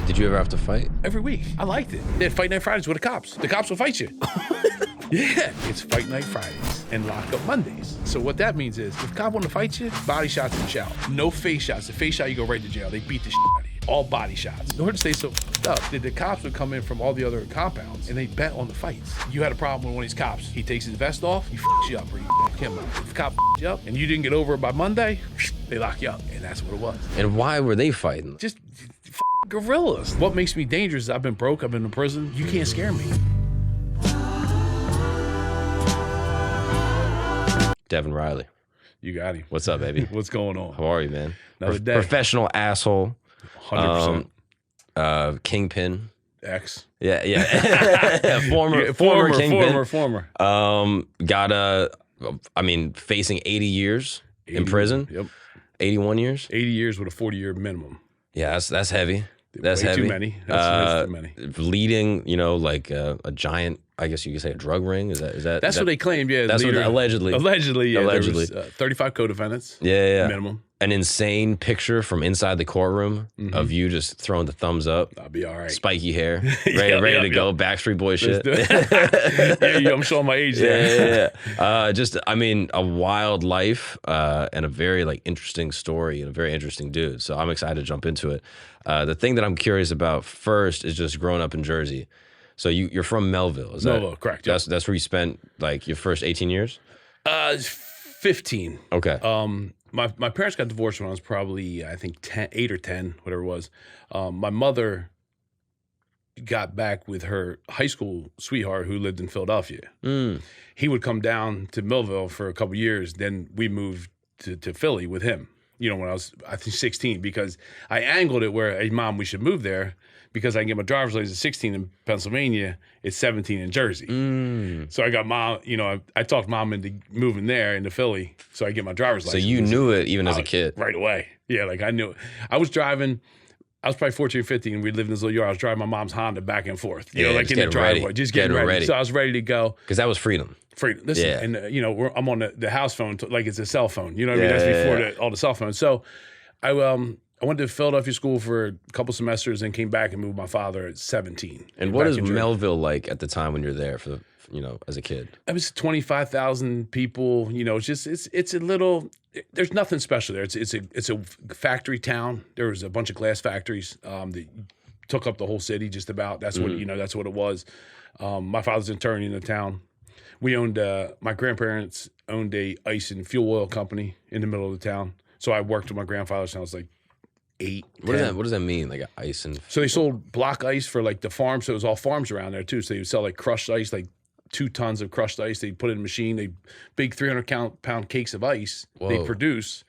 Did you ever have to fight? Every week. I liked it. They had Fight Night Fridays with the cops. The cops will fight you. Yeah, it's Fight Night Fridays and Lock Up Mondays. So what that means is, if a cop want to fight you, body shots in the shower. No face shots. The face shot, you go right to jail. They beat the shit out of you. All body shots. In order to stay so f***ed up, the cops would come in from all the other compounds and they bet on the fights. You had a problem with one of these cops. He takes his vest off, he f***s you up, or you f*** him up. If the cop f***s you up and you didn't get over it by Monday, they lock you up. And that's what it was. And why were they fighting? Just gorillas. What makes me dangerous is I've been broke, I've been in prison. You can't scare me. Devin Reilly. You got him. What's up, baby? What's going on? How are you, man? Another day. Professional asshole. 100%. Kingpin. X. Yeah. former Kingpin. Former. Facing 80 years in prison. Yep. 81 years. 80 years with a 40-year minimum. Yeah, that's heavy. That's Way heavy. too many. That's too many. Leading, a giant, I guess you could say a drug ring. Is that? That's what they claimed. Yeah. That's leader, what allegedly. Allegedly. Yeah. Allegedly. There was, 35 co-defendants. Yeah. Minimum. An insane picture from inside the courtroom of you just throwing the thumbs up. I'll be all right. Spiky hair, ready to go. Backstreet Boy shit. Yeah, I'm showing my age there. Yeah. A wild life and a very interesting story and a very interesting dude. So I'm excited to jump into it. The thing that I'm curious about first is just growing up in Jersey. So you're from Melville, is Melville, correct. Yep. That's where you spent your first 18 years? 15. Okay. My parents got divorced when I was probably, I think, 8 or 10, whatever it was. My mother got back with her high school sweetheart who lived in Philadelphia. He would come down to Millville for a couple years. Then we moved to Philly with him, when I was, I think, 16, because I angled it where, hey, Mom, we should move there because I can get my driver's license at 16 in Pennsylvania. It's 17 in Jersey. So I got Mom, I talked Mom into moving there into Philly so I get my driver's license. So you knew it even as a kid? Right away. Yeah, I knew it. I was driving, I was probably 14 or 15, and we lived in this little yard. I was driving my mom's Honda back and forth, in the driveway, just getting ready. So I was ready to go. Because that was freedom. Freedom. Listen, and I'm on the house phone, like it's a cell phone. You know what I mean? That's before all the cell phones. So I went to Philadelphia school for a couple semesters and came back and moved my father at 17. And what is Melville like at the time when you're there for as a kid? It was 25,000 people. It's a little. There's nothing special there. It's a factory town. There was a bunch of glass factories that took up the whole city. Just about. That's what that's what it was. My father's an attorney in the town. We owned. My grandparents owned a ice and fuel oil company in the middle of the town. So I worked with my grandfather since I was like 8. What does that mean? Like ice and. So they sold block ice for the farm. So it was all farms around there too. So they would sell crushed ice, 2 tons of crushed ice. They put it in a machine. Big 300-pound cakes of ice. Whoa. They produce.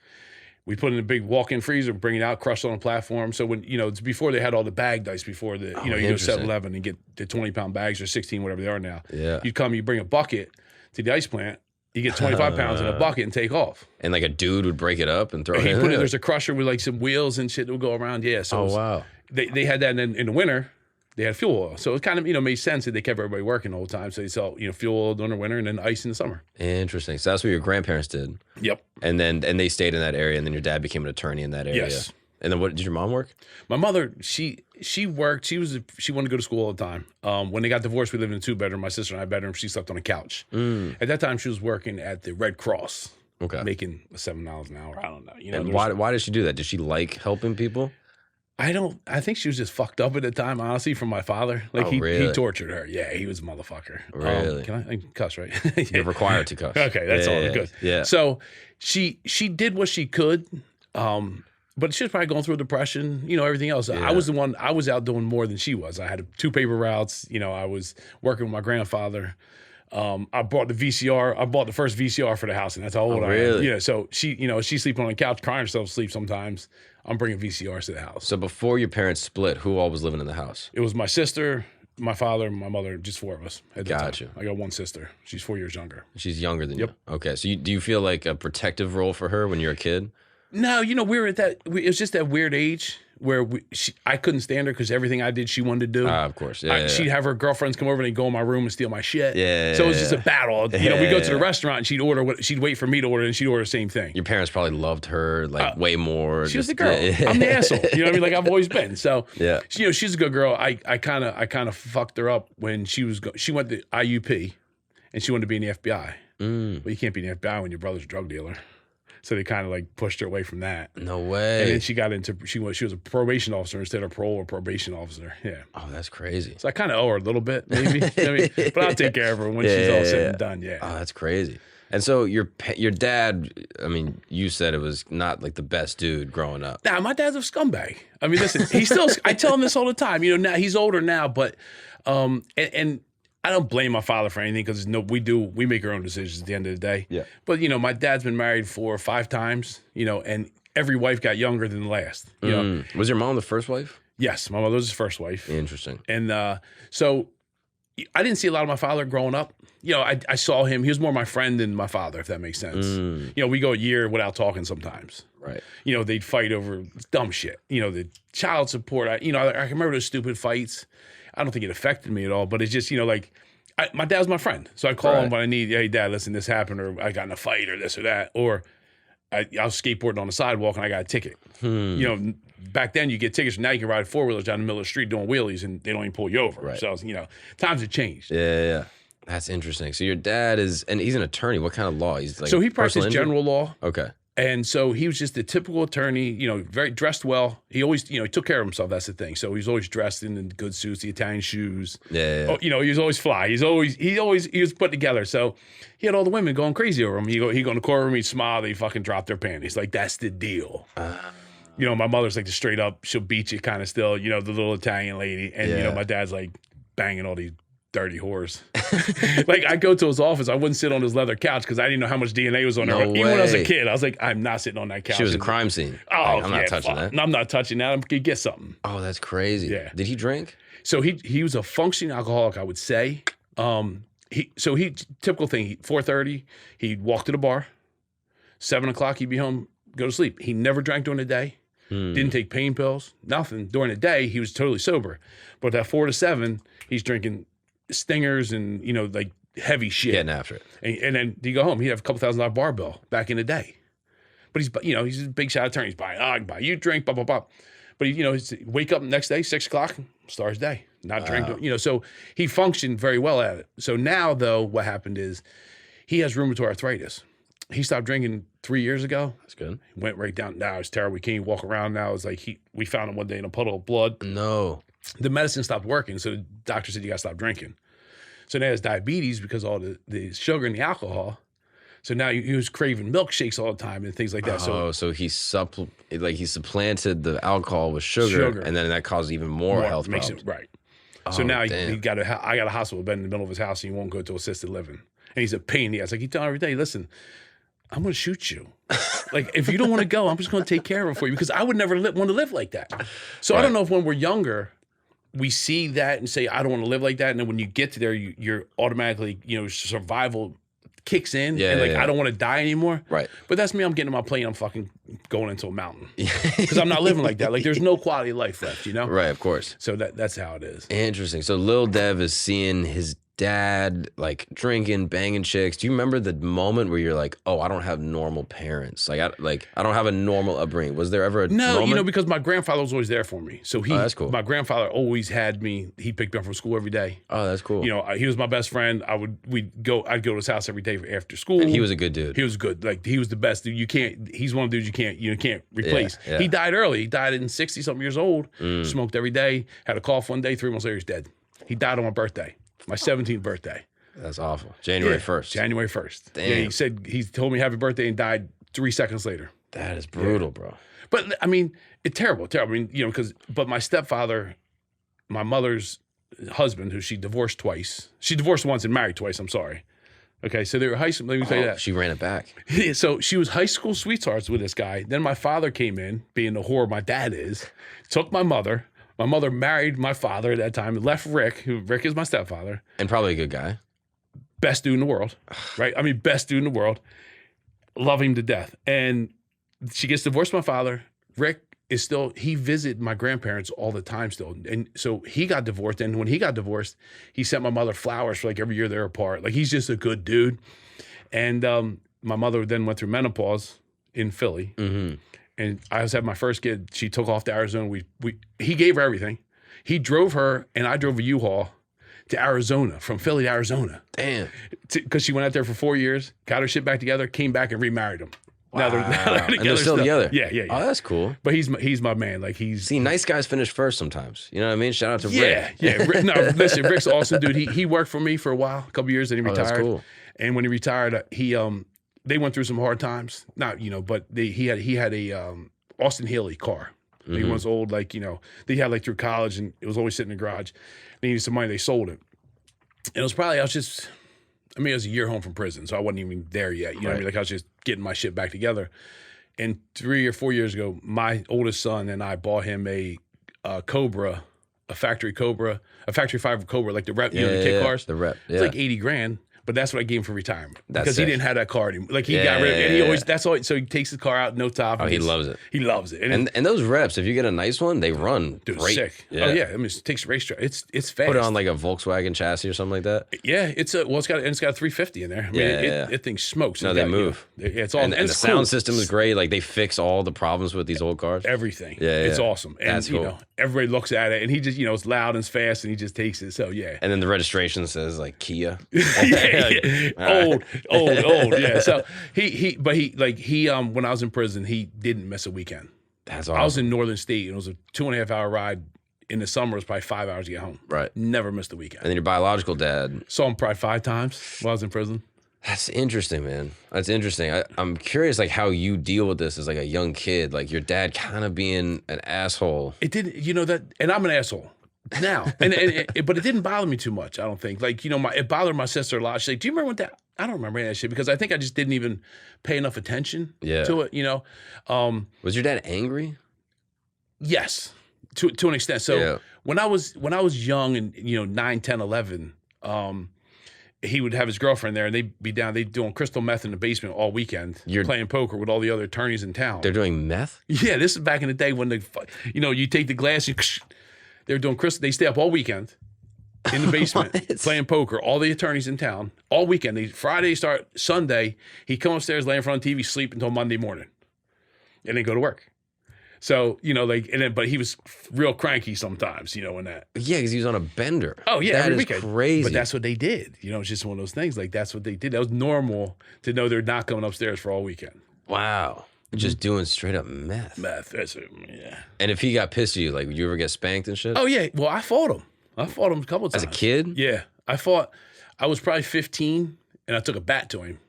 We put it in a big walk-in freezer, bring it out, crush it on a platform. So when it's before they had all the bagged ice. Before you go to 7-Eleven and get the 20-pound bags or 16, whatever they are now. Yeah. You bring a bucket to the ice plant. You get 25 pounds in a bucket and take off. And a dude would break it up and throw it in. There's a crusher with some wheels and shit that would go around. Yeah. So wow. They had that in the winter. They had fuel oil. So it kind of, made sense that they kept everybody working the whole time. So they sell, fuel oil during the winter and then ice in the summer. Interesting. So that's what your grandparents did. Yep. And they stayed in that area, and then your dad became an attorney in that area. Yes. And then what did your mom work? My mother, she worked. She wanted to go to school all the time. When they got divorced, we lived in a 2-bedroom. My sister and I bedroom. She slept on a couch. At that time, she was working at the Red Cross. Okay. Making $7 an hour. I don't know. And why did she do that? Did she like helping people? I think she was just fucked up at the time, honestly, from my father. He tortured her. Yeah, he was a motherfucker. Really? I can cuss, right? You're required to cuss. Okay, that's all good. Yeah. So she did what she could, but she was probably going through a depression, everything else. Yeah. I was out doing more than she was. I had 2 paper routes. I was working with my grandfather. I bought the VCR. I bought the first VCR for the house, and that's how old I am. Yeah. So she's sleeping on the couch, crying herself to sleep sometimes. I'm bringing VCRs to the house. So before your parents split, who all was living in the house? It was my sister, my father, my mother, just 4 of us at the Gotcha. time. I got 1 sister. She's 4 years younger. She's younger than Yep. you. Okay. So do you feel like a protective role for her when you're a kid? No, you know, we were at that. It was just that weird age where I couldn't stand her because everything I did, she wanted to do. Of course. Yeah, She'd have her girlfriends come over and they'd go in my room and steal my shit. Yeah. So it was just a battle. You know, we go to the restaurant and she'd wait for me to order and she'd order the same thing. Your parents probably loved her like way more. She was the girl. I'm the asshole. You know what I mean? Like I've always been. So yeah. You know, she's a good girl. I kind of fucked her up when she went to IUP and she wanted to be in the FBI. Well, you can't be in the FBI when your brother's a drug dealer. So they kind of like pushed her away from that. No way. And then she got into she was a probation officer instead of parole or probation officer. Yeah. Oh, that's crazy. So I kind of owe her a little bit, maybe. I mean, but I'll take care of her when she's all said and done. Yeah. Oh, that's crazy. And so your dad, I mean, you said it was not like the best dude growing up. Nah, my dad's a scumbag. I mean, listen, he's still. I tell him this all the time. You know, now he's older now, but and I don't blame my father for anything because we make our own decisions at the end of the day. Yeah. But you know, my dad's been married 4 or 5 times. You know, and every wife got younger than the last. You know. Was your mom the first wife? Yes, my mother was his first wife. Interesting. And so I didn't see a lot of my father growing up. You know, I saw him. He was more my friend than my father, if that makes sense. You know, we go a year without talking sometimes. Right. You know, they'd fight over dumb shit. You know, the child support. I can remember those stupid fights. I don't think it affected me at all, but it's just, you know, like, my dad was my friend. So I call him when I need, hey, Dad, listen, this happened, or I got in a fight, or this or that. Or I was skateboarding on the sidewalk and I got a ticket. You know, back then you get tickets. Now you can ride 4-wheelers down the middle of the street doing wheelies and they don't even pull you over. Right. So, you know, times have changed. Yeah. That's interesting. So your dad and he's an attorney. What kind of law? He's like, so he practiced general law. Okay. And so he was just a typical attorney, you know, very dressed well. He always, you know, he took care of himself. That's the thing. So he was always dressed in the good suits, the Italian shoes. Yeah. Oh, you know, he was always fly. He was put together. So he had all the women going crazy over him. He go in the courtroom, he'd smile, they fucking drop their panties. Like, that's the deal. You know, my mother's like the straight up, she'll beat you kind of still, you know, the little Italian lady. And, you know, my dad's like banging all these dirty whores. Like, I go to his office, I wouldn't sit on his leather couch because I didn't know how much DNA was on there. Even when I was a kid, I was like, I'm not sitting on that couch. She was a crime scene. Oh, like, I'm not touching that. No, I'm not touching that. I'm gonna get something. Oh, that's crazy. Yeah. Did he drink? So he was a functioning alcoholic, I would say. Typical thing, 4:30, he'd walk to the bar. 7 o'clock, he'd be home, go to sleep. He never drank during the day. Didn't take pain pills, nothing. During the day, he was totally sober. But at 4 to 7, he's drinking Stingers and, you know, like heavy shit. Getting after it. And then he'd go home, he'd have a couple $1,000 bar bill back in the day. But he's a big shot attorney. He's buying, I can buy you a drink, blah, blah, blah. But he's wake up the next day, 6 o'clock, start his day. Not drink, you know, so he functioned very well at it. So now, though, what happened is he has rheumatoid arthritis. He stopped drinking 3 years ago. That's good. He went right down. Now it's terrible. We can't even walk around now. It's like we found him one day in a puddle of blood. No. The medicine stopped working, so the doctor said you got to stop drinking. So now he has diabetes because of all the sugar and the alcohol. So now he was craving milkshakes all the time and things like that. So he supplanted the alcohol with sugar. And then that caused even more health problems. Right. So now I got a hospital bed in the middle of his house and he won't go to assisted living. And he's a pain in the ass. Like, he tells every day, listen, I'm going to shoot you. Like, if you don't want to go, I'm just going to take care of it for you because I would never want to live like that. So I don't know if when we're younger, we see that and say, I don't want to live like that. And then when you get to there, you're automatically, you know, survival kicks in. I don't want to die anymore. Right. But that's me. I'm getting on my plane. I'm fucking going into a mountain because I'm not living like that. Like, there's no quality of life left, you know? Right, of course. So that's how it is. Interesting. So Lil Dev is seeing his dad like drinking, banging chicks. Do you remember the moment where you're like, oh, I don't have normal parents? Like I don't have a normal upbringing. Was there ever a moment? You know, because my grandfather was always there for me. So that's cool. My grandfather always had me. He picked me up from school every day. Oh, that's cool. You know, he was my best friend. I'd go to his house every day after school. And he was a good dude. He was good. Like, he was the best dude. He's one of the dudes you can't replace. Yeah. He died early. He died in 60-something years old. Smoked every day. Had a cough one day. 3 months later, he's dead. He died on my birthday, my 17th birthday. That's awful. January 1st. January 1st. Damn. Yeah, he told me happy birthday and died 3 seconds later. That is brutal, bro. But I mean, it's terrible. I mean, you know, but my stepfather, my mother's husband, who she divorced twice. She divorced once and married twice. I'm sorry. Okay, so they were high school. Let me tell you that. She ran it back. So she was high school sweethearts with this guy. Then my father came in, being the whore my dad is, took my mother. My mother married my father at that time, left Rick, Rick is my stepfather. And probably a good guy. Best dude in the world, right? I mean, best dude in the world. Love him to death. And she gets divorced from my father. Rick is still, he visited my grandparents all the time still. And so he got divorced. And when he got divorced, he sent my mother flowers for like every year they're apart. Like he's just a good dude. And my mother then went through menopause in Philly. Mm-hmm. And I was having my first kid. She took off to Arizona. He gave her everything. He drove her and I drove a U-Haul to Arizona, from Philly to Arizona. Damn. Because she went out there for 4 years, got her shit back together, came back and remarried him. Wow. Now they're together. And they're still together. Yeah. Oh, that's cool. But he's my man. Like See, nice guys finish first sometimes. You know what I mean? Shout out to Rick. Yeah. No, listen, Rick's awesome, dude. He worked for me for a while, a couple years, then he retired. That's cool. And when he retired, they went through some hard times. Not, but he had a Austin Healey car. He was old, like, they had like through college and it was always sitting in the garage. They needed some money, they sold it. And it was probably, I was a year home from prison, so I wasn't even there yet. You know what I mean? Like I was just getting my shit back together. And 3 or 4 years ago, my oldest son and I bought him a Cobra, a factory Cobra, a factory 5 Cobra, like the rep, the kit cars. The rep, It's like $80,000. But that's what I gave him for retirement because sick. he didn't have that car anymore. Like he got rid of it, and he always that's all. So he takes his car out, no top. Oh, he loves it. He loves it. And those reps, if you get a nice one, they run great. Sick. Yeah. Oh yeah, I mean it takes racetrack. It's fast. Put it on like a Volkswagen chassis or something like that. Yeah, it's got a 350 in there. I mean, it thing smokes. No, they move. It's all and the sound system is great. Like they fix all the problems with these old cars. Everything. Yeah, it's awesome. And that's cool. Everybody looks at it, and he just it's loud and it's fast, and he just takes it. So yeah. And then the registration says like Kia. Old. Yeah. So he when I was in prison, he didn't miss a weekend. That's awesome. I was in Northern State, and it was a 2.5 hour ride. In the summer, it was probably 5 hours to get home. Right. Never missed a weekend. And then your biological dad saw him probably 5 times while I was in prison. That's interesting, man. That's interesting. I'm curious, like, how you deal with this as like a young kid, like your dad kind of being an asshole. It didn't, that, and I'm an asshole now, but it didn't bother me too much. I don't think, like, it bothered my sister a lot. She's like, "Do you remember what that?" I don't remember any of that shit because I think I just didn't even pay enough attention to it. Was your dad angry? Yes, to an extent. So when I was young and 9, 10, 11. He would have his girlfriend there, and they'd be doing crystal meth in the basement all weekend, playing poker with all the other attorneys in town. They're doing meth? Yeah, this is back in the day when you take the glass, they were doing crystal. They stay up all weekend in the basement playing poker. All the attorneys in town all weekend. Friday start, Sunday he come upstairs, lay in front of the TV, sleep until Monday morning, and then go to work. So, but he was real cranky sometimes, in that. Yeah, because he was on a bender. Oh, yeah. That is weekend. crazy. But that's what they did. It's just one of those things. Like, that's what they did. That was normal to know they're not coming upstairs for all weekend. Wow. Just doing straight up meth. Meth, that's it, yeah. And if he got pissed at you, like, would you ever get spanked and shit? Oh, yeah. Well, I fought him. A couple times. As a kid? Yeah. I was probably 15, and I took a bat to him.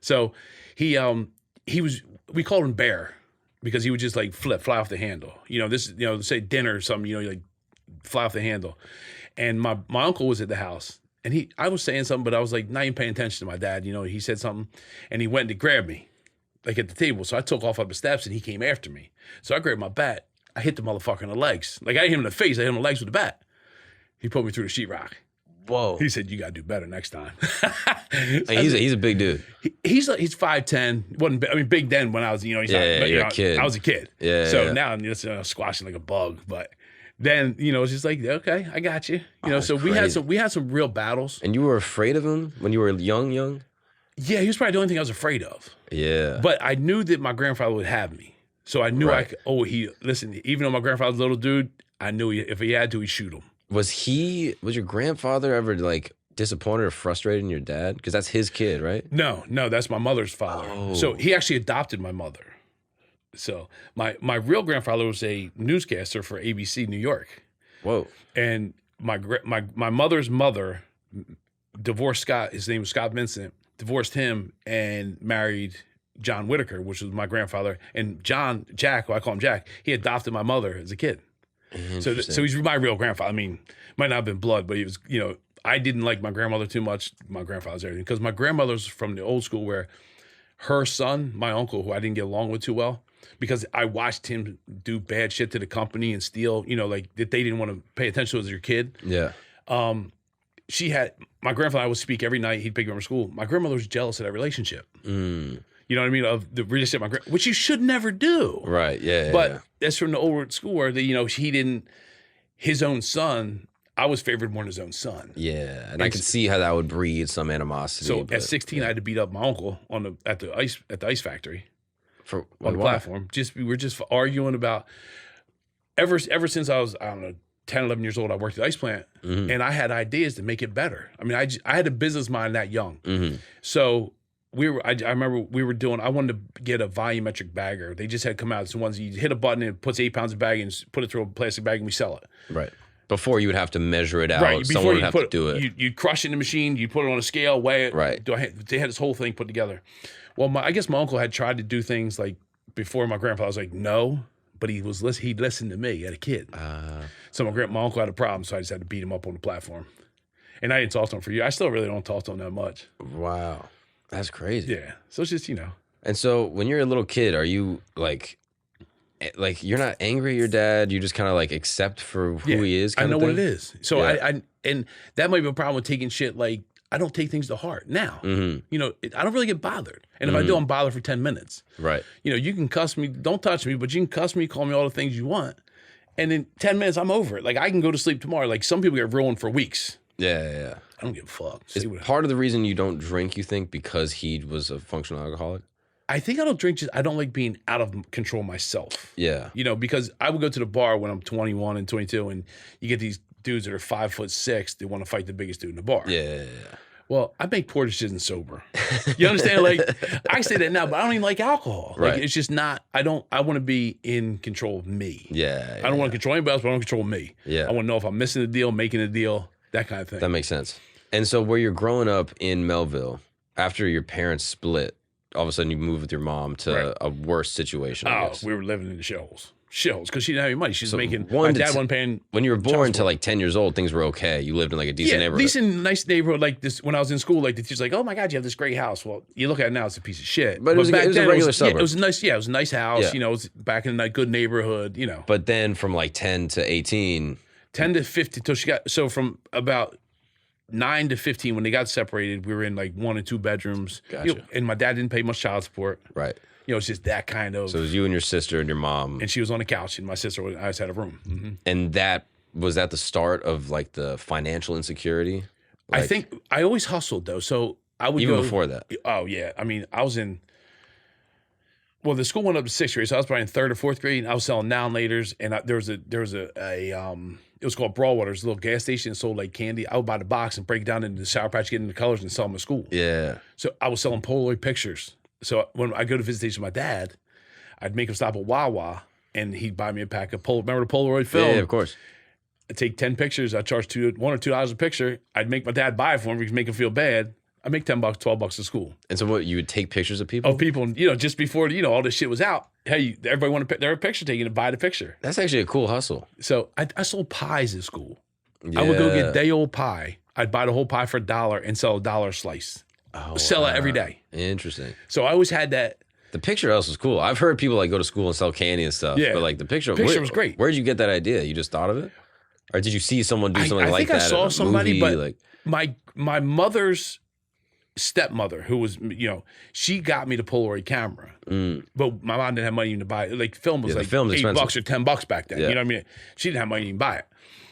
So we called him Bear. Because he would just like fly off the handle. Say dinner or something, like fly off the handle. And my uncle was at the house and I was saying something, but I was like not even paying attention to my dad. He said something and he went to grab me like at the table. So I took off up the steps and he came after me. So I grabbed my bat. I hit the motherfucker in the legs. Like I hit him in the face. I hit him in the legs with the bat. He put me through the sheetrock. Whoa. He said, "You got to do better next time." He's a big dude. He's 5'10". Wasn't big then when I was, you're a kid. I was a kid. Yeah. So now I'm just squashing like a bug. But then, it's just like, okay, I got you. So we had some real battles. And you were afraid of him when you were young? Yeah, he was probably the only thing I was afraid of. Yeah. But I knew that my grandfather would have me. So I knew even though my grandfather's a little dude, I knew if he had to, he'd shoot him. Was your grandfather ever like disappointed or frustrated in your dad? Because that's his kid, right? No, that's my mother's father. Oh. So he actually adopted my mother. So my real grandfather was a newscaster for ABC New York. Whoa. And my mother's mother divorced Scott. His name was Scott Vincent. Divorced him and married John Whitaker, which was my grandfather. And Jack, I call him Jack, he adopted my mother as a kid. So he's my real grandfather. I mean, might not have been blood, but he was, I didn't like my grandmother too much. My grandfather's everything. Because my grandmother's from the old school where her son, my uncle, who I didn't get along with too well, because I watched him do bad shit to the company and steal, like that they didn't want to pay attention to as your kid. Yeah. My grandfather would speak every night. He'd pick me up from school. My grandmother was jealous of that relationship. You know what I mean? Of the relationship, which you should never do. Right. Yeah. But yeah. that's from the old school where he didn't, his own son, I was favored more than his own son. Yeah. And I could see how that would breed some animosity. So at 16, I had to beat up my uncle at the ice factory on the platform. We were just arguing about ever since I was, I don't know, 10, 11 years old, I worked at the ice plant, and I had ideas to make it better. I mean, I had a business mind that young. So I remember I wanted to get a volumetric bagger. They just had come out. It's the ones you hit a button and it puts 8 pounds of bag and put it through a plastic bag and we sell it. Right. Before you would have to measure it out. Right. Someone would have to do it. You'd crush it in the machine. You'd put it on a scale, weigh it. Right. They had this whole thing put together. Well, I guess my uncle had tried to do things like before my grandfather was like, no, but he listened to me as a kid. So my uncle had a problem, so I just had to beat him up on the platform. And I didn't talk to him for years. I still really don't talk to him that much. Wow. That's crazy. Yeah. So it's just, And so when you're a little kid, are you like you're not angry at your dad? You just kind of like accept for who he is? I know what it is. So Yeah. and that might be a problem with taking shit. Like, I don't take things to heart now. I don't really get bothered. And if I do, I'm bothered for 10 minutes. Right. You can cuss me, don't touch me, but you can cuss me, call me all the things you want. And in 10 minutes, I'm over it. Like, I can go to sleep tomorrow. Like, some people get ruined for weeks. Yeah. I don't give a fuck. Is part of the reason you don't drink, you think, because he was a functional alcoholic? I think I don't drink I don't like being out of control myself. Yeah. Because I would go to the bar when I'm 21 and 22, and you get these dudes that are 5'6", they want to fight the biggest dude in the bar. Yeah. Well, I make poor decisions sober. You understand? Like, I say that now, but I don't even like alcohol. Like, Right. it's just not, I want to be in control of me. Yeah. I don't want to control anybody else, but I don't control me. Yeah. I want to know if I'm missing a deal, making a deal, that kind of thing. That makes sense. And so where you're growing up in Melville, after your parents split, all of a sudden you move with your mom to a worse situation, I guess. We were living in the shitholes, because she didn't have any money. She was making, my dad wasn't paying. When you were born to like 10 years old, things were okay. You lived in like a decent neighborhood. Decent, nice neighborhood. Like this, when I was in school, like the teacher's like, "Oh my God, you have this great house." Well, you look at it now, it's a piece of shit. But it was a regular suburb. Yeah, it was a nice. Yeah, it was a nice house. Yeah. It was back in a good neighborhood. But then from like 10 to 18, 10 to 15 till she got. So from about 9 to 15, when they got separated, we were in like 1 and 2 bedrooms. Gotcha. And my dad didn't pay much child support. right? It's just that kind of. So it was you and your sister and your mom. And she was on the couch, and my sister, I just had a room. And was that the start of like the financial insecurity? I think I always hustled though. So I would even go before that. Oh yeah. I mean, I was in. Well, the school went up to 6th grade, so I was probably in 3rd or 4th grade, and I was selling now and laters. And there was it was called Broadwater's, a little gas station that sold like candy. I would buy the box and break it down into the Sour Patch, get into the colors, and sell them at school. Yeah. So I was selling Polaroid pictures. So when I go to visitation with my dad, I'd make him stop at Wawa, and he'd buy me a pack of remember the Polaroid film? Yeah, of course. I'd take 10 pictures. I'd charge $1 or $2 a picture. I'd make my dad buy it for him because make him feel bad. I make $10, $12 at school. And so what, you would take pictures of people? Of people, just before, all this shit was out. Hey, everybody wanted their picture taken and buy the picture. That's actually a cool hustle. So I sold pies at school. Yeah. I would go get day old pie. I'd buy the whole pie for $1 and sell $1 a slice. Sell it every day. Interesting. So I always had that. The picture else was cool. I've heard people like go to school and sell candy and stuff. Yeah. But like the picture was great. Where'd you get that idea? You just thought of it? Or did you see someone do something like that? I think I saw somebody, movie? But my mother's stepmother, who was, she got me the Polaroid camera. But my mom didn't have money even to buy it. Like film was like $8 or $10 back then. Yeah. You know what I mean? She didn't have money to even buy it.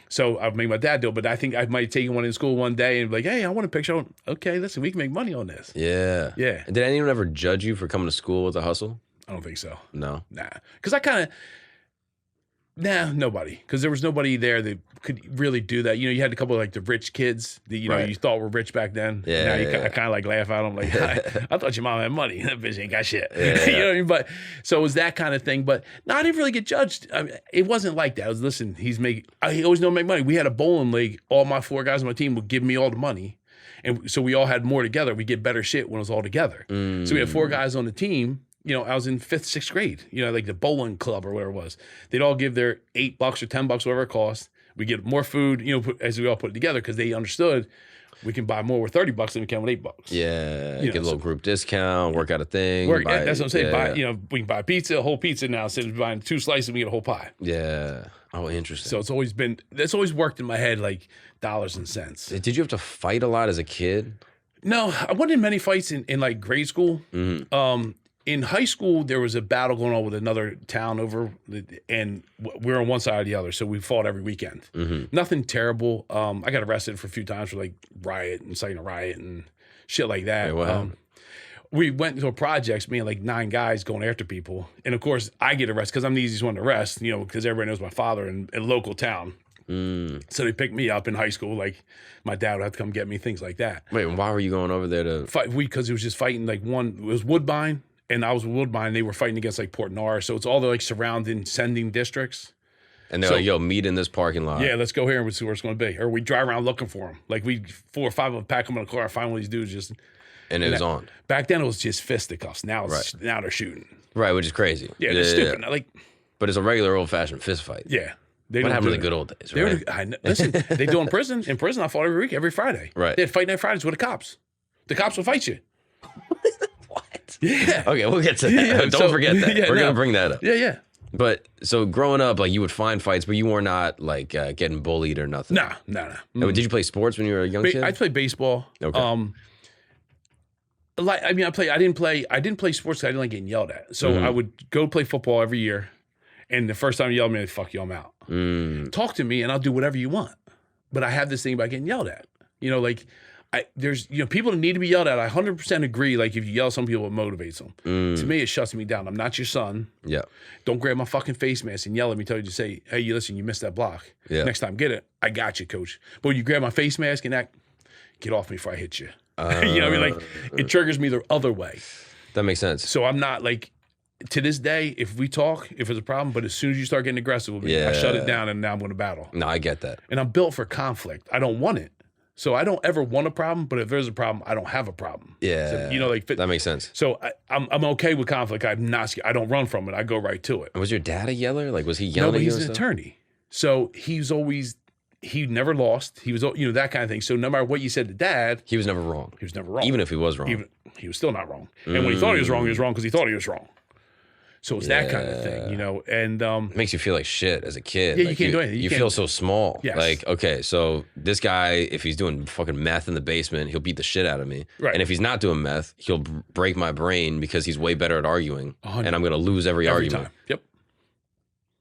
So I made my dad do it, but I think I might have taken one in school one day and be like, "Hey, I want a picture." Okay, listen, we can make money on this. Yeah. Yeah. And did anyone ever judge you for coming to school with a hustle? I don't think so. No. Nah. Because nobody. Because there was nobody there that could really do that. You had a couple of like the rich kids that, Right. you thought were rich back then. Yeah. Now you yeah. kind of like laugh at them like, I thought your mom had money. That bitch ain't got shit. Yeah. You know what I mean? But so it was that kind of thing. But no, I didn't really get judged. I mean, it wasn't like that. I was, listen, he always know to make money. We had a bowling league. All my 4 guys on my team would give me all the money. And so we all had more together. We get better shit when it was all together. So we had 4 guys on the team. I was in 5th, 6th grade, like the bowling club or whatever it was. They'd all give their $8 or $10, whatever it cost. We get more food, as we all put it together because they understood we can buy more with $30 than we can with $8. Yeah. Get a little group discount, work out a thing. That's what I'm saying. Yeah. We can buy a whole pizza now instead of buying 2 slices, we get a whole pie. Yeah. Oh, interesting. So that's always worked in my head like dollars and cents. Did you have to fight a lot as a kid? No, I wasn't in many fights in like grade school. in high school, there was a battle going on with another town over, and we were on one side or the other, so we fought every weekend. Nothing terrible. I got arrested for a few times for like riot, inciting a riot and shit like that. Hey, what happened? We went to a projects, me and like 9 guys going after people. And of course, I get arrested because I'm the easiest one to arrest, you know, because everybody knows my father in a local town. So they picked me up in high school. Like my dad would have to come get me, things like that. Wait, why were you going over there to fight? Because it was just fighting like it was Woodbine, and I was with Woodbine. And they were fighting against like Port Nor. So it's all the like surrounding sending districts. And they're like, yo, meet in this parking lot. Yeah, let's go here and we'll see where it's going to be. Or we drive around looking for them. Like 4 or 5 of them pack them in a car and find one of these dudes just. And it was on. Back then it was just fisticuffs. Now now they're shooting. Right, which is crazy. Yeah, they're stupid. Yeah. Like, but it's a regular old-fashioned fist fight. Yeah. What happened to the good old days, right? Listen, they do in prison. In prison, I fought every week, every Friday. Right. They had fight night Fridays with the cops. The cops will fight you. What? Yeah. Okay, we'll get to that. Yeah, Don't forget that. We're going to bring that up. Yeah. But so growing up, like you would find fights, but you were not like getting bullied or nothing. Nah. Did you play sports when you were a young kid? I played baseball. Okay. I didn't play sports 'cause I didn't like getting yelled at. So I would go play football every year. And the first time you yell at me, like, fuck you, I'm out. Talk to me and I'll do whatever you want. But I have this thing about getting yelled at. You know, like there's people that need to be yelled at. I 100% agree. Like if you yell at some people, it motivates them. To me, it shuts me down. I'm not your son. Yeah. Don't grab my fucking face mask and yell at me. Tell you to say, hey, listen, you missed that block. Yeah. Next time, get it. I got you, coach. But when you grab my face mask and get off me before I hit you. You know what I mean? Like it triggers me the other way. That makes sense. So I'm not like, to this day, if we talk, if it's a problem, but as soon as you start getting aggressive with me, I shut it down and now I'm going to battle. No, I get that. And I'm built for conflict. I don't want it. So I don't ever want a problem, but if there's a problem, I don't have a problem. Yeah. So, you know, like that makes sense. So I'm okay with conflict. I'm not scared. I don't run from it. I go right to it. And was your dad a yeller? Like, was he yelling? No, but he's an attorney. So he never lost. He was, that kind of thing. So no matter what you said to dad, he was never wrong. He was never wrong. Even if he was wrong. He was still not wrong. And when he thought he was wrong because he thought he was wrong. So it's that kind of thing, and it makes you feel like shit as a kid. Yeah, like you can't do anything. You feel so small. Yes. Like, okay, so this guy, if he's doing fucking meth in the basement, he'll beat the shit out of me. Right. And if he's not doing meth, he'll break my brain because he's way better at arguing, 100. and I'm gonna lose every argument. Time. Yep.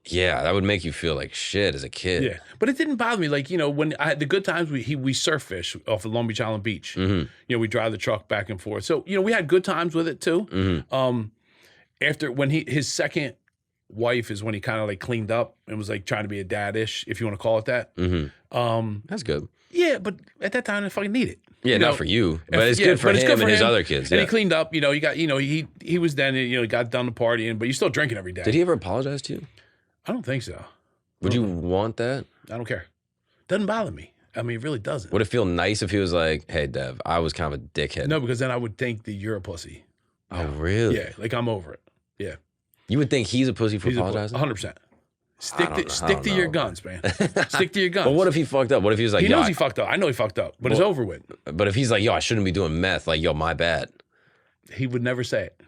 Yeah, that would make you feel like shit as a kid. Yeah, but it didn't bother me. Like, when I had the good times, we surf fish off of Long Beach Island Beach. We drive the truck back and forth. So we had good times with it too. After when his second wife is when he kind of like cleaned up and was like trying to be a dad-ish, if you want to call it that. That's good. Yeah, but at that time I didn't fucking need it. Yeah, not for you, but it's good for him and his other kids. And he cleaned up. He got. He was then. He got done the partying, but he's still drinking every day. Did he ever apologize to you? I don't think so. Would you want that? I don't care. Doesn't bother me. I mean, it really doesn't. Would it feel nice if he was like, "Hey, Dev, I was kind of a dickhead"? No, because then I would think that you're a pussy. Oh, really? Yeah, like I'm over it. Yeah. You would think he's a pussy for apologizing? 100%. Stick to your guns, man. Stick to your guns. But what if he fucked up? What if he was like, he knows he fucked up. I know he fucked up, but it's over with. But if he's like, yo, I shouldn't be doing meth, like, yo, my bad. He would never say it.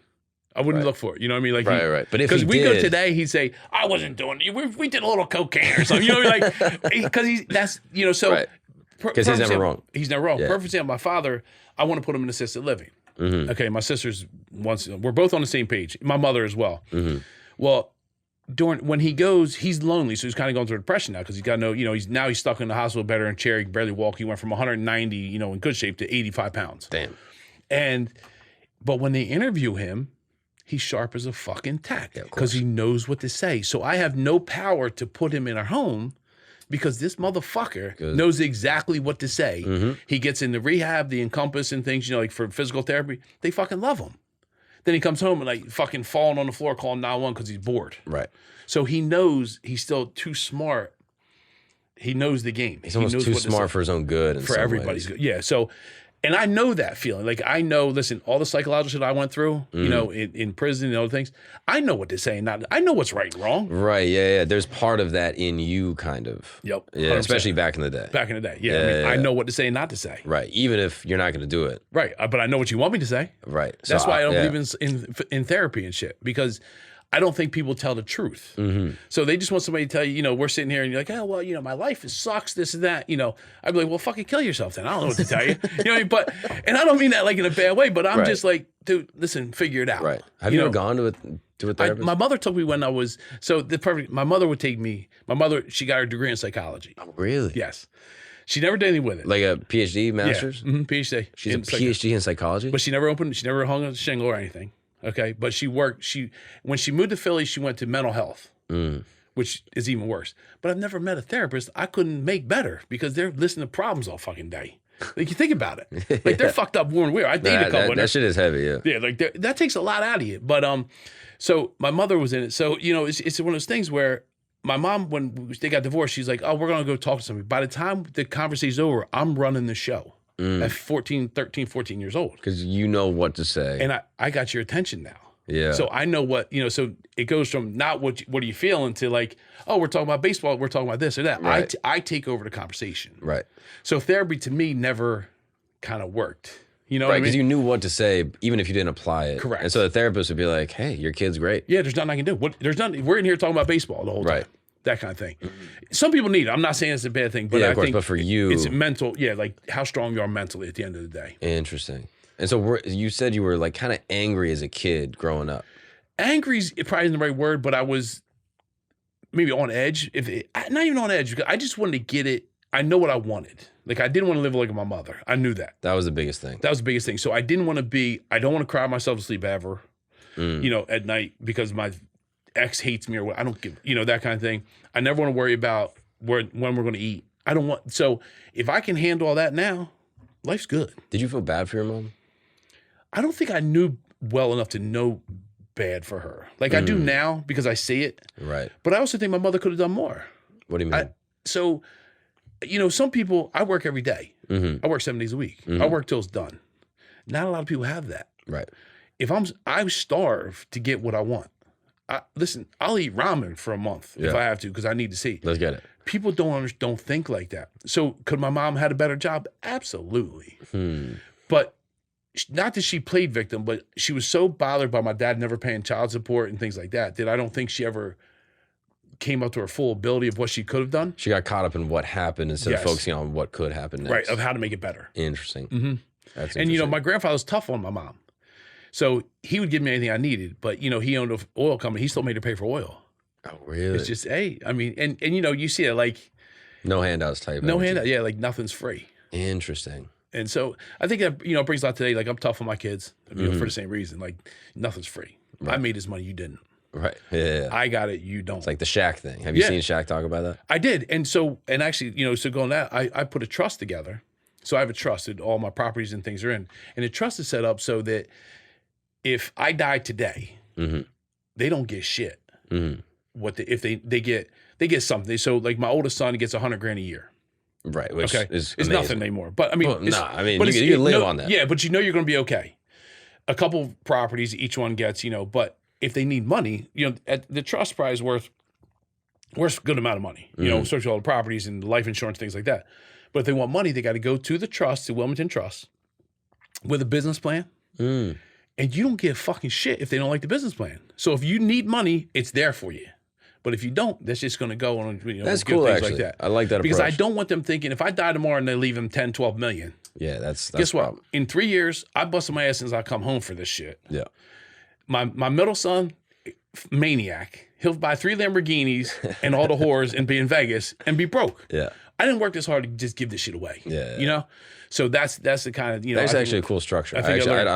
I wouldn't look for it. You know what I mean? Like right. But if because we go today, he'd say, I wasn't doing it. We did a little cocaine or something. You know, like because so because he's never wrong. He's never wrong. Yeah. Perfect example. My father, I want to put him in assisted living. Okay, my sisters we're both on the same page. My mother as well. Well, when he goes, he's lonely, so he's kind of going through depression now because he's got he's stuck in the hospital bed or in a chair. He can barely walk. He went from 190, in good shape to 85 pounds. Damn. But when they interview him, he's sharp as a fucking tack because he knows what to say. So I have no power to put him in our home because this motherfucker knows exactly what to say. He gets into rehab, the Encompass and things, like for physical therapy. They fucking love him. Then he comes home and like fucking falling on the floor calling 911 because he's bored. Right. So he knows he's still too smart. He knows the game. He's almost too smart for his own good. For everybody's good. Yeah. So, and I know that feeling. Like I know, listen, all the psychological shit I went through, in prison and other things, I know what to say. I know what's right and wrong. Right. Yeah. There's part of that in you, kind of. Yep. Yeah. 100%. Especially back in the day. Back in the day. Yeah. I know what to say and not to say. Right. Even if you're not going to do it. Right. But I know what you want me to say. Right. That's why I don't believe in therapy and shit because I don't think people tell the truth. So they just want somebody to tell you, we're sitting here and you're like, oh, well, my life sucks, this and that. I'd be like, well, fucking kill yourself then. I don't know what to tell you. You know what I mean? But, and I don't mean that like in a bad way, but I'm just like, dude, listen, figure it out. Right. Have you ever gone to a therapist? My mother took me when I was, my mother would take me, she got her degree in psychology. Oh, really? Yes. She never did anything with it. Like a PhD, master's? Yeah. PhD. She's a PhD in psychology? But she never hung a shingle or anything. Okay. But she worked, when she moved to Philly, she went to mental health, which is even worse. But I've never met a therapist I couldn't make better because they're listening to problems all fucking day. Like, you think about it. Like, they're fucked up, weird. I dated a couple. That shit is heavy, yeah. Yeah, like, that takes a lot out of you. But, so my mother was in it. So, it's one of those things where my mom, when they got divorced, she's like, oh, we're going to go talk to somebody. By the time the conversation's over, I'm running the show at 13, 14 years old. Because you know what to say. And I got your attention now. Yeah. So I know what, so it goes from not what are you feeling to like, oh, we're talking about baseball, we're talking about this or that. Right. I take over the conversation. Right. So therapy to me never kind of worked. You know right, what I mean? Because you knew what to say, even if you didn't apply it. Correct. And so the therapist would be like, hey, your kid's great. Yeah, there's nothing I can do. There's nothing. We're in here talking about baseball the whole time. Right. That kind of thing. Some people need it. I'm not saying it's a bad thing, but Yeah, I of course, think but for you, it's mental. Yeah, like how strong you are mentally at the end of the day. Interesting. And so you said you were like kind of angry as a kid growing up. Angry is probably isn't the right word, but I was maybe on edge. Not even on edge, because I just wanted to get it. I know what I wanted. Like, I didn't want to live like my mother. I knew that. That was the biggest thing. That was the biggest thing. So I don't want to cry myself to sleep ever, at night because my ex hates me or what. I don't give, that kind of thing. I never want to worry about when we're going to eat. I don't want, so if I can handle all that now, life's good. Did you feel bad for your mom? I don't think I knew well enough to know bad for her. Like I do now because I see it. Right. But I also think my mother could have done more. What do you mean? Some people, I work every day. I work 7 days a week. I work till it's done. Not a lot of people have that. Right. If I starve to get what I want. Listen, I'll eat ramen for a month if I have to because I need to see. Let's get it. People don't think like that. So could my mom had a better job? Absolutely. But not that she played victim, but she was so bothered by my dad never paying child support and things like that I don't think she ever came up to her full ability of what she could have done. She got caught up in what happened instead of focusing on what could happen next. Right, of how to make it better. Interesting. That's And, interesting. my grandfather was tough on my mom. So he would give me anything I needed. But, he owned an oil company. He still made her pay for oil. Oh, really? It's just, hey, I mean, and you see it like. No handouts type. No energy. handout. Yeah, like nothing's free. Interesting. And so I think that, brings a lot today. Like I'm tough on my kids, for the same reason. Like nothing's free. Right. I made this money, you didn't. Right. Yeah. I got it, you don't. It's like the Shaq thing. Have you seen Shaq talk about that? I did. And actually, so going that, I put a trust together. So I have a trust that all my properties and things are in. And the trust is set up so that if I die today, they don't get shit. If they get something. So like my oldest son gets $100,000 a year. Right, which is it's nothing anymore. But I mean, you can live on that. Yeah, but you're going to be okay. A couple properties, each one gets, but if they need money, the trust prize worth a good amount of money, especially all the properties and life insurance, things like that. But if they want money, they got to go to the trust, the Wilmington Trust, with a business plan. And you don't get fucking shit if they don't like the business plan. So if you need money, it's there for you. But if you don't, that's just going to go on. That's cool, things actually. Like that. I like that because approach. I don't want them thinking if I die tomorrow and they leave them 10, 12 million. Yeah, that's guess what? In 3 years, I busted my ass since I come home for this shit. Yeah. My middle son, maniac. He'll buy 3 Lamborghinis and all the whores and be in Vegas and be broke. Yeah. I didn't work this hard to just give this shit away. Yeah. So that's the kind of, That's actually a cool structure. I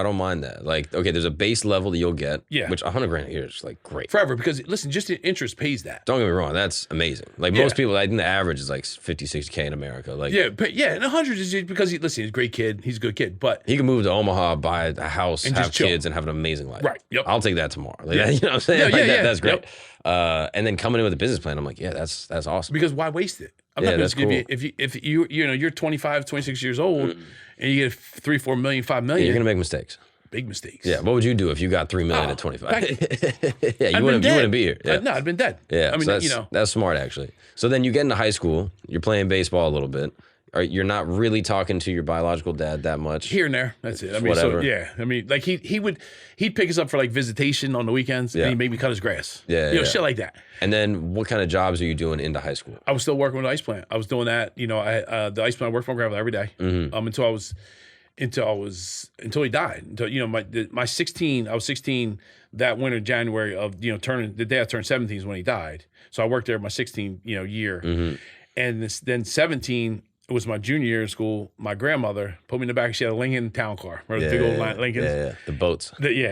don't mind that. Like, okay, there's a base level that you'll get, which $100,000 a year is like great. Forever, because listen, just the interest pays that. Don't get me wrong, that's amazing. Like most people, I think the average is like 50, 60K in America. Like, and 100 is just because he's a great kid, he's a good kid, but he can move to Omaha, buy a house, and have kids, and have an amazing life. Right. Yep. I'll take that tomorrow. Like, you know what I'm saying? That's great. Yep. And then coming in with a business plan, I'm like, yeah, that's awesome. Because why waste it? I'm not going to give you if you're 25, 26 years old and you get 3, 4 million, 5 million. You're going to make mistakes. Big mistakes. Yeah. What would you do if you got 3 million at 25? You wouldn't be here. Yeah. No, I'd been dead. Yeah. I mean, so that's smart actually. So then you get into high school, you're playing baseball a little bit. you're not really talking to your biological dad that much. Here and there. That's it. I mean, Whatever. so yeah. I mean, like he'd pick us up for like visitation on the weekends, and he'd make me cut his grass. Yeah, you know, shit like that. And then what kind of jobs are you doing into high school? I was still working with the ice plant. I was doing that. You know, the ice plant. I worked for my grandfather every day until he died. Until, you know, my 16. I was 16 that winter, January of, you know, turning the day I turned 17 is when he died. So I worked there my 16 year, and then 17. It was my junior year in school. My grandmother put me in the back. She had a Lincoln Town Car. Remember the big old Lincolns? Yeah, the boats.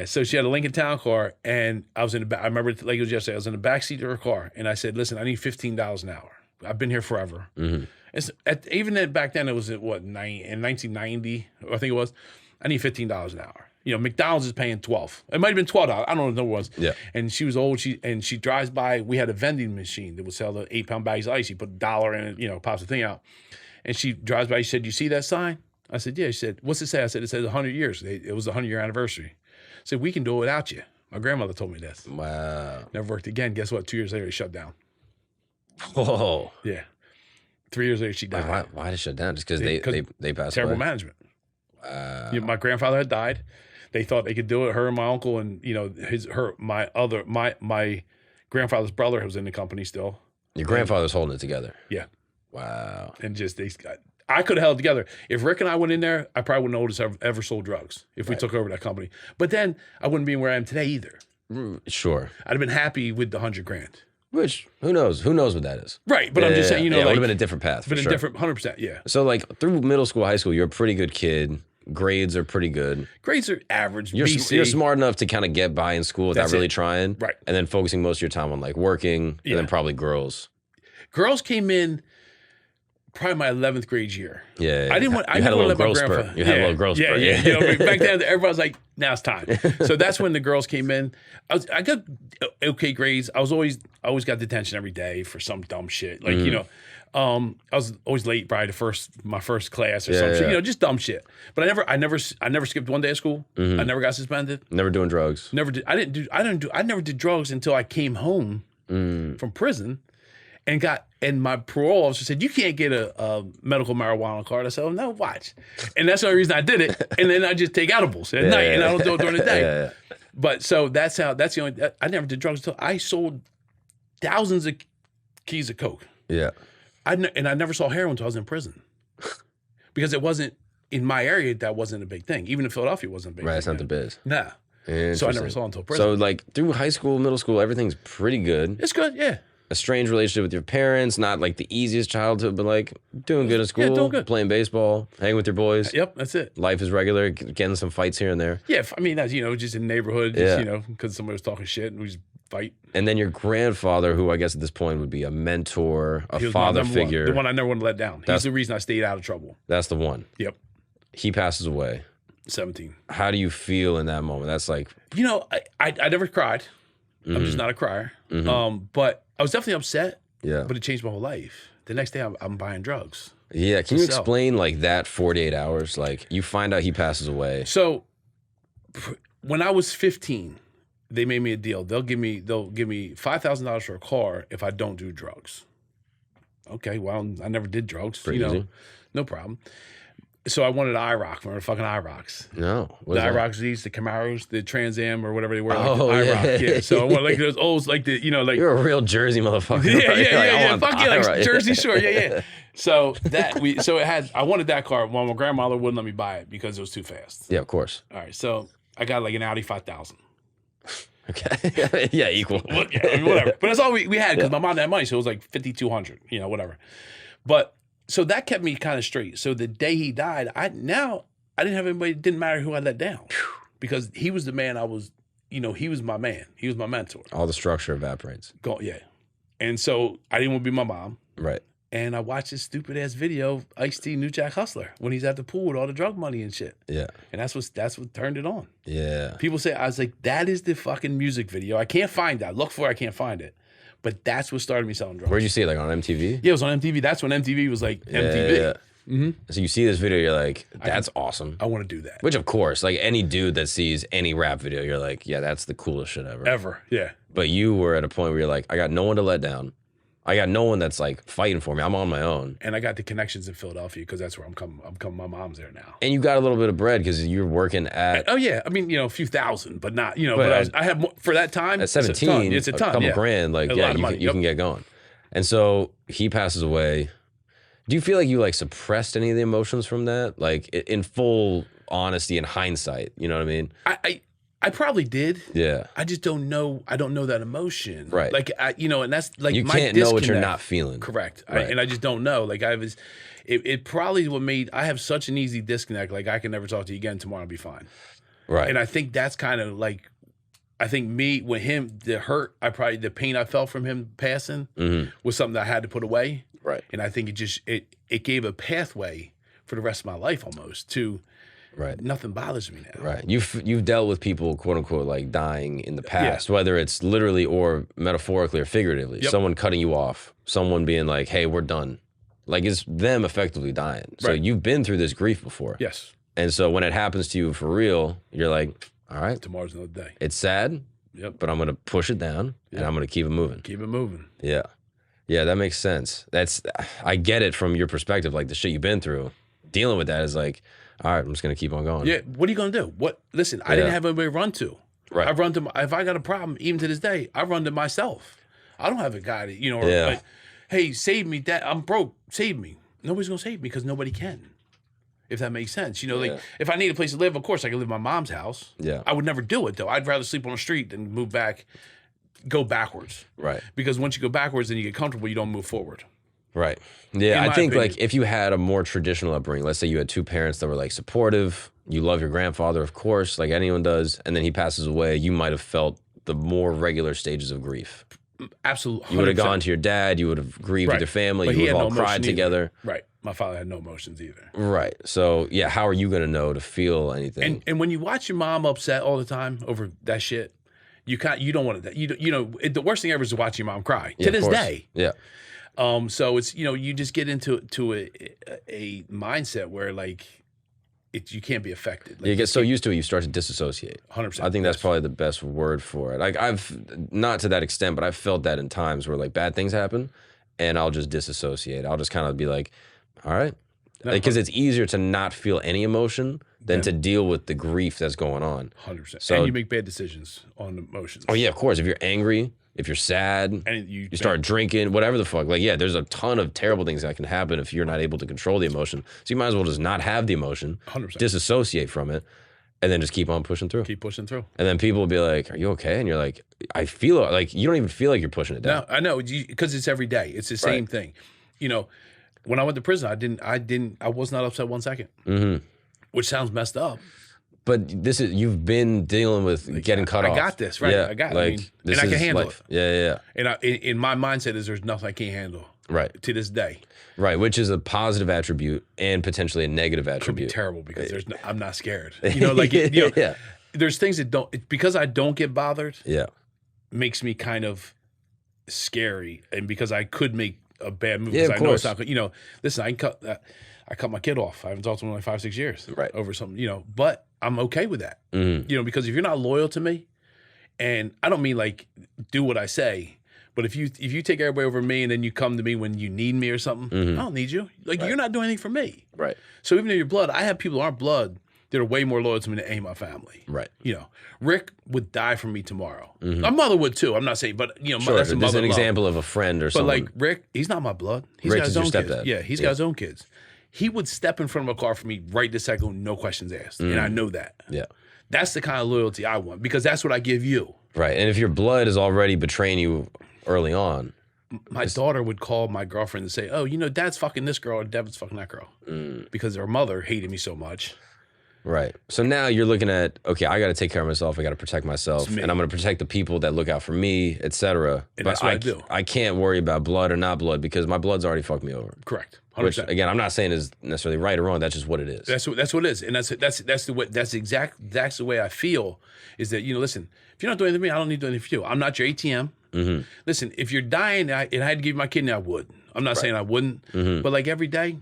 So she had a Lincoln Town Car, and I was in the back. I remember it like it was yesterday. I was in the back seat of her car, and I said, "Listen, I need $15 an hour. I've been here forever." Even then, back then, it was in 1990, I think it was. I need $15 an hour. You know, McDonald's is paying $12. It might have been $12. I don't know what the number was. Yeah. And she was old. She drives by. We had a vending machine that would sell the 8-pound bags of ice. You put $1 in it, you know, pops the thing out. And she drives by. She said, "You see that sign?" I said, "Yeah." She said, "What's it say?" I said, "It says 100 years. It was a 100-year anniversary." I said, "We can do it without you." My grandmother told me this. Wow. Never worked again. Guess what? 2 years later, it shut down. Whoa. Yeah. 3 years later, she died. Why did it shut down? Just because they passed terrible away? management. Wow. You know, my grandfather had died. They thought they could do it. Her and my uncle and, you know, my grandfather's brother who was in the company still. Your grandfather's holding it together. Yeah. Wow. And just I could have held it together. If Rick and I went in there, I probably wouldn't notice ever sold drugs if we took over that company. But then I wouldn't be where I am today either. Sure. I'd have been happy with the $100,000. Which, who knows? Who knows what that is? Right. But I'm just saying, you know, it would like, have been a different path. been sure. a different 100%. Yeah. So, like, through middle school, high school, you're a pretty good kid. Grades are pretty good. Grades are average. You're BC. smart enough to kind of get by in school without really trying. Right. And then focusing most of your time on, like, working and then probably girls. Girls came in probably my 11th grade year. Yeah. I didn't want to let my grandfather. spurt. You had a little growth spurt. Yeah. You know, back then, everybody was like, "Now it's time." So that's when the girls came in. I got okay grades. I always got detention every day for some dumb shit. Like, you know, I was always late by my first class or some shit. You know, just dumb shit. But I never skipped one day of school. I never got suspended. Never doing drugs. Never did. I never did drugs until I came home from prison. And my parole officer said, "You can't get a medical marijuana card." I said, "Oh, no, watch." And that's the only reason I did it. And then I just take edibles at night, and I don't do it during the day. But so that's the only, I never did drugs until I sold thousands of keys of coke. Yeah. I never saw heroin until I was in prison. Because it wasn't, in my area, that wasn't a big thing. Even in Philadelphia, it wasn't a big thing. Right, it's not the biz. Nah. So I never saw it until prison. So, like, through high school, middle school, everything's pretty good. It's good, yeah. A strange relationship with your parents, not like the easiest childhood, but like doing good in school, doing good. Playing baseball, hanging with your boys. Yep, that's it. Life is regular, getting some fights here and there. Yeah, I mean, that's, you know, just in the neighborhood, just, you know, because somebody was talking shit and we just fight. And then your grandfather, who I guess at this point would be a mentor, a father figure. The one I never wanted to let down. He's the reason I stayed out of trouble. That's the one. Yep. He passes away. 17. How do you feel in that moment? That's like... You know, I never cried. I'm just not a crier. But I was definitely upset. Yeah. But it changed my whole life. The next day, I'm buying drugs. Yeah. Can you explain like that 48 hours? Like you find out he passes away. So when I was 15, they made me a deal. They'll give me $5,000 for a car if I don't do drugs. Okay, well, I never did drugs. Pretty easy. Know, no problem. So I wanted an IROC. Remember fucking IROCs? No. The IROCs, the Camaros, the Trans Am or whatever they were. Oh, like the IROC. Yeah. So I want like those old, like the, you know, like. You're a real Jersey motherfucker. Yeah. Fuck yeah, like Jersey Shore. Yeah. So I wanted that car. Well, my grandmother wouldn't let me buy it because it was too fast. Yeah, of course. All right. So I got like an Audi 5000. Okay. Yeah, equal. Yeah, I mean, whatever. But that's all we had because my mom had money. So it was like 5,200, you know, whatever. But. So that kept me kind of straight. So the day he died, I didn't have anybody. It didn't matter who I let down, because he was the man I was. You know, he was my man. He was my mentor. All the structure evaporates. Yeah, and so I didn't want to be my mom. Right. And I watched this stupid ass video of Ice-T, New Jack Hustler, when he's at the pool with all the drug money and shit. Yeah. And that's what turned it on. Yeah. People say, I was like, that is the fucking music video. I can't find that. Look for it. I can't find it. But that's what started me selling drugs. Where'd you see it? Like on MTV? Yeah, it was on MTV. That's when MTV was like MTV. Yeah. Mm-hmm. So you see this video, you're like, that's awesome. I want to do that. Which, of course, like any dude that sees any rap video, you're like, yeah, that's the coolest shit ever. Ever, yeah. But you were at a point where you're like, I got no one to let down. I got no one that's like fighting for me. I'm on my own. And I got the connections in Philadelphia because that's where I'm coming. My mom's there now. And you got a little bit of bread because you're working at. Oh yeah, I mean, a few thousand, but not, But But I have more, for that time. At 17, it's a ton. couple Yeah. grand, like A yeah, lot of money. you can get going. And so he passes away. Do you feel like you like suppressed any of the emotions from that, like in full honesty and hindsight? You know what I mean? I probably did. Yeah. I just don't know. I don't know that emotion. Right. Like and that's like You my can't know what you're disconnect. not feeling. Correct. Right. And I just don't know. Like it probably what made I have such an easy disconnect. Like I can never talk to you again. Tomorrow I'll be fine. Right. And I think that's kind of like, I think me with him, the pain I felt from him passing was something that I had to put away. Right. And I think it gave a pathway for the rest of my life almost to. Right. Nothing bothers me now. Right. You've dealt with people, quote unquote, like dying in the past, whether it's literally or metaphorically or figuratively. Yep. Someone cutting you off, someone being like, "Hey, we're done." Like it's them effectively dying. So Right. you've been through this grief before. Yes. And so when it happens to you for real, you're like, "All right, Tomorrow's another day. it's sad, Yep. but I'm gonna push it down and I'm gonna keep it moving." Keep it moving. Yeah. Yeah, that makes sense. I get it from your perspective, like the shit you've been through. Dealing with that is like, all right, I'm just gonna keep on going. Yeah. What are you gonna do? Listen, I didn't have anybody to run to. Right. I run to if I got a problem, even to this day, I run to myself. I don't have a guy that or Yeah. like, hey, save me, Dad. I'm broke. Save me. Nobody's gonna save me because nobody can. If that makes sense, like if I need a place to live, of course I can live in my mom's house. Yeah. I would never do it though. I'd rather sleep on the street than move back, go backwards. Right. Because once you go backwards and you get comfortable, you don't move forward. Right. Yeah, In I my think opinion. like if you had a more traditional upbringing, let's say you had two parents that were like supportive, you love your grandfather, of course, like anyone does, and then he passes away, you might have felt the more regular stages of grief. Absolutely. You would have 100%. gone to your dad, you would have grieved with your family, But you he would have had all no cried emotion either. together. Right. My father had no emotions either. Right. So yeah, how are you gonna know to feel anything? And when you watch your mom upset all the time over that shit, you don't want to. The worst thing ever is to watch your mom cry. Yeah, To of this course. day. Yeah. So it's you just get into a mindset where like you can't be affected. Like, You get so used to it, you start to disassociate. 100%. I think that's yes. probably the best word for it. Like I've not to that extent, but I've felt that in times where like bad things happen, and I'll just disassociate. I'll just kind of be like, all right, because it's easier to not feel any emotion than to deal with the grief that's going on. 100%. So- And you make bad decisions on emotions. Oh yeah, of course. If you're angry, if you're sad, And you start drinking, whatever the fuck. Like yeah, there's a ton of terrible things that can happen if you're not able to control the emotion. So you might as well just not have the emotion, 100%. disassociate from it, and then just keep on pushing through. Keep pushing through. And then people will be like, "Are you okay?" And you're like, "I feel like you don't even feel like you're pushing it down." No, I know because it's every day. It's the same thing. When I went to prison, I was not upset 1 second, which sounds messed up. But you've been dealing with getting cut off. I got this, right? Yeah, I got it. like, And I can handle life. Yeah. And in my mindset is there's nothing I can't handle. Right. To this day. Right, which is a positive attribute and potentially a negative Could be attribute. terrible because I'm not scared. Yeah. There's things that because I don't get bothered Yeah. makes me kind of scary, and because I could make a bad move. Yeah, because of I know it's course. not. Listen, I cut my kid off. I haven't talked to him in like 5-6 years. Right. Over something. But I'm okay with that. Mhm. Because if you're not loyal to me, and I don't mean like do what I say. But if you take everybody over me and then you come to me when you need me or something, I don't need you. Like you're not doing anything for me. Right. So even though you're blood, I have people who aren't blood that are way more loyal to me than any of my family. Right. Rick would die for me tomorrow. My mother would too. I'm not saying, but Sure. that's a There's an mother love. example of a friend or But someone. like Rick, he's not my blood. He's Rick got his is your own kids. stepdad. Yeah, he's got his own kids. He would step in front of a car for me right this second, no questions asked, and I know that. Yeah. That's the kind of loyalty I want because that's what I give you. Right. And if your blood is already betraying you early on. My daughter would call my girlfriend and say, "Oh, Dad's fucking this girl, or Devin's fucking that girl," because her mother hated me so much. Right. So now you're looking at, okay, I got to take care of myself. I got to protect myself, It's me. and I'm going to protect the people that look out for me, etc. And But that's what I do. I can't worry about blood or not blood because my blood's already fucked me over. Correct. 100%. Which again, I'm not saying is necessarily right or wrong. That's just what it is. That's what it is, and that's the way. That's the way I feel. Is that listen, if you're not doing anything for me, I don't need to do anything for you. I'm not your ATM. Listen, if you're dying and I had to give you my kidney, I would. I'm not saying I wouldn't, but like every day,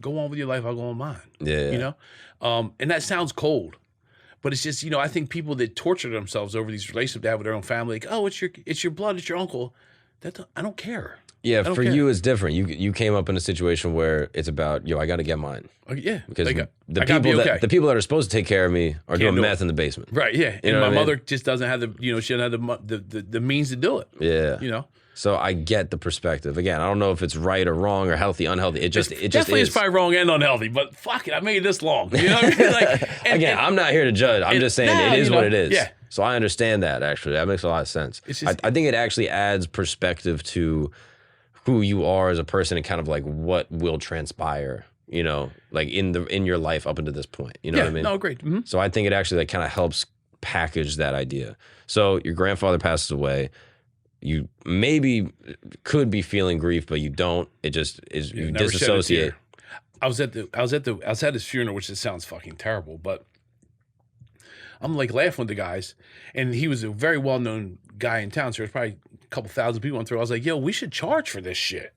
go on with your life. I'll go on mine. Yeah. And that sounds cold, but it's just I think people that torture themselves over these relationships they have with their own family, like, oh, it's your blood, it's your uncle. I don't care. Yeah, I don't for care. you it's different. You came up in a situation where it's about, yo, I got to get mine. Yeah. Because Like, the I gotta be people okay. that the people that are supposed to take care of me are Can't doing do meth it. in the basement. Right, yeah. You And know my what I mean? mother just doesn't have she doesn't have the means to do it. Yeah. You know? So I get the perspective. Again, I don't know if it's right or wrong or healthy, unhealthy. It just Definitely is. it's probably wrong and unhealthy, but fuck it, I made it this long. You know what I mean? Like, Again, I'm not here to judge. I'm just saying nah, it is you know, what it is. yeah. So I understand that, actually. That makes a lot of sense. It's just- I think it actually adds perspective to who you are as a person and kind of like what will transpire, you know, like in your life up until this point. You know yeah, what I mean? no, great. Mm-hmm. So I think it actually like kind of helps package that idea. So your grandfather passes away. You maybe could be feeling grief, but you don't. It just is, you Never shed a disassociate. tear. I was at his funeral, which just sounds fucking terrible, but I'm like laughing with the guys, and he was a very well known guy in town, so there's probably a couple thousand people went through. I was like, yo, we should charge for this shit.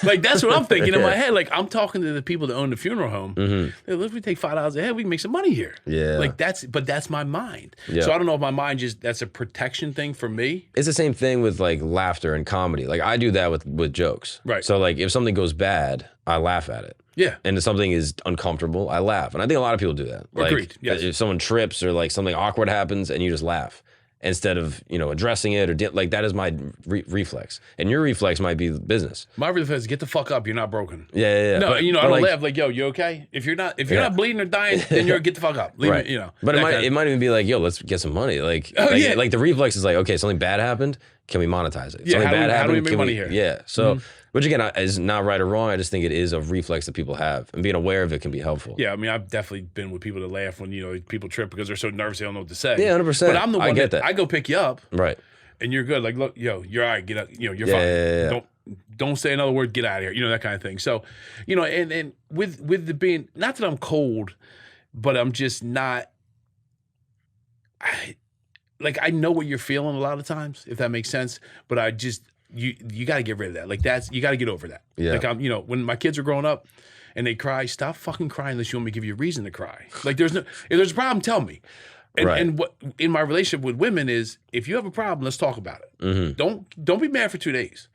Like, that's what I'm thinking in my head. Like, I'm talking to the people that own the funeral home. Hey, if we take $5 a head, we can make some money here. Yeah. Like, that's my mind. Yeah. So I don't know if my mind that's a protection thing for me. It's the same thing with like laughter and comedy. Like I do that with jokes. Right. So like if something goes bad, I laugh at it. Yeah. And if something is uncomfortable, I laugh. And I think a lot of people do that. Like, Agreed, yes. If someone trips or like something awkward happens and you just laugh instead of, you know, addressing it or like that is my reflex. And your reflex might be business. My reflex is get the fuck up. You're not broken. Yeah. No, But- you know, I but don't like, laugh like, yo, you okay? If you're not bleeding or dying, then you're get the fuck up. Leave Right. me, you know. But that it kind of- might even be like, yo, let's get some money. Like, Oh, yeah. like the reflex is like, okay, something bad happened. Can we monetize it? Yeah, Something bad how do we happened. make can money here? Yeah. So, which again is not right or wrong. I just think it is a reflex that people have, and being aware of it can be helpful. Yeah, I mean, I've definitely been with people that laugh when, you know, people trip because they're so nervous they don't know what to say. Yeah, 100%. But I'm the one I get that. I go pick you up Right. and you're good. Like, look, yo, you're all right. Get up. You know, you're Yeah, fine. yeah, yeah. Don't say another word. Get out of here. You know, that kind of thing. So, you know, and with the being, not that I'm cold, but I'm just not. I know what you're feeling a lot of times, if that makes sense. But I just you got to get rid of that. Like you got to get over that. Yeah. Like I'm, you know, when my kids are growing up and they cry, stop fucking crying unless you want me to give you a reason to cry. Like if there's a problem, tell me. And, Right. and what in my relationship with women is, if you have a problem, let's talk about it. Mm-hmm. Don't be mad for 2 days.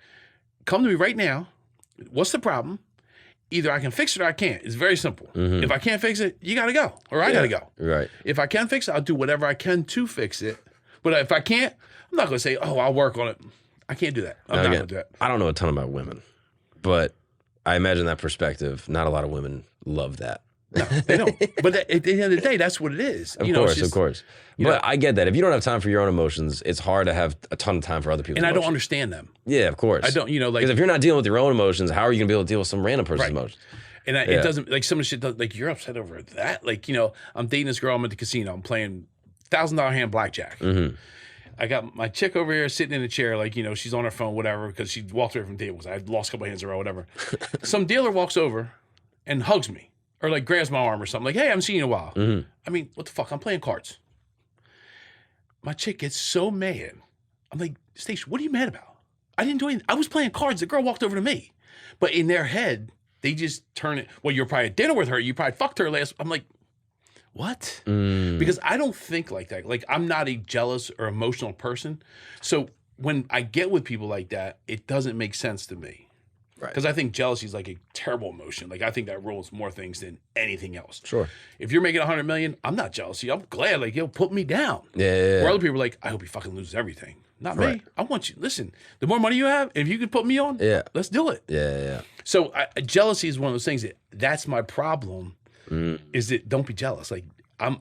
Come to me right now. What's the problem? Either I can fix it or I can't. It's very simple. Mm-hmm. If I can't fix it, you got to go, or I got to go. Right. If I can fix it, I'll do whatever I can to fix it. But if I can't, I'm not going to say, oh, I'll work on it. I can't do that. I'm Now, not again, going to do that. I don't know a ton about women, but I imagine that perspective. Not a lot of women love that. No, they don't. But at the end of the day, that's what it is. Of you know, course, it's just, of course. you But know- I get that. If you don't have time for your own emotions, it's hard to have a ton of time for other people's And I don't emotions. understand them. Yeah, of course. I don't, you know, like, Because if you're not dealing with your own emotions, how are you going to be able to deal with some random person's Right. emotions? and Yeah. it doesn't, like, some of the shit, like, you're upset over that. Like, you know, I'm dating this girl, I'm at the casino, I'm playing $1,000 hand blackjack. Mm-hmm. I got my chick over here sitting in a chair, like, you know, she's on her phone, whatever, because she walked away from tables. I lost a couple hands in a row, whatever. Some dealer walks over and hugs me, or like grabs my arm or something, like, hey, I haven't seen you in a while. Mm-hmm. I mean, what the fuck? I'm playing cards. My chick gets so mad. I'm like, Stacey, what are you mad about? I didn't do anything. I was playing cards. The girl walked over to me. But in their head, they just turn it, well, you're probably at dinner with her. You probably fucked her last. I'm like, what? Mm. Because I don't think like that. Like, I'm not a jealous or emotional person. So when I get with people like that, it doesn't make sense to me. Right. Because I think jealousy is like a terrible emotion. Like, I think that rules more things than anything else. Sure. If you're making $100 million, I'm not jealous. I'm glad. Like, yo, put me down. Yeah. Where other people are like, I hope he fucking loses everything. Not me. Right. I want you. Listen, the more money you have, if you can put me on, Yeah. let's do it. Yeah. So jealousy is one of those things that's my problem. Is that don't be jealous. Like,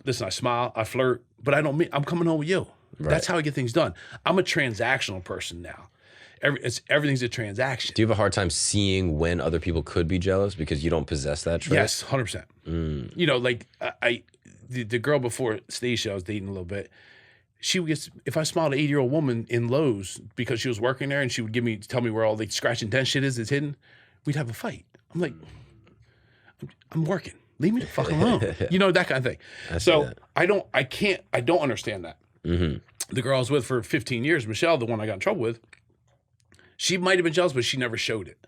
listen, I smile, I flirt, but I don't mean I'm coming home with you. Right. That's how I get things done. I'm a transactional person now. Everything's a transaction. Do you have a hard time seeing when other people could be jealous because you don't possess that trait? Yes, 100%. You know, like the girl before Stacia I was dating a little bit. She would get, if I smiled at an 80-year-old woman in Lowe's because she was working there and she would tell me where all the scratch and dent shit is that's hidden, we'd have a fight. I'm like, I'm working. Leave me the fuck alone. You know, that kind of thing. So I don't understand that. Mm-hmm. The girl I was with for 15 years, Michelle, the one I got in trouble with, she might have been jealous, but she never showed it.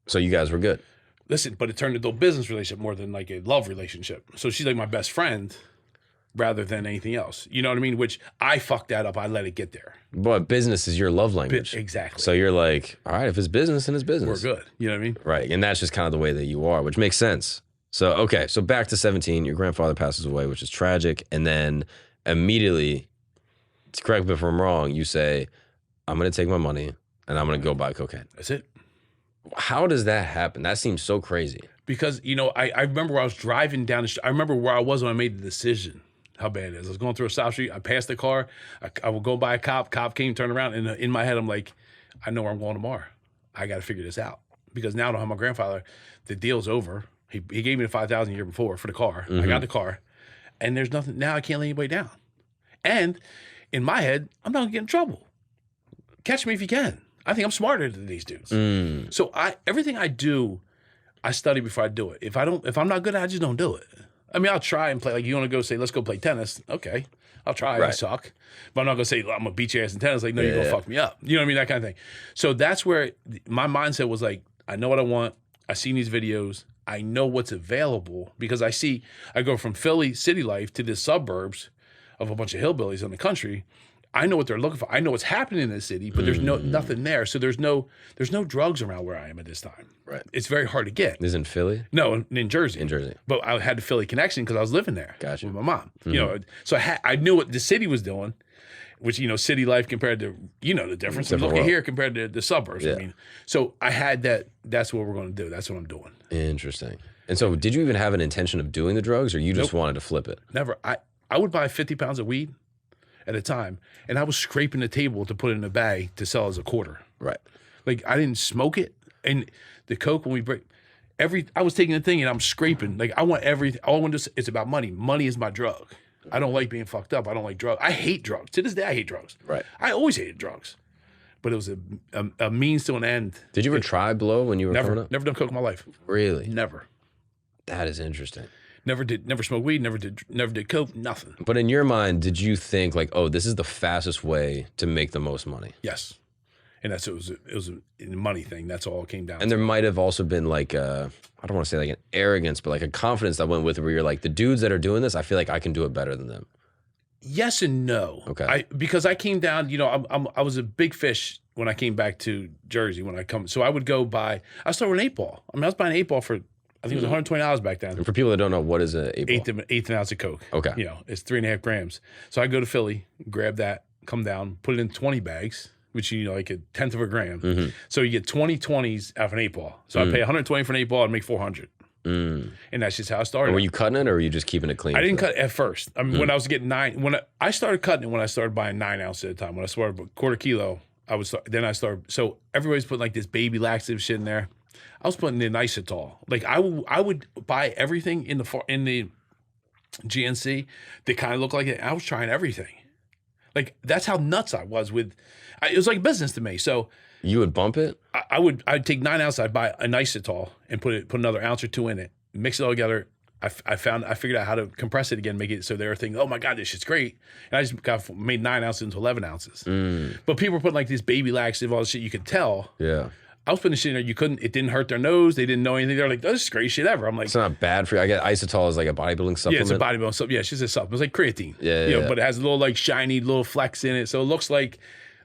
So you guys were good. Listen, but it turned into a business relationship more than like a love relationship. So she's like my best friend. rather than anything else. You know what I mean? Which I fucked that up. I let it get there. But business is your love language. Exactly. So you're like, all right, if it's business, then it's business. We're good. You know what I mean? Right. And that's just kind of the way that you are, which makes sense. So, okay. So back to 17, your grandfather passes away, which is tragic. And then immediately, correct me if I'm wrong, you say, I'm going to take my money and I'm going to go buy cocaine. That's it. How does that happen? That seems so crazy. Because, you know, I remember where I was driving down the street. I remember where I was when I made the decision. How bad it is. I was going through a stop street. I passed the car. I would go by a cop. Cop came, turned around. And in my head, I'm like, I know where I'm going tomorrow. I got to figure this out. Because now I don't have my grandfather. The deal's over. He gave me the $5,000 a year before for the car. I got the car. And there's nothing. Now I can't let anybody down. And in my head, I'm not going to get in trouble. Catch me if you can. I think I'm smarter than these dudes. So everything I do, I study before I do it. If I'm not good at it, I just don't do it. I mean, I'll try and play. Like, you want to go say, let's go play tennis. Okay, I'll try. Right. I suck. But I'm not going to say, I'm going to beat your ass in tennis. Like, no, you're going to fuck me up. You know what I mean? That kind of thing. So that's where my mindset was like, I know what I want. I've seen these videos. I know what's available because I go from Philly city life to the suburbs of a bunch of hillbillies in the country. I know what they're looking for. I know what's happening in the city, but there's nothing there. So there's no drugs around where I am at this time. Right. It's very hard to get. This is in Philly? No, in Jersey. In Jersey. But I had the Philly connection because I was living there Gotcha. with my mom. You know, so I knew what the city was doing, which, you know, city life compared to, you know, the difference. I'm looking here compared to the suburbs. Yeah. I mean, so I had that. That's what we're going to do. That's what I'm doing. Interesting. And so did you even have an intention of doing the drugs or you just wanted to flip it? Never. I would buy 50 pounds of weed at a time, and I was scraping the table to put it in a bag to sell as a quarter. Right. Like, I didn't smoke it. And the coke, when we break, I was taking the thing and I'm scraping. Like, I want everything. All I want to do, it's about money. Money is my drug. I don't like being fucked up. I don't like drugs. I hate drugs. To this day, I hate drugs. Right. I always hated drugs. But it was a means to an end. Did you ever try blow when you were coming up? Never done coke in my life. Really? Never. That is interesting. Never smoked weed, never did coke, nothing. But in your mind, did you think like, oh, this is the fastest way to make the most money? Yes. And it was a money thing. That's all it came down to. And there might have also been like I don't want to say like an arrogance, but like a confidence that went with it where you're like, the dudes that are doing this, I feel like I can do it better than them. Yes and no. Okay. Because I came down, you know, I was a big fish when I came back to Jersey so I would go buy, I started with an 8-ball. I mean, I was buying an 8-ball for, I think it was $120 back then. And for people that don't know, what is an 8-ball? Eighth an ounce of coke. Okay. You know, it's 3.5 grams. So I go to Philly, grab that, come down, put it in 20 bags, which, you know, like a tenth of a gram. So you get 20 20s out of an 8-ball. So I pay 120 for an 8-ball and make 400. And that's just how I started. And were you cutting it or were you just keeping it clean? I didn't cut at first. I mean, when I was getting I started cutting it when I started buying 9 ounces at a time. When I started a quarter kilo, so everybody's putting like this baby laxative shit in there. I was putting in isotal. Like I would buy everything in the GNC that kind of looked like it. I was trying everything. Like that's how nuts I was with. It was like business to me. So you would bump it. I'd take 9 ounces. I'd buy an isotal and put another ounce or 2 in it. Mix it all together. I figured out how to compress it again, make it so they're thinking, oh my God, this shit's great. And I just made 9 ounces into 11 ounces. But people were putting like this baby laxative, all this shit you could tell. Yeah. I was putting shit in there. It didn't hurt their nose. They didn't know anything. They're like, oh, this is great shit ever. I'm like, it's not bad for you. I get isotal is like a bodybuilding supplement. Yeah, it's a bodybuilding supplement. Yeah, it's just a supplement. It's like creatine. Yeah. But it has a little like shiny little flecks in it. So it looks like,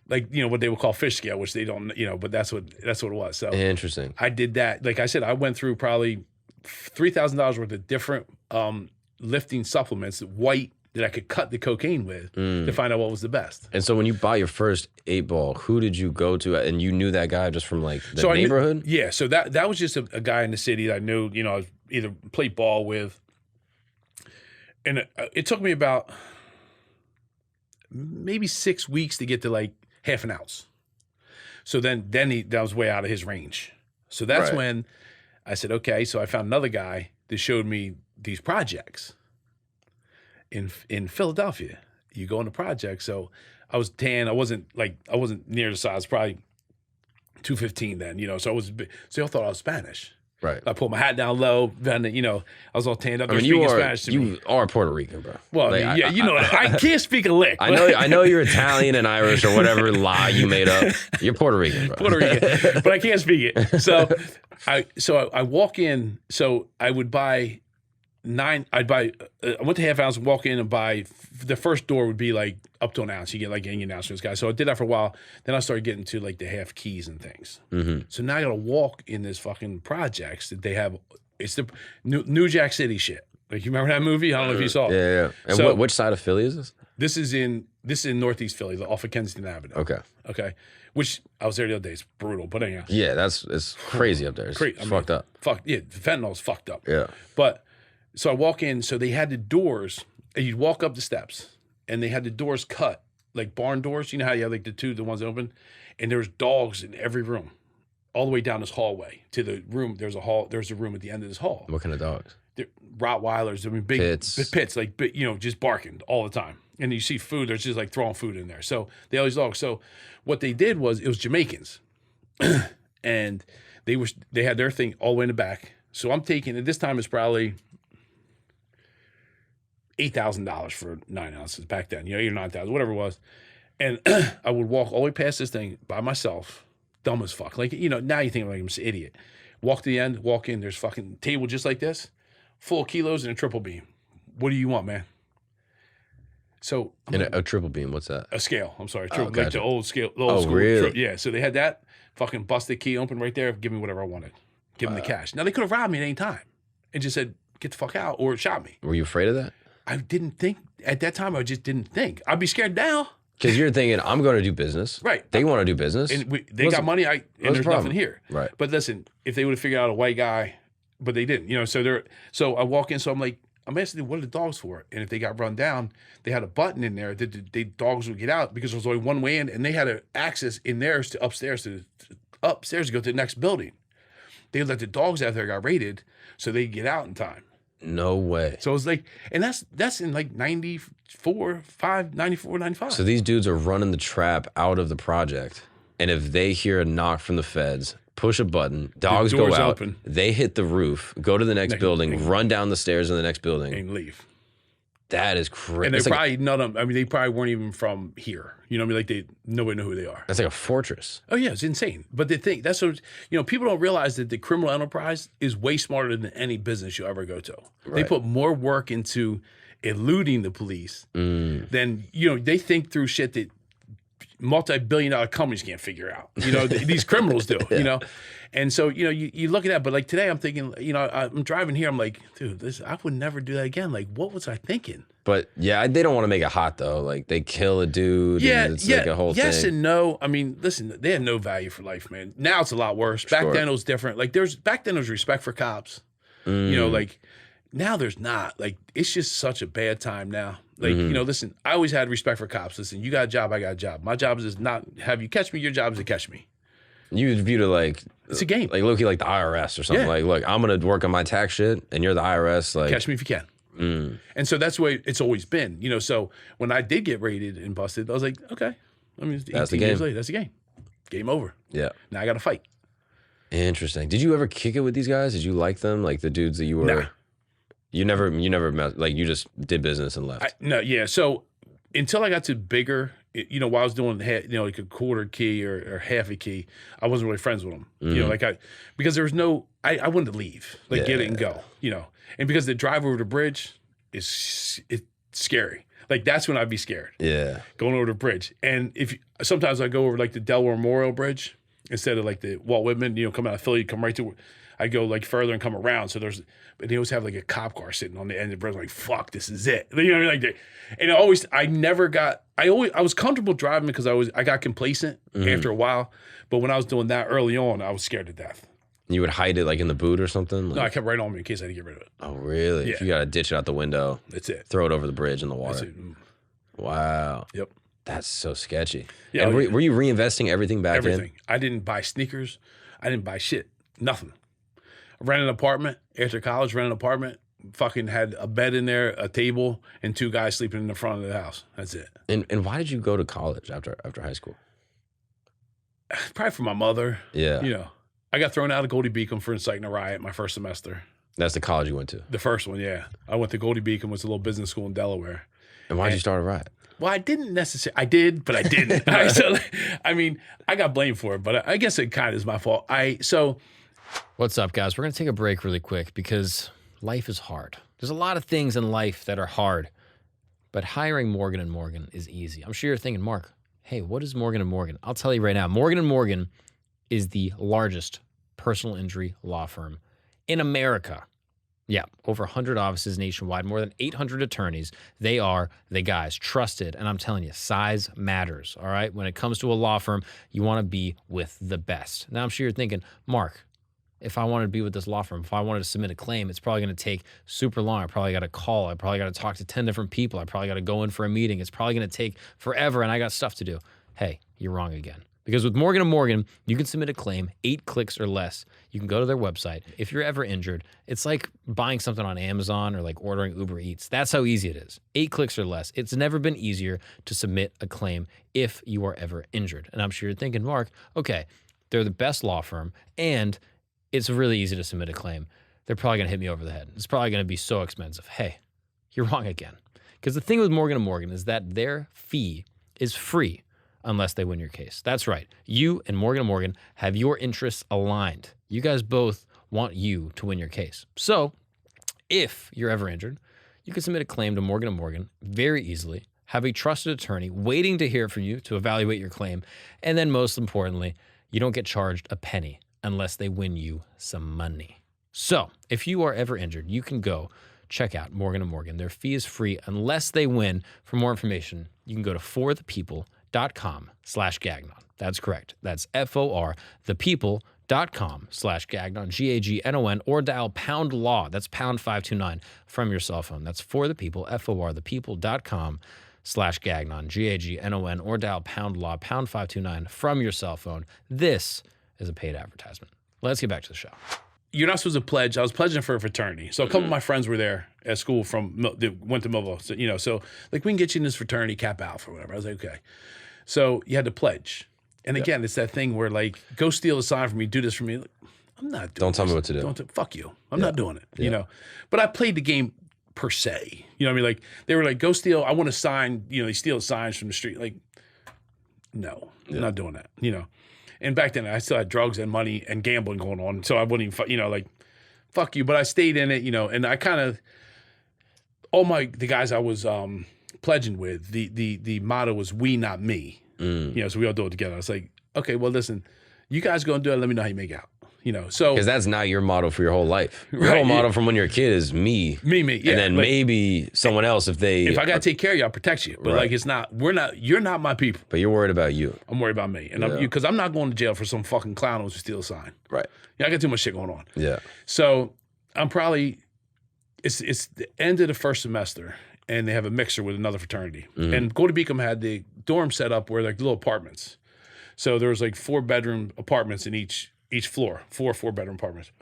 you know, what they would call fish scale, which they don't, you know, but that's what it was. So interesting. I did that. Like I said, I went through probably $3,000 worth of different lifting supplements, white, that I could cut the cocaine with to find out what was the best. And so when you bought your first 8-ball, who did you go to? And you knew that guy just from like the neighborhood? Yeah, so that was just a guy in the city that I knew, you know, I either played ball with. And it took me about maybe 6 weeks to get to like half an ounce. So then that was way out of his range. So that's when I said, okay, so I found another guy that showed me these projects. In Philadelphia, you go in the project. So I was tan. I wasn't near the size, probably 215 then, you know. So so y'all thought I was Spanish. Right. I pulled my hat down low, then, you know, I was all tanned up. I mean, you are Puerto Rican, bro. Well, like, I mean, you know, I can't speak a lick. I know you're Italian and Irish or whatever lie you made up. You're Puerto Rican, bro. Puerto Rican, but I can't speak it. So I walk in. So I would buy I'd buy. I went to half ounce, walk in and buy. The first door would be like up to an ounce. You get like any ounce from this guy. So I did that for a while. Then I started getting to like the half keys and things. So now I got to walk in this fucking projects that they have. It's the New Jack City shit. Like you remember that movie? I don't know if you saw it. Yeah. And So- which side of Philly is this? This is in Northeast Philly, off of Kensington Avenue. Okay. Which I was there the other day. It's brutal, but anyhow. Yeah, it's crazy up there. It's fucked up. Fentanyl's fucked up. Yeah. But so I walk in. So they had the doors. And you'd walk up the steps, and they had the doors cut like barn doors. You know how you have like the ones that open, and there's dogs in every room, all the way down this hallway to the room. There's a room at the end of this hall. What kind of dogs? They're Rottweilers. I mean, big pits, like just barking all the time. And you see food. They're just like throwing food in there. So they always dogs. So what they did was it was Jamaicans, and they had their thing all the way in the back. So I'm taking at this time it's probably $8,000 for 9 ounces back then. 8 or 9,000, whatever it was. And I would walk all the way past this thing by myself, dumb as fuck. Like now you think like I'm an idiot. Walk to the end, walk in. There's fucking table just like this, full of kilos and a triple beam. What do you want, man? So A triple beam, what's that? a scale. I'm sorry, gotcha. like the old scale. The old school. Really? Yeah. So they had that. Fucking bust the key open right there. Give me whatever I wanted. Give them the cash. Now they could have robbed me at any time and just said get the fuck out or shot me. Were you afraid of that? I didn't think at that time. I just didn't think. I'd be scared now. Because you're thinking, I'm going to do business. Right. They want to do business. And they got money. And there's nothing here. Right. But listen, if they would have figured out a white guy, but they didn't. So I walk in. So I'm asking them, what are the dogs for? And if they got run down, they had a button in there that the dogs would get out because there was only one way in, and they had an access in theirs to upstairs to go to the next building. They let the dogs out there got raided so they could get out in time. No way. So it was like, and that's in like 94, 95. So these dudes are running the trap out of the project. And if they hear a knock from the feds, push a button, dogs go doors out, open. They hit the roof, go to the next building, run down the stairs in the next building. And leave. That is crazy. And they probably none of them. I mean, they probably weren't even from here. You know what I mean? Like nobody knew who they are. That's like a fortress. Oh yeah, it's insane. But the thing that's what people don't realize that the criminal enterprise is way smarter than any business you ever go to. Right. They put more work into eluding the police than they think through shit that multi-billion-dollar companies can't figure out. These criminals do. Yeah. And so you look at that. But like today, I'm thinking. I'm driving here. I'm like, dude, I would never do that again. Like, what was I thinking? But yeah, they don't want to make it hot though. Like they kill a dude. Yeah, and it's like a whole thing. Yes and no. I mean, listen, they had no value for life, man. Now it's a lot worse. Back then it was different. Like back then there was respect for cops. Like now there's not. Like it's just such a bad time now. Like listen, I always had respect for cops. Listen, you got a job, I got a job. My job is not have you catch me. Your job is to catch me. You viewed it like it's a game, like low-key like the IRS or something. Yeah. Like, look, I'm gonna work on my tax shit, and you're the IRS. Like, catch me if you can. And so that's the way it's always been. So when I did get raided and busted, I was like, okay. I mean, that's the 18 game. years later, that's the game. Game over. Yeah. Now I got to fight. Interesting. Did you ever kick it with these guys? Did you like them? Like the dudes that you were? Nah. You never met, like you just did business and left. No, yeah. So until I got to bigger, while I was doing like a quarter key or half a key, I wasn't really friends with them. Because there was no, I wanted to leave, get it and go, and because the drive over the bridge it's scary. Like that's when I'd be scared. Yeah, going over the bridge, and sometimes I go over like the Delaware Memorial Bridge instead of like the Walt Whitman. Come out of Philly, come right to. I go like further and come around. So but they always have like a cop car sitting on the end of the bridge. I'm like, fuck, this is it. You know what I mean? And I was comfortable driving because I got complacent after a while. But when I was doing that early on, I was scared to death. You would hide it like in the boot or something? No, I kept right on me in case I had to get rid of it. Oh, really? Yeah. If you got to ditch it out the window. That's it. Throw it over the bridge in the water. That's it. Wow. Yep. That's so sketchy. Yeah. And were you reinvesting everything back in? Everything. I didn't buy sneakers. I didn't buy shit. Nothing. I rented an apartment. After college, rented an apartment. Fucking had a bed in there, a table, and 2 guys sleeping in the front of the house. That's it. And why did you go to college after high school? Probably for my mother. Yeah. I got thrown out of Goldie Beacom for inciting a riot my first semester. That's the college you went to? The first one, yeah. I went to Goldie Beacom, was a little business school in Delaware. And why did you start a riot? Well, I didn't necessarily. I did, but I didn't. I got blamed for it, but I guess it kind of is my fault. What's up, guys? We're going to take a break really quick because life is hard. There's a lot of things in life that are hard, but hiring Morgan & Morgan is easy. I'm sure you're thinking, Mark, hey, what is Morgan & Morgan? I'll tell you right now. Morgan & Morgan is the largest personal injury law firm in America. Yeah, over 100 offices nationwide, more than 800 attorneys. They are the guys, trusted. And I'm telling you, size matters, all right? When it comes to a law firm, you want to be with the best. Now, I'm sure you're thinking, Mark, if I wanted to be with this law firm, if I wanted to submit a claim, it's probably going to take super long. I probably got to call. I probably got to talk to 10 different people. I probably got to go in for a meeting. It's probably going to take forever, and I got stuff to do. Hey, you're wrong again. Because with Morgan & Morgan, you can submit a claim 8 clicks or less. You can go to their website. If you're ever injured, it's like buying something on Amazon or like ordering Uber Eats. That's how easy it is. 8 clicks or less. It's never been easier to submit a claim if you are ever injured. And I'm sure you're thinking, Mark, okay, they're the best law firm and it's really easy to submit a claim. They're probably going to hit me over the head. It's probably going to be so expensive. Hey, you're wrong again. Because the thing with Morgan & Morgan is that their fee is free unless they win your case. That's right. You and Morgan & Morgan have your interests aligned. You guys both want you to win your case. So if you're ever injured, you can submit a claim to Morgan & Morgan very easily, have a trusted attorney waiting to hear from you to evaluate your claim, and then most importantly, you don't get charged a penny unless they win you some money. So if you are ever injured, you can go check out Morgan & Morgan. Their fee is free unless they win. For more information, you can go to forthepeople.com/Gagnon. That's correct. That's FOR, thepeople.com/Gagnon, Gagnon, or dial pound law. That's pound 529 from your cell phone. That's for the people, FOR, thepeople.com/Gagnon, Gagnon, or dial pound law, pound 529 from your cell phone. This is a paid advertisement. Let's get back to the show. You're not supposed to pledge. I was pledging for a fraternity. So a couple of my friends were there at school that went to Millville. So, so like, we can get you in this fraternity, Cap Alpha or whatever. I was like, okay. So you had to pledge. And again, it's that thing where like, go steal a sign from me, do this for me. Like, I'm not doing Don't tell me what to do. Fuck you. I'm not doing it, But I played the game per se. You know what I mean? Like, they were like, go steal. I want to sign, they steal signs from the street. Like, no, I'm not doing that, And back then, I still had drugs and money and gambling going on, so I wouldn't even, fuck you. But I stayed in it, and I kind of, the guys I was pledging with, the motto was "we, not me." So we all do it together. I was like, okay, well, listen, you guys go and do it. Let me know how you make out. So because that's not your motto for your whole life. Your whole motto from when you're a kid is me, yeah, and then maybe someone else if I gotta take care of you, I'll protect you. But it's not. You're not my people. But you're worried about you. I'm worried about me, and because I'm not going to jail for some fucking clown who steal a sign. Right. I got too much shit going on. Yeah. So I'm probably it's the end of the first semester, and they have a mixer with another fraternity, and Golden Beacom had the dorm set up where like little apartments. So there was like 4-bedroom apartments in each floor, 4-bedroom apartments.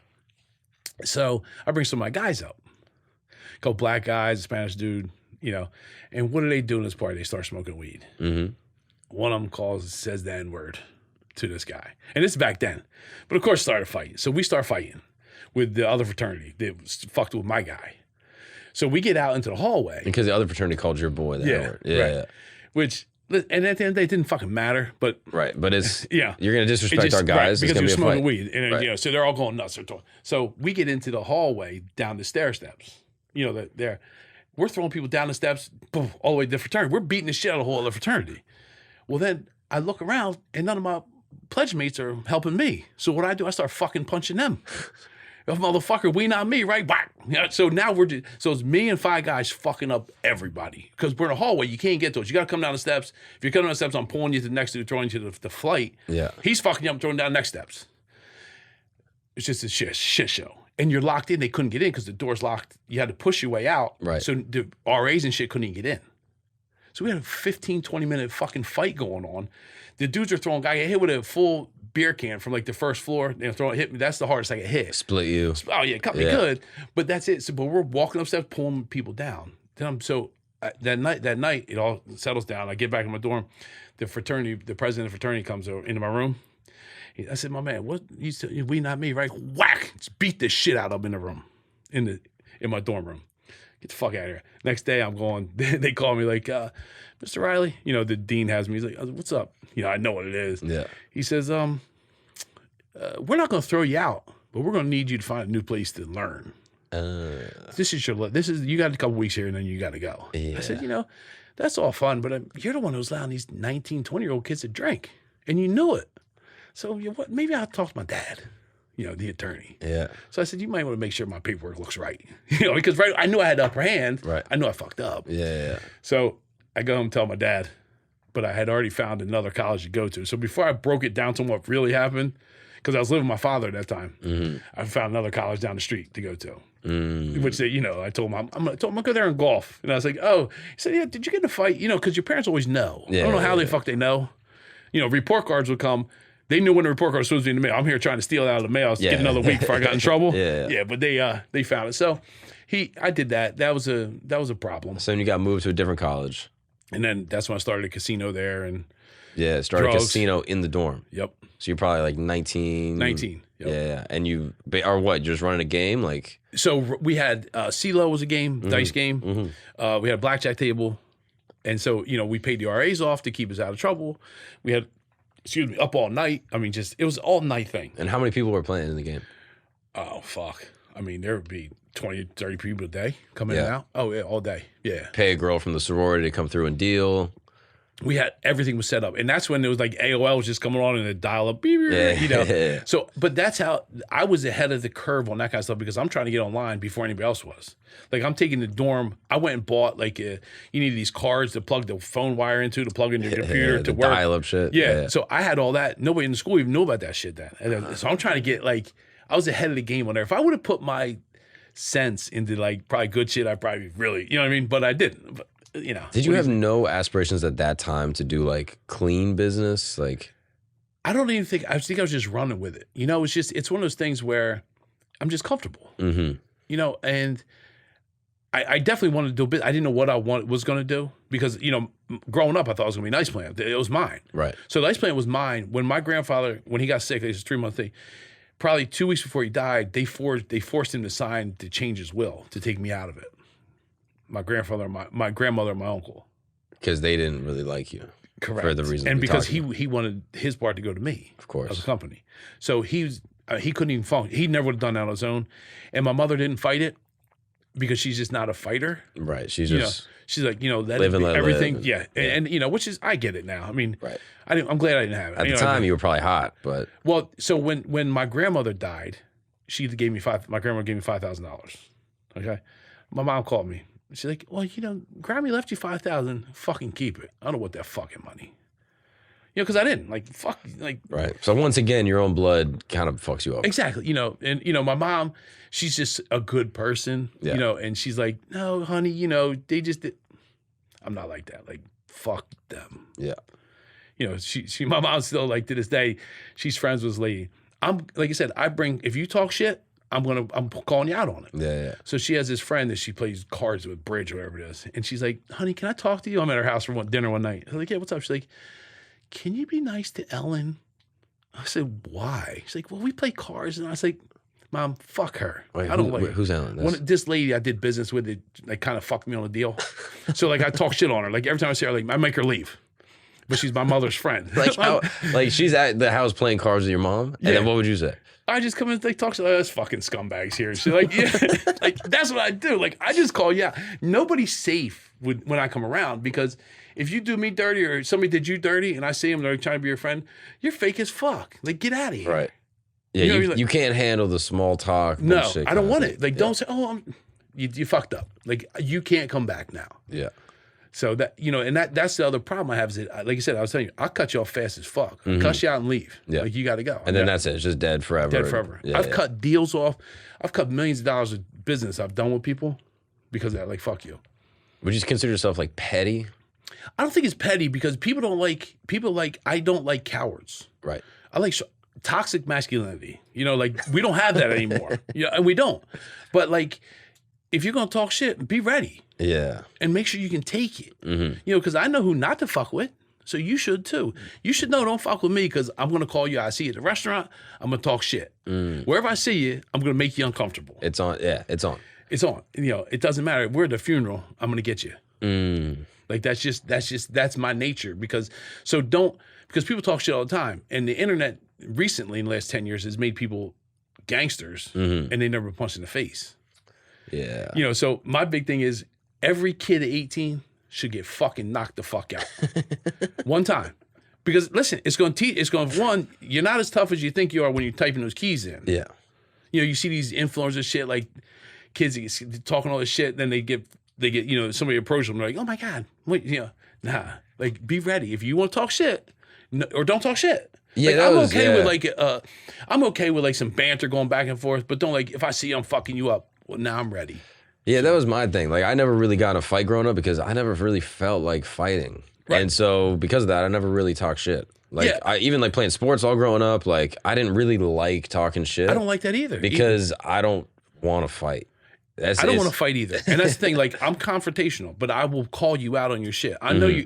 So I bring some of my guys up, a couple black guys, a Spanish dude, and what do they do in this party? They start smoking weed. Mm-hmm. One of them says the N-word to this guy. And this is back then. But of course started fighting. So we start fighting with the other fraternity. They fucked with my guy. So we get out into the hallway. Because the other fraternity called your boy the N-word. Yeah, right. Which... And at the end of the day, it didn't fucking matter. But but it's you're gonna disrespect our guys because you're smoking weed, and so they're all going nuts. So we get into the hallway down the stair steps. We're throwing people down the steps, boom, all the way to the fraternity. We're beating the shit out of the whole other fraternity. Well, then I look around, and none of my pledge mates are helping me. So what I do, I start fucking punching them. Motherfucker, we not me, right? Whack. So now so it's me and 5 guys fucking up everybody. Because we're in a hallway, you can't get to us. You got to come down the steps. If you're coming down the steps, I'm pulling you to the next to throwing you to the flight. Yeah. He's fucking you up, throwing down the next steps. It's just a shit show. And you're locked in. They couldn't get in because the door's locked. You had to push your way out. Right. So the RAs and shit couldn't even get in. So we had a 15, 20-minute fucking fight going on. The dudes are throwing, I get hit with a full beer can from like the first floor. They hit me. That's the hardest I get hit. Split you. Oh yeah, cut me good. But that's it. So, but we're walking upstairs, pulling people down. Then that night, it all settles down. I get back in my dorm. The president of the fraternity comes over into my room. I said, my man, what? You said, we not me, right? Whack! Just beat the shit out of him in the room, in my dorm room. Get the fuck out of here. Next day, I'm going. They call me like, Mr. Reilly. The dean has me. He's like, what's up? I know what it is. Yeah. He says, we're not going to throw you out, but we're going to need you to find a new place to learn. This is you got a couple weeks here and then you got to go. Yeah. I said, that's all fun, but you're the one who's allowing these 19, 20-year-old kids to drink, and you knew it. So maybe I'll talk to my dad, the attorney. Yeah. So I said, you might want to make sure my paperwork looks right, because I knew I had the upper hand. Right. I knew I fucked up. Yeah. So I go home and tell my dad, but I had already found another college to go to. So before I broke it down to what really happened, because I was living with my father at that time, I found another college down the street to go to. Which I told him I'm gonna go there and golf, and I was like, oh, he said, yeah, did you get in a fight? Because your parents always know. I don't know how the fuck they know. Report cards would come. They knew when the report card was supposed to be in the mail. I'm here trying to steal it out of the mail. Get another week before I got in trouble. Yeah, but they found it. So I did that. That was a problem. So then you got moved to a different college, and then that's when I started a casino there and started drugs. a casino in the dorm. Yep. So you're probably like 19. 19. Yep. Yeah, and you are what? Just running a game like. So we had CeeLo was a game, dice game. We had a blackjack table. And so, we paid the RAs off to keep us out of trouble. We had, up all night. I mean, it was all night thing. And how many people were playing in the game? Oh, fuck. I mean, there would be 20, 30 people a day coming in and out. Oh, yeah, all day. Yeah. Pay a girl from the sorority to come through and deal. We had, everything was set up. And that's when it was like AOL was just coming on and it dial up, beep. So, but that's how I was ahead of the curve on that kind of stuff because I'm trying to get online before anybody else was. Like I'm taking the dorm. I went and bought you need these cards to plug the phone wire into, to plug into your computer to work. Dial up shit. Yeah. So I had all that. Nobody in the school even knew about that shit then. And then so I'm trying to get I was ahead of the game on there. If I would have put my sense into probably good shit, I'd probably really, you know what I mean? But I didn't. But, Did you have no aspirations at that time to do clean business? I don't even think, I think I was just running with it. It's one of those things where I'm just comfortable, and I definitely wanted to do a bit. I didn't know what I was going to do because, growing up, I thought it was going to be Nice Plant. It was mine. Right. So Nice Plant was mine. When my grandfather, when he got sick, it was a 3-month thing. Probably 2 weeks before he died, they forced him to sign to change his will to take me out of it. My grandfather, my grandmother, and my uncle. Because they didn't really like you. Correct. For the reason. And because he wanted his part to go to me. Of course. Of the company. So he couldn't even function. He never would have done that on his own. And my mother didn't fight it because she's just not a fighter. Right. She's just. She's like, let live and let everything. Live. Yeah. And which is, I get it now. I mean, right. I'm glad I didn't have it. At the time, you were probably hot, but. Well, so when my grandmother died, my grandmother gave me $5,000. Okay. My mom called me. She's like, well, Grammy left you $5,000. Fucking keep it. I don't want that fucking money. Because I didn't. Right. So once again, your own blood kind of fucks you up. Exactly. And my mom, she's just a good person. Yeah. And she's like, no, honey, they just did. I'm not like that. Fuck them. Yeah. My mom's still to this day, she's friends with this lady. I'm like I said, if you talk shit, I'm calling you out on it. Yeah. So she has this friend that she plays cards with, bridge or whatever it is. And she's like, honey, can I talk to you? I'm at her house for dinner one night. I was like, yeah, what's up? She's like, can you be nice to Ellen? I said, why? She's like, well, we play cards. And I was like, Mom, fuck her. Wait, I don't like her. Who's Ellen? This lady I did business with, kind of fucked me on a deal. So I talk shit on her. Every time I see her, I make her leave. But she's my mother's friend. She's at the house playing cards with your mom? And then what would you say? I just come in and talk to that's fucking scumbags here. She's like, yeah, that's what I do. I just call you out. Nobody's safe when I come around because if you do me dirty or somebody did you dirty and I see them, they're trying to be your friend, you're fake as fuck. Get out of here. Right. Yeah, you can't handle the small talk. No, I don't want it. Don't say, oh, you fucked up. You can't come back now. Yeah. So that, and that's the other problem I have is that, like I said, I was telling you, I'll cut you off fast as fuck. Cuss you out and leave. Yeah. You got to go. And then that's it. It's just dead forever. Dead forever. Yeah, I've cut deals off. I've cut millions of dollars of business I've done with people because of that. Fuck you. Would you consider yourself petty? I don't think it's petty because I don't like cowards. Right. I like toxic masculinity. We don't have that anymore. And we don't. But if you're going to talk shit, be ready. Yeah. And make sure you can take it. Because I know who not to fuck with. So you should too. You should know, don't fuck with me because I'm going to call you. I see you at the restaurant. I'm going to talk shit. Wherever I see you, I'm going to make you uncomfortable. It's on. Yeah, it's on. It's on. It doesn't matter. We're at the funeral. I'm going to get you. That's my nature because people talk shit all the time. And the internet recently in the last 10 years has made people gangsters and they never punched in the face. Yeah. You know, so my big thing is every kid at 18 should get fucking knocked the fuck out one time. Because listen, it's going to teach. It's going to one. You're not as tough as you think you are when you're typing those keys in. Yeah. You know, you see these influencers shit like kids talking all this shit. Then they get you know, somebody approaches them. They're like, oh my god, wait, you know, nah. Like, be ready if you want to talk shit, or don't talk shit. Yeah, like, I'm okay with like some banter going back and forth, but don't like if I see I'm fucking you up. Well, now I'm ready. Yeah, that was my thing. Like, I never really got in a fight growing up because I never really felt like fighting. Right. And so because of that, I never really talked shit. Like, I even like playing sports all growing up. Like, I didn't really like talking shit. I don't like that either. Because I don't want to fight. I don't want to fight either. And that's the thing. Like, I'm confrontational, but I will call you out on your shit. I know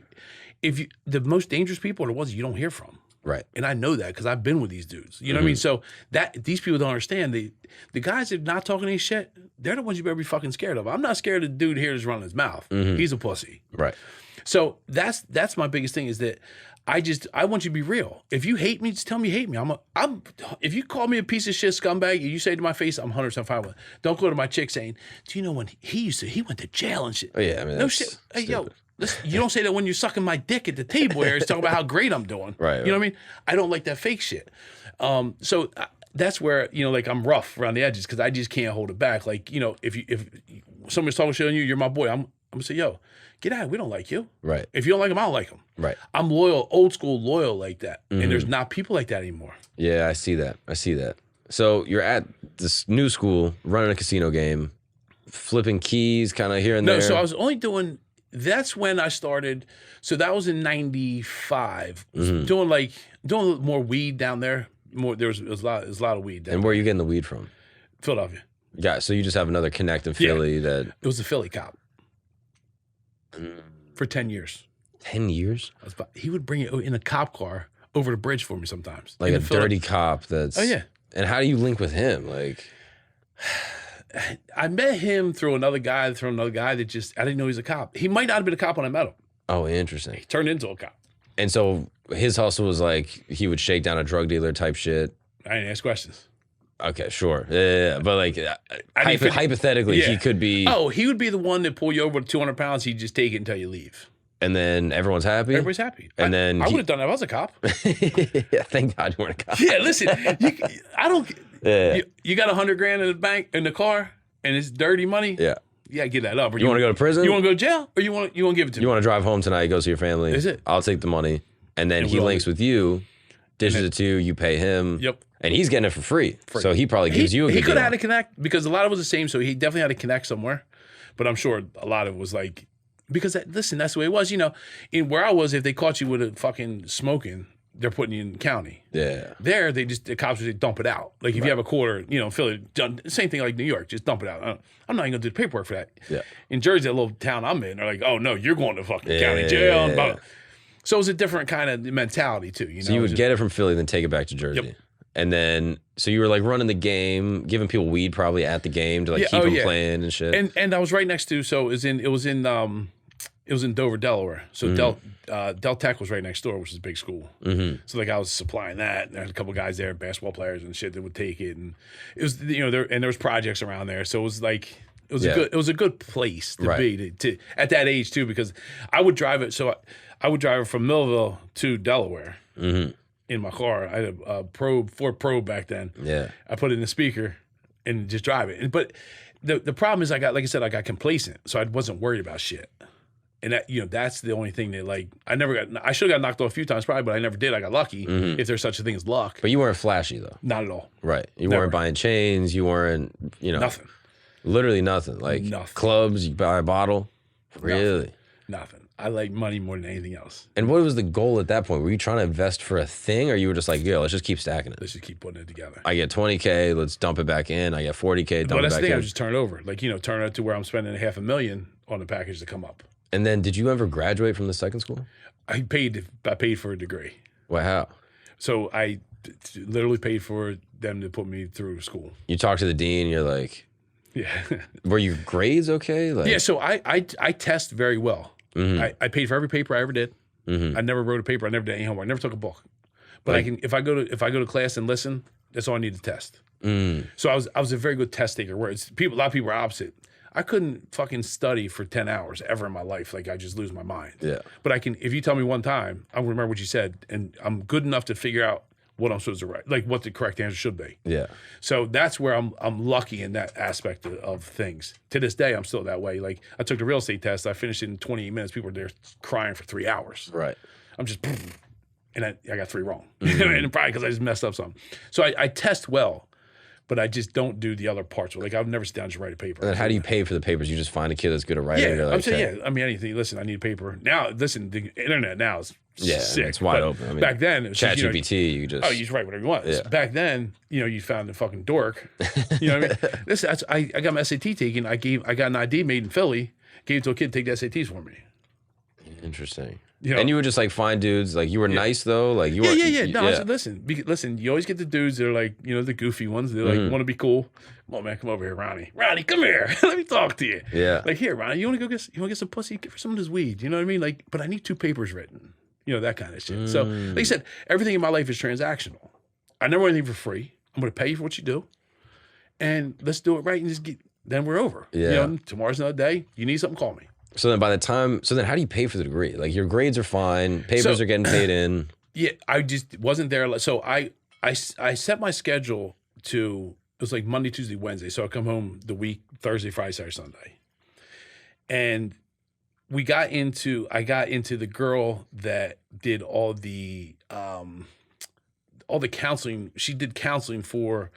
the most dangerous people are the ones you don't hear from. Right. And I know that because I've been with these dudes. You know what I mean? So these people don't understand. The guys that are not talking any shit, they're the ones you better be fucking scared of. I'm not scared of the dude here that's running his mouth. He's a pussy. Right. So that's my biggest thing is that I want you to be real. If you hate me, just tell me you hate me. If you call me a piece of shit scumbag and you say to my face, I'm 100% fine with it. Don't go to my chick saying, do you know when he went to jail and shit? Oh, yeah. I mean, no shit. Hey, yo. Listen, you don't say that when you're sucking my dick at the table where it's talking about how great I'm doing. Right. You know what I mean? I don't like that fake shit. So that's where, you know, like I'm rough around the edges because I just can't hold it back. Like, you know, if someone's talking shit on you, you're my boy. I'm going to say, yo, get out. We don't like you. Right. If you don't like him, I don't like him. Right. I'm loyal, old school loyal like that. And there's not people like that anymore. Yeah, I see that. So you're at this new school, running a casino game, flipping keys kind of here and there. No, so I was only doing... That's when I started. So that was in '95. Doing more weed down there. There was a lot of weed down there. And where are you getting the weed from? Philadelphia. Yeah, so you just have another connect in Philly that... It was a Philly cop. For 10 years. 10 years? He would bring it in a cop car over the bridge for me sometimes. Like a dirty cop that's... Oh, yeah. And how do you link with him? Like... I met him through another guy that just, I didn't know he was a cop. He might not have been a cop when I met him. Oh, interesting. He turned into a cop. And so his hustle was like, he would shake down a drug dealer type shit. I didn't ask questions. Okay, sure. Yeah. But like, hypothetically, he could be... Oh, he would be the one that pull you over with 200 pounds. He'd just take it until you leave. And then everyone's happy? Everybody's happy. And then I would have done that if I was a cop. Yeah, thank God you weren't a cop. Yeah, listen, I don't... Yeah. You got $100,000 in the bank, in the car, and it's dirty money? Yeah. You gotta get that up. Or you want to go to prison? You want to go to jail? Or you want to give it to me? You want to drive home tonight, go see your family? Is it? I'll take the money. And then he links with you, dishes it to you, you pay him. Yep. And he's getting it for free. So he probably gives you a good He could deal. have had to connect because a lot of it was the same, so he definitely had to connect somewhere. But I'm sure a lot of it was like, because that's the way it was. You know, in where I was, if they caught you with a fucking smoking, they're putting you in the county. Yeah. There, the cops would dump it out. Like if you have a quarter, you know, Philly, same thing like New York, just dump it out. I'm not even gonna do the paperwork for that. Yeah. In Jersey, that little town I'm in, they're like, oh no, you're going to fucking county jail. Yeah. So it was a different kind of mentality too. You know? So you would get it from Philly, then take it back to Jersey. Yep. And then, so you were like running the game, giving people weed probably at the game to like keep them playing and shit. And I was right next to, so it was in Dover, Delaware. So Del Tech was right next door, which is a big school. So like I was supplying that, and there was a couple guys there, basketball players and shit that would take it, and it was there was projects around there. So it was like it was a good place to be to at that age too, because I would drive it. So I would drive it from Millville to Delaware in my car. I had a Ford Probe back then. Yeah, I put it in the speaker and just drive it. But the problem is I got complacent, so I wasn't worried about shit. And that, that's the only thing that I should have got knocked off a few times probably, but I never did. I got lucky if there's such a thing as luck. But you weren't flashy though. Not at all. Right. You weren't buying chains. You weren't, nothing. Literally nothing. Like nothing. Clubs, you buy a bottle. Really? Nothing. I like money more than anything else. And what was the goal at that point? Were you trying to invest for a thing, or you were just like, yo, let's just keep stacking it? Let's just keep putting it together. I get $20K, let's dump it back in. I get $40K, dump it back in. Well, that's the thing. I just turn it over. Turn it to where I'm spending $500,000 on the package to come up. And then did you ever graduate from the second school? I paid for a degree. Well, how? So I literally paid for them to put me through school. You talk to the dean, you're like, yeah. Were your grades okay? Yeah, so I test very well. I paid for every paper I ever did. I never wrote a paper. I never did any homework. I never took a book. But if I go to class and listen, that's all I need to test. So I was a very good test taker. Where a lot of people are opposite. I couldn't fucking study for 10 hours ever in my life. Like I just lose my mind. Yeah. But I can, if you tell me one time, I'll remember what you said, and I'm good enough to figure out what I'm supposed to write, like what the correct answer should be. Yeah. So that's where I'm lucky in that aspect of things. To this day, I'm still that way. Like I took the real estate test, I finished it in 28 minutes. People were there crying for 3 hours. Right. I'm just, and I got 3 wrong. And probably because I just messed up something. So I test well, but I just don't do the other parts. Like I'll never sit down and just write a paper. And then how do you pay for the papers? You just find a kid that's good at writing? Yeah, You're like, I'm saying, okay. yeah. I mean, anything. Listen, I need a paper. Now, listen, the internet now is sick. It's wide but open. I mean, back then, it was just, ChatGPT, you just... oh, you just write whatever you want. Yeah. Back then, you found the fucking dork. You know what I mean? Listen, I got my SAT taken. I got an ID made in Philly. Gave it to a kid to take the SATs for me. Interesting. You know, And you would just like find dudes, like you were nice though? Like you were... yeah. No, I said, listen, you always get the dudes that are like, the goofy ones. They're like, want to be cool. Come on, man, come over here, Ronnie. Ronnie, come here. Let me talk to you. Yeah. Like, here, Ronnie, you want to get some pussy? Get for some of this weed. You know what I mean? Like, but I need 2 papers written. That kind of shit. So, like I said, everything in my life is transactional. I never want anything for free. I'm going to pay you for what you do. And let's do it right and then we're over. Yeah. Tomorrow's another day. You need something, call me. So then how do you pay for the degree? Like your grades are fine, papers are getting paid in. Yeah, I just wasn't there. So I set my schedule to, it was like Monday, Tuesday, Wednesday. So I come home the week, Thursday, Friday, Saturday, Sunday. And I got into the girl that did all the counseling. She did counseling for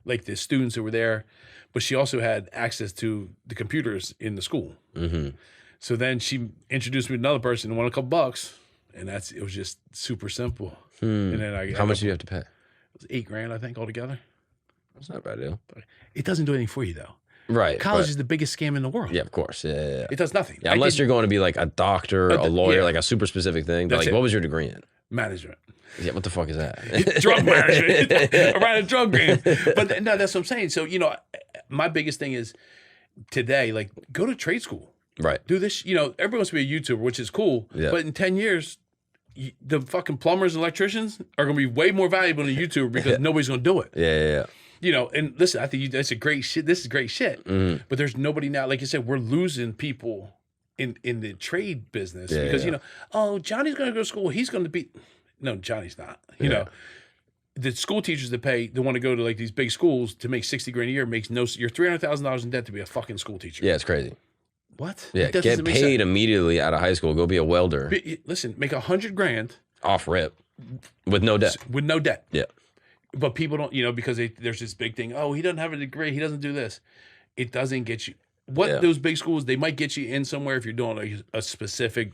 like the students who were there, but she also had access to the computers in the school. Mm-hmm. So then she introduced me to another person and won a couple bucks, and it was just super simple. And then How much do you have to pay? It was $8,000, I think, altogether. That's not a bad deal. It doesn't do anything for you though. Right. College is the biggest scam in the world. Yeah, of course. Yeah. It does nothing. Yeah, unless you're going to be like a doctor, a lawyer, yeah. like a super specific thing. But That's like, it. what was your degree in? Management. Yeah, what the fuck is that? Drug management. Around a drug game. But no, that's what I'm saying. So, my biggest thing is today, like, go to trade school. Right. Do this. Everybody wants to be a YouTuber, which is cool. Yeah. But in 10 years, the fucking plumbers and electricians are going to be way more valuable than a YouTuber because nobody's going to do it. Yeah. And listen, I think that's a great shit. This is great shit. Mm-hmm. But there's nobody now. Like you said, we're losing people in the trade business because, Johnny's going to go to school. He's going to be... No, Johnny's not. You know, the school teachers that want to go to like these big schools to make $60,000 a year you're $300,000 in debt to be a fucking school teacher. Yeah, it's crazy. What? Yeah, get paid immediately out of high school. Go be a welder. Listen, make $100,000 off rip with no debt. With no debt. Yeah. But people don't, because there's this big thing. Oh, he doesn't have a degree. He doesn't do this. It doesn't get you. Those big schools, they might get you in somewhere if you're doing like a specific.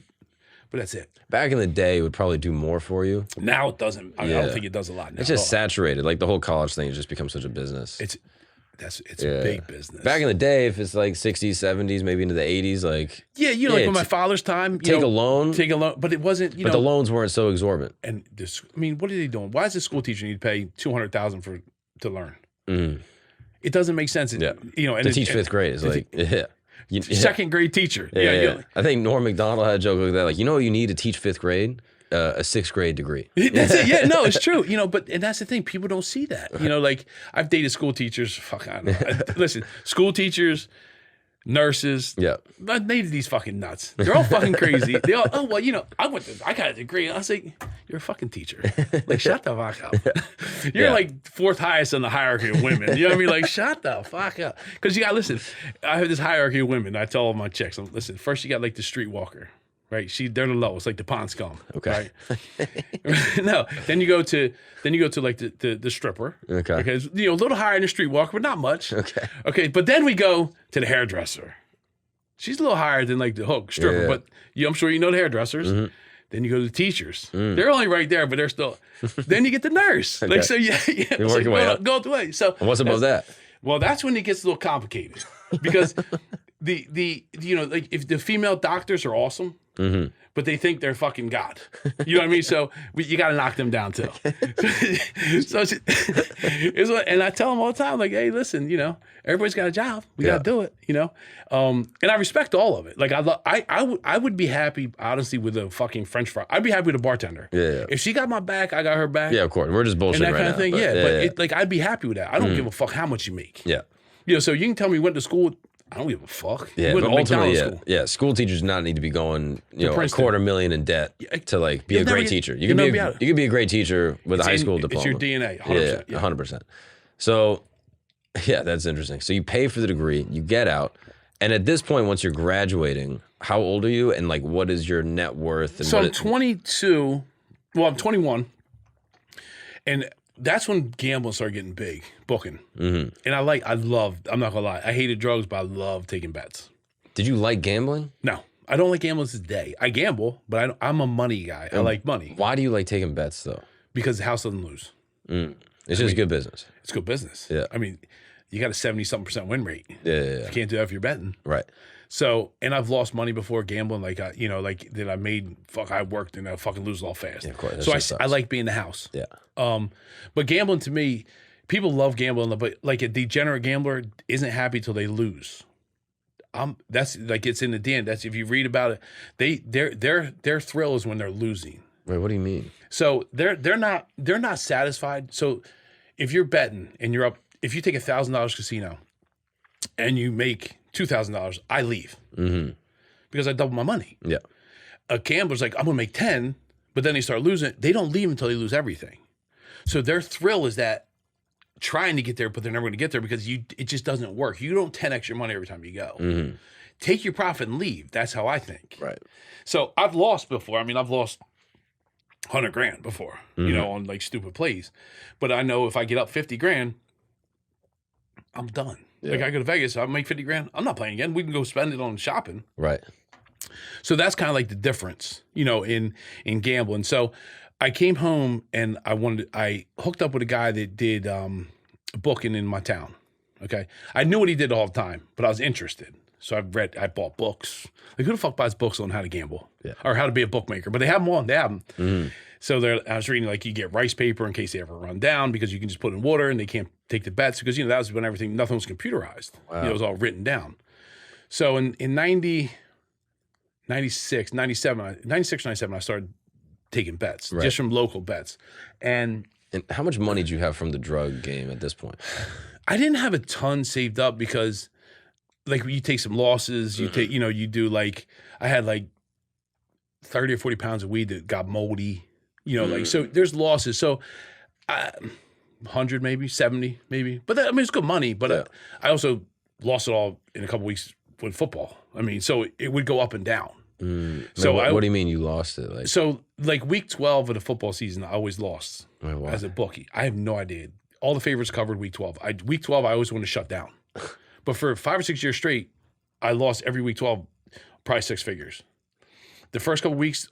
But that's it. Back in the day, it would probably do more for you. Now it doesn't. I don't think it does a lot now. It's just saturated. Like the whole college thing has just become such a business. It's big business. Back in the day, if it's like 60s, 70s, maybe into the 80s, like... Yeah, like when my father's time... Take a loan. But it wasn't, But the loans weren't so exorbitant. And what are they doing? Why does a school teacher need to pay $200,000 to learn? Mm. It doesn't make sense. And to teach fifth grade is like... Second grade teacher. Yeah. I think Norm Macdonald had a joke like that. Like, what you need to teach fifth grade? A sixth grade degree. That's it. Yeah, no, it's true. And that's the thing. People don't see that. Like I've dated school teachers. Fuck, I don't know. Listen, school teachers, nurses. Yeah. I dated these fucking nuts. They're all fucking crazy. They all, I got a degree. I was like, you're a fucking teacher. Like, shut the fuck up. You're like fourth highest on the hierarchy of women. You know what I mean? Like, shut the fuck up. Because you got, listen, I have this hierarchy of women. I tell all my chicks, listen, first you got like the streetwalker. Right, they're the lowest, like the pond scum. Okay. Right? No, then you go to like the stripper. Okay. Because a little higher than the streetwalker, but not much. Okay. Okay, but then we go to the hairdresser. She's a little higher than like the hook stripper, but I'm sure you know the hairdressers. Mm-hmm. Then you go to the teachers. They're only right there, but they're still. Then you get the nurse. Okay. Like so, yeah. You're working way up. Go the way. So and what's above that? Well, that's when it gets a little complicated because the like if the female doctors are awesome. Mm-hmm. But they think they're fucking God. You know what I mean? So you got to knock them down too. And I tell them all the time, like, hey, listen, everybody's got a job. We got to do it, And I respect all of it. Like I would be happy, honestly, with a fucking French fry. I'd be happy with a bartender. Yeah. If she got my back, I got her back. Yeah, of course. We're just bullshitting and that right kind of now. thing. But I'd be happy with that. I don't give a fuck how much you make. Yeah. So you can tell me you went to school I don't give a fuck. Yeah, You went but to ultimately, McDonald's yeah, school. school teachers do not need to be going, Princeton. $250,000 in debt to like be You'll a never great get- teacher. You you'll can never be be out. you can be a great teacher with a high school diploma. It's your DNA, 100%. Yeah, 100%. So, yeah, that's interesting. So you pay for the degree, you get out, and at this point, once you're graduating, how old are you, and like, what is your net worth? And So what I'm 22. Well, I'm 21, and that's when gambling started getting big, booking. Mm-hmm. And I'm not gonna lie, I hated drugs, but I love taking bets. Did you like gambling? No, I don't like gambling to this day. I gamble, but I'm a money guy. I like money Why do you like taking bets though? because the house doesn't lose. It's just good business. It's good business. Yeah. I mean, you got a 70-something% win rate. Yeah. You can't do that if you're betting. Right. So, and I've lost money before gambling, like that I made. I worked and I fucking lose it all fast. Yeah, of course. That So shit sucks. I like being in the house. Yeah. But gambling to me, people love gambling, but like a degenerate gambler isn't happy till they lose. That's like it's in the DNA. That's if you read about it, their thrill is when they're losing. Wait, what do you mean? So they're not satisfied. So if you're betting and you're up, if you take $1,000 casino and you make $2,000, I leave because I double my money. Yeah. A gambler's like, I'm gonna make 10, but then they start losing. They don't leave until they lose everything. So their thrill is that trying to get there, but they're never gonna get there because it just doesn't work. You don't 10x your money every time you go. Take your profit and leave. That's how I think. Right. So I've lost before. I mean, I've lost $100,000 before, on like stupid plays. But I know if I get up 50 grand, I'm done. Yeah. Like I go to Vegas, I make 50 grand. I'm not playing again. We can go spend it on shopping. Right. So that's kind of like the difference, in gambling. So I came home and I hooked up with a guy that did booking in my town. Okay. I knew what he did all the time, but I was interested. So I bought books. Like who the fuck buys books on how to gamble or how to be a bookmaker? But they have them on. They have them. So I was reading like you get rice paper in case they ever run down because you can just put in water and they can't take the bets because, that was when nothing was computerized. Wow. It was all written down. So in 96, 97, I started taking bets just from local bets. And how much money did you have from the drug game at this point? I didn't have a ton saved up because like you take some losses, you take, you do like, I had like 30 or 40 pounds of weed that got moldy, like, so there's losses. So 100 maybe, 70 maybe, but it's good money. But I also lost it all in a couple weeks with football. I mean, so it would go up and down. So what do you mean you lost it? Like, so like week 12 of the football season, I always lost why? as a bookie. I have no idea. All the favorites covered week 12. Week 12, I always want to shut down. But for 5 or 6 years straight, I lost every week 12, probably 6 figures. The first couple weeks,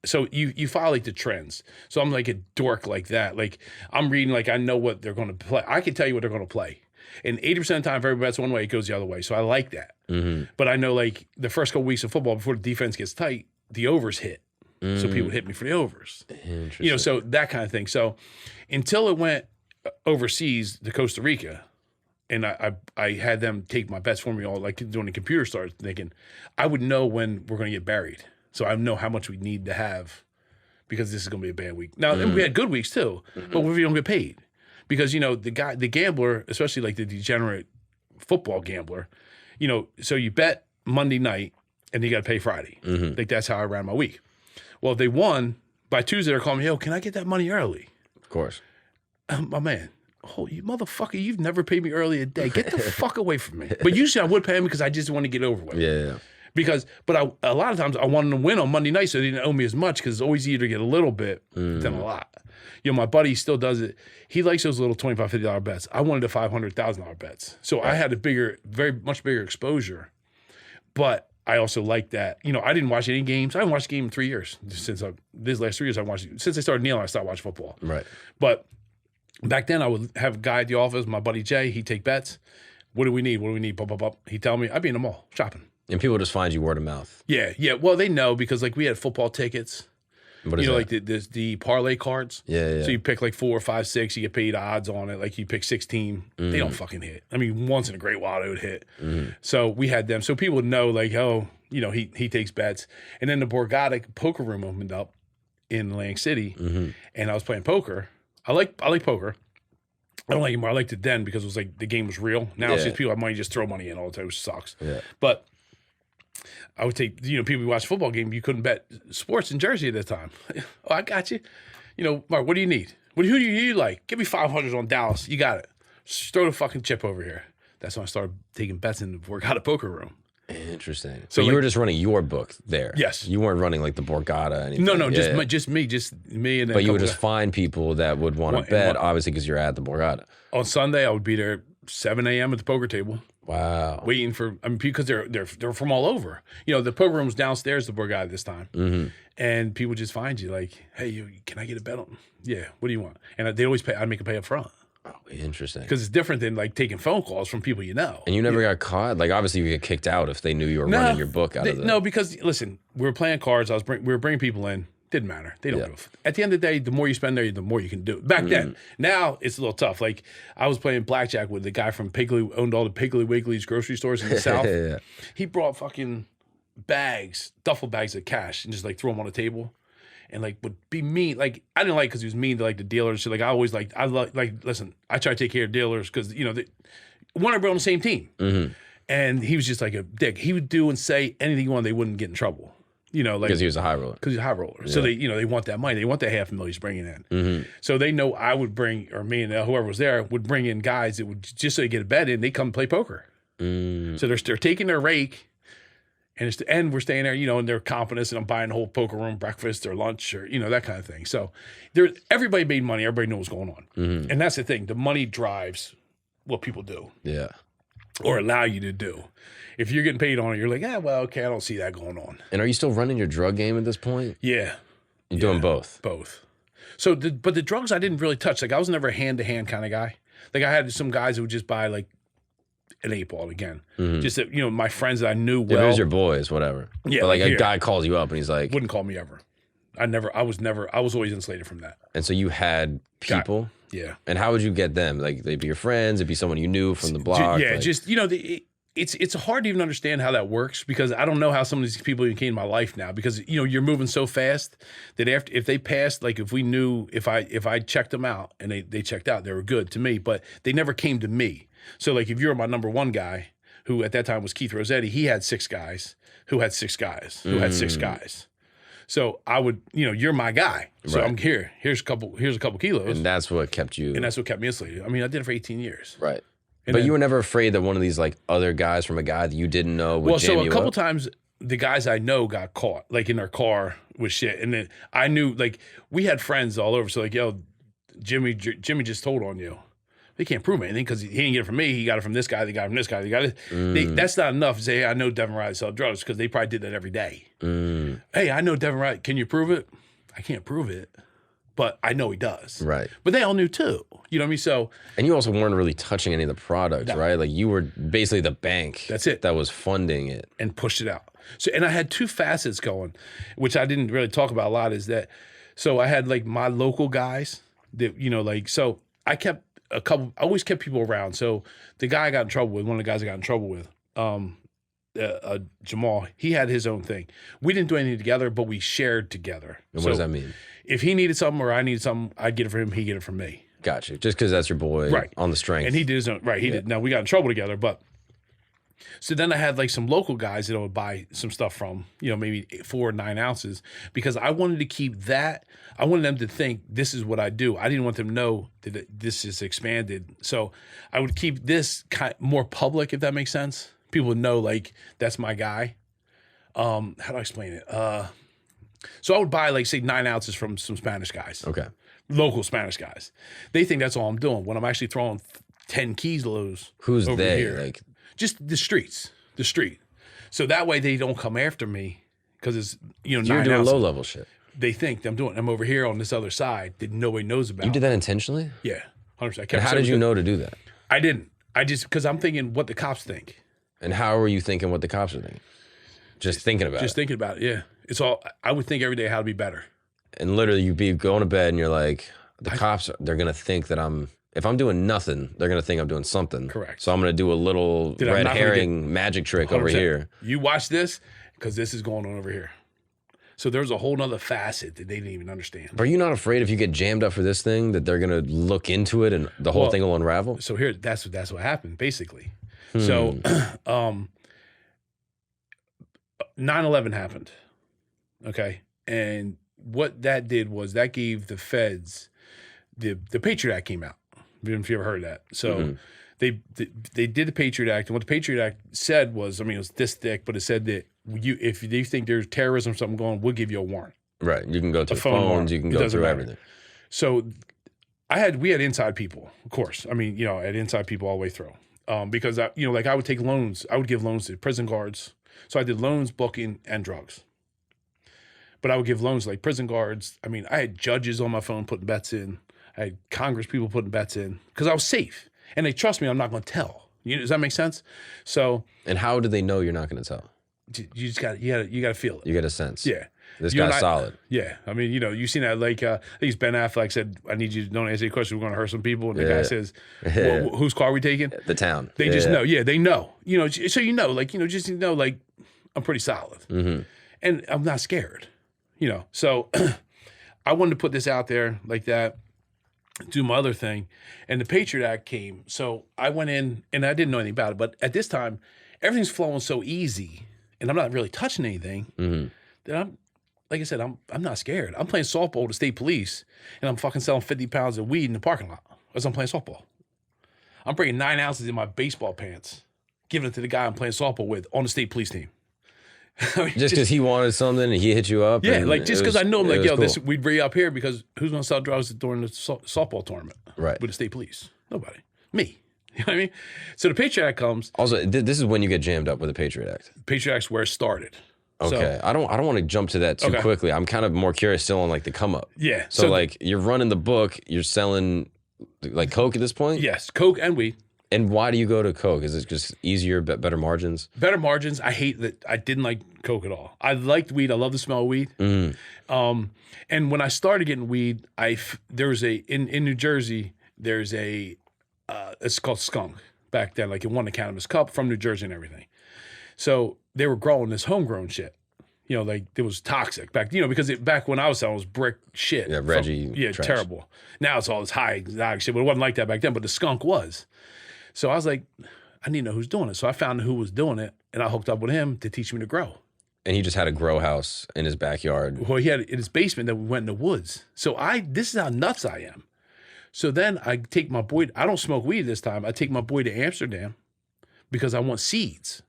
so you follow like the trends. So I'm like a dork like that. Like I'm reading, like I know what they're going to play. I can tell you what they're going to play. And 80% of the time, if everybody bets one way, it goes the other way. So I like that. But I know like the first couple weeks of football, before the defense gets tight, the overs hit. So people hit me for the overs. Interesting. So that kind of thing. So until it went overseas to Costa Rica, and I had them take my bets for me all, like when the computer started thinking, I would know when we're going to get buried. So I know how much we need to have because this is going to be a bad week. Now, and we had good weeks too, but we don't get paid. Because, the gambler, especially like the degenerate football gambler, so you bet Monday night and you got to pay Friday. Like that's how I ran my week. Well, if they won, by Tuesday they're calling me, yo, can I get that money early? Of course. My man, oh, you motherfucker, you've never paid me early a day. Get the fuck away from me. But usually I would pay him because I just want to get over with. Yeah. But a lot of times I wanted to win on Monday night so they didn't owe me as much because it's always easier to get a little bit than a lot. My buddy still does it. He likes those little $25, $50 bets. I wanted the $500,000 bets. So I had a very much bigger exposure. But I also like that. I didn't watch any games. I haven't watched a game in 3 years. These last 3 years, since I started kneeling, I stopped watching football. Right. But back then, I would have a guy at the office, my buddy Jay, he'd take bets. What do we need? What do we need? Blah, blah, blah. He'd tell me, I'd be in the mall shopping. And people just find you word of mouth. Yeah. Well, they know because like we had football tickets. What is that? Like the parlay cards. Yeah. So you pick like 4, 5, 6. You get paid odds on it. Like you pick 16. They don't fucking hit. I mean, once in a great while they would hit. So we had them. So people would know like, oh, he takes bets. And then the Borgata poker room opened up in Atlantic City, and I was playing poker. I like poker. I don't like it anymore. I liked it then because it was like the game was real. Now it's Yeah. just people have money, just throw money in all the time, which sucks. Yeah. But I would take, people who watch football game, you couldn't bet sports in Jersey at that time. Oh, I got you. Mark, what do you need? Who do you like? Give me 500 on Dallas. You got it. Just throw the fucking chip over here. That's when I started taking bets in the Borgata poker room. Interesting. So So you were just running your book there. Yes. You weren't running like the Borgata. Anything. No, Yeah, just me, and then But a you would couple just find people that would want to bet, obviously, because you're at the Borgata. on Sunday. I would be there 7 a.m. at the poker table. Wow. Waiting for, because they're from all over. The poker room's downstairs, the Borgata this time. Mm-hmm. And people just find you like, hey, can I get a bet on? Yeah, what do you want? And they always pay, I'd make them pay up front. Oh, interesting. Because it's different than like taking phone calls from people you know. And you never got caught? Like, obviously, you get kicked out if they knew you were running your book out of the... No, because listen, we were playing cards. We were bringing people in. Didn't matter. They don't give a At the end of the day, the more you spend there, the more you can do. Back then. Now, it's a little tough. Like, I was playing blackjack with the guy from owned all the Piggly Wiggly's grocery stores in the South. Yeah. He brought fucking duffel bags of cash, and just like throw them on the table. And like would be mean. Like, I didn't like because he was mean to like the dealers. So like I always like listen, I try to take care of dealers because they want to be on the same team. Mm-hmm. And he was just like a dick. He would do and say anything he wanted. They wouldn't get in trouble. Like Because he was a high roller. because he's a high roller. So they want that money. They want that $500,000 he's bringing in. Mm-hmm. So they know I would bring, or me and whoever was there would bring in guys that would just so they get a bet in. They come play poker. Mm. So they're taking their rake. And we're staying there, and they're confident, and I'm buying the whole poker room breakfast or lunch or, that kind of thing. So everybody made money. Everybody knew what was going on. Mm-hmm. And that's the thing. The money drives what people do Yeah. or allow you to do. If you're getting paid on it, you're like, okay, I don't see that going on. And are you still running your drug game at this point? Yeah. You're doing both? Both. So, but the drugs I didn't really touch. Like, I was never a hand-to-hand kind of guy. Like, I had some guys who would just buy, like, an 8-ball again. Mm-hmm. Just that, my friends that I knew If it well. was your boys, whatever. Yeah, But like like a here. guy calls you up and he's like... Wouldn't call me ever. I was always insulated from that. And so you had people? Yeah. And how would you get them? Like, they'd be your friends? It'd be someone you knew from the block? Yeah, like... just, it's hard to even understand how that works because I don't know how some of these people even came in my life now because, you're moving so fast that if they passed, like if we knew, if I checked them out and they checked out, they were good to me, but they never came to me. So like if you're my number one guy, who at that time was Keith Rossetti, he had 6 guys who had 6 guys who had 6 guys. So I would, you're my guy. So Right. I'm here. Here's a couple kilos. And that's what kept you... And that's what kept me insulated. I mean, I did it for 18 years. Right. And But then- you were never afraid that one of these like other guys from a guy that you didn't know would Well, jam so you a couple up? times the guys I know got caught, like in their car with shit. And then I knew, like, we had friends all over. So like, yo, Jimmy just told on you. They can't prove anything because he didn't get it from me. He got it from this guy. They got it from this guy. They got it. That's not enough to say, hey, I know Devin Reilly sell drugs because they probably did that every day. Hey, I know Devin Reilly. Can you prove it? I can't prove it, but I know he does. Right. But they all knew too. You know what I mean? So And you also weren't really touching any of the products, No. right? Like you were basically the bank. That's it. That was funding it. and pushed it out. So, and I had 2 facets going, which I didn't really talk about a lot. Is that so? I had like my local guys that so I kept I always kept people around. So the guy I got in trouble with, one of the guys I got in trouble with, Jamal, he had his own thing. We didn't do anything together, but we shared together. And So what does that mean? if he needed something or I needed something, I'd get it from him. He'd get it from me. Gotcha. Just because that's your boy Right. on the strength. And he did his own, right. He did. Now we got in trouble together, but so then I had like some local guys that I would buy some stuff from, maybe 4 or 9 ounces because I wanted to keep that. I wanted them to think this is what I do. I didn't want them to know that this is expanded. So I would keep this more public, if that makes sense. People would know like that's my guy. How do I explain it? So I would buy like say 9 ounces from some Spanish guys. Okay. Local Spanish guys. They think that's all I'm doing when I'm actually throwing 10 kilos. Who's over they? here. Like Just the street. So that way they don't come after me because it's, you're 9 doing ounces. low level shit. They think I'm over here on this other side that nobody knows about. You did that intentionally? Yeah, 100%. And how did you know to do that? I didn't. I just, because I'm thinking what the cops think. And how are you thinking what the cops are thinking? Just thinking about Just it. thinking about it, yeah. It's all, I would think every day how to be better. And literally you'd be going to bed and you're like, the cops, they're going to think that if I'm doing nothing, they're going to think I'm doing something. Correct. So I'm going to do a little Dude, I'm red not gonna herring magic trick over 100%. here. You watch this because this is going on over here. So there's a whole nother facet that they didn't even understand. Are you not afraid if you get jammed up for this thing that they're gonna look into it and the whole thing will unravel? So here, that's what happened basically. So 9/11 happened, okay, and what that did was that gave the feds the Patriot Act came out. I don't know if you ever heard of that. So they did the Patriot Act, and what the Patriot Act said was, I mean, it was this thick, but it said that if you think there's terrorism or something going on, we'll give you a warrant. Right. You can go to the phone phones. warrant. You can It go doesn't through matter. everything. So we had inside people, of course. I mean, I had inside people all the way through. Because I would take loans. I would give loans to prison guards. So I did loans, booking, and drugs. But I would give loans like prison guards. I mean, I had judges on my phone putting bets in. I had Congress people putting bets in because I was safe. And they trust me, I'm not going to tell. Does that make sense? So. And how do they know you're not going to tell? You just got to feel it. You get a sense. Yeah. This guy's solid. Yeah. I mean, you seen that, like, I think it's Ben Affleck said, I need you to don't answer any questions. We're going to hurt some people. And the guy says, well, whose car are we taking? The town. They just know. Yeah, they know. So like, I'm pretty solid. And I'm not scared. So I wanted to put this out there like that, do my other thing. And the Patriot Act came. So I went in, and I didn't know anything about it. But at this time, everything's flowing so easy, and I'm not really touching anything, that I'm, like I said, I'm not scared. I'm playing softball with the state police, and I'm fucking selling 50 pounds of weed in the parking lot as I'm playing softball. I'm bringing 9 ounces in my baseball pants, giving it to the guy I'm playing softball with on the state police team. I mean, just because he wanted something and he hit you up? Yeah, like just because I know him, like, yo, cool. we'd be up here because who's going to sell drugs during the softball tournament? Right. With the state police? Nobody. Me. You know what I mean? So the Patriot Act comes. Also, this is when you get jammed up with the Patriot Act. Patriot Act's where it started. Okay. So, I don't want to jump to that too quickly. I'm kind of more curious still on like the come up. Yeah. So like you're running the book, you're selling like Coke at this point? Yes, Coke and weed. And why do you go to Coke? Is it just easier, better margins? Better margins. I hate that. I didn't like Coke at all. I liked weed. I love the smell of weed. And when I started getting weed, there was in New Jersey, there's it's called Skunk back then. Like it won the cannabis cup from New Jersey and everything. So they were growing this homegrown shit. Like it was toxic back. Because back when I was selling, it was brick shit. Yeah, Reggie. Trash. Terrible. Now it's all this high exotic shit, but it wasn't like that back then. But the Skunk was. So I was like, I need to know who's doing it. So I found who was doing it, and I hooked up with him to teach me to grow. And he just had a grow house in his backyard. Well, he had in his basement that we went in the woods. So this is how nuts I am. So then I take my boy. I don't smoke weed this time. I take my boy to Amsterdam because I want seeds.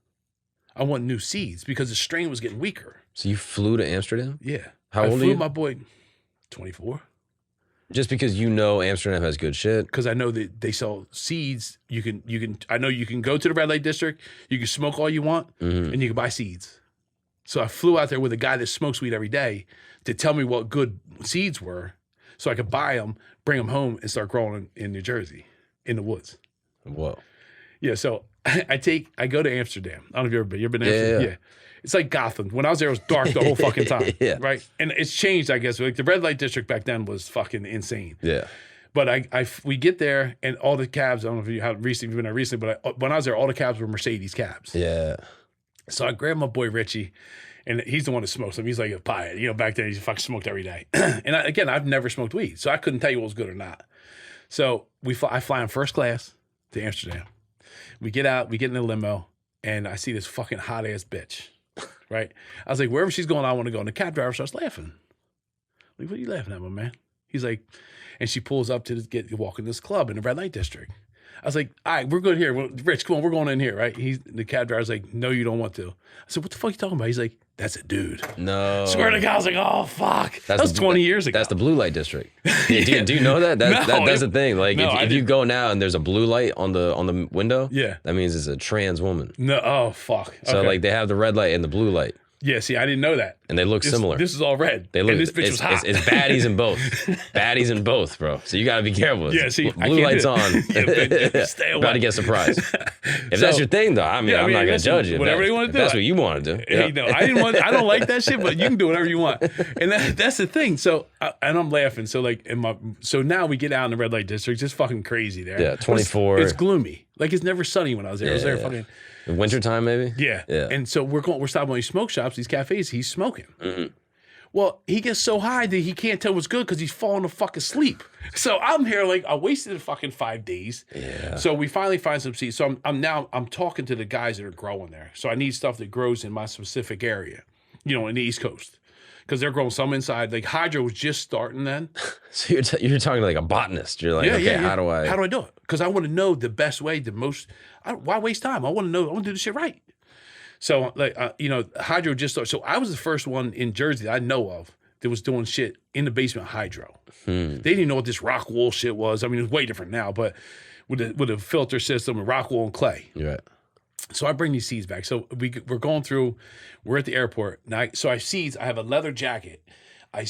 I want new seeds because the strain was getting weaker. So you flew to Amsterdam? Yeah. How old are you? I flew my boy, 24. Just because you know Amsterdam has good shit? Because I know that they sell seeds. I know you can go to the red light district, you can smoke all you want, and you can buy seeds. So I flew out there with a guy that smokes weed every day to tell me what good seeds were so I could buy them, bring them home, and start growing in New Jersey, in the woods. Whoa. Yeah, so I go to Amsterdam. I don't know if you've been to Amsterdam. Yeah. It's like Gotham. When I was there, it was dark the whole fucking time. Yeah. Right? And it's changed, I guess. Like the red light district back then was fucking insane. Yeah. But we get there, and all the cabs, I don't know if you have recently been there recently, but when I was there, all the cabs were Mercedes cabs. Yeah. So I grabbed my boy Richie, and he's the one that smokes them. He's like a pie. Back then, he fucking smoked every day. And I've never smoked weed, so I couldn't tell you what was good or not. So I fly in first class to Amsterdam. We get out, we get in the limo, and I see this fucking hot-ass bitch, right? I was like, wherever she's going, I want to go. And the cab driver starts laughing. Like, what are you laughing at, my man? He's like, and she pulls up to walk in this club in the red light district. I was like, all right, we're good here. Rich, come on, we're going in here, right? The cab driver's like, no, you don't want to. I said, what the fuck are you talking about? He's like, that's a dude. No. Swear to God, I was like, oh, fuck. That was 20 years ago. That's the blue light district. Yeah, do you know that? That's the thing. Like, if you go now and there's a blue light on the window, that means it's a trans woman. No, oh, fuck. So, like, they have the red light and the blue light. Yeah, see, I didn't know that. And they look similar. This is all red. They look. And this bitch was hot. It's baddies in both. Baddies in both, bro. So you got to be careful. Yeah, see, blue lights on. Stay away. About to get surprised. If that's your thing, though, I'm not gonna judge you. Whatever you want to do. That's what you want to do. Hey, no, I don't like that shit, but you can do whatever you want. And that's the thing. So, and I'm laughing. So like, so now we get out in the red light district. It's fucking crazy there. Yeah, 24. It's gloomy. Like it's never sunny when I was there. I was there fucking. Wintertime, maybe? Yeah. And so we're stopping at these smoke shops, these cafes. He's smoking. Well, he gets so high that he can't tell what's good because he's falling to fucking sleep. So I'm here like I wasted fucking 5 days. Yeah. So we finally find some seeds. So I'm talking to the guys that are growing there. So I need stuff that grows in my specific area, in the East Coast, because they're growing some inside. Like hydro was just starting then. So you're talking like a botanist. You're like, okay, how do I do it? Because I want to know the best way, why waste time? I want to know. I want to do the shit right. So, hydro just started. So I was the first one in Jersey that I know of that was doing shit in the basement hydro. They didn't even know what this rock wool shit was. I mean, it's way different now, but with a filter system and rock wool and clay. Right. So I bring these seeds back. So we're going through. We're at the airport. Now, so I have seeds. I have a leather jacket. I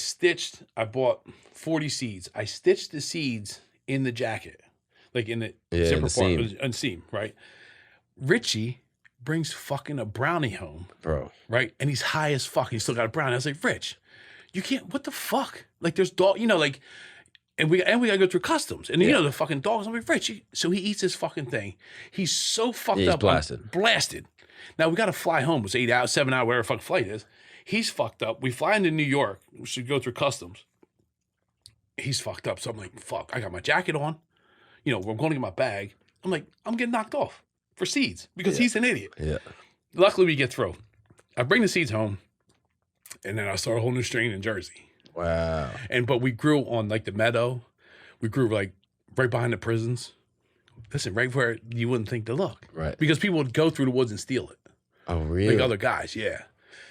bought 40 seeds. I stitched the seeds in the jacket, like in the zipper part, and seam, right? Richie brings fucking a brownie home, bro, right? And he's high as fuck. He's still got a brownie. I was like, Rich, you can't. What the fuck? Like, there's dog, like, and we gotta go through customs, and the fucking dogs. I'm like, Rich, so he eats this fucking thing. He's so fucked up, blasted. Now we gotta fly home. It's 8 hours, 7 hours, whatever the fuck flight is. He's fucked up. We fly into New York. We should go through customs. He's fucked up. So I'm like, fuck. I got my jacket on. We're going to get my bag. I'm like, I'm getting knocked off for seeds because he's an idiot. Yeah. Luckily, we get through. I bring the seeds home, and then I start a whole new strain in Jersey. Wow. But we grew on like the meadow. We grew like right behind the prisons. Listen, right where you wouldn't think to look. Right. Because people would go through the woods and steal it. Oh, really? Like other guys, yeah.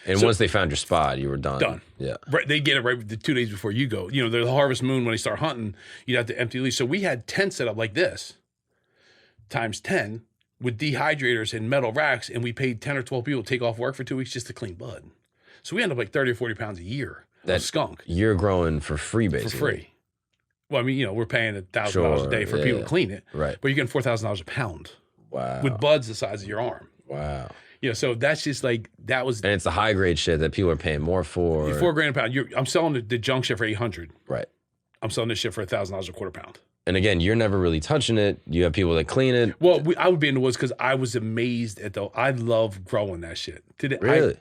And once they found your spot, you were done. Done. Yeah. Right. They get it right the 2 days before you go. The harvest moon, when they start hunting, you'd have to empty leash. So we had tents set up like this, times 10, with dehydrators and metal racks, and we paid 10 or 12 people to take off work for 2 weeks just to clean bud. So we end up like 30 or 40 pounds a year of skunk. You're growing for free, basically. For free. Well, I mean, we're paying $1,000 a day for people to clean it. Right. But you're getting $4,000 a pound. Wow. With buds the size of your arm. Wow. So that's just like, that was. And it's the high grade shit that people are paying more for. $4,000 a pound. I'm selling the junk shit for $800. Right. I'm selling this shit for $1,000 a quarter pound. And again, you're never really touching it. You have people that clean it. Well, I would be in the woods because I was amazed at I love growing that shit. Really?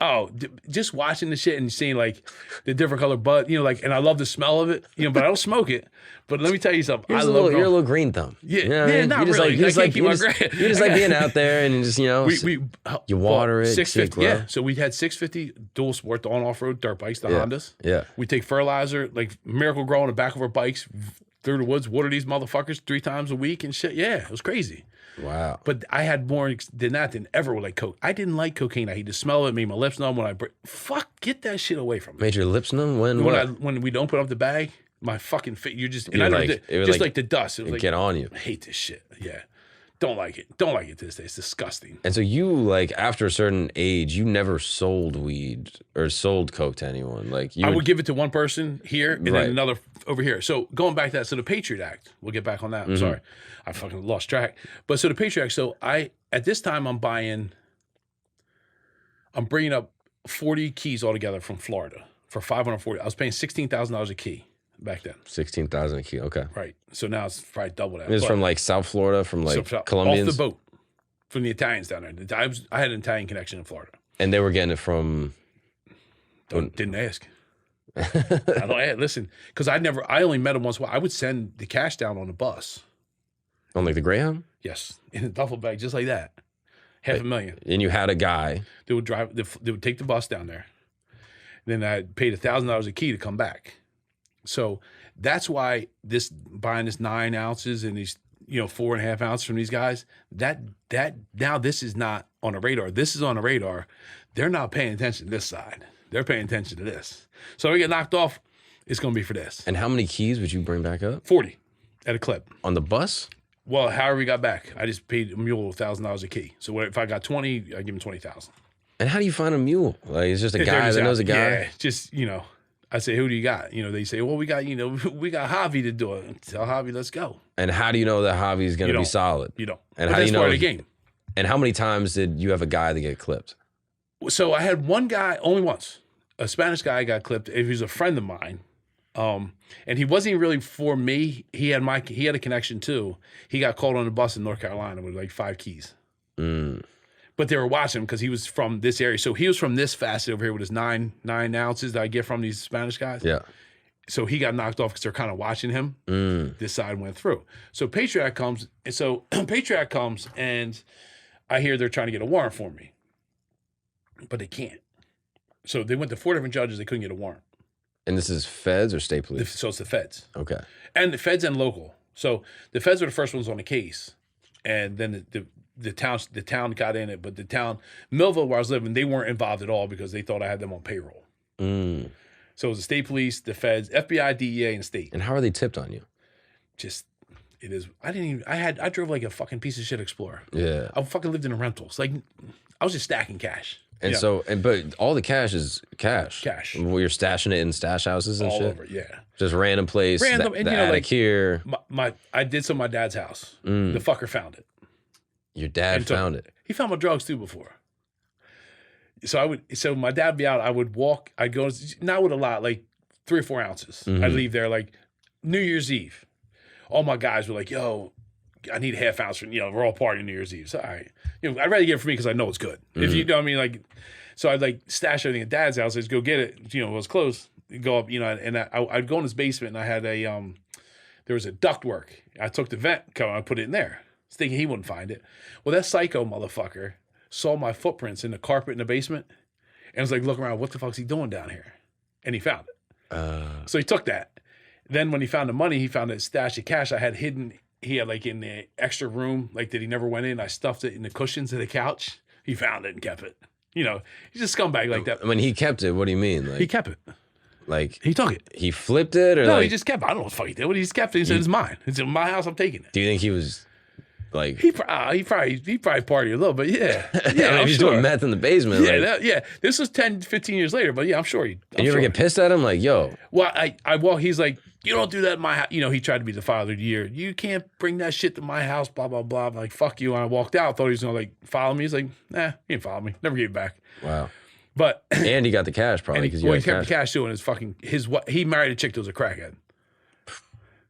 Just watching the shit and seeing like the different color bud, and I love the smell of it, but I don't smoke it. But let me tell you something. You're a little green thumb. Yeah, not really. I can't keep my grass. You just like being out there and just, you water it. 650. Yeah. So we had 650 dual sport, the on-off road dirt bikes, the Hondas. Yeah. We take fertilizer, like Miracle Grow on the back of our bikes, through the woods, water these motherfuckers 3 times a week and shit. Yeah, it was crazy. Wow. But I had more than that than ever with like coke. I didn't like cocaine. I hated the smell of it. Made my lips numb when get that shit away from me. Made your lips numb? When we don't put up the bag, my fucking face, you're just, and I just like the dust. It would get on you. I hate this shit. Yeah. Don't like it. Don't like it to this day. It's disgusting. And so you, like, after a certain age, you never sold weed or sold coke to anyone. Like, I would give it to one person here and then another over here. So going back to that, so the Patriot Act, we'll get back on that. I'm sorry. I fucking lost track. But so the Patriot Act, so at this time I'm bringing up 40 keys altogether from Florida for $540. I was paying $16,000 a key back then. 16,000 a key. Okay. Right. So now it's probably double that. It's from like South Florida, from like Colombians? Off the boat. From the Italians down there. I had an Italian connection in Florida. And they were getting it from... Didn't ask. I don't ask. Listen, because I only met him once. I would send the cash down on the bus. On like the Greyhound? Yes. In a duffel bag, just like that. $500,000. And you had a guy. They would take the bus down there. Then I paid $1,000 a key to come back. So that's why buying this 9 ounces and these 4.5 ounces from these guys, that now this is not on a radar. This is on a radar. They're not paying attention to this side. They're paying attention to this. So if we get knocked off, it's going to be for this. And how many keys would you bring back up? 40 at a clip. On the bus? Well, however we got back, I just paid a mule $1,000 a key. So if I got 20, I give him 20,000. And how do you find a mule? Like, it's just a guy that knows a guy? Yeah, just, I say, who do you got? They say, well, we got Javi to do it. Tell Javi, let's go. And how do you know that Javi's going to be solid? You don't. And how do that's you know part of the game. And how many times did you have a guy that get clipped? So I had one guy, only once. A Spanish guy got clipped. He was a friend of mine. And he wasn't even really for me. He had a connection too. He got called on the bus in North Carolina with like 5 keys. But they were watching him because he was from this area. So he was from this facet over here with his nine ounces that I get from these Spanish guys. Yeah. So he got knocked off because they're kind of watching him. This side went through. So Patriot Act comes. And so Patriot Act comes, and I hear they're trying to get a warrant for me. But they can't. So they went to 4 different judges. They couldn't get a warrant. And this is feds or state police? So it's the feds. Okay. And the feds and local. So the feds were the first ones on the case. And then the town got in it. But the town, Millville, where I was living, they weren't involved at all because they thought I had them on payroll. So it was the state police, the feds, FBI, DEA, and state. And how are they tipped on you? Just, it is. I drove like a fucking piece of shit Explorer. Yeah. I fucking lived in a rentals. Like, I was just stacking cash. And but all the cash is cash. Cash. Well, you're stashing it in stash houses and all shit? over, yeah. Just random place. Random, The and attic like here. I did some at my dad's house. The fucker found it. Your dad found it. He found my drugs too before. So my dad would be out. I would walk. I'd go, not with a lot, like 3 or 4 ounces. I'd leave there like New Year's Eve. All my guys were like, yo, I need a half ounce for, we're all partying New Year's Eve. So, all right. I'd rather get it for me because I know it's good. If you know what I mean, like, so I'd like stash everything at dad's house. I'd go get it. It was close. Go up, and I'd go in his basement and I had there was a ductwork. I took the vent cover and I put it in there, thinking he wouldn't find it. Well, that psycho motherfucker saw my footprints in the carpet in the basement and was like looking around, what the fuck's he doing down here? And he found it. So he took that. Then when he found the money, he found a stash of cash I had hidden. He had like in the extra room, like that he never went in. I stuffed it in the cushions of the couch. He found it and kept it. He's a scumbag like that. When he kept it, what do you mean? Like, he kept it. Like he took it. He flipped it, or no? like, He just kept it. I don't know what the fuck he did. He just kept it. He said it's mine. It's in my house. I'm taking it. Do you think he was like he probably partied a little, but yeah, I mean, if he's doing meth in the basement, yeah, This was 10, 15 years later, but yeah, I'm sure he. And you ever get pissed at him, like, yo? Well, he's like, you don't do that in my house. He tried to be the father of the year. You can't bring that shit to my house. Blah blah blah. I'm like, fuck you. And I walked out. Thought he was gonna like follow me. He's like, nah, he didn't follow me. Never gave it back. Wow. But and he got the cash probably because he kept the cash too. And he married a chick that was a crackhead.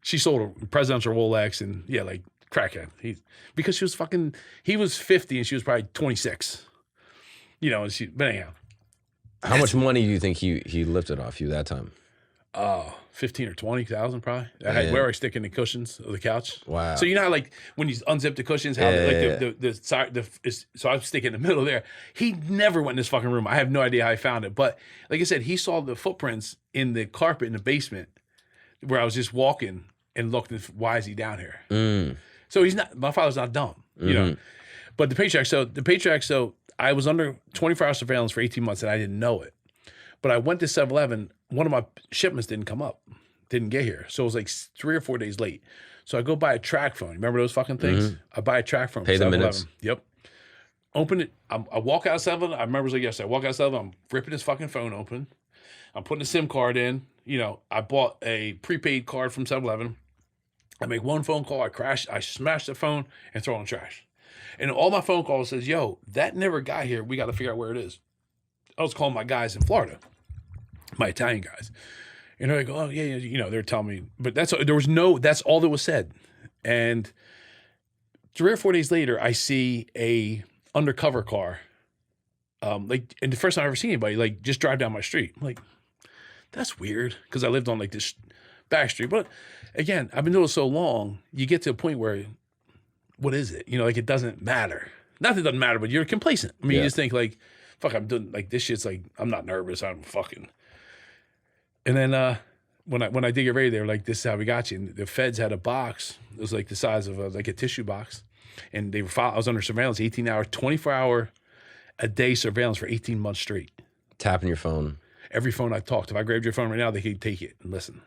She sold a presidential Rolex and like crackhead. Because she was he was 50 and she was probably 26. But anyhow. How much money do you think he lifted off you that time? 15 or 20,000 probably. I had where I stick in the cushions of the couch. Wow. So how like when you unzip the cushions, how the side so I stick in the middle there. He never went in this fucking room. I have no idea how he found it. But like I said, he saw the footprints in the carpet in the basement where I was just walking and looked, why is he down here? So my father's not dumb, But the Patriot Act, so I was under 24-hour surveillance for 18 months and I didn't know it. But I went to 7-Eleven. One of my shipments didn't come up, didn't get here. So it was like 3 or 4 days late. So I go buy a track phone. Remember those fucking things? I buy a track phone. Pay the minutes. Yep. Open it. I walk out of 7-Eleven. I remember it was like yesterday. I walk out of 7-Eleven. I'm ripping this fucking phone open. I'm putting a SIM card in. I bought a prepaid card from 7-Eleven. I make one phone call. I crash. I smash the phone and throw it in the trash. And all my phone calls says, yo, that never got here. We got to figure out where it is. I was calling my guys in Florida. My Italian guys. And they're like, oh, yeah, they're telling me. But that's all that was said. And 3 or 4 days later, I see a undercover car. And the first time I ever seen anybody, like, just drive down my street. I'm like, that's weird. Because I lived on, like, this back street. But, again, I've been doing it so long, you get to a point where, what is it? Like, it doesn't matter. Not that it doesn't matter, but you're complacent. I mean, you just think, like, fuck, I'm doing, like, this shit's, like, I'm not nervous. I'm fucking... And then when I did get ready, they were like, this is how we got you. And the feds had a box. It was like the size of a tissue box. And I was under surveillance, 18-hour, 24-hour a day surveillance for 18 months straight. Tapping your phone. Every phone I talked. If I grabbed your phone right now, they could take it and listen.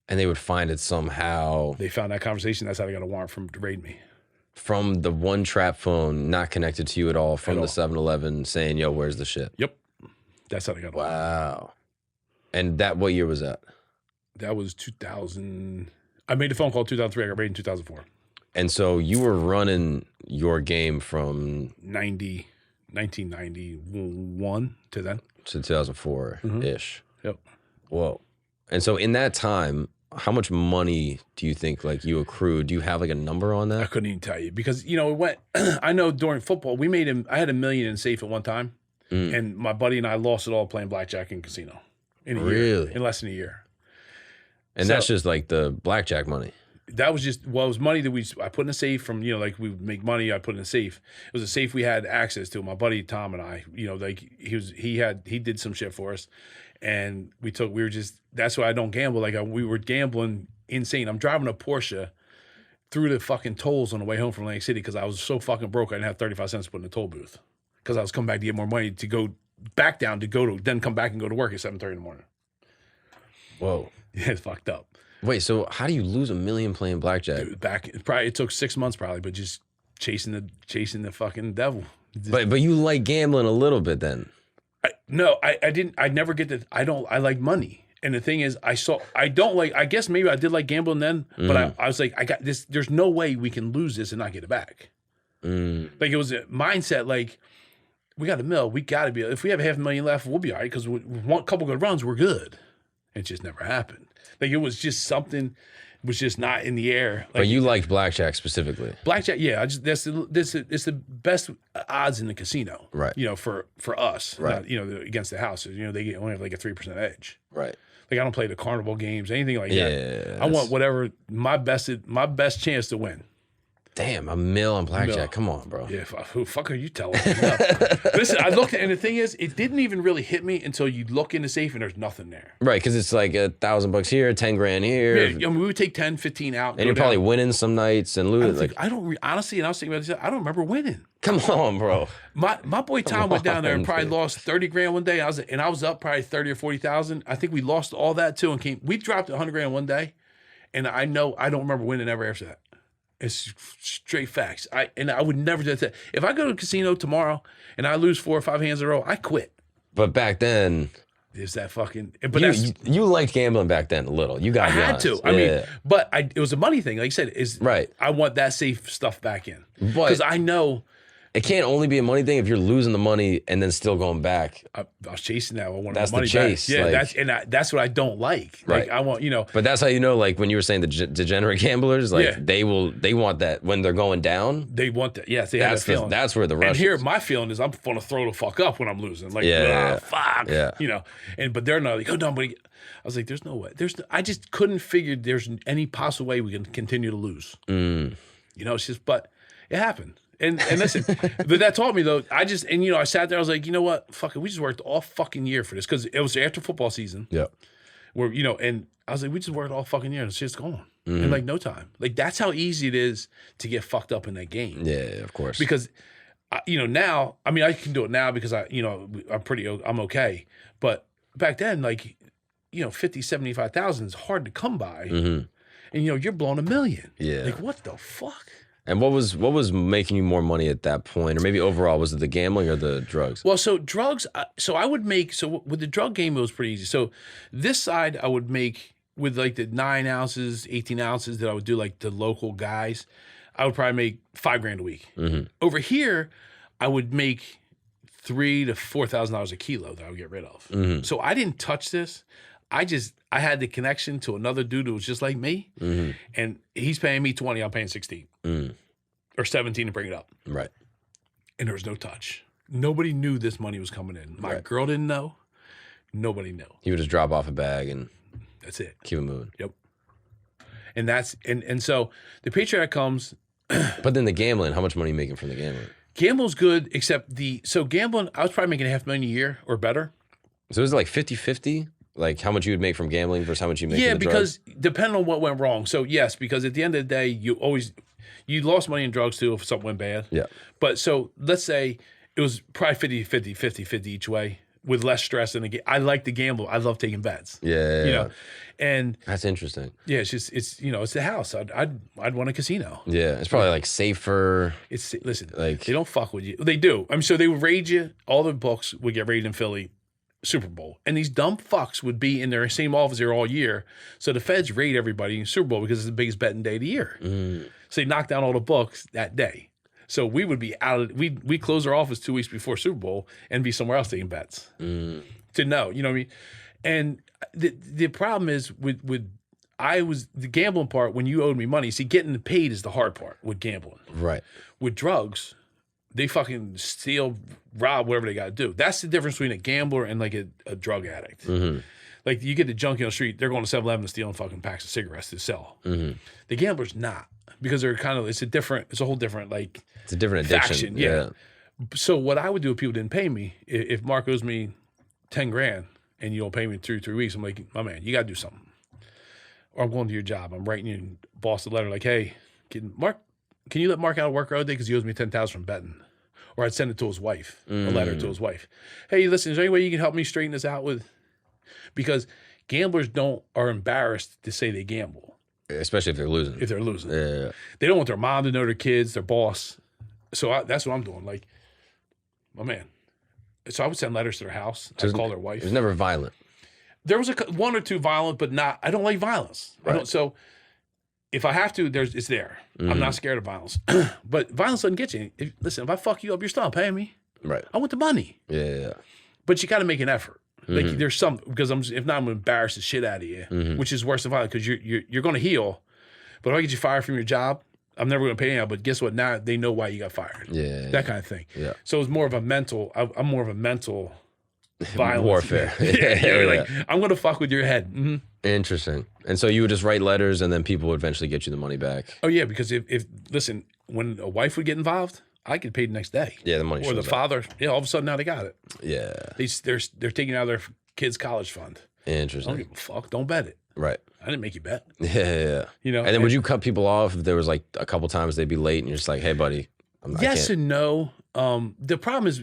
And they would find it somehow. They found that conversation. That's how they got a warrant to raid me. From the one trap phone, not connected to you at all, from the 7-Eleven saying, yo, where's the shit? Yep. That's how they got a warrant. Wow. And what year was that? That was 2000. I made the phone call in 2003. I got raided in 2004. And so you were running your game from 1991 to then. To 2004-ish. Yep. Whoa. And so in that time, how much money do you think like you accrued? Do you have like a number on I that? couldn't even tell you because it went. I know during football we made him. I had $1 million in safe at one time, and my buddy and I lost it all playing blackjack and casino in a year, Really? in less than a year. And So- that's just like the blackjack money. That was just it was money that I put in a safe from like we would make money. I put in a safe. It was a safe we had access to. My buddy Tom and I, like he did some shit for us, and we were just that's why I don't gamble. Like we were gambling insane. I'm driving a Porsche through the fucking tolls on the way home from Atlantic City because I was so fucking broke. I didn't have 35 cents to put in the toll booth because I was coming back to get more money to go back down then come back and go to work at 7:30 in the morning. Whoa. Yeah, it's fucked up. Wait, so how do you lose $1 million playing blackjack? Dude, it took 6 months probably, but just chasing the fucking devil. But you like gambling a little bit then. I didn't. I never get that. I like money. And the thing is, I guess maybe I did like gambling then, but I was like, I got this. There's no way we can lose this and not get it back. Like it was a mindset like, we got $1 million. We got to be, if we have $500,000 left, we'll be all right because one couple good runs, we're good. It just never happened. Like it was just something was just not in the air. Like, But you liked blackjack specifically. blackjack, yeah. It's the best odds in the casino, Right. For us, Right. not, against the houses. They only have like a 3% edge. Right. Like I don't play the carnival games, anything like Yeah. that. I want whatever my best chance to win. Damn, $1 million on blackjack. Mil. Come on, bro. Yeah, who the fuck are you telling me? No. Listen, I looked at, and the thing is, it didn't even really hit me until you look in the safe and there's nothing there. Right, because it's like $1,000 here, 10 grand here. Yeah, we would take 10, 15 out. And you're probably winning some nights and losing. Honestly, and I was thinking about this, I don't remember winning. Come on, bro. My boy Tom went down there and on, probably dude. lost 30 grand one day. I was up probably 30 or 40,000. I think we lost all that too and we dropped 100 grand one day. And I know I don't remember winning ever after that. It's straight facts. I would never do that. If I go to a casino tomorrow and I lose 4 or 5 hands in a row, I quit. But back then, Is that fucking? But you liked gambling back then a little. You got I had to. I mean, but it was a money thing. Like I said, Right. I want that safe stuff back in But- because I know it can't only be a money thing if you're losing the money and then still going back. I was chasing that. I wanted That's my money the chase, back. Yeah, like- that's what I don't like. Right. Like I want But that's how you know, like when you were saying the degenerate gamblers, like Yeah. they want that when they're going down. they want that. Yes, they have that feeling. That's where the rush And here, is. my feeling is I'm going to throw the fuck up when I'm losing. Like, Yeah. fuck. Yeah. But they're not like, oh, no, but I was like, there's no way. I just couldn't figure there's any possible way we can continue to lose. It's just, but it happened. And listen, but that taught me though, I sat there, I was like, you know what? Fuck it. We just worked all fucking year for this because it was after football season. Yeah. Where, and I was like, we just worked all fucking year and it's just gone. In like no time. Like that's how easy it is to get fucked up in that game. Yeah, of course. Because, now, I mean, I can do it now because I'm okay. But back then, like, 50, 75,000 is hard to come by. And, you're blowing $1 million. Yeah. Like, what the fuck? And what was making you more money at that point, or maybe overall, was it the gambling or the drugs? Well, so drugs, with the drug game, it was pretty easy. So this side, I would make with like the 9 ounces, 18 ounces that I would do like the local guys, I would probably make $5 grand a week. Over here, I would make $3,000 to $4,000 a kilo that I would get rid of. So I didn't touch this. I had the connection to another dude who was just like me, and he's paying me 20, I'm paying 16 or 17 to bring it up. Right. And there was no touch. Nobody knew this money was coming in. My girl didn't know. Nobody knew. He would just drop off a bag and That's it. keep it moving. Yep. And that's and so the Patriot Act comes. But then the gambling, how much money are you making from the gambling? Gambling's good, except gambling, I was probably making $500,000 a year or better. So is it like 50-50? Like how much you would make from gambling versus how much you make Yeah, from the because drugs? depending on what went wrong. So yes, because at the end of the day, you lost money in drugs too if something went bad. Yeah. But so let's say it was probably 50-50 each way with less stress in the game. I like to gamble. I love taking bets. Yeah. And That's interesting. yeah, it's just it's the house. I'd want a casino. Yeah. It's probably like safer. Listen, Like- they don't fuck with you. They do. I mean, so they would raid you. All the books would get raided in Philly, Super Bowl, and these dumb fucks would be in their same office there all year. So the feds raid everybody in Super Bowl because it's the biggest betting day of the year. So they knock down all the books that day. So we would be we close our office 2 weeks before Super Bowl and be somewhere else taking bets to know, you know what I mean? And the problem is with the gambling part, when you owed me money, see, getting paid is the hard part with gambling. Right. With drugs, they fucking steal, rob, whatever they got to do. That's the difference between a gambler and like a drug addict. Mm-hmm. Like you get the junkie on the street, they're going to 7-Eleven and stealing fucking packs of cigarettes to sell. Mm-hmm. The gambler's not, because they're kind of, it's a whole different like. It's a different addiction. Faction, yeah. So what I would do if people didn't pay me, if Mark owes me 10 grand and you don't pay me in 3 weeks, I'm like, my man, you got to do something. Or I'm going to your job. I'm writing you boss a letter like, hey, can you let Mark out of work all day because he owes me $10,000 from betting? Or I'd send it to his wife, a letter to his wife. Hey, listen, is there any way you can help me straighten this out with? Because gamblers are embarrassed to say they gamble. Especially if they're losing. Yeah. They don't want their mom to know their kids, their boss. So that's what I'm doing. Like, my man. So I would send letters to their house. I'd call their wife. It was never violent. There was one or two violent, but not. I don't like violence. Right. So if I have to, it's there. I'm not scared of violence. But violence doesn't get you. Listen, if I fuck you up, you're still not paying me. Right. I want the money. Yeah. But you got to make an effort. Like there's some, because if not, I'm gonna embarrass the shit out of you, which is worse than violence, because you're going to heal. But if I get you fired from your job, I'm never going to pay you out. But guess what? Now they know why you got fired. Yeah. That kind of thing. Yeah. So it's more of a mental. I'm more of a mental violence warfare. Like I'm going to fuck with your head. Mm-hmm. Interesting. And so you would just write letters, and then people would eventually get you the money back. Oh yeah, because if listen, when a wife would get involved, I get paid the next day. Yeah, the money. Or the father. Yeah, all of a sudden now they got it. Yeah. They're taking out their kids' college fund. Interesting. I don't give a fuck. Don't bet it. Right. I didn't make you bet. Yeah. You know. And then would you cut people off if there was like a couple times they'd be late, and you're just like, hey, buddy. Yes and no. The problem is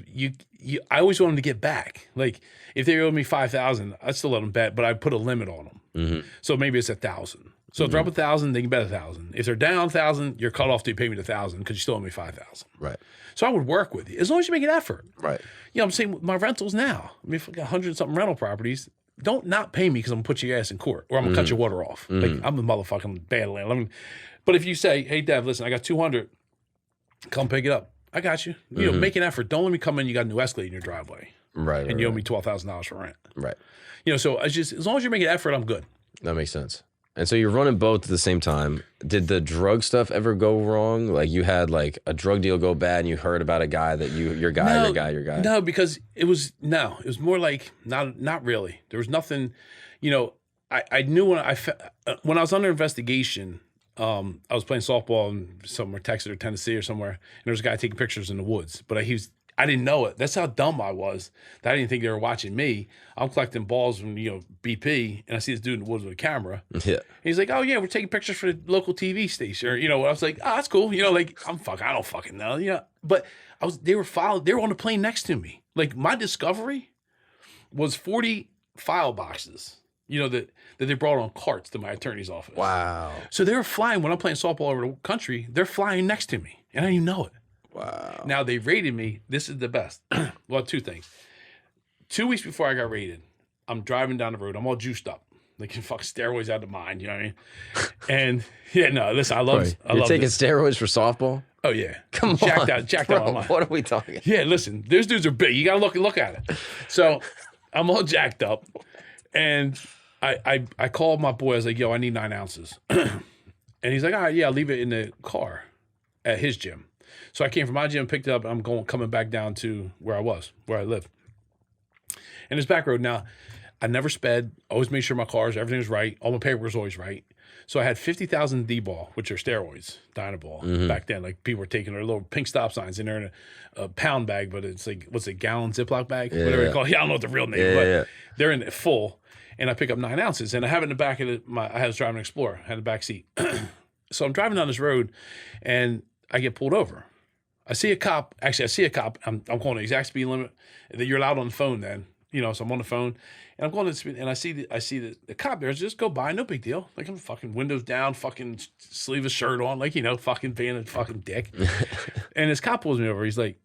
I always want them to get back. Like if they owe me $5,000, I'd still let them bet, but I put a limit on them. Mm-hmm. So maybe it's $1,000. So if they're up 1,000, they can bet 1,000. If they're down 1,000, you're cut off till you pay me the 1,000 because you still owe me 5,000. Right. So I would work with you as long as you make an effort. Right. You know, I'm saying with my rentals now. I mean, if I got 100-something rental properties, don't not pay me because I'm gonna put your ass in court or I'm gonna cut your water off. Like I'm the motherfucking bad landlord. But if you say, hey, Dev, listen, I got 200, come pick it up. I got you. You know, make an effort. Don't let me come in. You got a new Escalade in your driveway. Right. And you owe me $12,000 for rent. Right. You know, so as long as you make an effort, I'm good. That makes sense. And so you're running both at the same time. Did the drug stuff ever go wrong? Like you had like a drug deal go bad and you heard about a guy that your guy. No, because it was more like not really. There was nothing, you know, I knew when I was under investigation, I was playing softball in somewhere, Texas or Tennessee or somewhere, and there was a guy taking pictures in the woods, but I didn't know it. That's how dumb I was. That I didn't think they were watching me. I'm collecting balls from, BP, and I see this dude in the woods with a camera. Yeah. And he's like, oh, yeah, we're taking pictures for the local TV station. Or, I was like, oh, that's cool. Like, I don't fucking know. But they were on the plane next to me. Like, my discovery was 40 file boxes, that they brought on carts to my attorney's office. Wow. So they were flying, when I'm playing softball over the country, they're flying next to me, and I didn't even know it. Wow. Now they raided me. This is the best. Well, two things. 2 weeks before I got raided, I'm driving down the road. I'm all juiced up. Like fuck steroids out of mind, you know what I mean? And yeah, no, listen, I love You're taking steroids for softball? Oh yeah. Come on. Jacked out my mind. What are we talking? Yeah, listen, those dudes are big. You gotta look at it. So I'm all jacked up. And I called my boy, I was like, yo, I need 9 ounces. And he's like, all right, yeah, I'll leave it in the car at his gym. So I came from my gym, picked it up, and I'm coming back down to where I live. And it's back road. Now, I never sped, always made sure my cars, everything was right. All my paper was always right. So I had 50,000 D-ball, which are steroids, Dynaball, back then. Like people were taking their little pink stop signs in there in a pound bag, but it's like, what's it, gallon Ziploc bag? Yeah. Whatever they call it. Yeah, I don't know what the real name but they're in it full. And I pick up 9 ounces. And I have it in the back of I was driving an Explorer, I had the back seat. So I'm driving down this road, and I get pulled over. I see a cop. I'm calling the exact speed limit that you're allowed on the phone then. So I'm on the phone, and I'm going to the speed, and I see the cop there. Just go by, no big deal. Like I'm fucking windows down, fucking sleeveless shirt on, like, fucking being a fucking dick. And this cop pulls me over. He's like,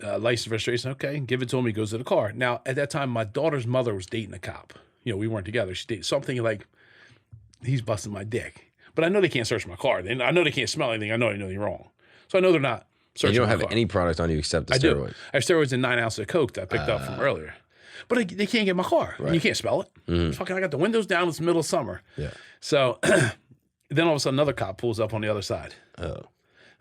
license registration, okay, give it to him. He goes to the car. Now, at that time, my daughter's mother was dating a cop. We weren't together. She dated. So I'm thinking like, he's busting my dick. But I know they can't search my car. I know they can't smell anything. I know anything wrong. So I know they're not. You don't have any product on you except the steroids. I have steroids and 9 ounces of coke that I picked up from earlier. But they can't get my car. Right. And you can't smell it. Fucking, I got the windows down. It's the middle of summer. Yeah. So then all of a sudden another cop pulls up on the other side. Oh.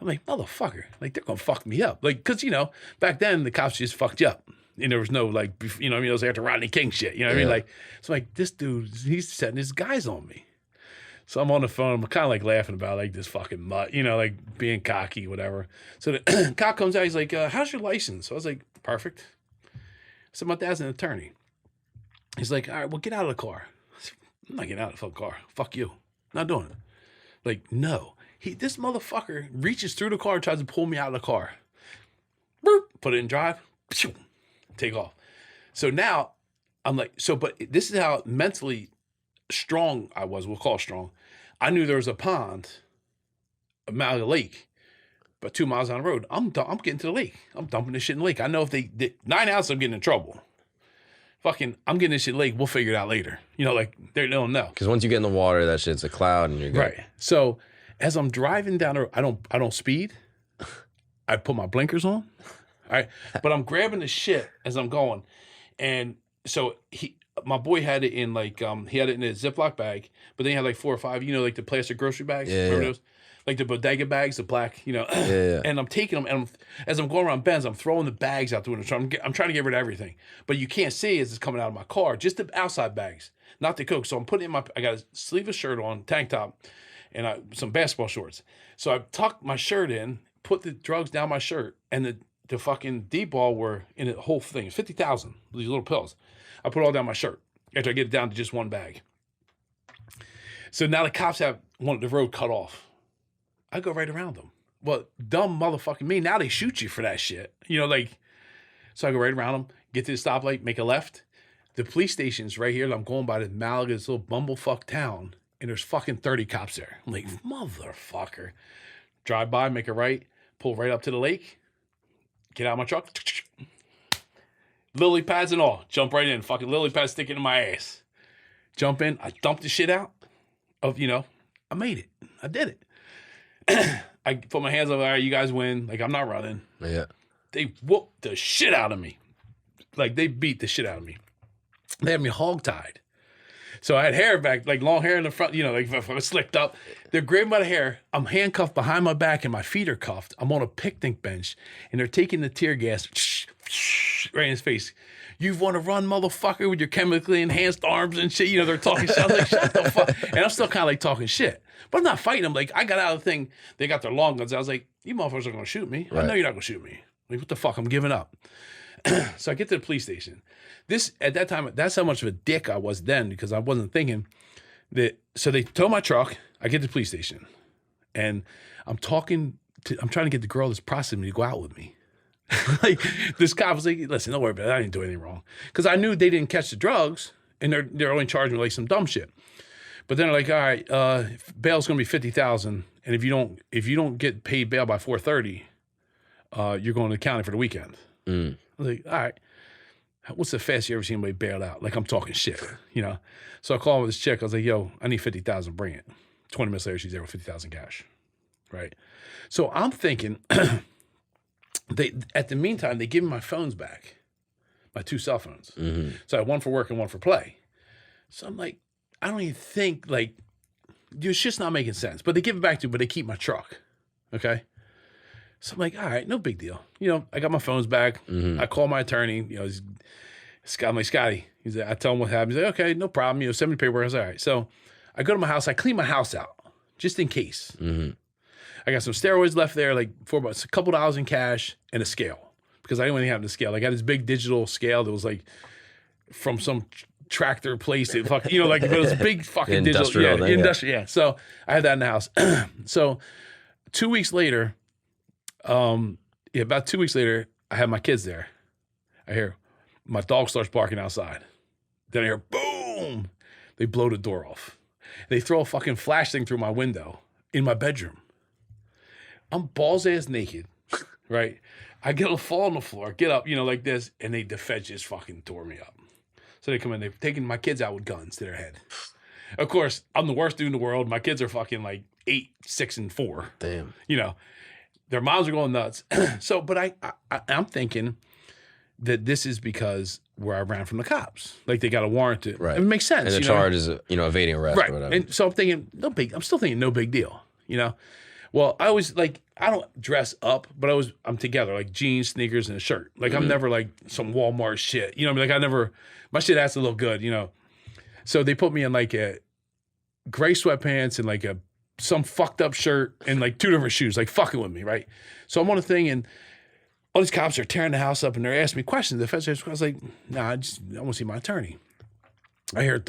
I'm like, motherfucker. Like, they're going to fuck me up. Like, because, you know, back then the cops just fucked you up. And there was no, like, you know what I mean? It was after Rodney King shit. You know what I mean? Like, so like, this dude, he's setting his guys on me. So I'm on the phone. I'm kind of like laughing about like this fucking mutt, you know, like being cocky, whatever. So the cop comes out. He's like, how's your license? So I was like, perfect. So my dad's an attorney. He's like, all right, well, get out of the car. I said, I'm not getting out of the fucking car. Fuck you. Not doing it. Like, no. This motherfucker reaches through the car and tries to pull me out of the car. Boop, put it in drive. Phew, take off. So now I'm like, but this is how mentally strong I was. We'll call it strong. I knew there was a pond, a lake, but 2 miles down the road. I'm getting to the lake. I'm dumping this shit in the lake. I know if they 9 ounces, I'm getting in trouble. Fucking, I'm getting this shit in the lake. We'll figure it out later. You know, like they don't know. Because once you get in the water, that shit's a cloud and you're good. Right. So as I'm driving down the road, I don't speed. I put my blinkers on. All right. But I'm grabbing the shit as I'm going. And so my boy had it in like, he had it in a Ziploc bag, but then he had like 4 or 5, you know, like the plastic grocery bags. Yeah. Remember those? Like the bodega bags, the black, you know. Yeah. And I'm taking them, and as I'm going around bends, I'm throwing the bags out the window. So I'm trying to get rid of everything. But you can't see as it's coming out of my car, just the outside bags, not the Coke. So I'm putting in I got a sleeveless shirt on, tank top, and some basketball shorts. So I tucked my shirt in, put the drugs down my shirt, and the fucking D-ball were in the whole thing. It's 50,000, these little pills. I put it all down my shirt after I get it down to just one bag. So now the cops have the road cut off. I go right around them. Well, dumb motherfucking me. Now they shoot you for that shit. You know, like, so I go right around them, get to the stoplight, make a left. The police station's right here. I'm going by the Malaga, this little bumblefuck town, and there's fucking 30 cops there. I'm like, motherfucker. Drive by, make a right, pull right up to the lake, get out of my truck. Lily pads and all. Jump right in. Fucking lily pads sticking in my ass. Jump in. I dump the shit out. I made it. I did it. I put my hands up. All right, you guys win. Like, I'm not running. Yeah. They whooped the shit out of me. Like, they beat the shit out of me. They had me hog-tied. So I had hair back, like long hair in the front, you know, like if I was slicked up. They're grabbing by the hair. I'm handcuffed behind my back and my feet are cuffed. I'm on a picnic bench and they're taking the tear gas right in his face. You want to run, motherfucker, with your chemically enhanced arms and shit. You know, they're talking shit. I was like, shut the fuck. And I'm still kind of like talking shit. But I'm not fighting them. Like, I got out of the thing. They got their long guns. I was like, you motherfuckers are going to shoot me. Right. I know you're not going to shoot me. Like, what the fuck? I'm giving up. So I get to the police station. At that time, that's how much of a dick I was then, because I wasn't thinking that. So they tow my truck. I get to the police station. And I'm trying to get the girl that's processing me to go out with me. Like, this cop was like, listen, don't worry about it. I didn't do anything wrong. Because I knew they didn't catch the drugs, and they're only charging me like some dumb shit. But then they're like, all right, bail's gonna be $50,000, and if you don't get paid bail by 4:30, you're going to the county for the weekend. I was like, all right, what's the fastest you ever seen anybody bailed out? Like, I'm talking shit, you know. So I called this chick. I was like, yo, I need 50,000. Bring it. 20 minutes later, she's there with 50,000 cash, right? So I'm thinking. At the meantime, they give me my phones back, my 2 cell phones. Mm-hmm. So I had one for work and one for play. So I'm like, I don't even think, like, it's just not making sense. But they give it back to me, but they keep my truck. Okay? So I'm like, all right, no big deal. You know, I got my phones back. Mm-hmm. I call my attorney. You know, I'm like, Scotty. I tell him what happened. He's like, okay, no problem. You know, send me paperwork. I was like, all right. So I go to my house. I clean my house out just in case. Mm-hmm. I got some steroids left there, like $4, a couple dollars in cash, and a scale, because I didn't want to have the scale. I got this big digital scale that was like from some tractor place. It fucking, you know, like it was big fucking industrial digital, industrial. Yeah. So I had that in the house. So 2 weeks later, about 2 weeks later, I have my kids there. I hear my dog starts barking outside. Then I hear boom. They blow the door off. They throw a fucking flash thing through my window in my bedroom. I'm balls ass naked, right? I fall on the floor, get up, you know, like this, and the feds just fucking tore me up. So they come in, they're taking my kids out with guns to their head. Of course, I'm the worst dude in the world. My kids are fucking like 8, 6, and 4. Damn. You know, their moms are going nuts. So, but I'm thinking, that this is because where I ran from the cops. Like they got a warrant to, Right. it makes sense. And the you know? charge is, evading arrest Right. or whatever. And so I'm thinking, I'm still thinking no big deal, you know? Well, I always like, I don't dress up, but I'm together, like jeans, sneakers, and a shirt. Like I'm never like some Walmart shit, you know? Like my shit has to look good, you know? So they put me in like a gray sweatpants and like some fucked up shirt and like 2 different shoes, like fucking with me, right? So I'm on a thing and all these cops are tearing the house up and they're asking me questions. The feds, I was like, nah, I want to see my attorney. I hear,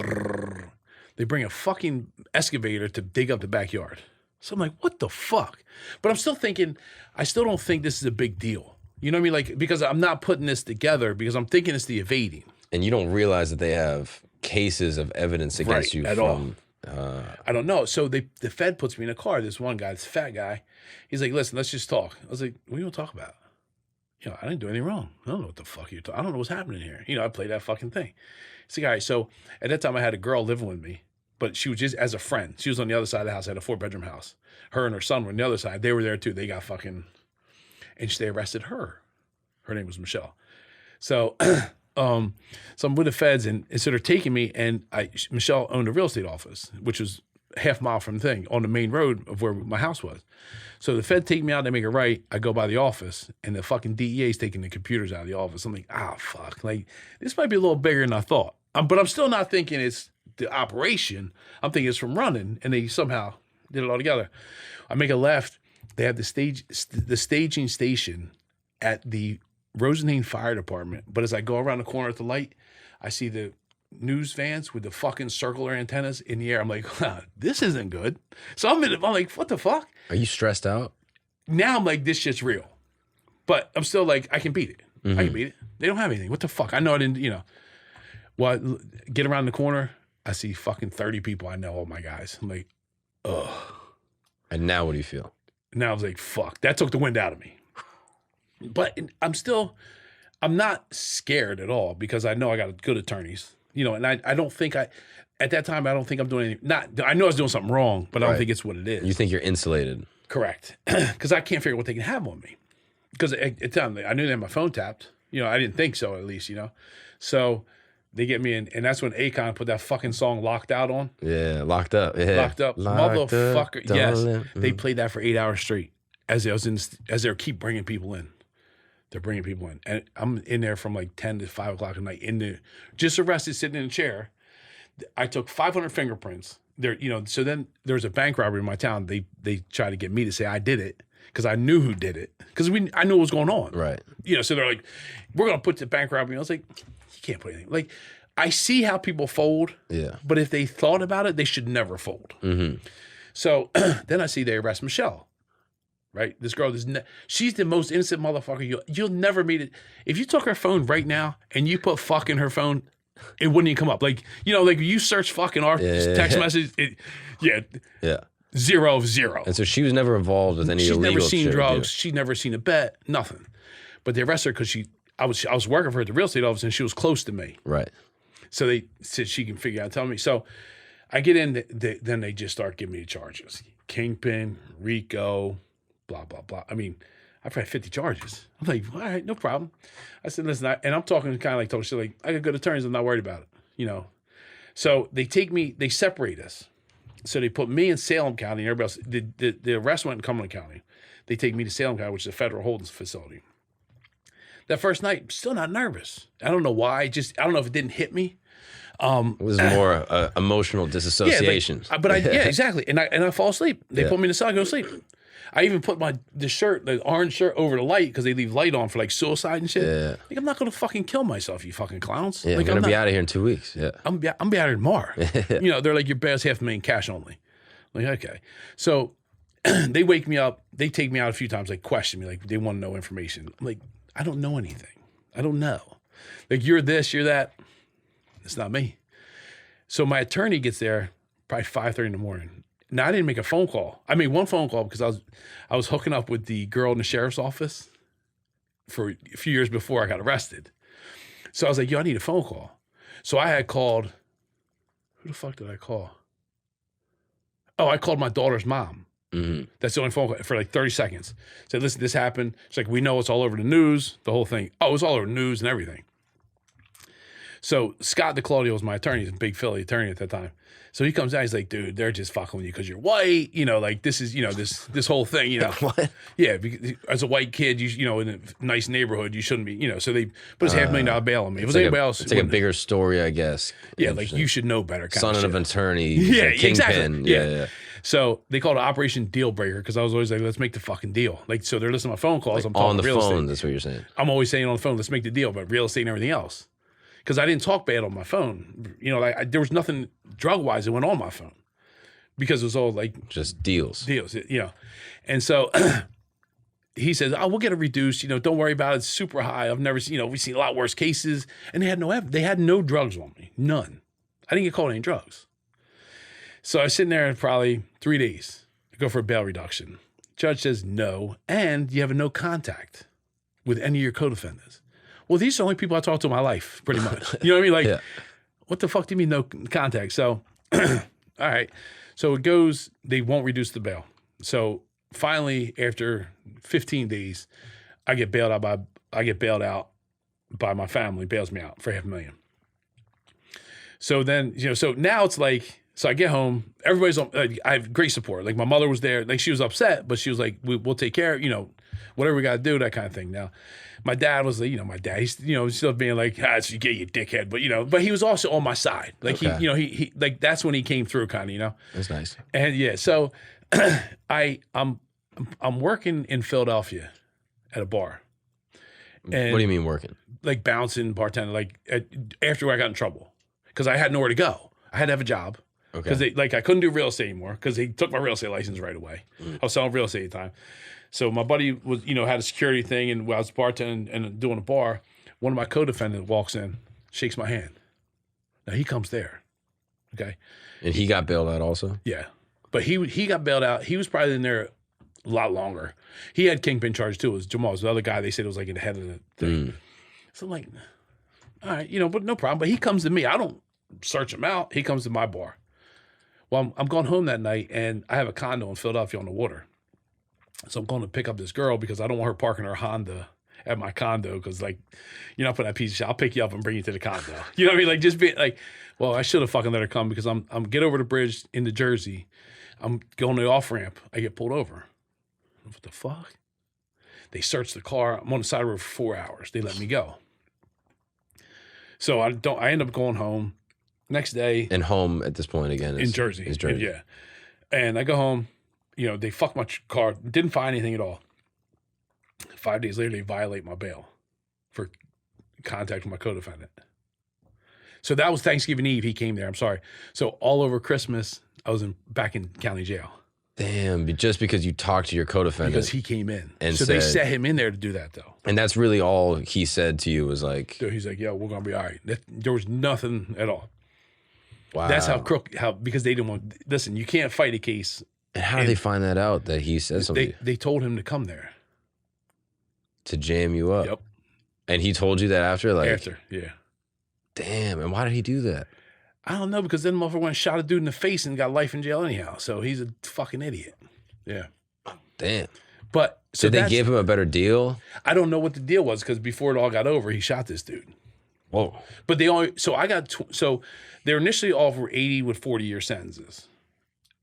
they bring a fucking excavator to dig up the backyard. So I'm like, what the fuck? But I'm still thinking, I still don't think this is a big deal. You know what I mean? Like, because I'm not putting this together because I'm thinking it's the evading. And you don't realize that they have cases of evidence against you at from... I don't know. So the Fed puts me in a car. This one guy, this fat guy, he's like, listen, let's just talk. I was like, what are you going to talk about? I didn't do anything wrong. I don't know what the fuck you're talking. I don't know what's happening here. I played that fucking thing. It's like, all right, so at that time I had a girl living with me, but she was just as a friend. She was on the other side of the house. I had a 4-bedroom house. Her and her son were on the other side. They were there too. They got fucking, and they arrested her. Her name was Michelle. So, so I'm with the feds and so they're taking me and Michelle owned a real estate office, which was half mile from the thing on the main road of where my house was. So the Fed take me out, they make a right. I go by the office, and the fucking DEA is taking the computers out of the office. I'm like, fuck. Like, this might be a little bigger than I thought. But I'm still not thinking it's the operation. I'm thinking it's from running, and they somehow did it all together. I make a left. They have the staging station at the Rosendane Fire Department. But as I go around the corner at the light, I see the news vans with the fucking circular antennas in the air. I'm like, this isn't good. So I'm like, what the fuck? Are you stressed out? Now I'm like, this shit's real. But I'm still like, I can beat it. Mm-hmm. I can beat it. They don't have anything. What the fuck? I know I didn't, Well, I get around the corner, I see fucking 30 people. I know all my guys. I'm like, ugh. And now what do you feel? Now I was like, fuck. That took the wind out of me. But I'm not scared at all because I know I got good attorneys. And I don't think at that time, I don't think I'm doing anything. I know I was doing something wrong, but I don't think it's what it is. You think you're insulated. Correct. Because I can't figure out what they can have on me. Because at the time, I knew they had my phone tapped. I didn't think so, at least, So they get me in, and that's when Akon put that fucking song Locked Out on. Yeah, Locked Up. Yeah. Locked Up. Locked Motherfucker. Up, yes. Mm-hmm. They played that for 8 hours straight as they keep bringing people in. They're bringing people in. And I'm in there from like 10 to 5 o'clock at night just arrested, sitting in a chair. I took 500 fingerprints. So then there was a bank robbery in my town. They tried to get me to say I did it because I knew who did it because I knew what was going on. Right. So they're like, we're going to put the bank robbery. I was like, you can't put anything. Like, I see how people fold. Yeah. But if they thought about it, they should never fold. Mm-hmm. So then I see they arrest Michelle. Right, this girl she's the most innocent motherfucker you'll never meet it. If you took her phone right now and you put fuck in her phone, it wouldn't even come up. Like like you search fucking our text message, yeah, 0 of 0. And so she was never involved with any illegal. She's never seen shit, drugs. She'd never seen a bet, nothing. But they arrested her because I was working for her at the real estate office and she was close to me. Right. So they said she can figure out, tell me. So I get in, then they just start giving me the charges: Kingpin, RICO. Blah, blah, blah. I mean, I probably had 50 charges. I'm like, all right, no problem. I said, listen, and I'm talking kind of like told shit, like, I got good attorneys, I'm not worried about it, So they separate us. So they put me in Salem County and everybody else. The arrest went in Cumberland County. They take me to Salem County, which is a federal holding facility. That first night, still not nervous. I don't know why. I don't know if it didn't hit me. It was more emotional disassociation. Yeah, exactly. And I fall asleep. They put me in the cell, I go to sleep. I even put the orange shirt over the light because they leave light on for like suicide and shit. Yeah. Like, I'm not going to fucking kill myself, you fucking clowns. Yeah, like, I'm going to be out of here in 2 weeks. Yeah. I'm be out of here tomorrow. They're like, your bad's $500,000 cash only. I'm like, okay. So they wake me up. They take me out a few times, like question me, like they want to know information. I'm like, I don't know anything. I don't know. Like, you're this, you're that. It's not me. So my attorney gets there probably 5:30 in the morning. Now, I didn't make a phone call. I made one phone call because I was hooking up with the girl in the sheriff's office for a few years before I got arrested. So I was like, yo, I need a phone call. So I had called, who the fuck did I call? Oh, I called my daughter's mom. That's the only phone call for like 30 seconds. Said, listen, this happened. It's like, we know it's all over the news, the whole thing. Oh, it was all over the news and everything. So Scott DeClaudio was my attorney. He's a big Philly attorney at that time. So he comes out, he's like, dude, they're just fucking with you because you're white. You know, like this is, you know, this whole thing, you know. What? Yeah, because as a white kid, you know, in a nice neighborhood, you shouldn't be, you know. So they put his $500,000 bail on me. If it was anybody else, it's like a bigger story, I guess. Yeah, like you should know better. Son of an attorney. Yeah, kingpin. exactly. Yeah. So they called it Operation Deal Breaker because I was always like, let's make the fucking deal. Like, so they're listening to my phone calls. I'm talking On the real phone, estate. that's what you're saying. I'm always saying on the phone, let's make the deal about real estate and everything else. Because I didn't talk bad on my phone. You know, like there was nothing drug-wise that went on my phone. Because it was all like... Just deals. Deals, you know. And so he says, oh, we'll get it reduced. You know, don't worry about it. It's super high. I've never seen, you know, we've seen a lot worse cases. And they had no drugs on me. None. I didn't get caught any drugs. So I was sitting there probably 3 days to go for a bail reduction. Judge says no, and you have a no contact with any of your co-defendants. Well, these are the only people I talk to in my life, pretty much. You know what I mean? Like, What the fuck do you mean no contact? So, all right. So it goes, they won't reduce the bail. So finally, after 15 days, I get bailed out by my family, bails me out for $500,000. So then, you know, so now it's like, so I get home, everybody's on, I have great support. Like my mother was there, like she was upset, but she was like, we'll take care of, you know, whatever we got to do, that kind of thing. Now, my dad was like, you know, he's, you know, still being like, so you get you dickhead, but, you know, but he was also on my side. Like he, you know, he like, that's when he came through kind of, you know. That's nice. And yeah, so I'm working in Philadelphia at a bar. And what do you mean working? Like bouncing, bartending, like after I got in trouble. Because I had nowhere to go. I had to have a job. Okay. Because I couldn't do real estate anymore because they took my real estate license right away. I was selling real estate at the time. So my buddy was, you know, had a security thing, and while I was bartending and doing a bar, one of my co-defendants walks in, shakes my hand. Now he comes there. Okay. And he got bailed out also? Yeah. But he got bailed out. He was probably in there a lot longer. He had Kingpin Charges too. It was Jamal. It was the other guy they said was like in the head of the thing. So I'm like, all right, you know, but no problem. But he comes to me. I don't search him out. He comes to my bar. Well, I'm going home that night, and I have a condo in Philadelphia on the water. So I'm going to pick up this girl because I don't want her parking her Honda at my condo because, like, you're not putting that piece of shit. I'll pick you up and bring you to the condo. You know what I mean? Like, just be like, well, I should have fucking let her come because I'm get over the bridge into Jersey. I'm going to the off-ramp. I get pulled over. What the fuck? They search the car. I'm on the side of the road for 4 hours. They let me go. So I end up going home. Next day. And home at this point again is in Jersey. Is Jersey. Yeah. And I go home, you know, they fuck my car, didn't find anything at all. 5 days later, they violate my bail for contact with my co-defendant. So that was Thanksgiving Eve. He came there. I'm sorry. So all over Christmas, I was back in county jail. Damn, just because you talked to your co-defendant. Because he came in. And so they set him in there to do that, though. And that's really all he said to you was like... So he's like, yo, we're going to be all right. There was nothing at all. Wow. That's because they didn't want... Listen, you can't fight a case. And how did they find that out that he said something? They told him to come there. To jam you up? Yep. And he told you that after? Like, after, yeah. Damn, and why did he do that? I don't know, because then the motherfucker went and shot a dude in the face and got life in jail anyhow. So he's a fucking idiot. Yeah. Damn. But so did they give him a better deal? I don't know what the deal was because before it all got over, he shot this dude. Whoa. But they only so they're initially offered 80 with 40-year sentences,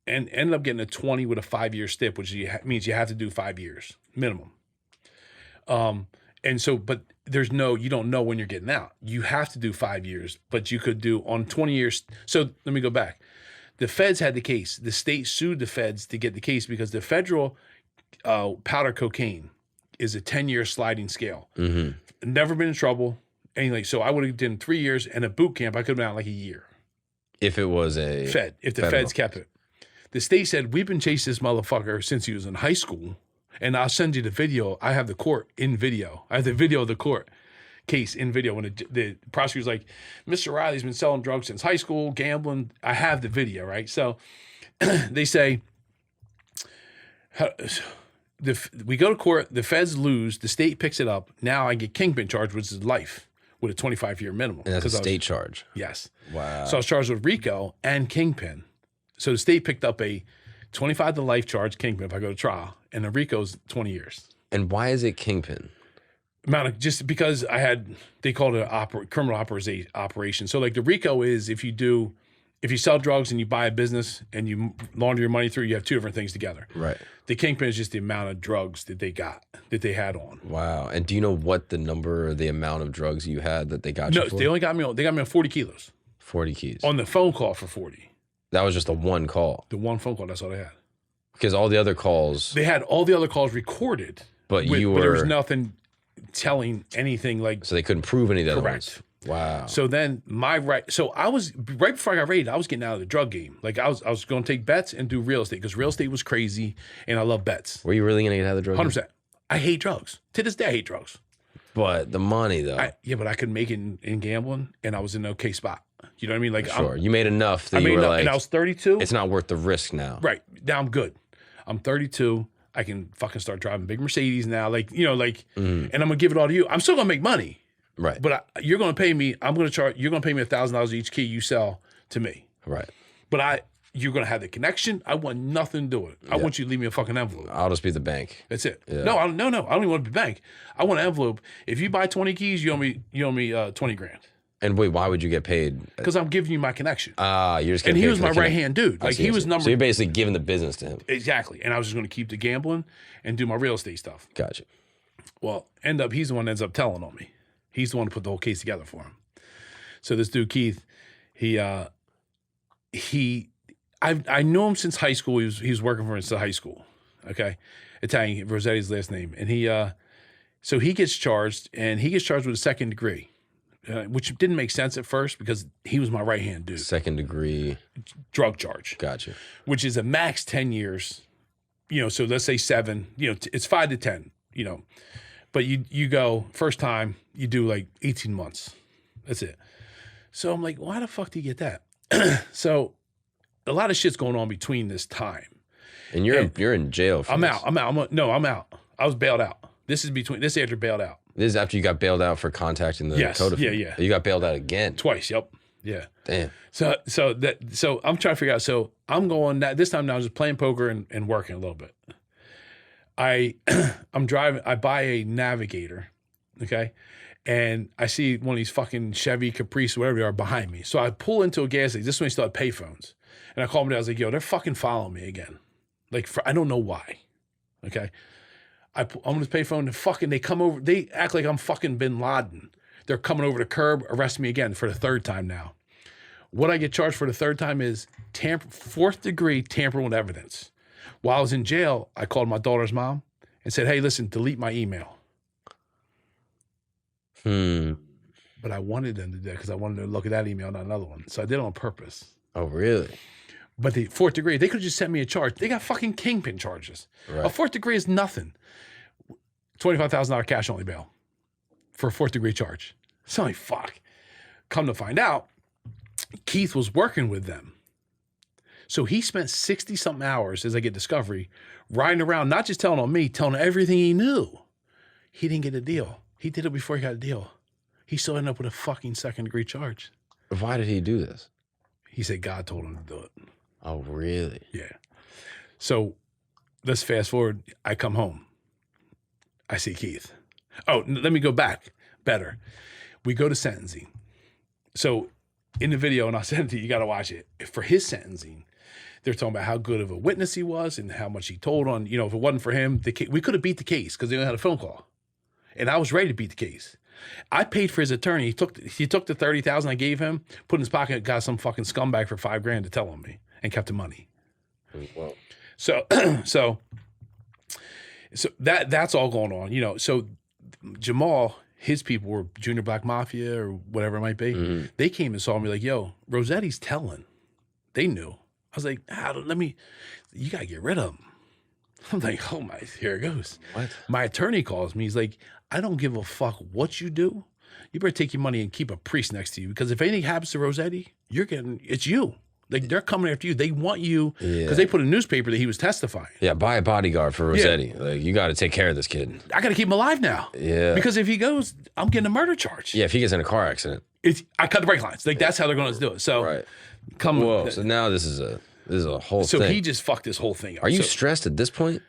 and ended up getting a 20 with a 5-year stip, which means you have to do 5 years minimum. And so, but you don't know when you're getting out. You have to do 5 years, but you could do on 20 years. So let me go back. The feds had the case. The state sued the feds to get the case because the federal powder cocaine is a 10-year sliding scale. Mm-hmm. Never been in trouble. Anything. So I would have done 3 years, and a boot camp, I could have been out like a year. If it was a Fed. If the federal. feds kept it. The state said, we've been chasing this motherfucker since he was in high school. And I'll send you the video. I have the court in video. I have the video of the court case in video. When the prosecutor's like, Mr. Riley's been selling drugs since high school, gambling. I have the video, right? So they say, we go to court, the feds lose, the state picks it up. Now I get Kingpin charge, which is life with a 25-year minimum. And that's a state charge. Yes. Wow. So I was charged with RICO and Kingpin. So the state picked up a 25 to life charge, Kingpin if I go to trial, and the RICO's 20 years. And why is it Kingpin? Just because they called it a criminal operation. So like the RICO is if you sell drugs and you buy a business and you launder your money through, you have two different things together. Right. The Kingpin is just the amount of drugs that they had on. Wow. And do you know what the number or the amount of drugs you had that they got you for? No, they got me on 40 kilos. 40 keys. On the phone call for 40. That was just the one call. The one phone call, that's all they had. Because all the other calls. They had all the other calls recorded. But there was nothing telling anything like. So they couldn't prove any of that. Correct. Wow. So then so I was, right before I got raided, I was getting out of the drug game. Like I was going to take bets and do real estate because real estate was crazy and I love bets. Were you really going to get out of the drug 100%. game? I hate drugs. To this day, I hate drugs. But the money though. But I could make it in gambling and I was in an okay spot. You know what I mean? Like sure. You made enough that I you were like. And I was 32. It's not worth the risk now. Right. Now I'm good. I'm 32. I can fucking start driving big Mercedes now. Like, and I'm going to give it all to you. I'm still going to make money. Right. But you're going to pay me, you're going to pay me $1,000 each key you sell to me. Right. But you're going to have the connection. I want nothing to do with it. I want you to leave me a fucking envelope. I'll just be the bank. That's it. Yeah. No. I don't even want to be bank. I want an envelope. If you buy 20 keys, you owe me 20 grand. And wait, why would you get paid? Because I'm giving you my connection. You're just getting and he paid was my right hand dude. Like he was number. So you're basically giving the business to him. Exactly. And I was just going to keep the gambling and do my real estate stuff. Gotcha. Well, he's the one that ends up telling on me. He's the one who put the whole case together for him. So this dude Keith, I knew him since high school. He was working for me since high school. Okay, Italian, Rossetti's last name, and so he gets charged, and he gets charged with a second degree, which didn't make sense at first because he was my right hand dude. Second degree drug charge. Gotcha. Which is a max 10 years. So let's say 7. It's 5 to 10. But you go first time, you do like 18 months. That's it. So I'm like, why the fuck do you get that? So a lot of shit's going on between this time. And you're in jail for I'm this. out. I'm out. I was bailed out. This is after bailed out. This is after you got bailed out for contacting the co-defendant. Yeah. You got bailed out again. Twice, yep. Yeah. Damn. So I'm trying to figure out. So I'm going this time now. I was just playing poker and working a little bit. I'm driving. I buy a Navigator, okay, and I see one of these fucking Chevy Caprice, whatever they are, behind me. So I pull into a gas station. This is when I still had payphones, and I called them down. I was like, "Yo, they're fucking following me again." Like I don't know why. Okay, I'm on this payphone. They come over. They act like I'm fucking Bin Laden. They're coming over the curb, arrest me again for the third time now. What I get charged for the third time is 4th degree tampering with evidence. While I was in jail, I called my daughter's mom and said, hey, listen, delete my email. But I wanted them to do that because I wanted to look at that email, not another one. So I did it on purpose. Oh, really? But the 4th degree, they could have just sent me a charge. They got fucking Kingpin charges. Right. A 4th degree is nothing. $25,000 cash only bail for a 4th degree charge. It's only fuck. Come to find out, Keith was working with them. So he spent 60-something hours, as I get discovery, riding around, not just telling on me, telling everything he knew. He didn't get a deal. He did it before he got a deal. He still ended up with a fucking 2nd degree charge. Why did he do this? He said God told him to do it. Oh, really? Yeah. So let's fast forward. I come home. I see Keith. Oh, let me go back. Better. We go to sentencing. So in the video, and I'll send it to you, you got to watch it. For his sentencing, they're talking about how good of a witness he was and how much he told on, if it wasn't for him, we could have beat the case because they only had a phone call. And I was ready to beat the case. I paid for his attorney. He took the $30,000 I gave him, put in his pocket, got some fucking scumbag for $5,000 to tell on me and kept the money. Wow. So that's all going on, So Jamal, his people were Junior Black Mafia or whatever it might be. Mm-hmm. They came and saw me like, yo, Rossetti's telling. They knew. I was like, you got to get rid of him. I'm like, oh my, here it goes. What? My attorney calls me. He's like, I don't give a fuck what you do. You better take your money and keep a priest next to you because if anything happens to Rossetti, it's you. Like they're coming after you. They want you because they put in a newspaper that he was testifying. Yeah, buy a bodyguard for Rossetti. Yeah. Like you got to take care of this kid. I got to keep him alive now. Yeah. Because if he goes, I'm getting a murder charge. Yeah, if he gets in a car accident. I cut the brake lines. Like that's how they're going to do it. So right. Whoa. So now this is This is a whole So thing. he just fucked this whole thing up. Are you So stressed at this point?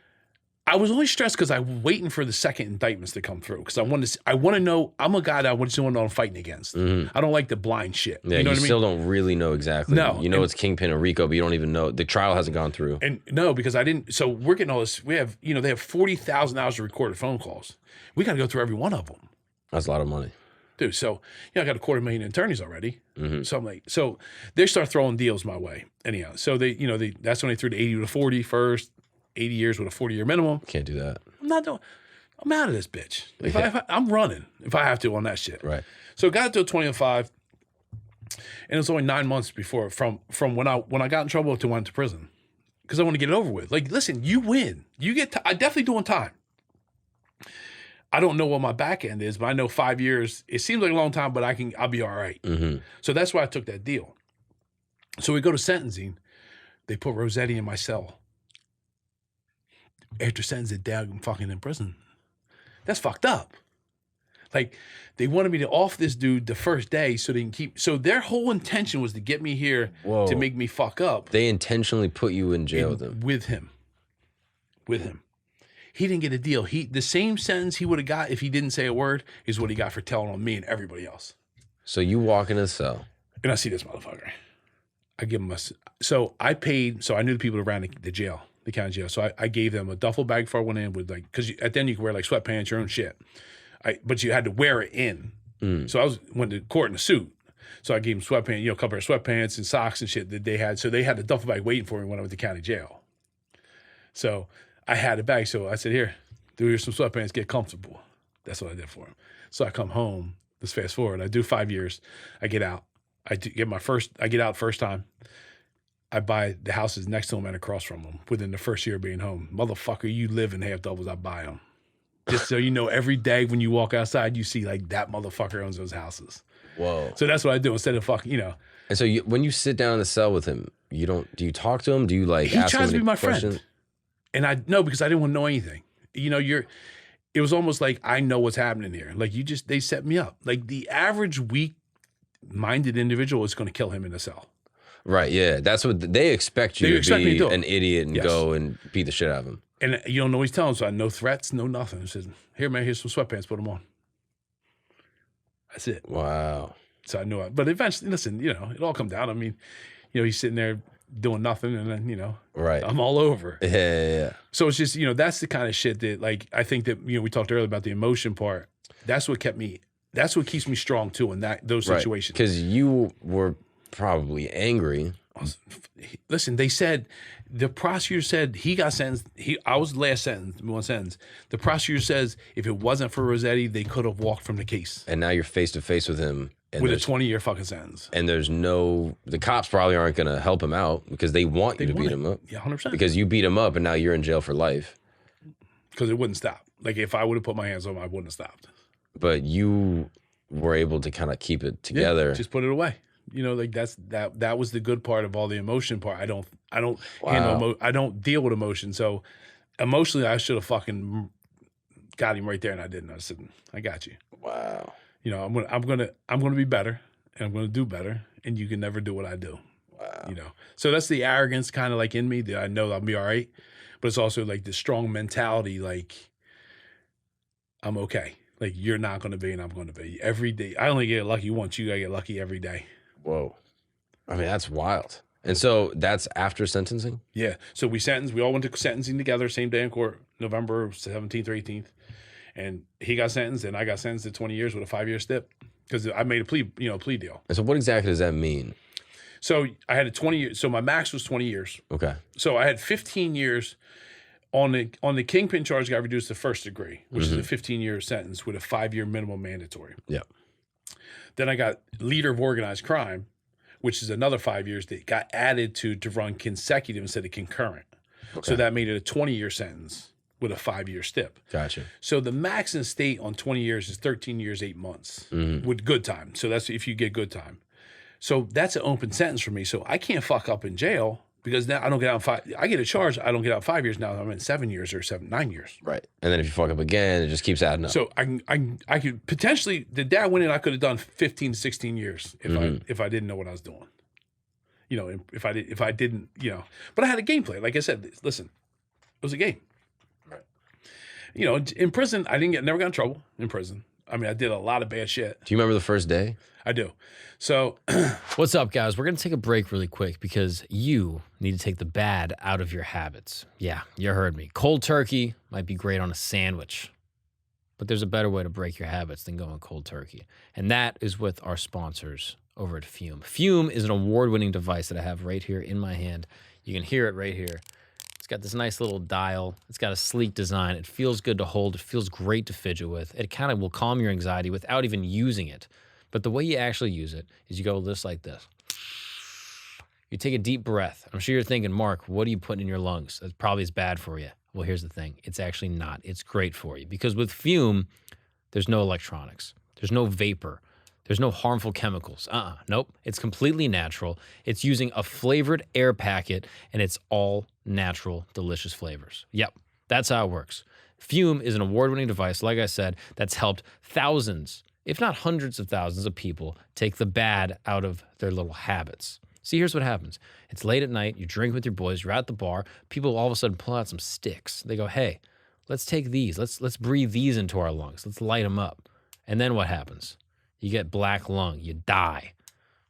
I was only stressed because I was waiting for the second indictments to come through because I want to know. I'm a guy that I just want to know I'm fighting against. I don't like the blind shit. Yeah, you know what I mean? still don't really know exactly. No, You know it's Kingpin and RICO, but you don't even know. The trial hasn't gone through. And no, because I didn't. So we're getting all this. We have, they have 40,000 hours of recorded phone calls. We got to go through every one of them. That's a lot of money. Dude, so, I got 250,000 attorneys already. So I'm like, so they start throwing deals my way. Anyhow, so that's when they threw the 80 to 40 first, 80 years with a 40-year minimum. Can't do that. I'm out of this bitch. I'm running if I have to on that shit. Right. So it got to 2005, and it was only 9 months before from when I got in trouble to went to prison because I want to get it over with. Like, listen, you win. You get. I definitely doing time. I don't know what my back end is, but I know 5 years. It seems like a long time, but I'll be all right. So that's why I took that deal. So we go to sentencing. They put Rossetti in my cell. After sentencing, Dad, I'm fucking in prison. That's fucked up. Like, they wanted me to off this dude the first day so they can keep. So their whole intention was to get me here to make me fuck up. They intentionally put you in jail with him. With him. He didn't get a deal. The same sentence he would have got if he didn't say a word is what he got for telling on me and everybody else. So you walk in his cell. And I see this motherfucker. I give him so I paid, so I knew the people around the jail, the county jail. So I gave them a duffel bag before I went in with because at then you could wear sweatpants, your own shit. But you had to wear it in. So I went to court in a suit. So I gave them sweatpants, a couple of sweatpants and socks and shit that they had. So they had the duffel bag waiting for me when I went to county jail. So I had it back. So I said, here, here's some sweatpants, get comfortable. That's what I did for him. So I come home, let's fast forward. I do 5 years. I get out. I get out first time. I buy the houses next to him and across from him within the first year of being home. Motherfucker, you live in half doubles, I buy them. Just so you know, every day when you walk outside, you see that motherfucker owns those houses. Whoa. So that's what I do instead of fucking, And so when you sit down in the cell with him, do you talk to him? Do you he ask him tries to any be my questions? friend. And no, because I didn't want to know anything. It was almost like I know what's happening here. Like they set me up. Like the average weak-minded individual is going to kill him in a cell. Right, yeah. That's what they expect you to be an idiot and go and beat the shit out of him. And you don't know what he's telling him, so I had no threats, no nothing. He says, here, man, here's some sweatpants, put them on. That's it. Wow. So I knew it. But eventually, listen, it all come down. I mean, he's sitting there doing nothing, and then, right. I'm all over. Yeah. So it's just, that's the kind of shit that, I think that, we talked earlier about the emotion part. That's what keeps me strong, too, in those situations. Because you were probably angry. Listen, the prosecutor said he got sentenced. I was the last one sentence. The prosecutor says if it wasn't for Rossetti, they could have walked from the case. And now you're face to face with him. With a 20-year fucking sentence. And the cops probably aren't going to help him out because they want you to beat him up. Yeah, 100%. Because you beat him up and now you're in jail for life. Because it wouldn't stop. Like if I would have put my hands on him, I wouldn't have stopped. But you were able to kind of keep it together. Yeah, just put it away. That was the good part of all the emotion part. I don't I don't deal with emotion. So emotionally, I should have fucking got him right there, and I didn't. I said, I got you. Wow. I'm gonna be better, and I'm gonna do better, and you can never do what I do. Wow. So that's the arrogance kind of in me that I know I'll be all right, but it's also the strong mentality, I'm okay. You're not gonna be, and I'm gonna be every day. I only get lucky once. You gotta get lucky every day. Whoa. I mean, that's wild. And so that's after sentencing? Yeah. So we all went to sentencing together, same day in court, November 17th or 18th. And he got sentenced and I got sentenced to 20 years with a 5-year stip because I made a plea deal. And so what exactly does that mean? So I had a 20 years. So my max was 20 years. Okay. So I had 15 years on the Kingpin charge got reduced to first degree, which is a 15-year sentence with a 5-year minimum mandatory. Yeah. Then I got leader of organized crime, which is another 5 years that got added to run consecutive instead of concurrent. Okay. So that made it a 20-year sentence with a 5-year stip. Gotcha. So the max in state on 20 years is 13 years, 8 months with good time. So that's if you get good time. So that's an open sentence for me. So I can't fuck up in jail because now I don't get out I get a charge. I don't get out 5 years now. I'm in 7 years or 9 years. Right. And then if you fuck up again, it just keeps adding up. So I could potentially, the dad went in, I could have done 15 to 16 years if I didn't know what I was doing. You know, if I didn't, you know, but I had a game plan. Like I said, listen, it was a game. Right. You know, in prison, never got in trouble in prison. I mean, I did a lot of bad shit. Do you remember the first day? I do. So, What's up, guys? We're going to take a break really quick because you need to take the bad out of your habits. Yeah, you heard me. Cold turkey might be great on a sandwich, but there's a better way to break your habits than going cold turkey. And that is with our sponsors over at Fume. Fume is an award-winning device that I have right here in my hand. You can hear it right here. It's got this nice little dial. It's got a sleek design. It feels good to hold. It feels great to fidget with. It kind of will calm your anxiety without even using it. But the way you actually use it is you go just like this. You take a deep breath. I'm sure you're thinking, Mark, what are you putting in your lungs? That probably is bad for you. Well, here's the thing. It's actually not. It's great for you because with Fume, there's no electronics. There's no vapor. There's no harmful chemicals. Nope. It's completely natural. It's using a flavored air packet, and it's all natural, delicious flavors. Yep, that's how it works. Fume is an award-winning device, like I said, that's helped thousands, if not hundreds of thousands of people take the bad out of their little habits. See, here's what happens. It's late at night. You drink with your boys. You're at the bar. People all of a sudden pull out some sticks. They go, hey, let's take these. Let's breathe these into our lungs. Let's light them up. And then what happens? You get black lung, you die.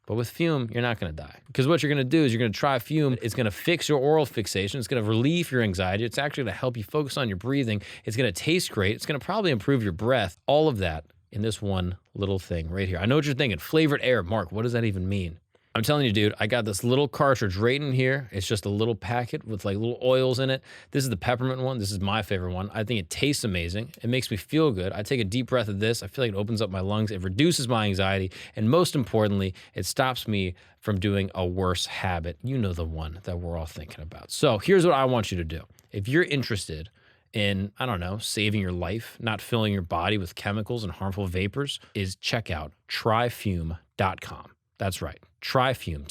But with Fume, you're not gonna die. Because what you're gonna do is you're gonna try Fume. It's gonna fix your oral fixation. It's gonna relieve your anxiety. It's actually gonna help you focus on your breathing. It's gonna taste great. It's gonna probably improve your breath. All of that in this one little thing right here. I know what you're thinking, flavored air. Mark, what does that even mean? I'm telling you, dude, I got this little cartridge right in here. It's just a little packet with like little oils in it. This is the peppermint one. This is my favorite one. I think it tastes amazing. It makes me feel good. I take a deep breath of this. I feel like it opens up my lungs. It reduces my anxiety. And most importantly, it stops me from doing a worse habit. You know the one that we're all thinking about. So here's what I want you to do. If you're interested in, I don't know, saving your life, not filling your body with chemicals and harmful vapors, is check out tryfume.com. That's right. Tryfume,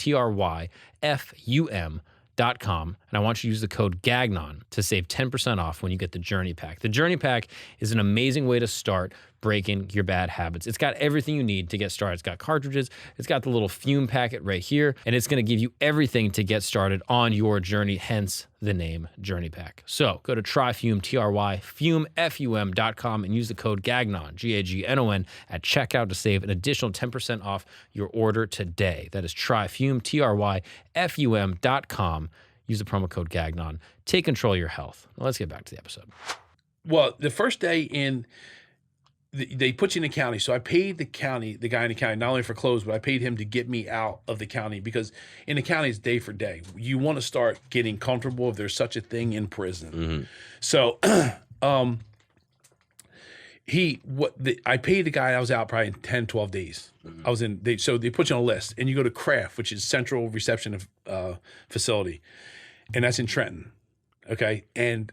TRYFUM.com. And I want you to use the code Gagnon to save 10% off when you get the Journey Pack. The Journey Pack is an amazing way to start breaking your bad habits. It's got everything you need to get started. It's got cartridges. It's got the little Fume packet right here. And it's going to give you everything to get started on your journey, hence the name Journey Pack. So go to Tryfume, TRYFUM.com and use the code Gagnon, Gagnon, at checkout to save an additional 10% off your order today. That is Tryfume, TRYFUM.com. Use the promo code Gagnon. Take control of your health. Now let's get back to the episode. well, the first day in, they put you in the county. So I paid the guy in the county, not only for clothes, but I paid him to get me out of the county because in the county it's day for day. You want to start getting comfortable if there's such a thing in prison. Mm-hmm. So, I paid the guy. I was out probably in 10, 12 days. Mm-hmm. I was in. So they put you on a list, and you go to CRAF, which is Central Reception Facility, and that's in Trenton. Okay, and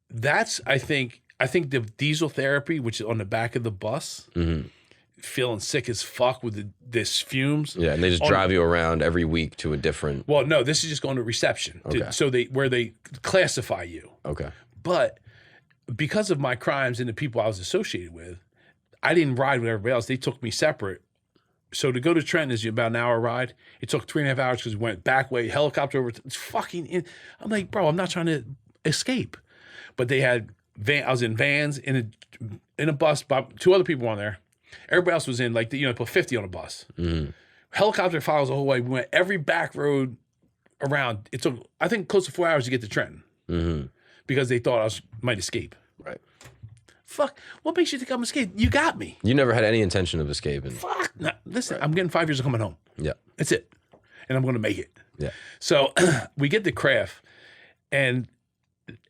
that's I think the diesel therapy, which is on the back of the bus, mm-hmm. feeling sick as fuck with this fumes. Yeah, and they just drive you around every week to a different. Well, no, this is just going to reception. Okay. Where they classify you. Okay. But because of my crimes and the people I was associated with, I didn't ride with everybody else. They took me separate. So to go to Trenton is about an hour ride. It took 3.5 hours because we went back way, helicopter over. It's fucking in. I'm like, bro, I'm not trying to escape. But they had I was in vans in a bus. About 2 other people on there. Everybody else was in put 50 on a bus. Mm-hmm. Helicopter follows the whole way. We went every back road around. It took I think close to 4 hours to get to Trenton. Mm-hmm. Because they thought I might escape. Right. Fuck. What makes you think I'm escaping? You got me. You never had any intention of escaping. Fuck. No, listen, right. I'm getting 5 years of coming home. Yeah. That's it. And I'm going to make it. Yeah. So we get to CRAF, and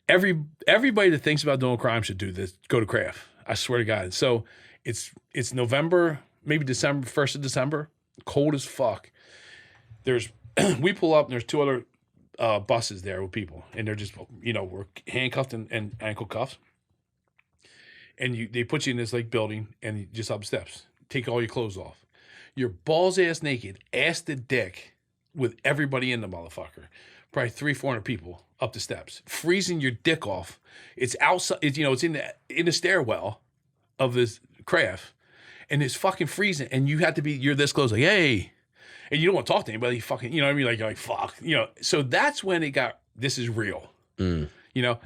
everybody that thinks about doing crime should do this. Go to CRAF. I swear to God. So it's November, maybe December, 1st of December. Cold as fuck. We pull up, and there's 2 other buses there with people, and they're just we're handcuffed and ankle cuffs, and they put you in this building, and you just up steps, take all your clothes off, you're balls ass naked, ass to dick, with everybody in the motherfucker, probably 300-400 people up the steps, freezing your dick off. It's outside. It's in the stairwell of this craft, and it's fucking freezing, and you're this close, hey. And you don't want to talk to anybody, fucking, you know what I mean? Like, you're like, fuck, you know. So that's when it got, this is real, you know?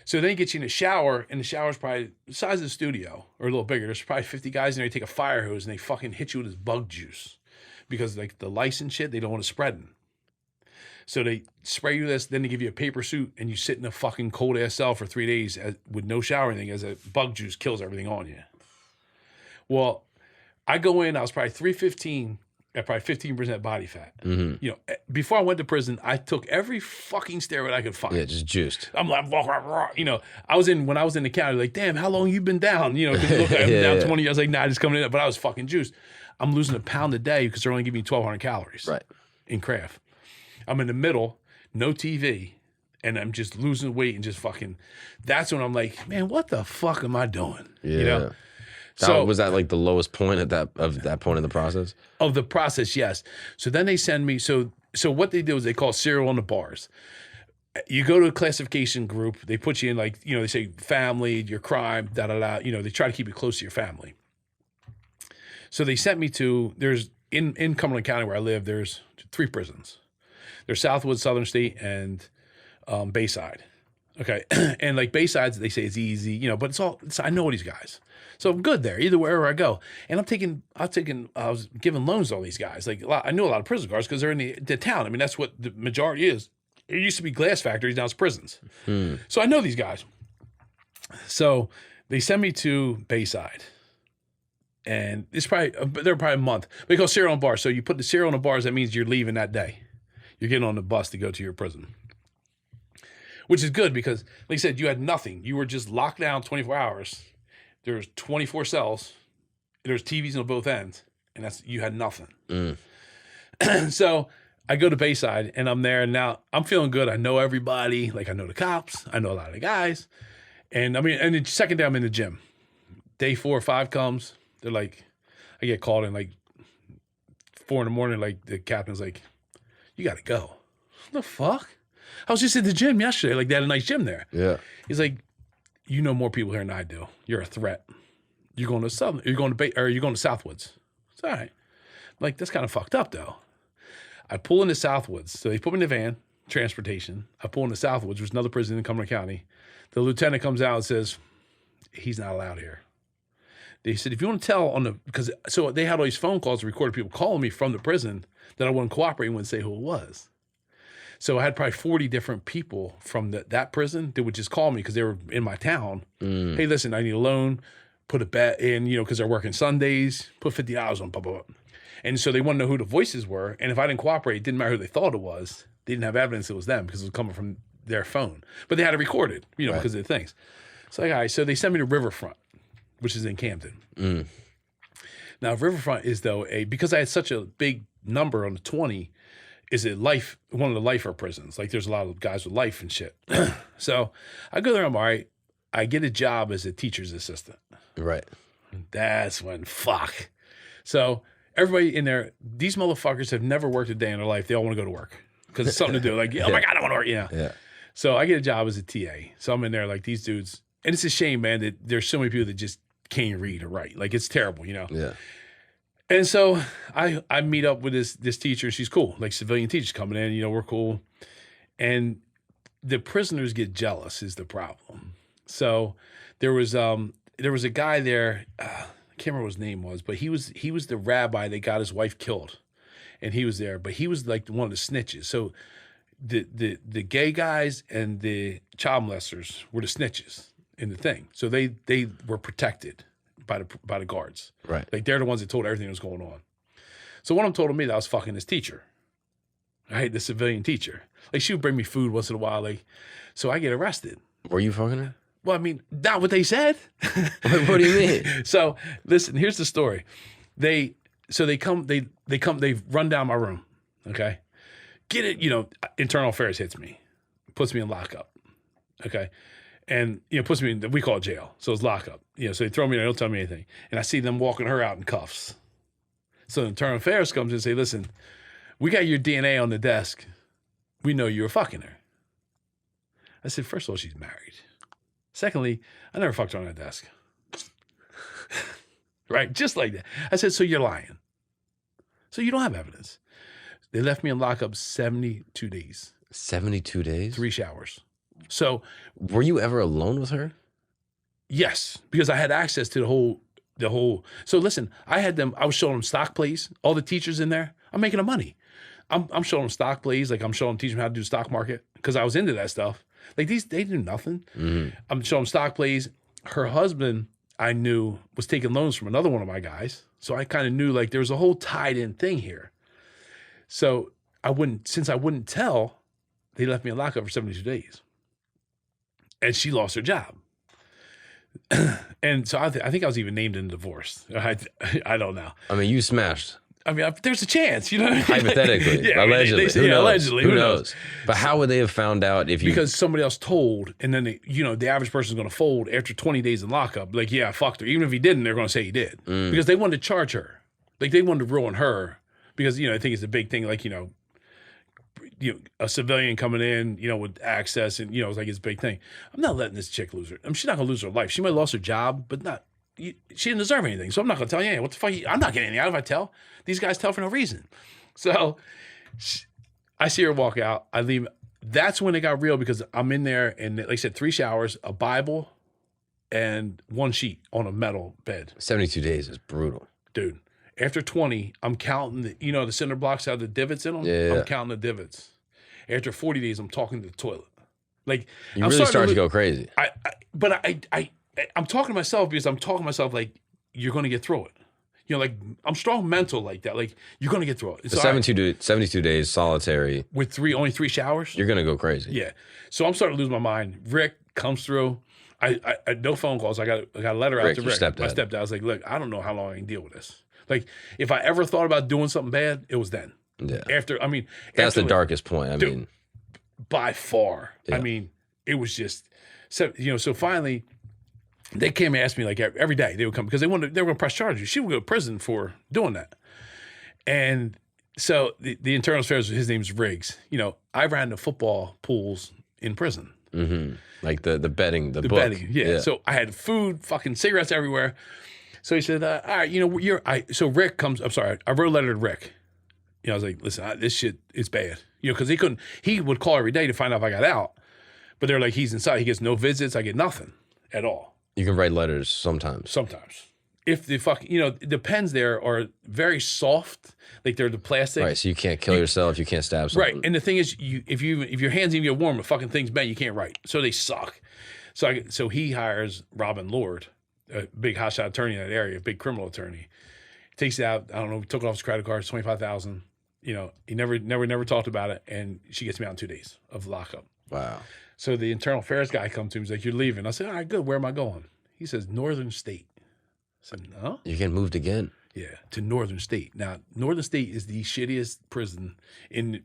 So then he gets you in the shower, and the shower's probably the size of the studio or a little bigger. There's probably 50 guys in there. They take a fire hose and they fucking hit you with this bug juice because like the lice and shit, they don't want to spread them. So they spray you this, then they give you a paper suit, and you sit in a fucking cold ass cell for 3 days with no shower or anything, as a bug juice kills everything on you. Well, I go in, I was probably 315 at probably 15% body fat. You know, before I went to prison, I took every fucking steroid I could find. Yeah, just juiced. I'm like, you know, when I was in the county, like, damn, how long you been down? You know, because look, I'm down 20 years. Like, nah, just coming in, but I was fucking juiced. I'm losing a pound a day because they're only giving me 1,200 calories in craft. I'm in the middle, no TV, and I'm just losing weight and just fucking. That's when I'm like, man, what the fuck am I doing? Yeah. You know. So was that like the lowest point at that point in the process? Of the process, yes. So then they send me. So what they do is they call serial on the bars. You go to a classification group. They put you in like, you know, they say family, your crime, da da da. You know, they try to keep you close to your family. So they sent me to, there's in Cumberland County where I live, there's 3 prisons. There's Southwood, Southern State, and Bayside. Okay. And like Bayside's, they say it's easy, you know, but I know these guys. So I'm good there, either wherever I go. And I was giving loans to all these guys. Like I knew a lot of prison guards because they're in the town. I mean, that's what the majority is. It used to be glass factories, now it's prisons. So I know these guys. So they send me to Bayside. And they're probably a month. They call cereal on bars. So you put the cereal on the bars, that means you're leaving that day. You're getting on the bus to go to your prison. Which is good because, like I said, you had nothing. You were just locked down 24 hours. There's 24 cells. There's TVs on both ends. And you had nothing. So I go to Bayside and I'm there. And now I'm feeling good. I know everybody. Like I know the cops. I know a lot of the guys. And I mean, and the second day I'm in the gym. Day 4 or 5 comes. They're like, I get called in like 4 a.m. Like the captain's like, you got to go. What the fuck? I was just at the gym yesterday. Like they had a nice gym there. Yeah. He's like, you know more people here than I do. You're a threat. You're going to Southwoods. It's all right. Like, that's kind of fucked up though. I pull into Southwoods. So they put me in the van, transportation. I pull into Southwoods, which is another prison in Cumberland County. The lieutenant comes out and says, he's not allowed here. They said, if you want to tell so they had all these phone calls, recorded people calling me from the prison that I wouldn't cooperate and wouldn't say who it was. So I had probably 40 different people from that prison that would just call me because they were in my town. Hey, listen, I need a loan. Put a bet in, you know, because they're working Sundays. Put $50 on, blah, blah, blah. And so they want to know who the voices were. And if I didn't cooperate, it didn't matter who they thought it was. They didn't have evidence it was them because it was coming from their phone. But they had it recorded, you know, because of the things. So, like, all right, so they sent me to Riverfront, which is in Camden. Now, Riverfront is, though, because I had such a big number on the 20, is one of the lifer prisons. Like, there's a lot of guys with life and shit. So I go there, I'm all right. I get a job as a teacher's assistant. Right. That's when, fuck. So everybody in there, these motherfuckers have never worked a day in their life. They all want to go to work because it's something to do. Like, oh my God, I want to work, you know? Yeah. So I get a job as a TA. So I'm in there like these dudes. And it's a shame, man, that there's so many people that just can't read or write. Like, it's terrible, you know? Yeah. And so I meet up with this teacher. She's cool. Like, civilian teachers coming in, you know, we're cool. And the prisoners get jealous is the problem. So there was a guy there, I can't remember what his name was, but he was the rabbi that got his wife killed. And he was there, but he was like one of the snitches. So the gay guys and the child molesters were the snitches in the thing. So they were protected by the guards. Right. Like, they're the ones that told everything that was going on. So one of them told me that I was fucking this teacher. Right? The civilian teacher. Like, she would bring me food once in a while. Like, so I get arrested. Were you fucking her? Well, I mean, not what they said. What do you mean? So listen, here's the story. They run down my room. Okay. Get it, you know, internal affairs hits me, puts me in lockup. Okay. And, you know, puts me in, we call it jail. So it's lockup. You know, so they throw me in there, don't tell me anything. And I see them walking her out in cuffs. So internal affairs comes in and say, listen, we got your DNA on the desk. We know you were fucking her. I said, first of all, she's married. Secondly, I never fucked her on that desk. Right? Just like that. I said, so you're lying. So you don't have evidence. They left me in lockup 72 days, 72 days? 3 showers. So Were you ever alone with her? yes, because I had access to the whole. So listen, I was showing them stock plays. All the teachers in there, I'm making them money. I'm showing them stock plays, like I'm teaching them how to do the stock market because I was into that stuff. Like they do nothing. I'm showing them stock plays. Her husband, I knew, was taking loans from another one of my guys. So I kind of knew like there was a whole tied in thing here. So since I wouldn't tell, they left me in lockup for 72 days. And she lost her job. And so I think I was even named in divorce. I don't know. I mean, you smashed. I mean, there's a chance, you know. Hypothetically, yeah, allegedly. They say, allegedly. Who knows? But how would they have found out if you? Because somebody else told, and then the average person's going to fold after 20 days in lockup. Like, yeah, I fucked her. Even if he didn't, they're going to say he did because they wanted to charge her. Like they wanted to ruin her because I think it's a big thing. Like a civilian coming in, with access, and it's like it's a big thing. I'm not letting this chick lose her. I mean, she's not going to lose her life. She might have lost her job, but not. She didn't deserve anything, so I'm not going to tell you. What the fuck? I'm not getting anything out if I tell. These guys tell for no reason. So I see her walk out. I leave. That's when it got real because I'm in there and, like I said, 3 showers, a Bible, and 1 sheet on a metal bed. 72 days is brutal. Dude, after 20, I'm counting the cinder blocks have the divots in them? Yeah. I'm counting the divots. After 40 days, I'm talking to the toilet. Like You really start to go crazy. I'm talking to myself because I'm talking to myself like, you're going to get through it. Like I'm strong mental like that. Like you're going to get through it. So 72 days solitary. With only 3 showers? You're going to go crazy. Yeah. So I'm starting to lose my mind. Rick comes through. I no phone calls. I got a letter out to Rick. My stepdad. I was like, look, I don't know how long I can deal with this. Like if I ever thought about doing something bad, it was then. Yeah. That's the darkest point. I mean, by far. Yeah. I mean, it was just so finally they came and asked me like every day they would come because they were going to press charges. She would go to prison for doing that. And so the internal affairs, his name's Riggs. I ran the football pools in prison. Mm-hmm. Like the betting, the book. Betting, yeah. So I had food, fucking cigarettes everywhere. So he said, all right, so Rick comes, I'm sorry, I wrote a letter to Rick. I was like, listen, this shit is bad. Because he would call every day to find out if I got out. But they're like, he's inside. He gets no visits. I get nothing at all. You can write letters sometimes. Sometimes. If the the pens there are very soft, like they're the plastic. Right, so you can't kill yourself, you can't stab someone. Right, and the thing is, if your hands even get warm, the fucking thing's bent, you can't write. So they suck. So he hires Robin Lord, a big hotshot attorney in that area, a big criminal attorney. Takes it out, I don't know, took it off his credit card, $25,000. He never talked about it, and she gets me out in 2 days of lockup. Wow. So the internal affairs guy comes to me, he's like, you're leaving. I said, all right, good, where am I going? He says, Northern State. I said, no. You get moved again. Yeah, to Northern State. Now, Northern State is the shittiest prison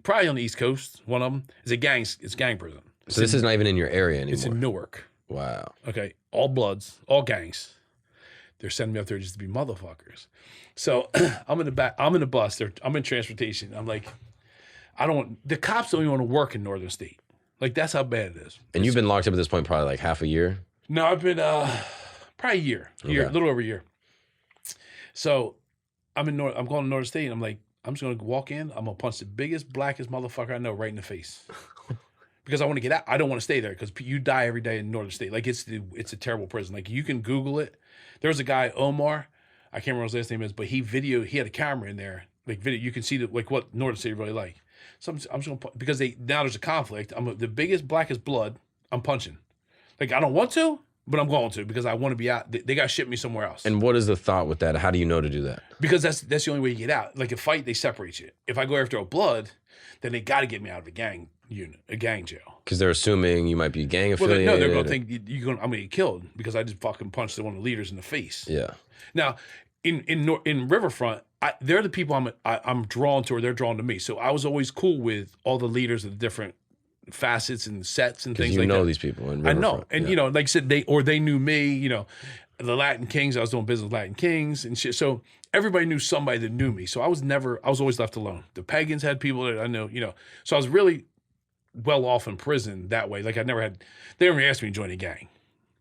probably on the East Coast. One of them is it's gang prison. So this is not even in your area anymore. It's in Newark. Wow. Okay, all bloods, all gangs. They're sending me up there just to be motherfuckers. So I'm in the bus. I'm in transportation. I'm like, the cops don't even want to work in Northern State. Like that's how bad it is. And you've been locked up at this point probably like half a year? No, I've been probably a year, a little over a year. So I'm going to Northern State, and I'm like, I'm just going to walk in. I'm going to punch the biggest, blackest motherfucker I know right in the face. Because I want to get out. I don't want to stay there because you die every day in Northern State. Like it's a terrible prison. Like you can Google it. There was a guy, Omar, I can't remember what his last name is, but he had a camera in there. Like video, you can see what Northern State really like. So I'm just going to, because now there's a conflict. I'm the biggest, blackest blood. I'm punching. Like I don't want to, but I'm going to because I want to be out. They got to ship me somewhere else. And what is the thought with that? How do you know to do that? Because that's the only way you get out. Like a fight, they separate you. If I go after a blood, then they got to get me out of a gang unit, a gang jail. Because they're assuming you might be gang affiliated. Well, they're going to think I'm going to get killed because I just fucking punched one of the leaders in the face. Yeah. Now, in Riverfront, they're the people I'm drawn to, or they're drawn to me. So I was always cool with all the leaders of the different facets and sets and things like that. You know these people in Riverfront. I know. And, like I said, they knew me, the Latin Kings. I was doing business with Latin Kings and shit. So everybody knew somebody that knew me. So I was always left alone. The pagans had people that I know, So I was really well off in prison that way. Like they never asked me to join a gang.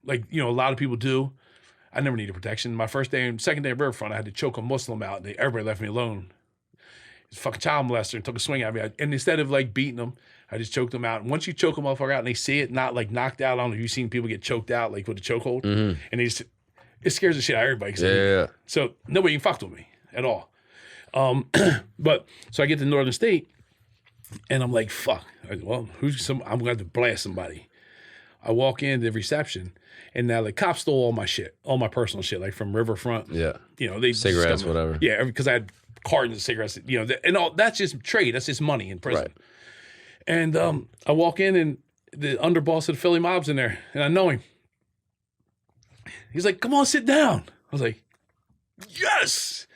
Like, a lot of people do. I never needed protection. My second day of Riverfront, I had to choke a Muslim out, and everybody left me alone. He's a fucking child molester and took a swing at me. And instead of like beating him, I just choked him out. And once you choke a motherfucker out and they see it, not like knocked out. I don't know if you've seen people get choked out like with a chokehold. And it scares the shit out of everybody. Yeah. So nobody can fuck with me at all. But so I get to Northern State and I'm like, fuck. I'm going to have to blast somebody. I walk in the reception and now the cops stole all my shit, all my personal shit, like from Riverfront. Yeah. You know, they cigarettes, whatever. Yeah, because I had cartons of cigarettes, you know, and all that's just trade. That's just money in prison. Right. And I walk in and the underboss of the Philly mob's in there and I know him. He's like, come on, sit down. I was like, yes.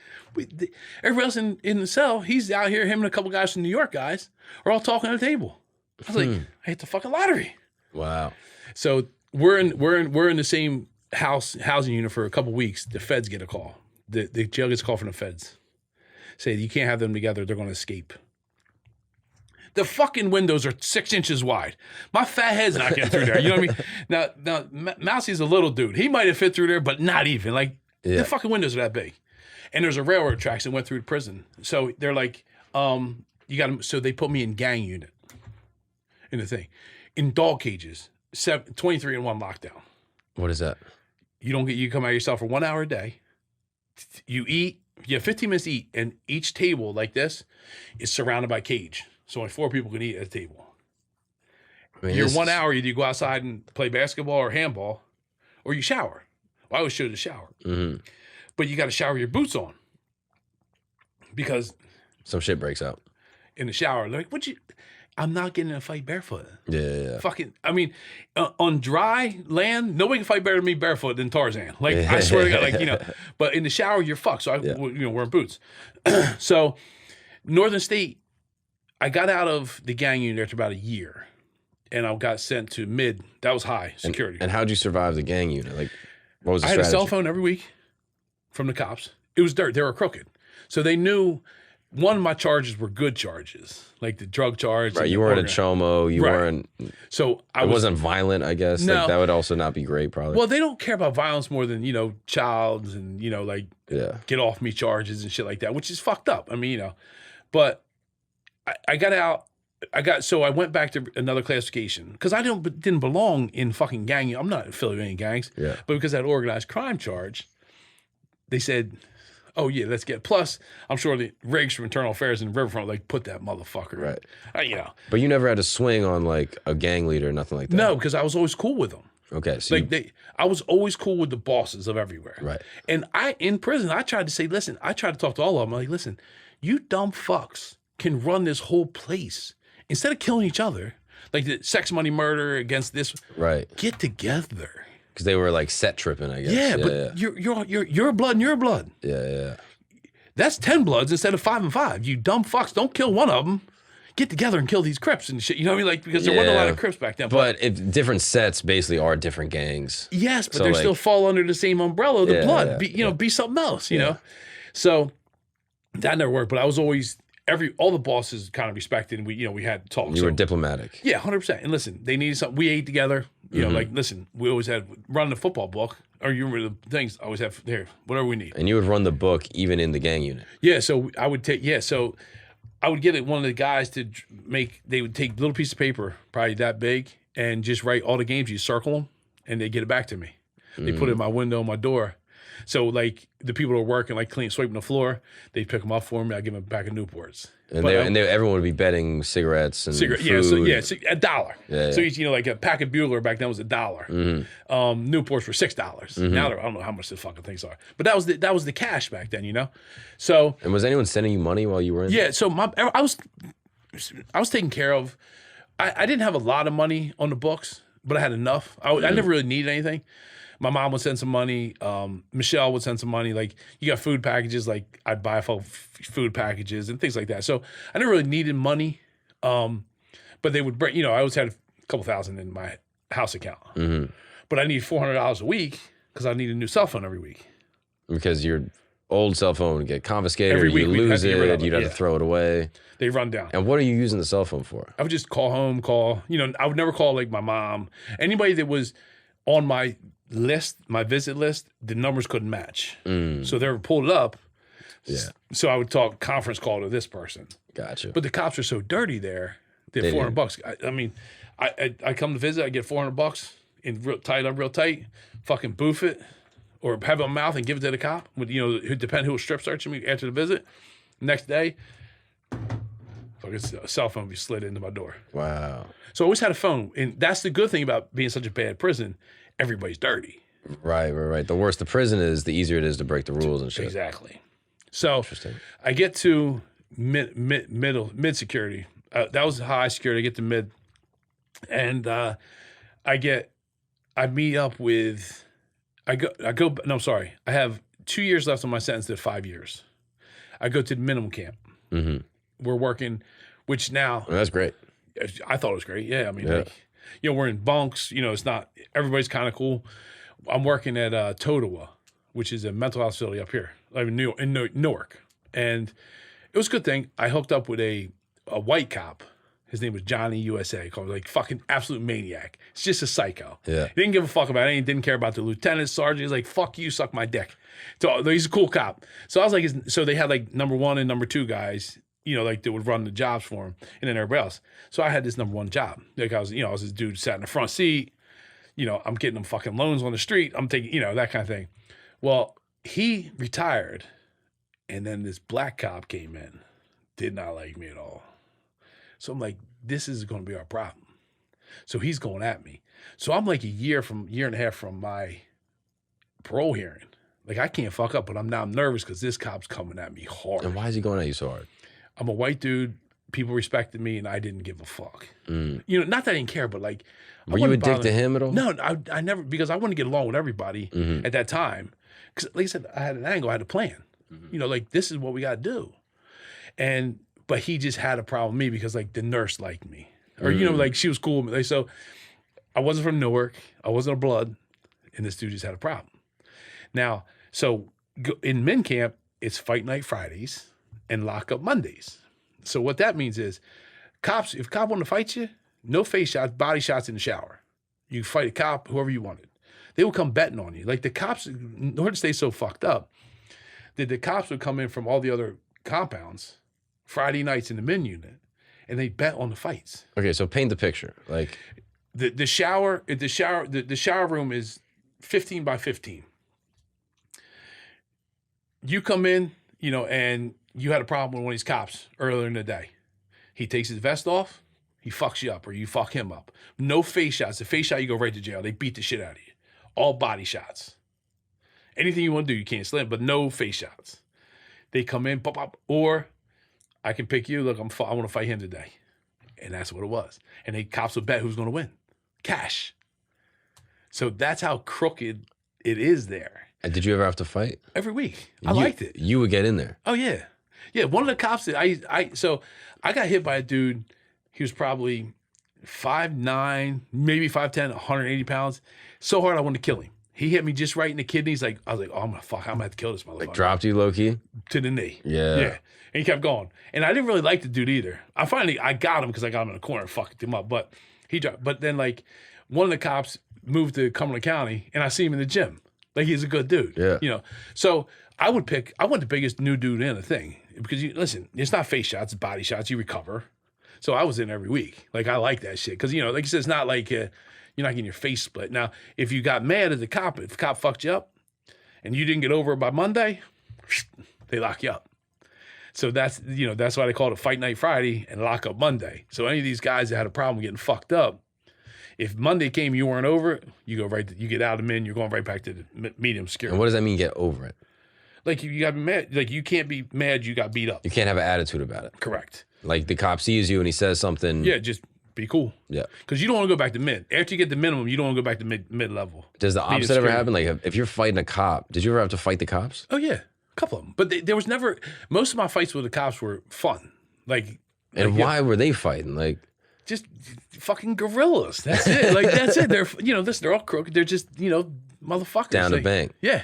Everybody else in the cell, he's out here, him and a couple guys from New York guys are all talking at the table. I was like, I hit the fucking lottery. Wow. So we're in the same housing unit for a couple weeks. The feds get a call. The jail gets a call from the feds. Say you can't have them together. They're going to escape. The fucking windows are 6 inches wide. My fat head's not getting through there. You know what I mean? Now Mousie's a little dude. He might have fit through there, but not even. Like the fucking windows are that big. And there's a railroad tracks that went through the prison. So they're like, you got to. So they put me in gang unit. In the thing, in dog cages. 23 in 1 lockdown. What is that? You come out yourself for 1 hour a day. You eat, you have 15 minutes to eat, and each table like this is surrounded by cage. So only 4 people can eat at a table. I mean, your 1 hour, either you go outside and play basketball or handball, or you shower. Well, I always show the shower. But you got to shower your boots on. Because some shit breaks out. In the shower, like, I'm not getting in a fight barefoot. Yeah. Fucking, I mean, on dry land, nobody can fight better than me barefoot than Tarzan. Like, I swear to God, like, you know, but in the shower, you're fucked. So wearing boots. So Northern State, I got out of the gang unit after about a year and I got sent to mid, that was high security. And how'd you survive the gang unit? Like, what was the strategy? I had a cell phone every week from the cops. It was dirt. They were crooked. So they knew one of my charges were good charges, like the drug charge. Right, you weren't a chomo. You weren't. So I wasn't violent, I guess. No. Like, that would also not be great, probably. Well, they don't care about violence more than, you know, childs and, you know, like get off me charges and shit like that, which is fucked up. I mean, you know, but I got out. So I went back to another classification because I didn't belong in fucking gang. I'm not affiliated with any gangs. Yeah. But because of that organized crime charge, they said, oh, yeah, let's get. Plus, I'm sure the rigs from Internal Affairs in Riverfront like put that motherfucker. Right. You know. But you never had to swing on like a gang leader or nothing like that. No, because I was always cool with them. Okay. So like I was always cool with the bosses of everywhere. Right. And in prison, I tried to say, listen, I tried to talk to all of them. I'm like, listen, you dumb fucks can run this whole place. Instead of killing each other, like the sex, money, murder against this. Right. Get together. Because they were like set tripping, I guess. Yeah, but you're blood and you're blood. Yeah. That's 10 bloods instead of 5 and 5. You dumb fucks, don't kill one of them. Get together and kill these Crips and shit. You know what I mean? Like, because there wasn't a lot of Crips back then. But if different sets basically are different gangs. Yes, but they still fall under the same umbrella of the blood. Be something else, you know? So that never worked. But I was always all the bosses kind of respected, and we had talks. You were diplomatic. Yeah, 100%. And listen, they needed something. We ate together. You know, like, listen, we always had running the football book, or you remember the things I always have here, whatever we need. And you would run the book even in the gang unit. Yeah, so I would get one of the guys they would take a little piece of paper, probably that big, and just write all the games. You circle them, and they get it back to me. They put it in my window, my door. So, like, the people who are working, like, sweeping the floor, they pick them up for me. I give them a pack of Newports. And everyone would be betting cigarettes and food. Yeah, so $1. Yeah, so, you know, like a pack of Bueller back then was $1. Newports were $6. Now I don't know how much the fucking things are. But that was the cash back then, you know? So. And was anyone sending you money while you were in? Yeah, so I was taken care of. I didn't have a lot of money on the books, but I had enough. I never really needed anything. My mom would send some money. Michelle would send some money. Like, you got food packages. Like, I'd buy food packages and things like that. So I never really needed money. But they would bring, you know, I always had a couple thousand in my house account. But I need $400 a week because I need a new cell phone every week. Because your old cell phone would get confiscated. Every week you lose it. You'd have to throw it away. They run down. And what are you using the cell phone for? I would just call home, you know, I would never call like my mom. Anybody that was on my list, my visit list, the numbers couldn't match. So they were pulled up. Yeah. So I would talk conference call to this person. Gotcha. But the cops are so dirty there. They're $400. I mean, I come to visit. I get $400 and real tight. Fucking boof it, or have it in my mouth and give it to the cop. With who depend who will strip searching me after the visit. Next day, fucking cell phone be slid into my door. Wow. So I always had a phone, and that's the good thing about being such a bad prison. Everybody's dirty. Right. The worse the prison is, the easier it is to break the rules and shit. Exactly. So Interesting. I get to mid security. That was high security. I get to mid, and I meet up with. No, I'm sorry. I have 2 years left on my sentence to 5 years. I go to the minimum camp. Mm-hmm. We're working, which now Well, that's great. I thought it was great. Yeah, I mean, like, we're in bunks. It's not everybody's kind of cool. I'm working at Totowa, which is a mental health facility up here, like in Newark, and it was a good thing. I hooked up with a white cop. His name was Johnny USA. Called like fucking absolute maniac. It's just a psycho. Yeah. He didn't give a fuck about anything. Didn't care about the lieutenant, sergeant. He's like, fuck you, suck my dick. So he's a cool cop. So I was like, so they had like number 1 and number 2 guys, like that would run the jobs for him, and then everybody else. So I had this number 1 job. Like I was this dude sat in the front seat. I'm getting them fucking loans on the street. I'm taking, that kind of thing. Well, he retired, and then this black cop came in. Did not like me at all. So I'm like, this is going to be our problem. So he's going at me. So I'm like a year and a half from my parole hearing. Like I can't fuck up, but I'm nervous because this cop's coming at me hard. And why is he going at you so hard? I'm a white dude. People respected me, and I didn't give a fuck. Not that I didn't care, but like, were you a dick to him at all? No, I never, because I wanted to get along with everybody at that time. Because, like I said, I had an angle, I had a plan. Like this is what we got to do. But he just had a problem with me because like the nurse liked me, or like she was cool with me. Like, so I wasn't from Newark, I wasn't a blood, and this dude just had a problem. Now, so in men camp, it's fight night Fridays and lock up Mondays. So what that means is, if a cop want to fight you, no face shots, body shots in the shower. You fight a cop, whoever you wanted. They will come betting on you. Like the cops, in order to stay so fucked up, that the cops would come in from all the other compounds Friday nights in the men unit, and they bet on the fights. Okay, so paint the picture. Like the shower room is 15 by 15. You come in, and you had a problem with one of these cops earlier in the day. He takes his vest off, he fucks you up, or you fuck him up. No face shots. The face shot, you go right to jail. They beat the shit out of you. All body shots. Anything you want to do, you can't slam, but no face shots. They come in, pop, pop, or I can pick you. Look, I want to fight him today. And that's what it was. And the cops would bet who's going to win. Cash. So that's how crooked it is there. And did you ever have to fight? Every week. I liked it. You would get in there. Oh, yeah. Yeah, one of the cops that I got hit by a dude. He was probably 5'9", maybe 5'10", 180 pounds. So hard I wanted to kill him. He hit me just right in the kidneys. I was like, oh, I'm going to have to kill this motherfucker. Like dropped you low key? To the knee. Yeah. Yeah. And he kept going. And I didn't really like the dude either. I got him because I got him in a corner and fucked him up. But he dropped. But then like one of the cops moved to Cumberland County, and I see him in the gym. Like he's a good dude. Yeah. So I want the biggest new dude in the thing. Because listen, it's not face shots, it's body shots, you recover. So I was in every week. Like I like that shit. Because, like you said, it's not like you're not getting your face split. Now, if you got mad at the cop, if the cop fucked you up and you didn't get over it by Monday, they lock you up. So that's why they call it Fight Night Friday and Lock Up Monday. So any of these guys that had a problem getting fucked up, if Monday came, you weren't over it, you get out of men, you're going right back to the medium security. And what does that mean, get over it? Like you got to be mad. Like you can't be mad you got beat up. You can't have an attitude about it. Correct. Like the cop sees you and he says something. Yeah, just be cool. Yeah. Because you don't want to go back to mid. After you get the minimum, you don't want to go back to mid level. Does the opposite ever happen? Like if you're fighting a cop, did you ever have to fight the cops? Oh, yeah. A couple of them. But there was never, most of my fights with the cops were fun. And why were they fighting? Like, just fucking gorillas. That's it. Like, that's it. They're all crooked. They're just, motherfuckers. Down the bank. Yeah.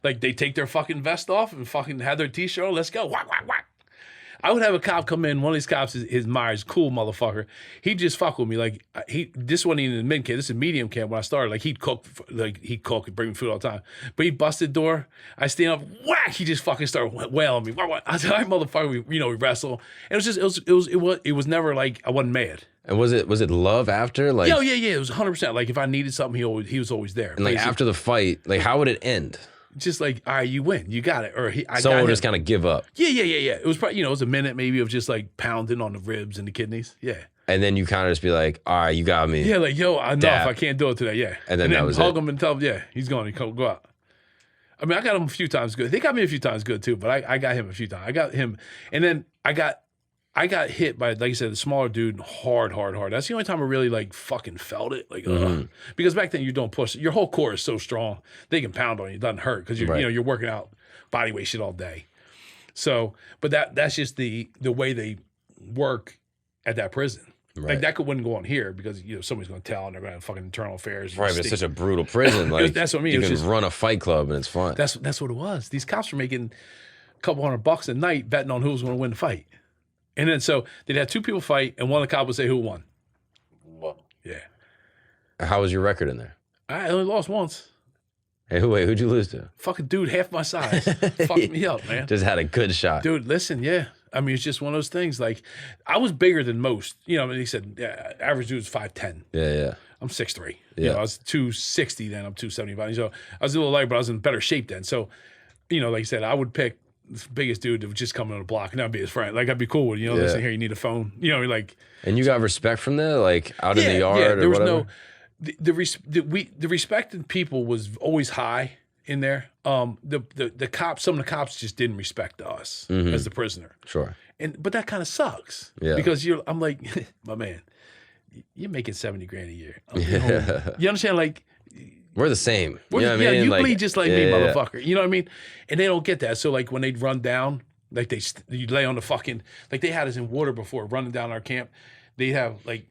Like, they take their fucking vest off and fucking have their t-shirt on. Let's go. Whack, whack, whack. I would have a cop come in. One of these cops is Myers, cool motherfucker. He'd just fuck with me. Like this wasn't even in mid camp. This is medium camp when I started. Like he'd cook and bring me food all the time. But he busted the door. I stand up, whack. He just fucking started wailing me. I said, "All right, motherfucker." We wrestle. And it was never like I wasn't mad. And was it love after? Like, yeah. It was 100%. Like if I needed something, he was always there. And like after the fight, like how would it end? Just like, all right, you win, you got it, or someone would just kind of give up. Yeah. It was probably it was a minute maybe of just like pounding on the ribs and the kidneys. Yeah. And then you kind of just be like, all right, you got me. Yeah, like yo, enough, Dap. I can't do it today. Yeah. And then that was hug it. him and tell him, yeah, he's going to go out. I mean, I got him a few times good. They got me a few times good too, but I got him a few times. I got him, and then I got hit by, like I said, the smaller dude hard. That's the only time I really like fucking felt it. Like, because back then you don't push. Your whole core is so strong. They can pound on you. It doesn't hurt because you're working out body weight shit all day. So, but that's just the way they work at that prison. Right. Like that wouldn't go on here because somebody's going to tell and they're going to have fucking internal affairs. Right, but it's such a brutal prison. Like that's what I mean. You can run a fight club and it's fun. That's what it was. These cops were making a couple $100 a night betting on who was going to win the fight. And then so they'd have two people fight, and one of the cops would say who won. Well, yeah. How was your record in there? I only lost once. Hey, who'd you lose to? Fucking dude half my size. Fucked me up, man. Just had a good shot. Dude, listen, yeah. I mean, it's just one of those things. Like, I was bigger than most. I mean, he said, average dude is 5'10". Yeah. I'm 6'3". Yeah. I was 260 then. I'm 275. So I was a little light, but I was in better shape then. So, like I said, I would pick the biggest dude that would just come on the block and I'd be his friend. Like, I'd be cool with, listen here, you need a phone. Like. And you got respect from there? Like, out in the yard there or was whatever? The respect in people was always high in there. The cops, some of the cops just didn't respect us as the prisoner. Sure. But that kind of sucks. Yeah. Because I'm like, my man, you're making $70,000 a year. You understand? Like, we're the same. You know what I mean? You like, bleed just like me, motherfucker. You know what I mean? And they don't get that. So like when they'd run down, like you lay on the fucking, like they had us in water before running down our camp. They'd have like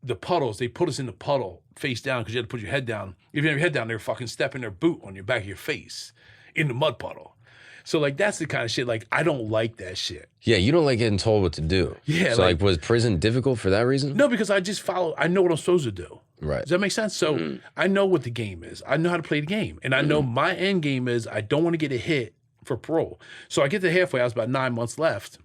the puddles. They put us in the puddle face down because you had to put your head down. If you have your head down, they were fucking stepping their boot on your back of your face in the mud puddle. So like that's the kind of shit. Like I don't like that shit. Yeah, you don't like getting told what to do. Yeah. So like was prison difficult for that reason? No, because I just follow. I know what I'm supposed to do. Right. Does that make sense? So I know what the game is. I know how to play the game. And I know my end game is I don't want to get a hit for parole. So I get to halfway house, about 9 months left,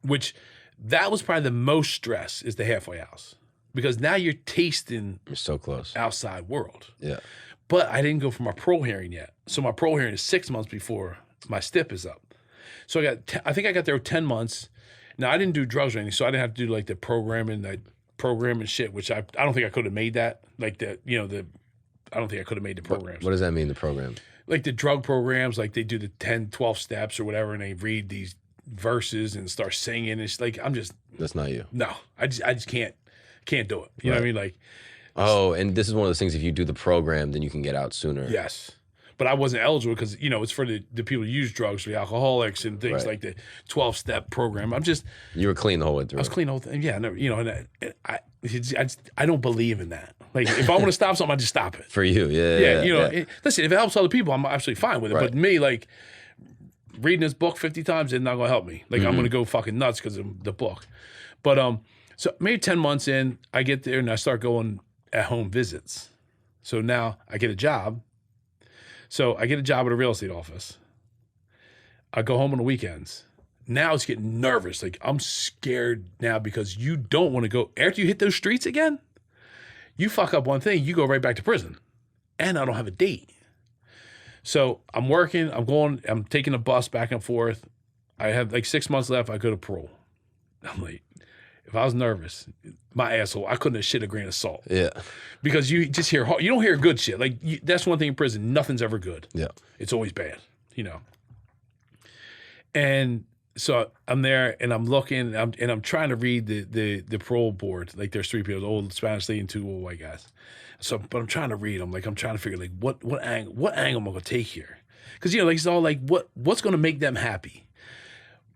which that was probably the most stress is the halfway house. Because now you're tasting You're so close. outside world. Yeah. But I didn't go for my parole hearing yet. So my parole hearing is 6 months before my stip is up. So I think I got there 10 months. Now I didn't do drugs or anything, so I didn't have to do like the programming shit, which I don't think I could have made that. Like I don't think I could have made the programs. What does that mean, the program? Like the drug programs, like they do the 10, 12 steps or whatever, and they read these verses and start singing. It's like That's not you. No, I just can't do it. You know what I mean? Like, oh, and this is one of those things. If you do the program, then you can get out sooner. yes. But I wasn't eligible because, it's for the people who use drugs, for the alcoholics and things like the 12-step program. You were clean the whole way through. I was clean the whole thing. Yeah, no, and I don't believe in that. Like, if I want to stop something, I just stop it. For you, yeah. Listen, if it helps other people, I'm absolutely fine with it. Right. But me, like, reading this book 50 times is not going to help me. Like, I'm going to go fucking nuts because of the book. But so maybe 10 months in, I get there and I start going at-home visits. So now I get a job. So I get a job at a real estate office. I go home on the weekends. Now it's getting nervous. Like, I'm scared now because you don't want to go. After you hit those streets again, you fuck up one thing, you go right back to prison. And I don't have a date. So I'm working, I'm taking a bus back and forth. I have like 6 months left, I go to parole. I'm like, if I was nervous, my asshole, I couldn't have shit a grain of salt. Yeah. Because you just hear, you don't hear good shit. Like, that's one thing in prison, nothing's ever good. Yeah. It's always bad, And so I'm there and I'm looking and I'm trying to read the parole board. Like, there's 3 people, the old Spanish lady and 2 old white guys. So, but I'm trying to read them. Like, I'm trying to figure, like, what angle am I going to take here? Because, like, it's all like, what's going to make them happy?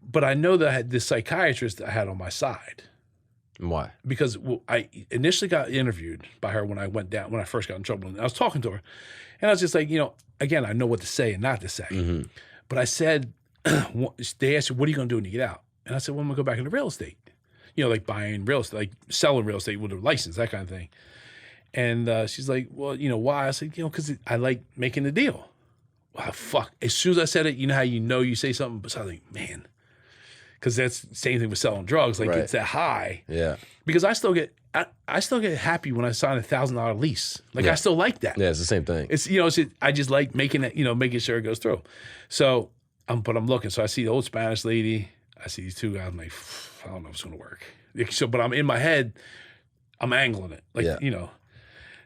But I know that I had this psychiatrist that I had on my side. Why? Because I initially got interviewed by her when I first got in trouble. And I was talking to her. And I was just like, again, I know what to say and not to say. But I said, they asked me, what are you going to do when you get out? And I said, well, I'm going to go back into real estate. You know, like buying real estate, like selling real estate with a license, that kind of thing. And she's like, well, you know, why? I said, you know, because I like making the deal. Wow, fuck. As soon as I said it, you know how you say something, but I was like, man. Because that's the same thing with selling drugs. Like, it's that high. Yeah. Because I still get happy when I sign a $1,000 lease. Like, I still like that. Yeah, it's the same thing. It's, you know, I just like making it, you know, making sure it goes through. So, but I'm looking. So I see the old Spanish lady. I see these two guys. I'm like, I don't know if it's going to work. So, but I'm in my head, I'm angling it. Like, you know.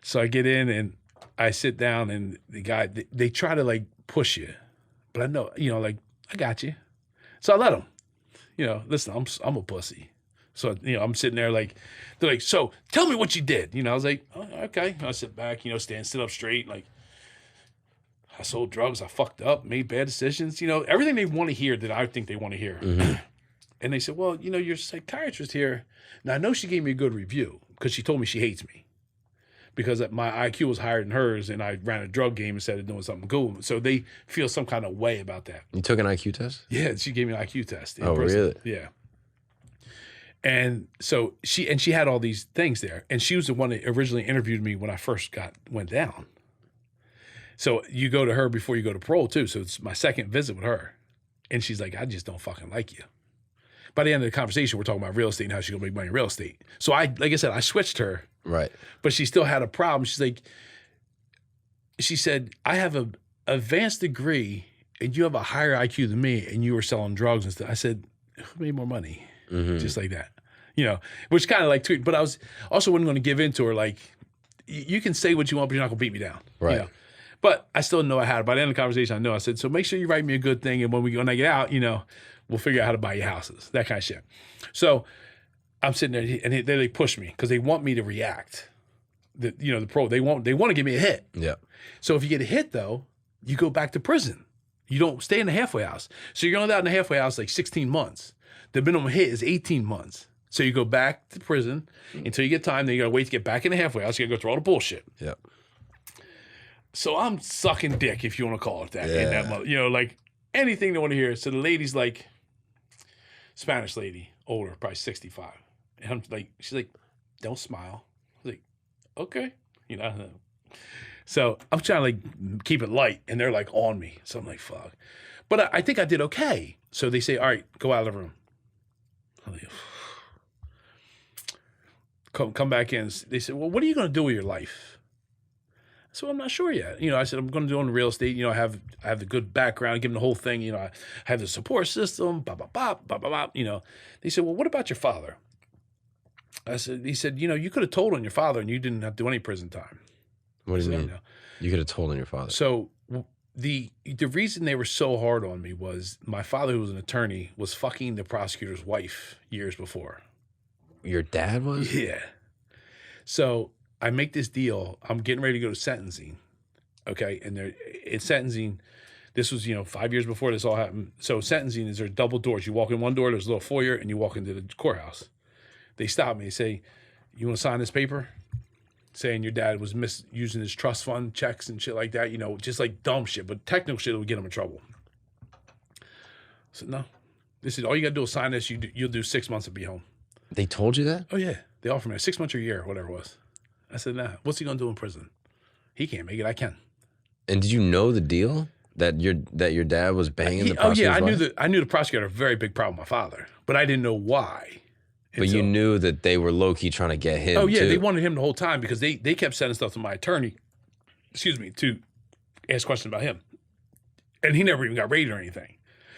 So I get in and I sit down and the guy, they try to like push you. But I know, you know, like, I got you. So I let them. You know, listen, I'm a pussy. So, you know, I'm sitting there like, they're like, so tell me what you did. You know, I was like, oh, okay. I sit back, you know, sit up straight. Like, I sold drugs. I fucked up, made bad decisions. You know, everything they want to hear that I think they want to hear. Mm-hmm. And they said, well, you know, your psychiatrist here. Now, I know she gave me a good review because she told me she hates me. Because my IQ was higher than hers and I ran a drug game instead of doing something cool. So they feel some kind of way about that. You took an IQ test? Yeah, she gave me an IQ test. Oh, really? Yeah. And so she had all these things there. And she was the one that originally interviewed me when I first went down. So you go to her before you go to parole too. So it's my second visit with her. And she's like, I just don't fucking like you. By the end of the conversation, we're talking about real estate and how she's gonna make money in real estate. So like I said, I switched her. Right. But she still had a problem. She said, I have an advanced degree and you have a higher IQ than me and you were selling drugs and stuff. I said, who made more money? Mm-hmm. Just like that. You know, which kind of like tweet, but I was also wasn't going to give in to her. Like, you can say what you want, but you're not going to beat me down. Right. You know? But I still know I had it. By the end of the conversation, I know. I said, so make sure you write me a good thing. And when I get out, you know, we'll figure out how to buy you houses, that kind of shit. So I'm sitting there and they push me because they want me to react. The pro, they want to give me a hit. Yeah. So if you get a hit though, you go back to prison. You don't stay in the halfway house. So you're only out in the halfway house like 16 months. The minimum hit is 18 months. So you go back to prison until you get time. Then you got to wait to get back in the halfway house. You got to go through all the bullshit. Yeah. So I'm sucking dick, if you want to call it that. Yeah. In that, you know, like anything they want to hear. So the lady's like, Spanish lady, older, probably 65. And I'm like, she's like, don't smile. I was like, okay. You know. So I'm trying to like keep it light. And they're like on me. So I'm like, fuck. But I think I did okay. So they say, all right, go out of the room. I'm like, come back in. They said, well, what are you going to do with your life? I said, well, I'm not sure yet. You know, I said, I'm going to do it in real estate. You know, I have the good background, give them the whole thing. You know, I have the support system, you know. They said, well, what about your father? He said, you know, you could have told on your father and you didn't have to do any prison time. What do you mean? You know. You could have told on your father. So the reason they were so hard on me was my father, who was an attorney, was fucking the prosecutor's wife years before. Your dad was? Yeah. So I make this deal. I'm getting ready to go to sentencing. Okay. And it's sentencing. This was, 5 years before this all happened. So sentencing is there double doors. You walk in one door, there's a little foyer, and you walk into the courthouse. They stop me. They say, you want to sign this paper? Saying your dad was misusing his trust fund checks and shit like that, just like dumb shit, but technical shit that would get him in trouble. I said, no. They said, all you got to do is sign this. You'll do 6 months and be home. They told you that? Oh, yeah. They offered me 6 months or a year, whatever it was. I said, nah. What's he going to do in prison? He can't make it. I can. And did you know the deal? That your dad was banging the prosecutor's wife? I knew the prosecutor had a very big problem with my father, but I didn't know why. But you knew that they were low-key trying to get him, Oh, yeah, too. they wanted him the whole time because they kept sending stuff to my attorney, to ask questions about him. And he never even got raided or anything.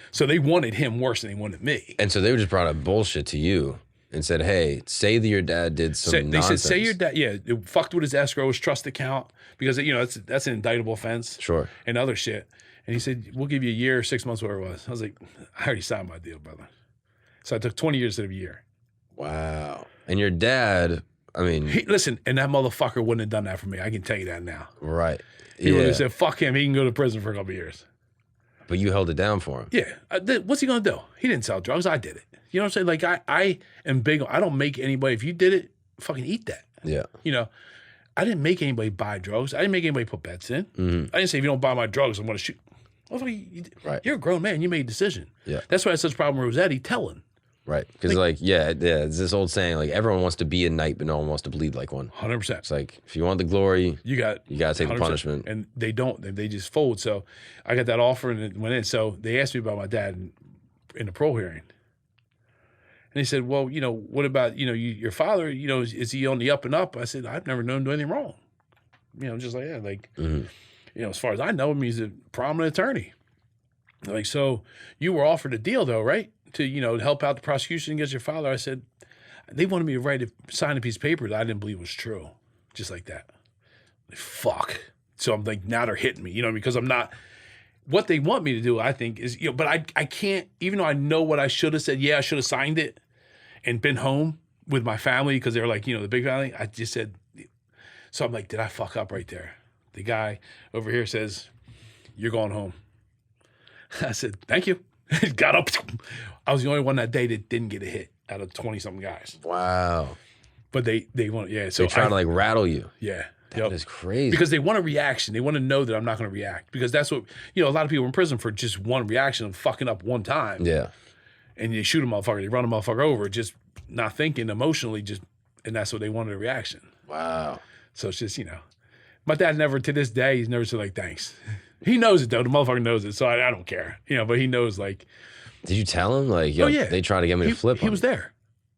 So they wanted him worse than they wanted me. And so they just brought up bullshit to you and said, hey, say that your dad did some nonsense. They said, say your dad, it fucked with his escrow, his trust account, because, that's an indictable offense. Sure. And other shit. And he said, we'll give you a year, 6 months, whatever it was. I was like, I already signed my deal, brother. So I took 20 years instead of a year. Wow. And your dad, I mean... Listen, and that motherfucker wouldn't have done that for me. I can tell you that now. Right. He would have said, fuck him. He can go to prison for a couple of years. But you held it down for him. Yeah. What's he going to do? He didn't sell drugs. I did it. You know what I'm saying? Like, I am big. I don't make anybody. If you did it, fucking eat that. Yeah. I didn't make anybody buy drugs. I didn't make anybody put bets in. Mm-hmm. I didn't say, if you don't buy my drugs, I'm going to shoot. Right. You're a grown man. You made a decision. Yeah. That's why I had such a problem with Rossetti telling. Right. Because it's this old saying, like everyone wants to be a knight, but no one wants to bleed like one. 100%. It's like, if you want the glory, you got to take the punishment. And they don't. They just fold. So I got that offer and it went in. So they asked me about my dad in the parole hearing. And they said, well, what about, your father, is he on the up and up? I said, I've never known him to do anything wrong. Just like that. Like, as far as I know him, he's a prominent attorney. Like, so you were offered a deal though, right? To, help out the prosecution against your father. I said, they wanted me to sign a piece of paper that I didn't believe was true. Just like that. Like, fuck. So I'm like, now they're hitting me, because I'm not, what they want me to do, I think is, but I can't, even though I know what I should have said, I should have signed it and been home with my family because they're like, the big family. I just said, so I'm like, did I fuck up right there? The guy over here says, you're going home. I said, thank you. Got up. I was the only one that day that didn't get a hit out of 20-something guys. Wow. But they want, So they're trying to like rattle you. Yeah. That is crazy. Because they want a reaction. They want to know that I'm not going to react. Because that's what, a lot of people are in prison for just one reaction of fucking up one time. Yeah. And you shoot a motherfucker, they run a motherfucker over, just not thinking emotionally, and that's what they wanted, a reaction. Wow. So it's just, my dad never, to this day, he's never said like, thanks. He knows it though. The motherfucker knows it. So I don't care, but he knows like. Did you tell him like, yo, they tried to get me to flip? He was there.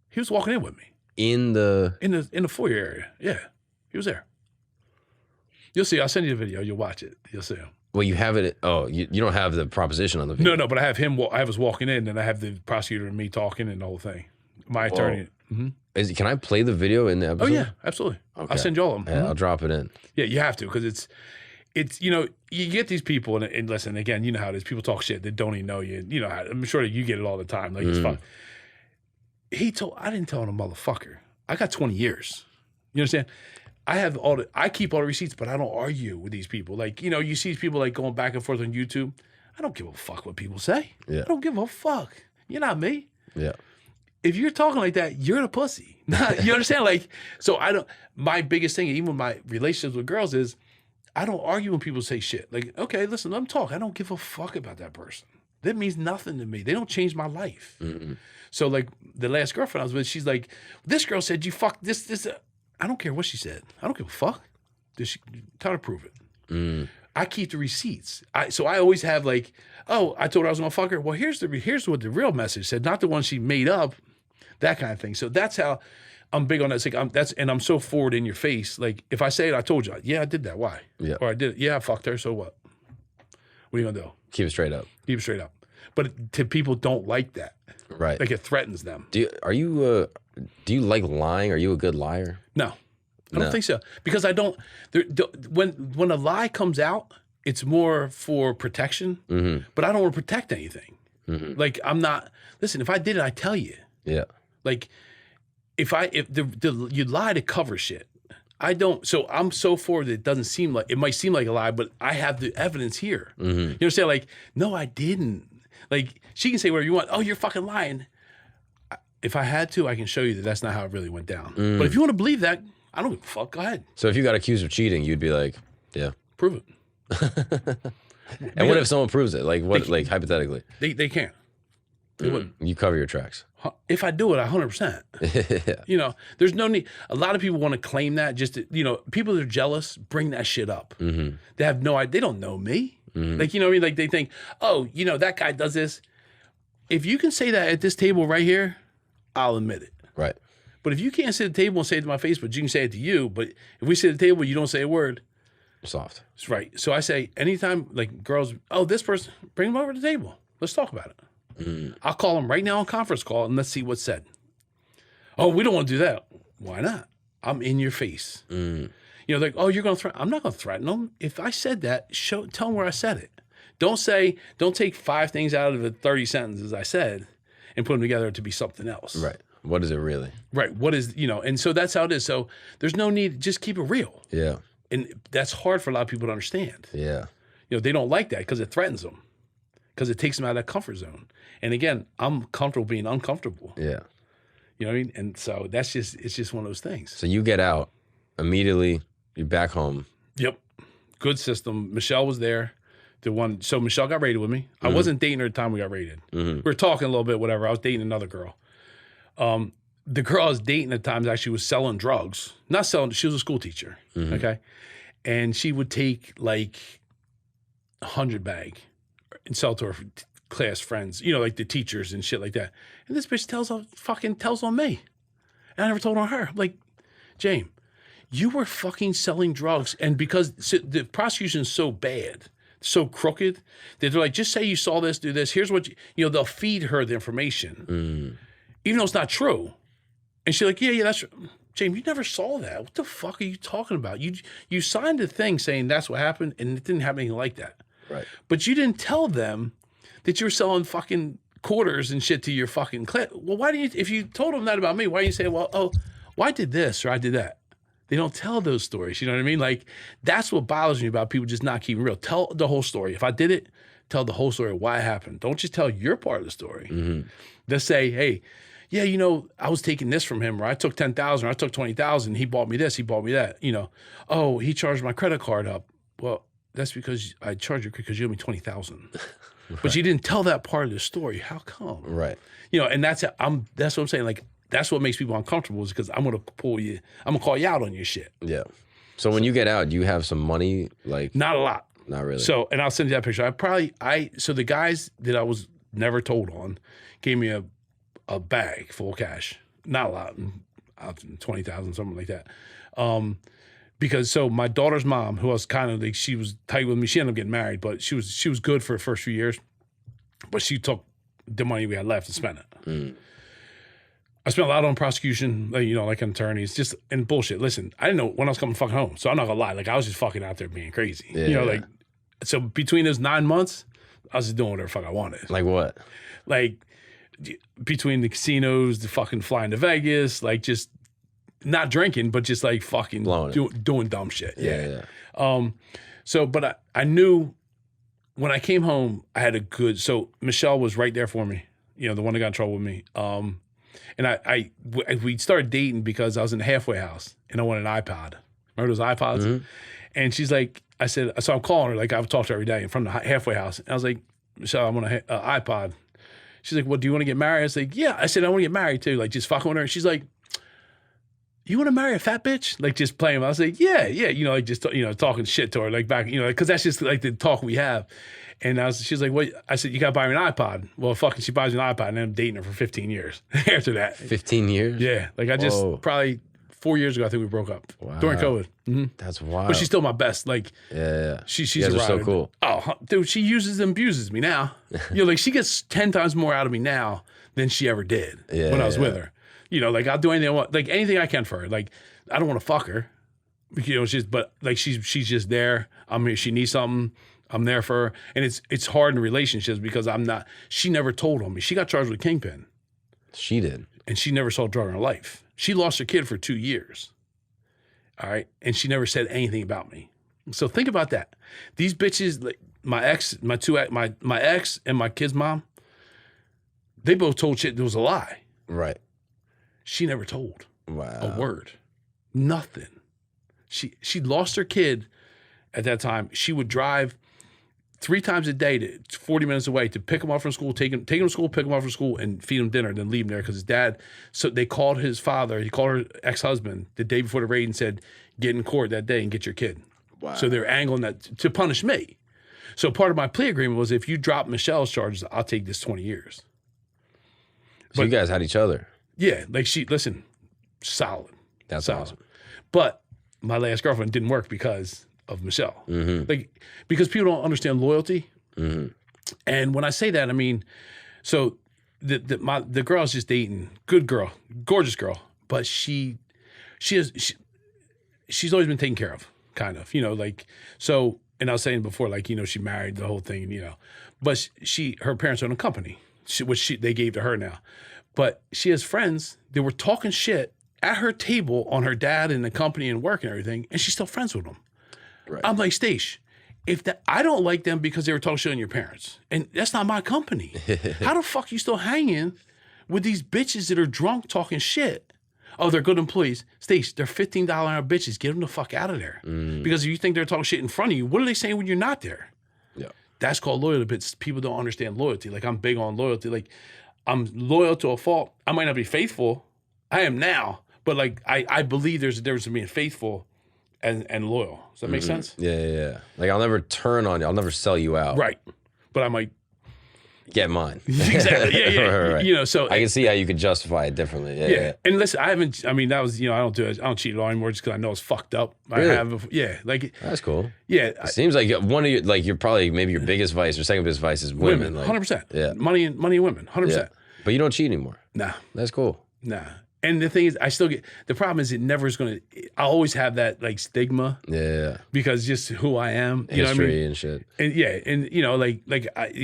He was walking in with me. In the foyer area. Yeah. He was there. You'll see. I'll send you the video. You'll watch it. You'll see him. Well, you have it. Oh, you don't have the proposition on the video. No, but I have him. I was walking in, and I have the prosecutor and me talking and the whole thing. My attorney. Mm-hmm. Can I play the video in the episode? Oh yeah, absolutely. Okay. I'll send you all of them. Yeah, I'll drop it in. Yeah, you have to because it's you get these people and listen again. You know how it is. People talk shit that don't even know you. I'm sure that you get it all the time. Like it's fun. I didn't tell him a motherfucker. I got 20 years. You understand? I keep all the receipts, but I don't argue with these people. Like, you see these people like going back and forth on YouTube. I don't give a fuck what people say. Yeah. I don't give a fuck. You're not me. Yeah. If you're talking like that, you're the pussy. You understand? Like, so my biggest thing, even with my relationships with girls is I don't argue when people say shit. Like, okay, listen, let them talk. I don't give a fuck about that person. That means nothing to me. They don't change my life. Mm-mm. So like the last girlfriend I was with, she's like, this girl said you fucked this. I don't care what she said. I don't give a fuck. Tell her to prove it. Mm. I keep the receipts. So I always have like, oh, I told her I was gonna fuck her. Well, here's what the real message said, not the one she made up, that kind of thing. So that's how I'm big on that. It's like I'm so forward in your face. Like if I say it, I told you, yeah, I did that. Why? Yeah. Or I did it. Yeah, I fucked her. So what? What are you gonna do? Keep it straight up. Keep it straight up. But to people don't like that. Right. Like it threatens them. Do you like lying? Are you a good liar? No. I don't think so. Because I don't, when a lie comes out, it's more for protection, but I don't want to protect anything. Mm-hmm. Like listen, if I did it, I tell you. Yeah. Like if you lie to cover shit. I don't, so I'm so forward that it might seem like a lie, but I have the evidence here. Mm-hmm. You understand? Like, no, I didn't. Like, she can say whatever you want. Oh, you're fucking lying. If I had to, I can show you that that's not how it really went down. Mm. But if you want to believe that, I don't give a fuck. Go ahead. So if you got accused of cheating, you'd be like, yeah. Prove it. And what if someone proves it? Like what? Like hypothetically, they can't. They wouldn't. You cover your tracks. If I do it, 100%. Yeah. There's no need. A lot of people want to claim that. Just to, people that are jealous bring that shit up. Mm-hmm. They have no idea. They don't know me. Mm-hmm. Like what I mean. Like they think, oh, that guy does this. If you can say that at this table right here, I'll admit it. Right. But if you can't sit at the table and say it to my face, but you can say it to you. But if we sit at the table, you don't say a word. Soft. That's right. So I say anytime, like girls, oh, this person, bring them over to the table. Let's talk about it. Mm. I'll call them right now on conference call and let's see what's said. Oh, we don't want to do that. Why not? I'm in your face. Mm. Like, oh, you're going to threaten. I'm not going to threaten them. If I said that, tell them where I said it. Don't take 5 things out of the 30 sentences I said and put them together to be something else. Right. What is it really? Right. What is, and so that's how it is. So there's no need, just keep it real. Yeah. And that's hard for a lot of people to understand. Yeah. They don't like that because it threatens them, because it takes them out of that comfort zone. And again, I'm comfortable being uncomfortable. Yeah. You know what I mean? And so it's just one of those things. So you get out immediately, you're back home. Yep. Good system. Michelle was there. So Michelle got raided with me. Mm-hmm. I wasn't dating her at the time we got raided. Mm-hmm. We were talking a little bit, whatever. I was dating another girl. The girl I was dating at times actually was selling drugs. Not selling, she was a school teacher, okay? And she would take like 100 bag and sell to her class friends, you know, like the teachers and shit like that. And this bitch tells on me. And I never told on her. I'm like, James, you were fucking selling drugs. And because the prosecution is so bad, so crooked, that they're like, just say you saw this, do this. Here's what, they'll feed her the information, even though it's not true. And she's like, yeah, that's true. James, you never saw that. What the fuck are you talking about? You signed a thing saying that's what happened, and it didn't have anything like that. Right. But you didn't tell them that you were selling fucking quarters and shit to your fucking class. Well, why didn't you, if you told them that about me, why didn't you say, well, oh, I did this or I did that? They don't tell those stories. You know what I mean? Like, that's what bothers me about people just not keeping real. Tell the whole story. If I did it, tell the whole story of why it happened. Don't just tell your part of the story. Just say, hey, yeah, I was taking this from him, or I took 10,000, or I took 20,000. He bought me this, he bought me that. Oh, he charged my credit card up. Well, that's because I charged you because you owe me 20,000. Right. But you didn't tell that part of the story. How come? Right. And that's what I'm saying. Like, that's what makes people uncomfortable, is because I'm gonna call you out on your shit. Yeah. So when you get out, do you have some money? Like, not a lot. Not really. So, and I'll send you that picture. So the guys that I was never told on gave me a bag full of cash. Not a lot, 20,000, something like that. Because so my daughter's mom, who was kind of like, she was tight with me. She ended up getting married, but she was good for the first few years. But she took the money we had left and spent it. I spent a lot on prosecution, like attorneys, just and bullshit. Listen, I didn't know when I was coming fucking home, so I'm not gonna lie. Like, I was just fucking out there being crazy. Yeah. So between those 9 months, I was just doing whatever the fuck I wanted. Like what? Like between the casinos, the fucking flying to Vegas, like just not drinking, but just like fucking doing dumb shit. Yeah. So, but I knew when I came home, I had a good. So Michelle was right there for me. The one that got in trouble with me. And we started dating because I was in the halfway house and I wanted an iPod. Remember those iPods? And she's like, so I'm calling her, like I would talk to her every day from the halfway house. And I was like, Michelle, I want an iPod. She's like, well, do you want to get married? I was like, yeah. I said, I want to get married too. Like, just fucking with her. And she's like, you want to marry a fat bitch? Like, just playing. I was like, yeah. Like just, talking shit to her, like back, because that's just like the talk we have. And she's like, what? I said, you got to buy me an iPod. Well, fucking, she buys me an iPod, and I'm dating her for 15 years after that. 15 years? Yeah. Like, I just, probably 4 years ago, I think we broke up. Wow. During COVID. That's wild. But she's still my best. Like, yeah. She's you guys a are so cool. Oh, dude, she uses and abuses me now. Like, she gets 10 times more out of me now than she ever did when I was with her. Like, I'll do anything I want, like anything I can for her. Like, I don't want to fuck her, but like she's just there. I'm here. She needs something. I'm there for her. And it's hard in relationships because she never told on me. She got charged with Kingpin. She did. And she never saw a drug in her life. She lost her kid for 2 years. All right. And she never said anything about me. So think about that. These bitches, like my ex, my ex and my kid's mom, they both told shit that was a lie. Right. She never told a word. Nothing. She lost her kid at that time. She would drive 3 times a day to 40 minutes away to pick him up from school, take him to school, pick him up from school, and feed him dinner, then leave him there because his dad. So they called his father. He called her ex-husband the day before the raid and said, "Get in court that day and get your kid." Wow. So they're angling that to punish me. So part of my plea agreement was, if you drop Michelle's charges, I'll take this 20 years. So you guys had each other. Yeah, like solid. That's solid. awesome. But my last girlfriend didn't work because of Michelle. Like, because people don't understand loyalty. And when I say that, I mean, so the girl I was just dating, good girl, gorgeous girl, but she's always been taken care of, kind of, like, so, and I was saying before, like, she married, the whole thing, but her parents own a company, which they gave to her now. But she has friends that were talking shit at her table on her dad and the company and work and everything, and she's still friends with them. Right. I'm like, Stace, I don't like them because they were talking shit on your parents, and that's not my company. How the fuck you still hanging with these bitches that are drunk talking shit? Oh, they're good employees. Stace, they're $15 an hour bitches. Get them the fuck out of there. Because if you think they're talking shit in front of you, what are they saying when you're not there? Yeah. That's called loyalty, but people don't understand loyalty. Like, I'm big on loyalty. Like, I'm loyal to a fault. I might not be faithful. I am now, but like I believe there's a difference between being faithful and loyal. Does that make sense? Yeah. Like I'll never turn on you. I'll never sell you out. Right. But I might Get mine. exactly. Yeah. Right. You know, so I can see how you could justify it differently. Yeah. And listen, that was, I don't do it. I don't cheat at all anymore just because I know it's fucked up. Really? That's cool. Yeah. It seems like one of your, like you're probably maybe your biggest vice or second biggest vice is women. Like, 100%. Yeah. Money and women, 100%. Yeah. But you don't cheat anymore. Nah. That's cool. Nah. And the thing is, I still get, the problem is it never is going to, I always have that like stigma Yeah. because just who I am, you know what I History mean? and shit.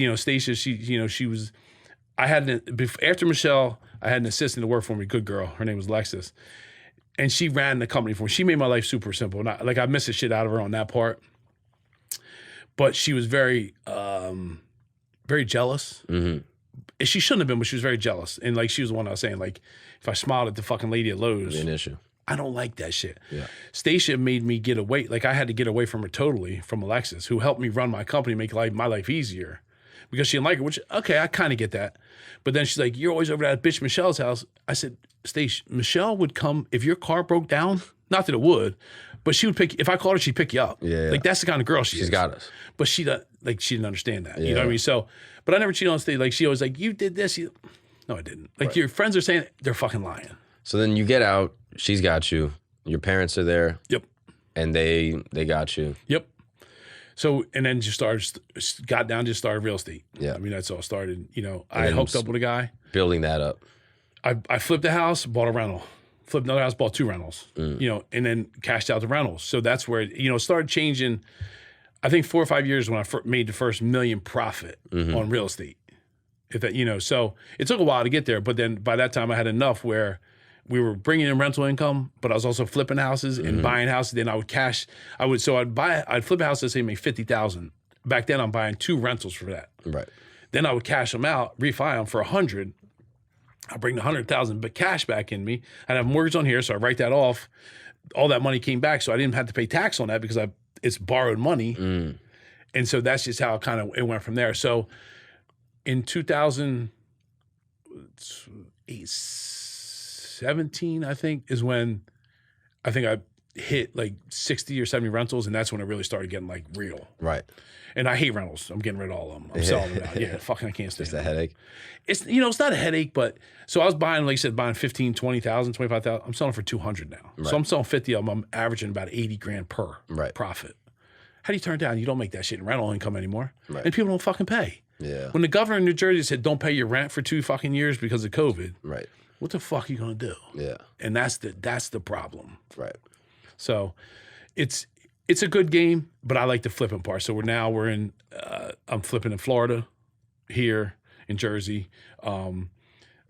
And Stacia, she was, after Michelle, I had an assistant to work for me, good girl. Her name was Lexus. And she ran the company for me. She made my life super simple. And I miss the shit out of her on that part. But she was very, very jealous. Mm-hmm. She shouldn't have been, but she was very jealous. And like, she was the one I was saying, like, if I smiled at the fucking lady at Lowe's, An issue. I don't like that shit. Yeah. Stacia made me get away. Like, I had to get away from her totally, from Alexis, who helped me run my company, make my life easier. Because she didn't like her, which, okay, I kind of get that. But then she's like, you're always over at bitch Michelle's house. I said, Stacia, Michelle would come, if your car broke down, not that it would, but she would if I called her, she'd pick you up. Yeah. Like, that's the kind of girl she is. She's got us. But she didn't understand that. Yeah. You know what I mean? So, but I never cheated on Stacia. Like, she always like, you did this. No, I didn't. Like, your friends are saying, they're fucking lying. So then you get out, she's got you, your parents are there. Yep. And they got you. Yep. So, and then just started real estate. Yeah. I mean, that's all it started. I hooked up with a guy. Building that up. I flipped a house, bought a rental. Flipped another house, bought 2 rentals. And then cashed out the rentals. So that's where, it started changing. I think 4 or 5 years when I made the first $1 million profit on real estate. So it took a while to get there. But then by that time I had enough where we were bringing in rental income, but I was also flipping houses and buying houses. Then I would I'd flip a house, let's say make $50,000. Back then I'm buying 2 rentals for that. Right. Then I would cash them out, refi them for $100,000. I bring the $100,000 but cash back in me. I'd have mortgage on here, so I write that off. All that money came back, so I didn't have to pay tax on that because it's borrowed money. And so that's just how it went from there. So in 2017, I think, is when I think I hit like 60 or 70 rentals, and that's when it really started getting like real. Right. And I hate rentals. I'm getting rid of all of them. I'm selling them out. Yeah, fucking I can't stand It's a them. headache. It's it's not a headache, but so I was buying, like you said, buying 15, 20,000, 25,000. I'm selling for 200 now. Right. So I'm selling 50 of them. I'm averaging about 80 grand per Right. profit. How do you turn down? You don't make that shit in rental income anymore. Right. And people don't fucking pay. Yeah. When the governor in New Jersey said don't pay your rent for 2 fucking years because of COVID, Right. what the fuck are you gonna do? Yeah. And that's the problem. Right. So it's a good game, but I like the flipping part. So we're in I'm flipping in Florida, here in Jersey. Like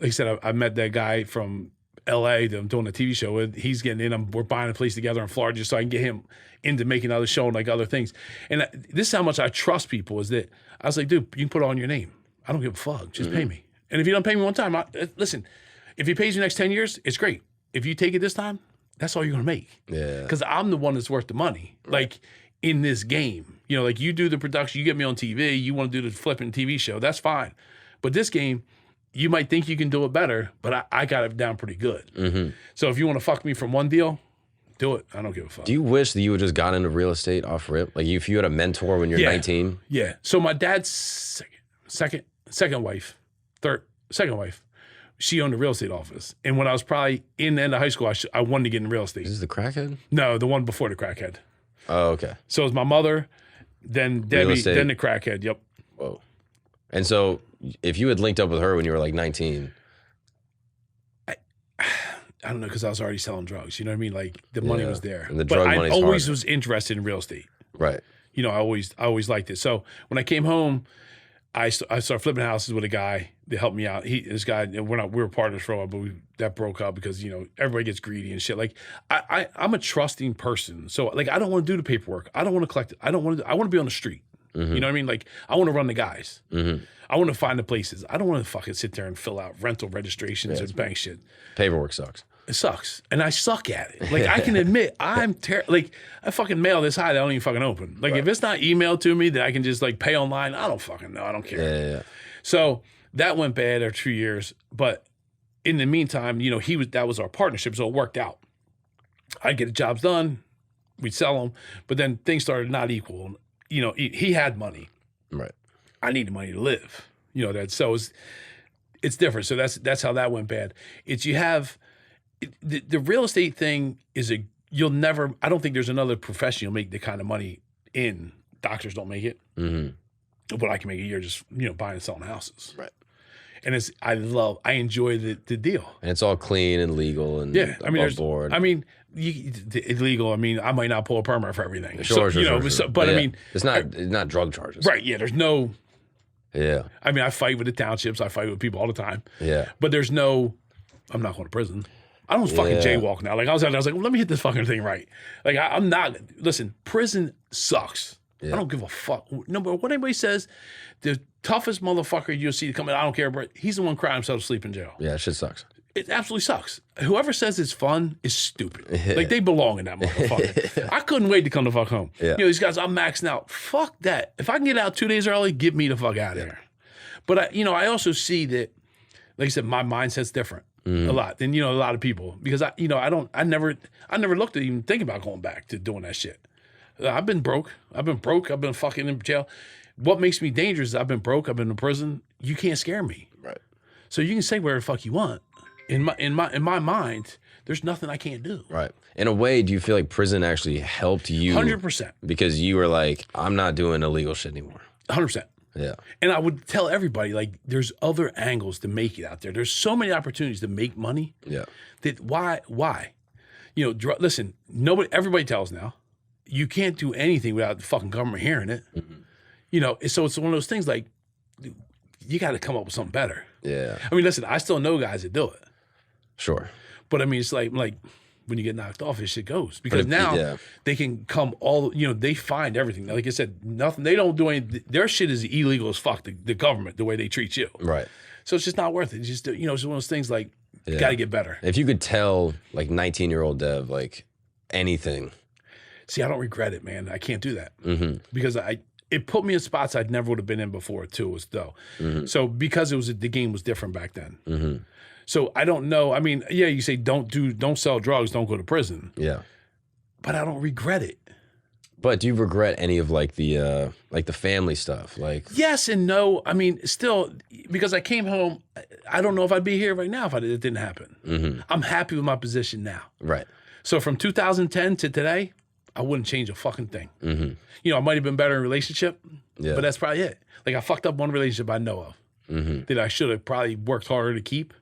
I said, I met that guy from LA that I'm doing a TV show with. He's getting in. We're buying a place together in Florida just so I can get him into making another show and like other things. And this is how much I trust people, is that I was like, dude, you can put it on your name. I don't give a fuck. Just pay me. And if you don't pay me one time, listen, if he pays you the next 10 years, it's great. If you take it this time, that's all you're going to make. Yeah. Because I'm the one that's worth the money. Like in this game, like you do the production, you get me on TV, you want to do the flipping TV show, that's fine. But this game, you might think you can do it better, but I got it down pretty good. So if you want to fuck me from one deal, do it. I don't give a fuck. Do you wish that you had just gotten into real estate off rip? Like if you had a mentor when you're 19? Yeah. So my dad's second wife, she owned a real estate office. And when I was probably in the end of high school, I wanted to get in real estate. Is this the crackhead? No, the one before the crackhead. Oh, okay. So it was my mother, then Debbie, then the crackhead. Yep. Whoa. And so if you had linked up with her when you were like 19. I don't know, because I was already selling drugs. You know what I mean? Like the money was there. And the drug money's I always harder. was interested in real estate. Right. I always liked it. So when I came home, I started flipping houses with a guy that helped me out. We were partners for a while, but that broke up because, everybody gets greedy and shit. Like I'm a trusting person. So like, I don't want to do the paperwork. I don't want to collect it. I want to be on the street. You know what I mean? Like I want to run the guys. I want to find the places. I don't want to fucking sit there and fill out rental registrations and bank shit. Paperwork sucks. It sucks. And I suck at it. Like, I can admit, I'm terrible. Like, I fucking mail this high that I don't even fucking open. Like, if it's not emailed to me that I can just, like, pay online, I don't fucking know. I don't care. Yeah. So, that went bad after 2 years. But in the meantime, that was our partnership, so it worked out. I'd get the jobs done, we'd sell them, but then things started not equal. He had money. Right. I needed money to live. So it's different. So that's how that went bad. The real estate thing is you'll never, I don't think there's another profession you'll make the kind of money in. Doctors don't make it. Mm-hmm. But I can make a year just, buying and selling houses. Right. And I enjoy the deal. And it's all clean and legal and above board. Illegal. I might not pull a permit for everything. Sure. But yeah. It's not drug charges. Right. Yeah. There's no. Yeah. I fight with the townships. I fight with people all the time. Yeah. But there's no, I'm not going to prison. I don't fucking jaywalk now. Like I was out there, I was like, well, let me hit this fucking thing right. Like I'm not, listen, prison sucks. Yeah. I don't give a fuck. No, but what anybody says, the toughest motherfucker you'll see coming, I don't care, but he's the one crying himself to sleep in jail. Yeah, shit sucks. It absolutely sucks. Whoever says it's fun is stupid. Like they belong in that motherfucker. I couldn't wait to come the fuck home. Yeah. These guys, I'm maxing out. Fuck that. If I can get out 2 days early, get me the fuck out of there. But I also see that, like I said, my mindset's different a lot than a lot of people because I never looked at even think about going back to doing that shit. I've been broke. I've been fucking in jail. What makes me dangerous is I've been broke. I've been in prison. You can't scare me. Right. So you can say whatever the fuck you want. In my mind, there's nothing I can't do. Right. In a way, do you feel like prison actually helped you? 100%. Because you were like, I'm not doing illegal shit anymore. 100%. Yeah. And I would tell everybody, like, there's other angles to make it out there. There's so many opportunities to make money. Yeah. That why? Listen, everybody tells now, you can't do anything without the fucking government hearing it. Mm-hmm. So it's one of those things like, you got to come up with something better. Yeah. Listen, I still know guys that do it. Sure. But it's like when you get knocked off, this shit goes. Because now they can come they find everything. Like I said, nothing, they don't do anything. Their shit is illegal as fuck, the government, the way they treat you. Right. So it's just not worth it. It's just, it's one of those things like, got to get better. If you could tell like 19-year-old Dev, like anything. See, I don't regret it, man. I can't do that. Mm-hmm. Because it put me in spots I never would have been in before too, Mm-hmm. So because the game was different back then. Mm-hmm. So I don't know. You say don't sell drugs, don't go to prison. Yeah. But I don't regret it. But do you regret any of like the family stuff? Like yes and no. Still, because I came home, I don't know if I'd be here right now if it didn't happen. Mm-hmm. I'm happy with my position now. Right. So from 2010 to today, I wouldn't change a fucking thing. Mm-hmm. I might have been better in relationship, but that's probably it. Like I fucked up one relationship I know of that I should have probably worked harder to keep.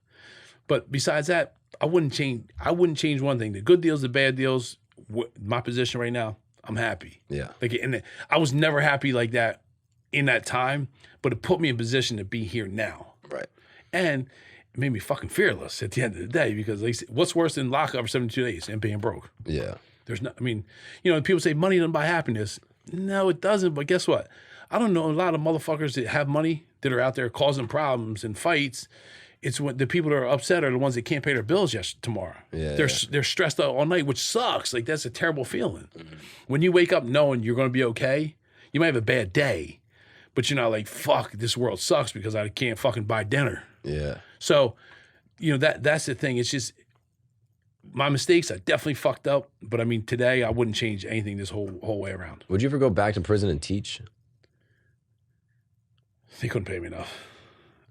But besides that, I wouldn't change one thing. The good deals, the bad deals, my position right now, I'm happy. Yeah. And I was never happy like that in that time, but it put me in position to be here now. Right. And it made me fucking fearless at the end of the day because what's worse than lockup for 72 days and being broke? Yeah. There's not, people say money doesn't buy happiness. No, it doesn't. But guess what? I don't know a lot of motherfuckers that have money that are out there causing problems and fights. It's when the people that are upset are the ones that can't pay their bills tomorrow. Yeah, they're stressed out all night, which sucks. Like that's a terrible feeling. Mm-hmm. When you wake up knowing you're going to be okay, you might have a bad day, but you're not like, fuck, this world sucks because I can't fucking buy dinner. Yeah. So, that's the thing. It's just my mistakes. I definitely fucked up, but today I wouldn't change anything this whole way around. Would you ever go back to prison and teach? They couldn't pay me enough.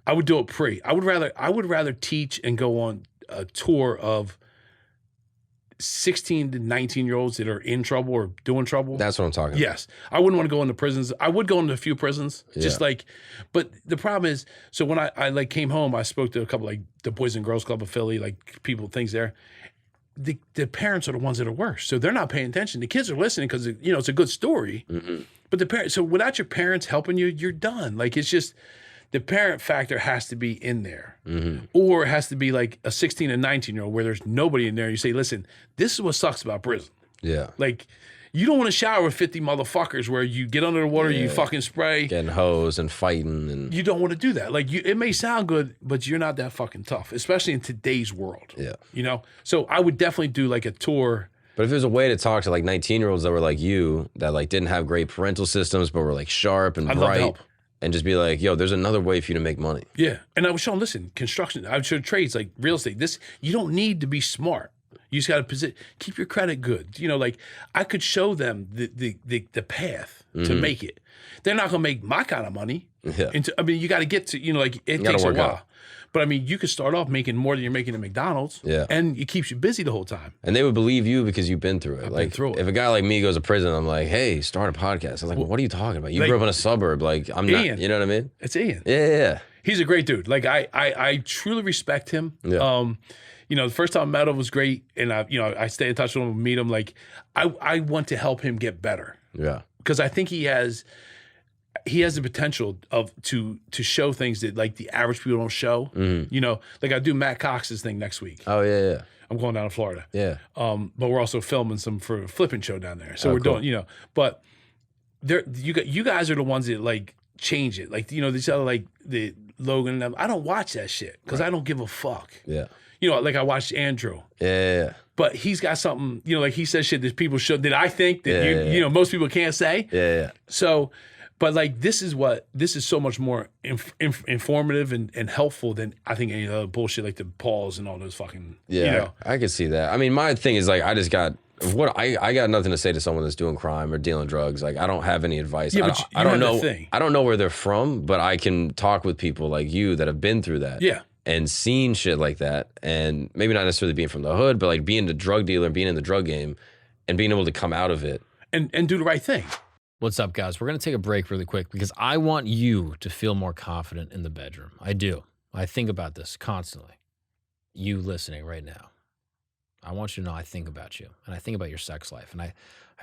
I would do it pre. I would rather teach and go on a tour of 16 to 19-year-olds that are in trouble or doing trouble. That's what I'm talking about. Yes. I wouldn't want to go into prisons. I would go into a few prisons. Just but the problem is, so when I came home, I spoke to a couple like the Boys and Girls Club of Philly, like things there. The parents are the ones that are worse. So they're not paying attention. The kids are listening because it's a good story. Mm-hmm. But the parents, so without your parents helping you, you're done. Like it's just the parent factor has to be in there. Mm-hmm. Or it has to be like a 16 and 19-year-old where there's nobody in there. You say, listen, this is what sucks about prison. Yeah. Like, you don't want to shower with 50 motherfuckers where you get under the water, you fucking spray. Getting hosed and fighting. And you don't want to do that. Like, it may sound good, but you're not that fucking tough, especially in today's world. Yeah. So I would definitely do like a tour. But if there's a way to talk to like 19-year-olds that were like you, that like didn't have great parental systems, but were like sharp and I'd bright. love to help. and just be like, yo, there's another way for you to make money. Yeah. And I was showing, listen, construction, I showed trades like real estate. This, you don't need to be smart. You just got to keep your credit good. You know, like I could show them the path to make it. They're not going to make my kind of money. Yeah. I mean, you got to get to, you know, like it takes a while. Out. But I mean, you could start off making more than you're making at McDonald's. Yeah. And it keeps you busy the whole time. And they would believe you because you've been through it. I've like been through it. If a guy like me goes to prison, I'm like, hey, start a podcast. I'm like, well, what are you talking about? You grew up in a suburb. Like, I'm not, Ian. you know what I mean? It's Ian. Yeah. He's a great dude. Like I truly respect him. Yeah. You know, the first time I met him was great, and I stay in touch with him, meet him. Like, I want to help him get better. Yeah, because I think he has the potential to show things that like the average people don't show. You know, like I do Matt Cox's thing next week. Oh yeah. I'm going down to Florida. Yeah. But we're also filming some for a flipping show down there. So we're cool. doing, you know, but you guys are the ones that like change it. Like, you know, these other like the Logan and them. I don't watch that shit because I don't give a fuck. Yeah. You know, like I watched Andrew. Yeah. But he's got something, you know, like he says shit that people should, that I think that you know, most people can't say. Yeah. So, but like this is so much more informative and helpful than I think any other bullshit like the Pauls and all those fucking, Yeah. you know. I could see that. I mean, my thing is like, I got nothing to say to someone that's doing crime or dealing drugs. Like, I don't have any advice. Yeah, but I don't know. Thing. I don't know where they're from, but I can talk with people like you that have been through that. Yeah. And seen shit like that, and maybe not necessarily being from the hood, but like being the drug dealer, being in the drug game, and being able to come out of it and do the right thing. What's up, guys? We're going to take a break really quick because I want you to feel more confident in the bedroom. I do. I think about this constantly. You listening right now. I want you to know I think about you, and I think about your sex life, and I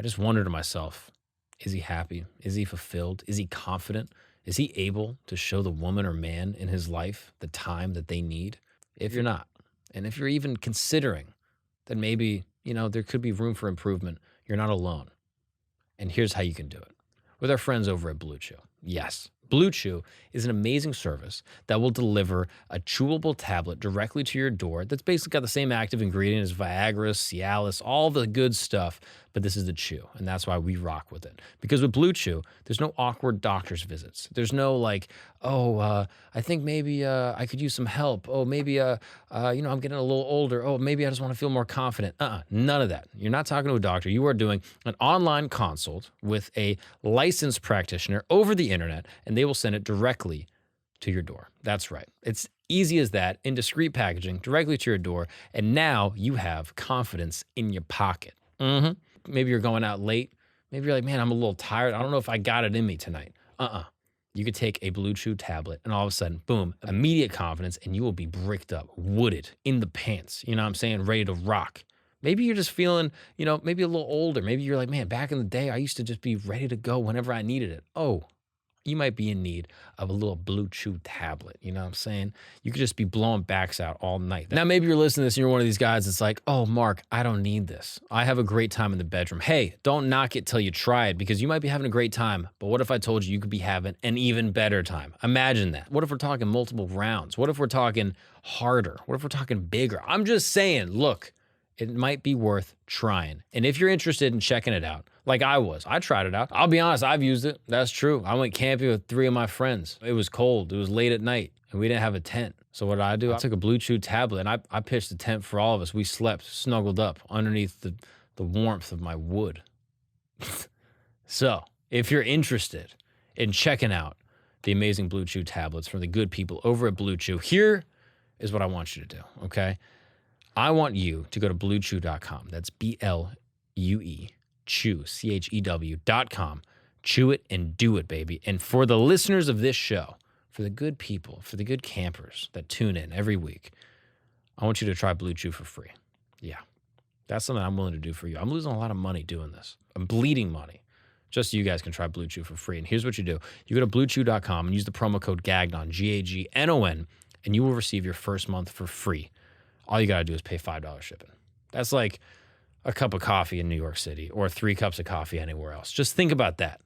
just wonder to myself, is he happy? Is he fulfilled? Is he confident? Is he able to show the woman or man in his life the time that they need? If you're not, and if you're even considering that maybe, you know, there could be room for improvement, you're not alone. And here's how you can do it. With our friends over at Bluechew. Yes, Bluechew is an amazing service that will deliver a chewable tablet directly to your door that's basically got the same active ingredient as Viagra, Cialis, all the good stuff, but this is the chew, and that's why we rock with it. Because with Bluechew, there's no awkward doctor's visits. There's no like, I think maybe I could use some help. Oh, maybe, you know, I'm getting a little older. Oh, maybe I just want to feel more confident. None of that. You're not talking to a doctor. You are doing an online consult with a licensed practitioner over the internet, and they will send it directly to your door. That's right. It's easy as that, in discreet packaging, directly to your door, and now you have confidence in your pocket. Maybe you're going out late. Maybe you're like, man, I'm a little tired. I don't know if I got it in me tonight. You could take a Bluechew tablet and all of a sudden, boom, immediate confidence, and you will be bricked up, wooded, in the pants, you know what I'm saying, ready to rock. Maybe you're just feeling, you know, maybe a little older. Maybe you're like, man, back in the day, I used to just be ready to go whenever I needed it. Oh, you might be in need of a little Bluechew tablet. You know what I'm saying? You could just be blowing backs out all night. Now, maybe you're listening to this and you're one of these guys that's like, oh, Mark, I don't need this. I have a great time in the bedroom. Hey, don't knock it till you try it, because you might be having a great time, but what if I told you you could be having an even better time? Imagine that. What if we're talking multiple rounds? What if we're talking harder? What if we're talking bigger? I'm just saying, look, it might be worth trying. And if you're interested in checking it out, like I tried it out. I'll be honest, I've used it. That's true. I went camping with 3 of my friends. It was cold. It was late at night, and we didn't have a tent. So what did? I took a Bluechew tablet, and I pitched a tent for all of us. We slept snuggled up underneath the warmth of my wood. So if you're interested in checking out the amazing Bluechew tablets from the good people over at Bluechew, here is what I want you to do, okay? I want you to go to bluechew.com. That's BLUE, chew, CHEW.com. Chew it and do it, baby. And for the listeners of this show, for the good people, for the good campers that tune in every week, I want you to try Bluechew for free. Yeah, that's something I'm willing to do for you. I'm losing a lot of money doing this. I'm bleeding money. Just so you guys can try Bluechew for free. And here's what you do. You go to bluechew.com and use the promo code Gagnon, Gagnon, and you will receive your first month for free. All you got to do is pay $5 shipping. That's like a cup of coffee in New York City or 3 cups of coffee anywhere else. Just think about that.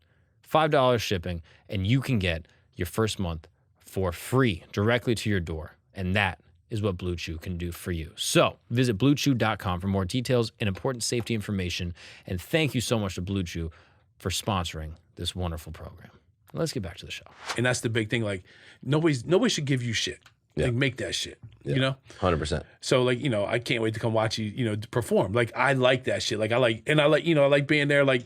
$5 shipping, and you can get your first month for free directly to your door. And that is what Bluechew can do for you. So visit bluechew.com for more details and important safety information. And thank you so much to Bluechew for sponsoring this wonderful program. Let's get back to the show. And that's the big thing. Like nobody should give you shit. Yeah. Like make that shit. Yeah. You know? 100%. So like, you know, I can't wait to come watch you, perform. Like I like that shit. Like I like being there, like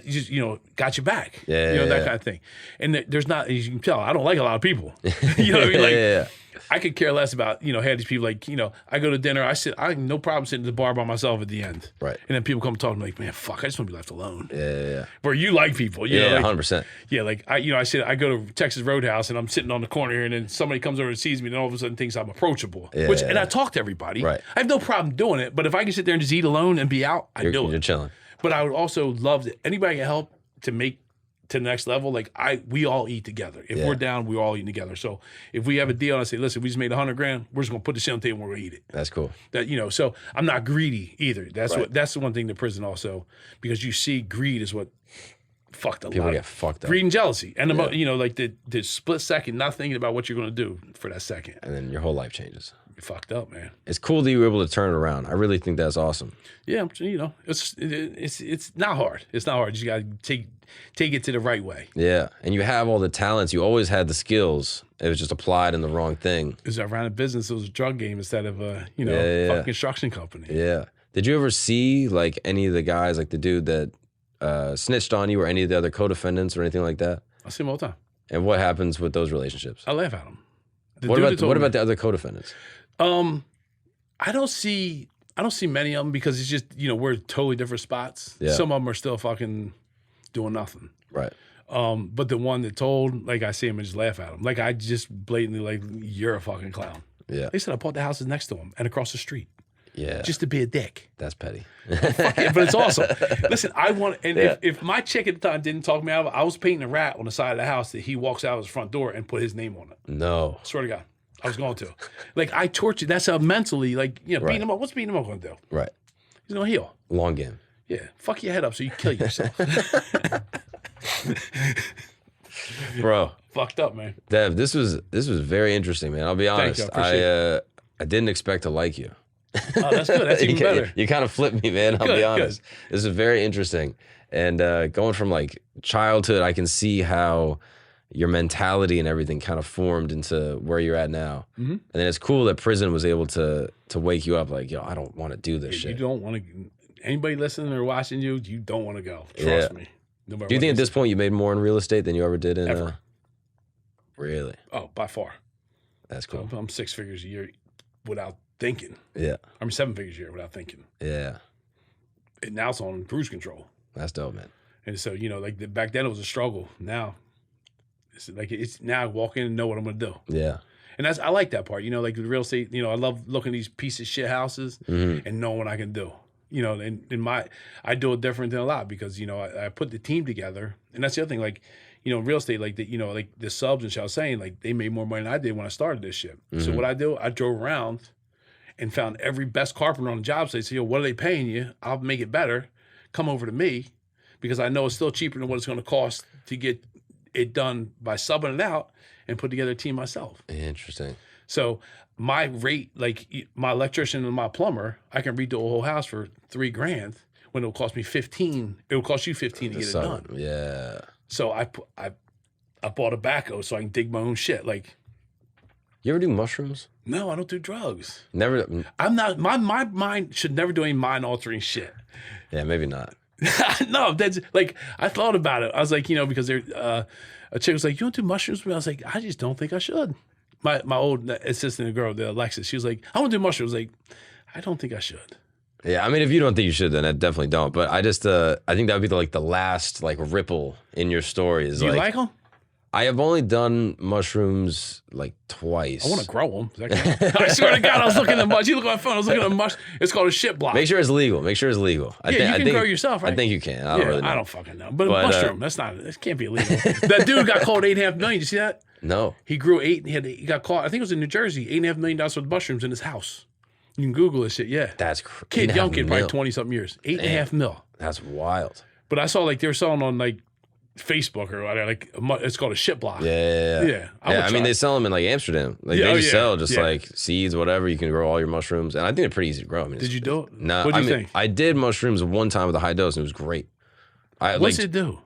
just, got your back. Yeah, that kind of thing. And there's not, as you can tell, I don't like a lot of people. You know what I mean? Like yeah. I could care less about, have these people like, I go to dinner, I have no problem sitting at the bar by myself at the end. Right. And then people come talk to me like, man, fuck, I just want to be left alone. Yeah. Where you like people, you Yeah, know, like, 100%. yeah, like I go to Texas Roadhouse and I'm sitting on the corner here and then somebody comes over and sees me and all of a sudden thinks I'm approachable. Yeah. And I talk to everybody. Right. I have no problem doing it, but if I can sit there and just eat alone and be out, I do You're it. chilling. But I would also love that anybody can help to make to the next level. Like we all eat together. If we're down, we're all eating together. So if we have a deal and I say, listen, we just made $100,000, we're just gonna put the shit on the table and we're gonna eat it. That's cool. That so I'm not greedy either. That's Right. that's the one thing to prison also, because you see greed is what fucked a People lot. get fucked up. Greed and jealousy. And like the split second, not thinking about what you're gonna do for that second. And then your whole life changes. You're fucked up, man. It's cool that you were able to turn it around. I really think that's awesome. Yeah, it's not hard. It's not hard. You gotta take it to the right way. Yeah. And you have all the talents. You always had the skills. It was just applied in the wrong thing. Because I ran a business, it was a drug game instead of a fucking construction company. Yeah. Did you ever see like any of the guys, like the dude that snitched on you or any of the other co-defendants or anything like that? I see them all the time. And what happens with those relationships? I laugh at them. What about the other co-defendants? I don't see many of them because it's just, we're totally different spots. Yeah. Some of them are still fucking doing nothing. Right. But the one that told, like I see him and just laugh at him. Like I just blatantly like, you're a fucking clown. Yeah. They said I bought the houses next to him and across the street. Yeah. Just to be a dick. That's petty. Fuck it, but it's awesome. Listen, if my chick at the time didn't talk me out of it, I was painting a rat on the side of the house that he walks out of his front door and put his name on it. No. Swear to God. I was going to. Like, I tortured. That's how mentally, like, beating him up. What's beating him up going to do? Right. He's going to heal. Long game. Yeah. Fuck your head up so you kill yourself. Bro. Fucked up, man. Dev, this was very interesting, man. I'll be honest. Thank you. I appreciate I didn't expect to like you. Oh, that's good. That's even better. You kind of flipped me, man. I'll be honest. This is very interesting. And going from like childhood, I can see how your mentality and everything kind of formed into where you're at now. Mm-hmm. And then it's cool that prison was able to wake you up like, yo, I don't want to do this shit. You don't want to, anybody listening or watching you don't want to go. Trust me. Do you think at this point you made more in real estate than you ever did in? Ever. Really? Oh, by far. That's cool. I'm 6 figures a year without thinking. Yeah. I'm 7 figures a year without thinking. Yeah. And now it's on cruise control. That's dope, man. And so, like back then it was a struggle. Now, it's now I walk in and know what I'm going to do. Yeah. And I like that part. Like the real estate, I love looking at these piece of shit houses and knowing what I can do. I do it different than a lot because, I put the team together. And that's the other thing, like, real estate, like like the subs and shit I was saying, like they made more money than I did when I started this shit. Mm-hmm. So what I do, I drove around and found every best carpenter on the job site. Say, yo, what are they paying you? I'll make it better. Come over to me because I know it's still cheaper than what it's going to cost to get it done by subbing it out and put together a team myself. Interesting. So my rate, like my electrician and my plumber, I can redo a whole house for $3,000 when it'll cost me 15. It'll cost you 15 to get it done. Yeah. So I bought a backhoe so I can dig my own shit. Like, you ever do mushrooms? No, I don't do drugs. Never. I'm not. My mind should never do any mind altering shit. Yeah, maybe not. No, that's like I thought about it. I was like, because there, a chick was like, "You want to do mushrooms?" But I was like, I just don't think I should. My old assistant girl, the Alexis, she was like, "I want to do mushrooms." I was like, I don't think I should. Yeah, I mean, if you don't think you should, then I definitely don't. But I just, I think that would be the last ripple in your story. Is you like them? I have only done mushrooms twice. I want to grow them. I swear to God, I was looking at mush. You look on my phone. I was looking at mush. It's called a shit block. Make sure it's legal. You can grow yourself, right? I think you can. I don't really know. I don't fucking know. But a mushroom, it can't be illegal. That dude got caught $8.5 million. Did you see that? No. He grew he got caught. I think it was in New Jersey. $8.5 million worth of mushrooms in his house. You can Google this shit. Yeah, that's crazy. Young kid, probably 20-something years. $8.5 million. That's wild. But I saw they were selling on Facebook or whatever. It's called a shit block. Yeah. I mean, they sell them in Amsterdam. They just sell seeds, whatever. You can grow all your mushrooms, and I think they're pretty easy to grow. I mean, did you do it? No. What do you think? I did mushrooms one time with a high dose, and it was great. What's it do?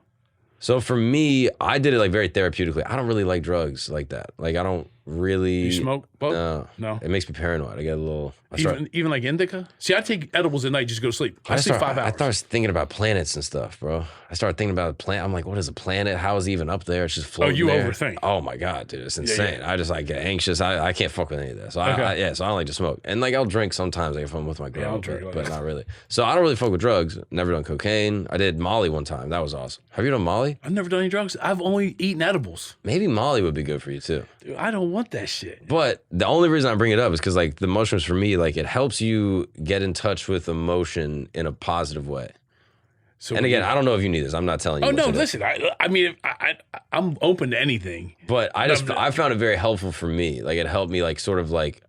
So for me, I did it like very therapeutically. I don't really like drugs like that. Like I don't really. You smoke? Both? No. No. It makes me paranoid. I get a little. I start, Even like indica? See, I take edibles at night just go to sleep. I sleep 5 hours. I started thinking about planets and stuff, bro. I started thinking about a planet. I'm like, what is a planet? How is it even up there? It's just floating. Oh, you there. overthink. Oh my god, dude, it's insane. I just like get anxious. I can't fuck with any of that. So Okay. so I don't like to smoke. And like I'll drink sometimes, like if I'm with my girl, I'll drink but not really. So I don't really fuck with drugs. Never done cocaine. I did Molly one time. That was awesome. Have you done Molly? I've never done any drugs. I've only eaten edibles. Maybe Molly would be good for you too. Dude, I don't want that shit. But the only reason I bring it up is because like the mushrooms for me, like it helps you get in touch with emotion in a positive way. So And again, I don't know if you need this. I'm not telling you. Oh what no! to do. Listen, I mean, I'm open to anything. But I found it very helpful for me. Like it helped me like sort of like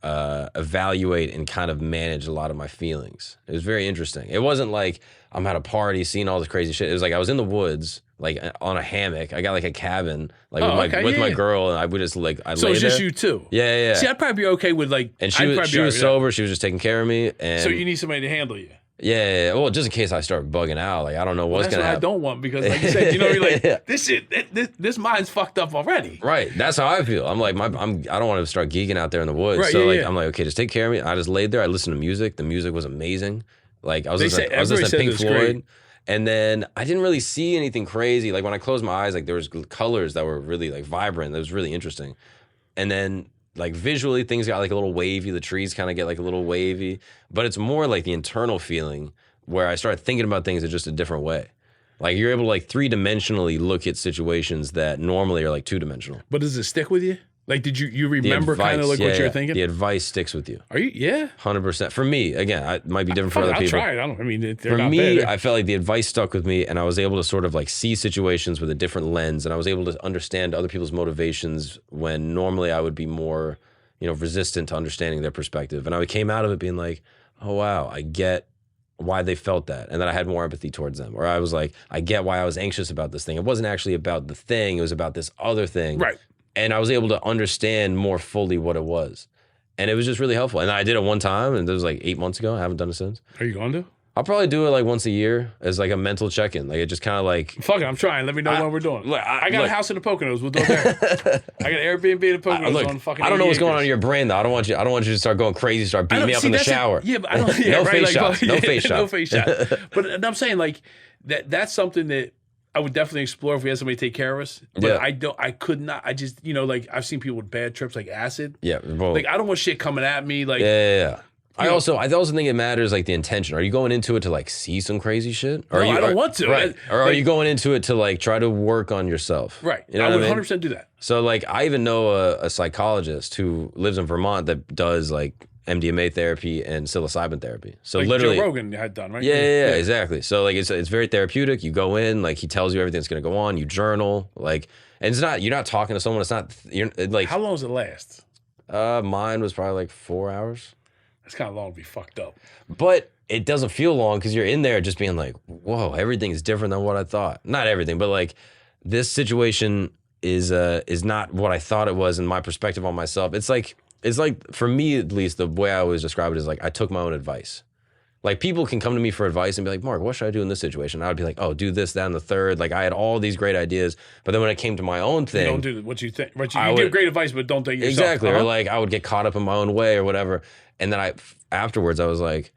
evaluate and kind of manage a lot of my feelings. It was very interesting. It wasn't like I'm at a party seeing all this crazy shit. It was like I was in the woods, like on a hammock. I got like a cabin, like with my girl, and I would just like So lay it's just there. you two. Yeah. See, I'd probably be okay with like. And I'd probably she be was all right with sober. She was just taking care of me. And that. So you need somebody to handle you. yeah. Well, just in case I start bugging out, like I don't know what's That's gonna what happen. I don't want because, like you said, you know, you're like this shit. This mind's fucked up already. Right. That's how I feel. I'm like, I don't want to start geeking out there in the woods. Right, so yeah, like, yeah. I'm like, okay, just take care of me. I just laid there. I listened to music. The music was amazing. Like I was listening to everybody said Pink it's Floyd. great. And then I didn't really see anything crazy. Like when I closed my eyes, like there was colors that were really like vibrant. That was really interesting. And then like visually things got like a little wavy. The trees kind of get like a little wavy. But it's more like the internal feeling where I started thinking about things in just a different way. Like you're able to like 3-dimensionally look at situations that normally are like 2-dimensional. But does it stick with you? Like, did you remember kind of like what you're thinking? The advice sticks with you. Are you? Yeah. 100%. For me, again, it might be different for other I'll people. try it. I mean, they're For not me, bad. I felt like the advice stuck with me, and I was able to sort of like see situations with a different lens, and I was able to understand other people's motivations when normally I would be more, resistant to understanding their perspective. And I came out of it being like, oh wow, I get why they felt that, and then I had more empathy towards them. Or I was like, I get why I was anxious about this thing. It wasn't actually about the thing; it was about this other thing. Right. And I was able to understand more fully what it was. And it was just really helpful. And I did it one time, and it was like 8 months ago. I haven't done it since. Are you going to? I'll probably do it like once a year as like a mental check-in. Like it just kind of like... Fuck it, I'm trying. Let me know when we're doing. Look, I got a house in the Poconos. We'll do it there. I got an Airbnb in the Poconos on fucking I don't know 80 what's going on acres. in your brain though. I don't want you to start going crazy, start beating me up in the that's it. shower. Yeah, but I don't. Yeah, No right, face like, shots. No face shots. No face shot. But and I'm saying like that's something that I would definitely explore if we had somebody take care of us. But Yeah. I could not. I just like I've seen people with bad trips like acid. Yeah. Well, Like I don't want shit coming at me. Like yeah. I know- also think it matters like the intention. Are you going into it to like see some crazy shit? Or No, I don't want to. Right. Or are like- you going into it to like try to work on yourself? right. You know I what would I mean? 100% do that. So like I even know a psychologist who lives in Vermont that does like MDMA therapy and psilocybin therapy. So Like literally Joe Rogan had done, right? Yeah, exactly. So like it's very therapeutic. You go in, like he tells you everything that's gonna go on. You journal, like, and you're not talking to someone. It's not you're like How long does it last? mine was probably like 4 hours, That's kind of long to be fucked up. but it doesn't feel long because you're in there just being like, whoa, everything's different than what I thought. Not everything, but like this situation is not what I thought it was in my perspective on myself. It's like for me at least, the way I always describe it is like I took my own advice. Like people can come to me for advice and be like, Mark, what should I do in this situation? I would be like, oh, do this, that, and the third. Like I had all these great ideas, but then when it came to my own You thing, don't do what you think. Right? I You give would- great advice, but don't take it yourself. exactly, or like I would get caught up in my own way or whatever. And then afterwards I was like,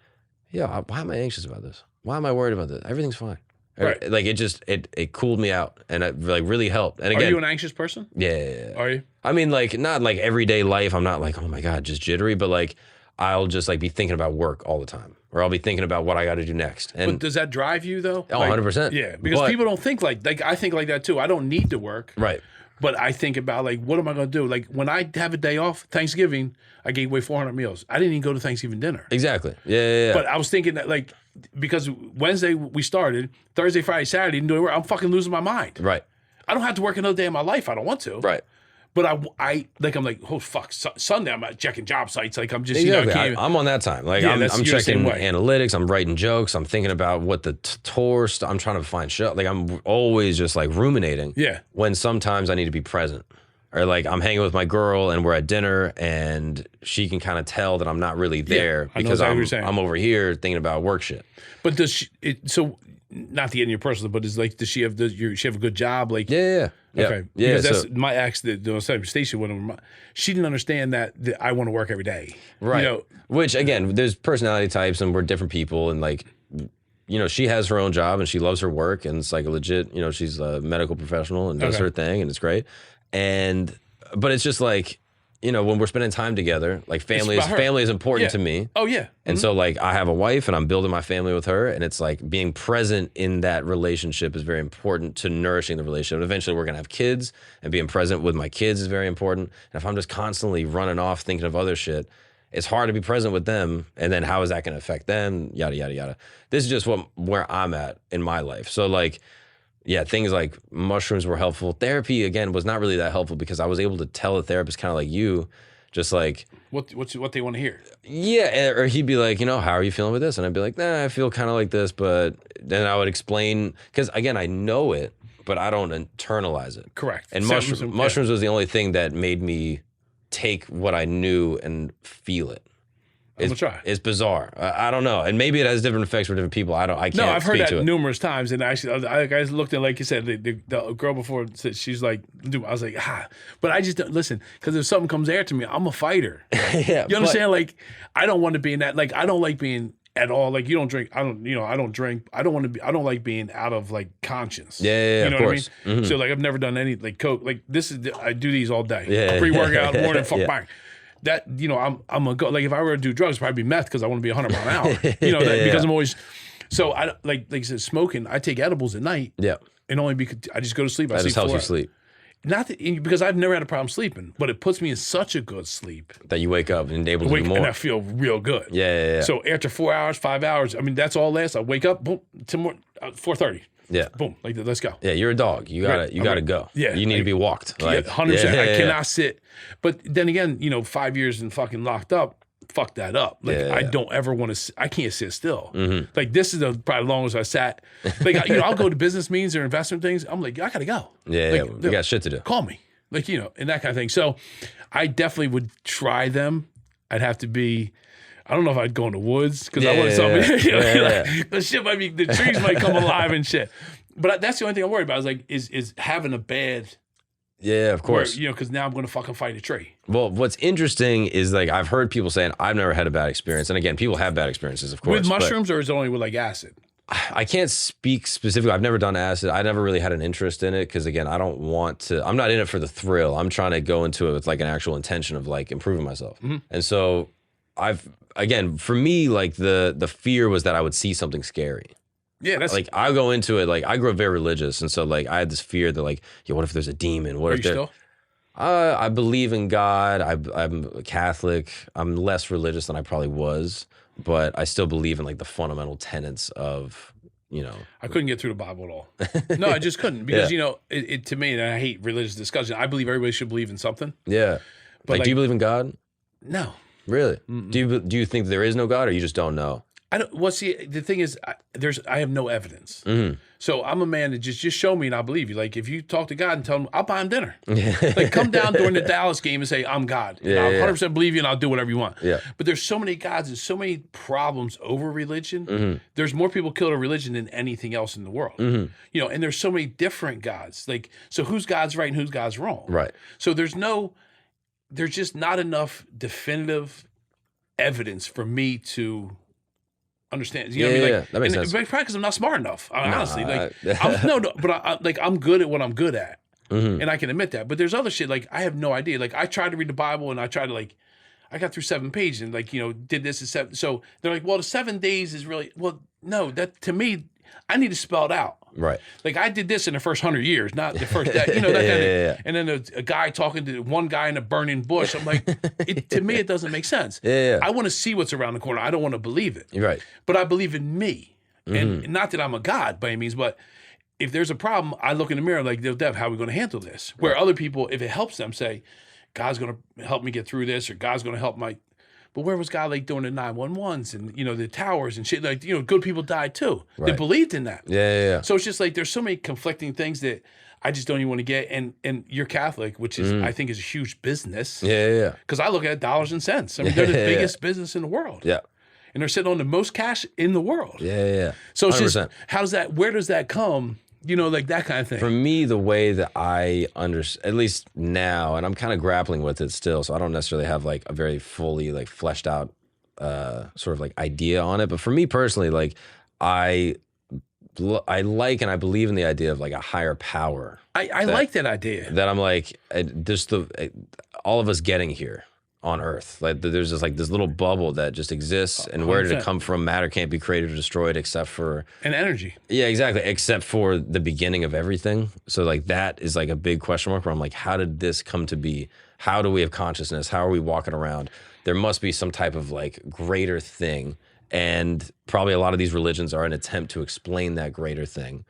yeah, why am I anxious about this? Why am I worried about this? Everything's fine. Right. Like it just it cooled me out and it like really helped. And Are again, you an anxious person? yeah. Are you? I mean, like not like everyday life. I'm not like, oh my God, just jittery, but like I'll just like be thinking about work all the time, or I'll be thinking about what I got to do next. But And does that drive you though? oh, Like, 100%. Yeah, because But- people don't think like I think like that too. I don't need to work, right. but I think about like what am I going to do? Like when I have a day off, Thanksgiving, I gave away 400 meals. I didn't even go to Thanksgiving dinner. Exactly. Yeah. But I was thinking that like because Wednesday we started, Thursday, Friday, Saturday, didn't do any work. I'm fucking losing my mind. right. I don't have to work another day in my life. I don't want to. Right. But I'm like, oh fuck, Sunday I'm out checking job sites. Like I'm just, Exactly. I can't. I'm on that time. Like Yeah, I'm you're the checking same way. analytics. I'm writing jokes. I'm thinking about what the tour. I'm trying to find show. Like I'm always just like ruminating. Yeah. When sometimes I need to be present, or like I'm hanging with my girl and we're at dinner and she can kind of tell that I'm not really there I know because exactly what you're saying. I'm over here thinking about work shit. But so not to get in your personal, but is like, does she have a good job? Like, Yeah. okay, Yeah. because that's So, my ex. The station when she didn't understand that I want to work every day. right. You know, Which again, there's personality types, and we're different people, and like, she has her own job and she loves her work, and it's like a legit, she's a medical professional and does Okay. her thing, and it's great. But it's just like, when we're spending time together, like family is important Yeah. to me. Oh yeah. And so like I have a wife and I'm building my family with her, and it's like being present in that relationship is very important to nourishing the relationship. And eventually we're going to have kids, and being present with my kids is very important. And if I'm just constantly running off thinking of other shit, it's hard to be present with them. And then how is that going to affect them? Yada, yada, yada. This is just where I'm at in my life. So like, yeah, things like mushrooms were helpful. Therapy, again, was not really that helpful because I was able to tell a therapist kind of like you, just like, what they want to hear. yeah, or he'd be like, how are you feeling with this? And I'd be like, nah, I feel kind of like this, but then I would explain, because again, I know it, but I don't internalize it. Correct. And Symptoms, mushrooms was the only thing that made me take what I knew and feel it. I'm gonna try. It's bizarre. I don't know, and maybe it has different effects for different people. I can't. No, I've heard speak that to it. numerous times, and actually, I guys looked at, like you said, the girl before said, she's like, dude, I was like, but I just don't listen, because if something comes there to me, I'm a fighter. Yeah, you understand? Like, I don't want to be in that. Like, I don't like being at all. Like, you don't drink. I don't drink. I don't want to be. I don't like being out of like conscience. Yeah, you know of what course. I mean? So like, I've never done any like coke. Like this is I do these all day. Yeah. Pre-workout, morning, fuck Yeah. bang. That I'm a go. Like if I were to do drugs, it'd probably be meth because I want to be 100 mile an hour. Because I'm always. So I like you said, smoking. I take edibles at night. Yeah, And only because I just go to sleep. I that sleep just helps 4 you hours. sleep. Not that, because I've never had a problem sleeping, but it puts me in such a good sleep. That you wake up and able to Wake do and more. I feel real good. Yeah. So after 4 hours, 5 hours, I mean that's all lasts. I wake up, boom, 4:30. Yeah. Boom, like that. Let's go. Yeah, you're a dog. You gotta go. Yeah, You need to be walked. Like, 100%. I yeah. cannot sit. But then again, 5 years and fucking locked up, fuck that up. Like I don't ever want to. I can't sit still. Like this is probably the longest I sat. Like I'll go to business meetings or investment things. I'm like, I gotta go. Yeah, Like, we got shit to do. Call me. Like, and that kind of thing. So I definitely would try them. I'd have to be, I don't know if I'd go in the woods because I want something. Like, the shit might be, the trees might come alive and shit. But that's the only thing I'm worried about is having a bad, Yeah, of course. because now I'm going to fucking fight a tree. Well, what's interesting is like I've heard people saying I've never had a bad experience, and again, people have bad experiences, of course. With mushrooms, or is it only with like acid? I can't speak specifically. I've never done acid. I never really had an interest in it because, again, I don't want to. I'm not in it for the thrill. I'm trying to go into it with like an actual intention of like improving myself. And so, for me, like the fear was that I would see something scary. Yeah, that's Like I go into it like I grew up very religious, and so like I had this fear that like, what if there's a demon? What Are if you there? still? I believe in God. I'm Catholic. I'm less religious than I probably was, but I still believe in like the fundamental tenets of, I couldn't get through the Bible at all. No, I just couldn't because it to me, and I hate religious discussion. I believe everybody should believe in something. Yeah. But Do you believe in God? No. Really? Do you think there is no God, or you just don't know? I don't. Well, see, the thing is, I have no evidence. So I'm a man that just show me and I believe you. Like if you talk to God and tell him, I'll buy him dinner. Like come down during the Dallas game and say, I'm God. And I'll 100% believe you and I'll do whatever you want. Yeah. But there's so many gods and so many problems over religion. There's more people killed in religion than anything else in the world. And there's so many different gods. Like, so whose God's right and whose God's wrong? Right. So there's just not enough definitive evidence for me to understand. You know what I mean? Like, that makes sense. Probably because I'm not smart enough. Honestly, I'm good at what I'm good at, and I can admit that. But there's other shit like I have no idea. Like I tried to read the Bible and I tried to I got through 7 pages and did this in 7. So they're like, well, the 7 days is really no. That to me, I need to spell it out. Right. Like I did this in the first 100 years, not the first day. That kind of thing. And then a guy talking to one guy in a burning bush. I'm like, to me, it doesn't make sense. Yeah. I want to see what's around the corner. I don't want to believe it. You're right. But I believe in me. And not that I'm a God by any means, but if there's a problem, I look in the mirror like, Dev, how are we going to handle this? Where other people, if it helps them, say, God's going to help me get through this, or God's going to help my... But where was God during the 911s and the towers and shit? Good people died too. Right. They believed in that. Yeah. So it's just there's so many conflicting things that I just don't even want to get. And you're Catholic, which is I think is a huge business. Yeah. Because I look at dollars and cents. I mean, they're the biggest business in the world. Yeah. and they're sitting on the most cash in the world. Yeah. So it's 100%. just, where does that come? You know, like that kind of thing. For me, the way that I understand, at least now, and I'm kind of grappling with it still, so I don't necessarily have like a very fully like fleshed out sort of like idea on it. But for me personally, like I like and I believe in the idea of like a higher power. I like that idea. That I'm like, just all of us getting here on Earth. Like there's just like this little bubble that just exists, and where did it come from? Matter can't be created or destroyed except for an energy. Yeah, exactly. Except for the beginning of everything. So like that is like a big question mark where I'm like, how did this come to be? How do we have consciousness? How are we walking around? There must be some type of like greater thing. And probably a lot of these religions are an attempt to explain that greater thing.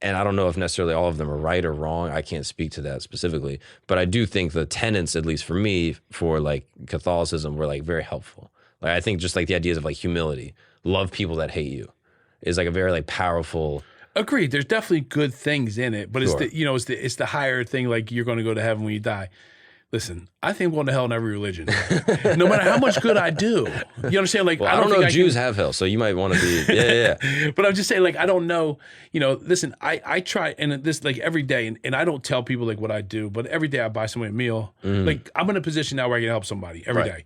And I don't know if necessarily all of them are right or wrong. I can't speak to that specifically. But I do think the tenets, at least for me, for like Catholicism were like very helpful. Like I think just like the ideas of like humility, love people that hate you is like a very like powerful. Agreed. There's definitely good things in it, but Sure. it's the higher thing. Like you're going to go to heaven when you die. Listen, I think I'm going to hell in every religion, no matter how much good I do. You understand? Like, Well, I don't know if Jews have hell, so you might want to be, yeah. But I'm just saying, like, I don't know, listen, I try, and this, like, every day, and I don't tell people, like, what I do, but every day I buy somebody a meal. Like, I'm in a position now where I can help somebody every day.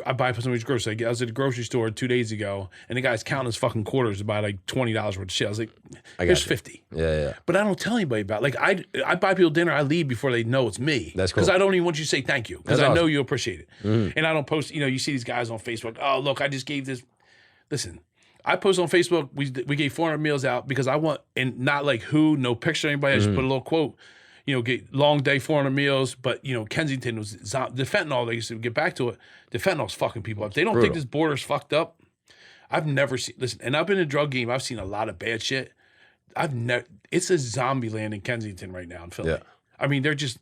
I buy somebody's grocery. I was at the grocery store 2 days ago, and the guy's counting his fucking quarters to buy, like, $20 worth of shit. I was like, here's 50. Yeah. But I don't tell anybody about it. Like, I buy people dinner, I leave before they know it's me. That's cool. Because I don't even want you to say thank you, because That's I know awesome. you appreciate it. And I don't post, you see these guys on Facebook, oh, look, I just gave this. Listen, I post on Facebook, we gave 400 meals out because I want, and not like who, no picture of anybody, I just put a little quote, get long day, 400 meals, but, Kensington was, the fentanyl, they used to get back to it, the fentanyl's fucking people up. They don't think this border's fucked up. I've never seen, listen, and I've been in a drug game, I've seen a lot of bad shit. It's a zombie land in Kensington right now in Philly. Yeah. I mean, they're just,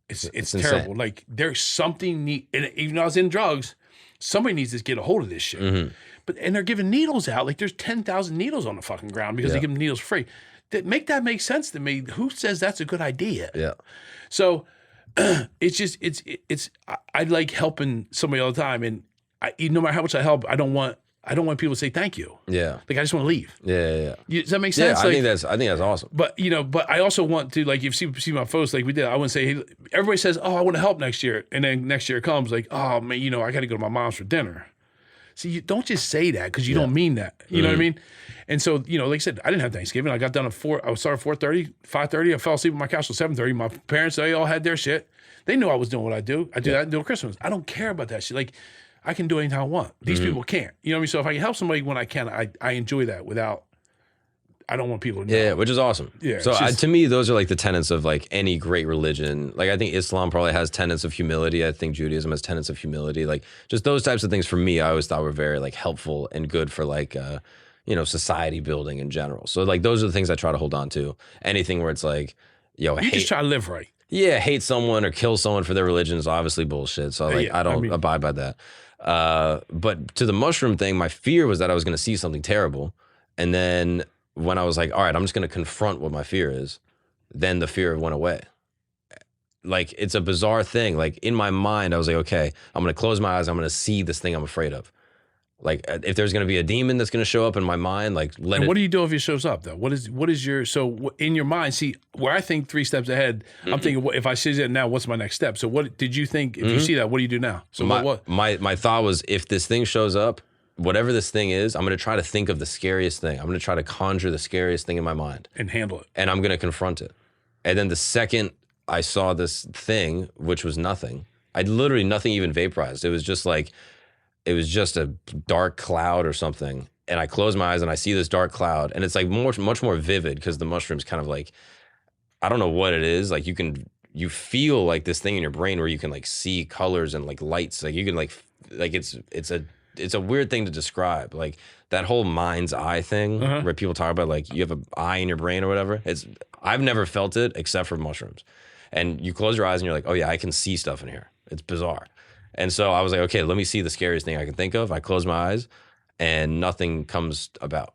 it's terrible. insane. Like there's something and even though I was in drugs, somebody needs to get a hold of this shit. And they're giving needles out. Like there's 10,000 needles on the fucking ground because they give them needles free. That makes sense to me. Who says that's a good idea? Yeah. So it's just I like helping somebody all the time, and no matter how much I help, I don't want people to say thank you. Yeah. Like I just want to leave. Yeah. Does that make sense? Yeah, I think that's awesome. But but I also want to, like, if you see my posts like we did, I wouldn't say, hey, everybody says, oh, I want to help next year, and then next year comes like, oh man, I got to go to my mom's for dinner. See, you don't just say that because you don't mean that. You know what I mean? And so, like I said, I didn't have Thanksgiving. I got done at 4. I started at 4:30, 5:30. I fell asleep on my couch till 7:30. My parents, they all had their shit. They knew I was doing what I do. I do that until Christmas. I don't care about that shit. Like, I can do anything I want. These people can't. You know what I mean? So if I can help somebody when I can, I enjoy that without, I don't want people to know. Yeah, which is awesome. Yeah, So it's just- to me, those are like the tenets of like any great religion. Like I think Islam probably has tenets of humility. I think Judaism has tenets of humility. Like just those types of things for me, I always thought were very like helpful and good for like, society building in general. So like those are the things I try to hold on to. Anything where it's like, you just try to live right. Yeah, hate someone or kill someone for their religion is obviously bullshit. So like I don't abide by that. But to the mushroom thing, my fear was that I was going to see something terrible. And then when I was like, all right, I'm just going to confront what my fear is, then the fear went away. Like, it's a bizarre thing. Like, in my mind, I was like, okay, I'm going to close my eyes. I'm going to see this thing I'm afraid of. Like, if there's going to be a demon that's going to show up in my mind, like, And what do you do if it shows up, though? What is your, so in your mind, see, where I think 3 steps ahead, I'm thinking, if I see that now, what's my next step? So what did you think, if you see that, what do you do now? So my thought was, if this thing shows up, whatever this thing is, I'm going to try to think of the scariest thing. I'm going to try to conjure the scariest thing in my mind. And handle it. And I'm going to confront it. And then the second I saw this thing, which was nothing, nothing even vaporized. It was just like, it was just a dark cloud or something. And I close my eyes and I see this dark cloud. And it's like much more vivid because the mushroom's kind of like, I don't know what it is. Like you feel like this thing in your brain where you can like see colors and like lights. Like you can like it's a weird thing to describe. Like that whole mind's eye thing where people talk about like you have an eye in your brain or whatever. I've never felt it except for mushrooms. And you close your eyes and you're like, oh yeah, I can see stuff in here. It's bizarre. And so I was like, okay, let me see the scariest thing I can think of. I close my eyes and nothing comes about.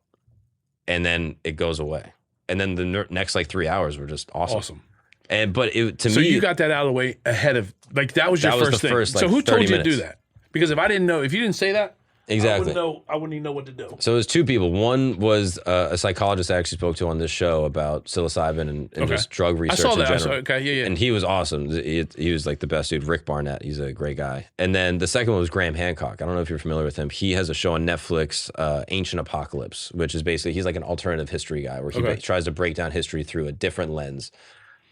And then it goes away. And then the next like 3 hours were just awesome. But so you got that out of the way ahead of, like that was your first thing. First, like, so who told you 30 to do minutes. that? Because if I didn't know, if you didn't say that, Exactly. I wouldn't even know what to do. So it was two people. One was a psychologist I actually spoke to on this show about psilocybin and just drug research I saw that. in general. Okay, yeah. And he was awesome. He was like the best dude. Rick Barnett. He's a great guy. And then the second one was Graham Hancock. I don't know if you're familiar with him. He has a show on Netflix, Ancient Apocalypse, which is basically, he's like an alternative history guy where he tries to break down history through a different lens.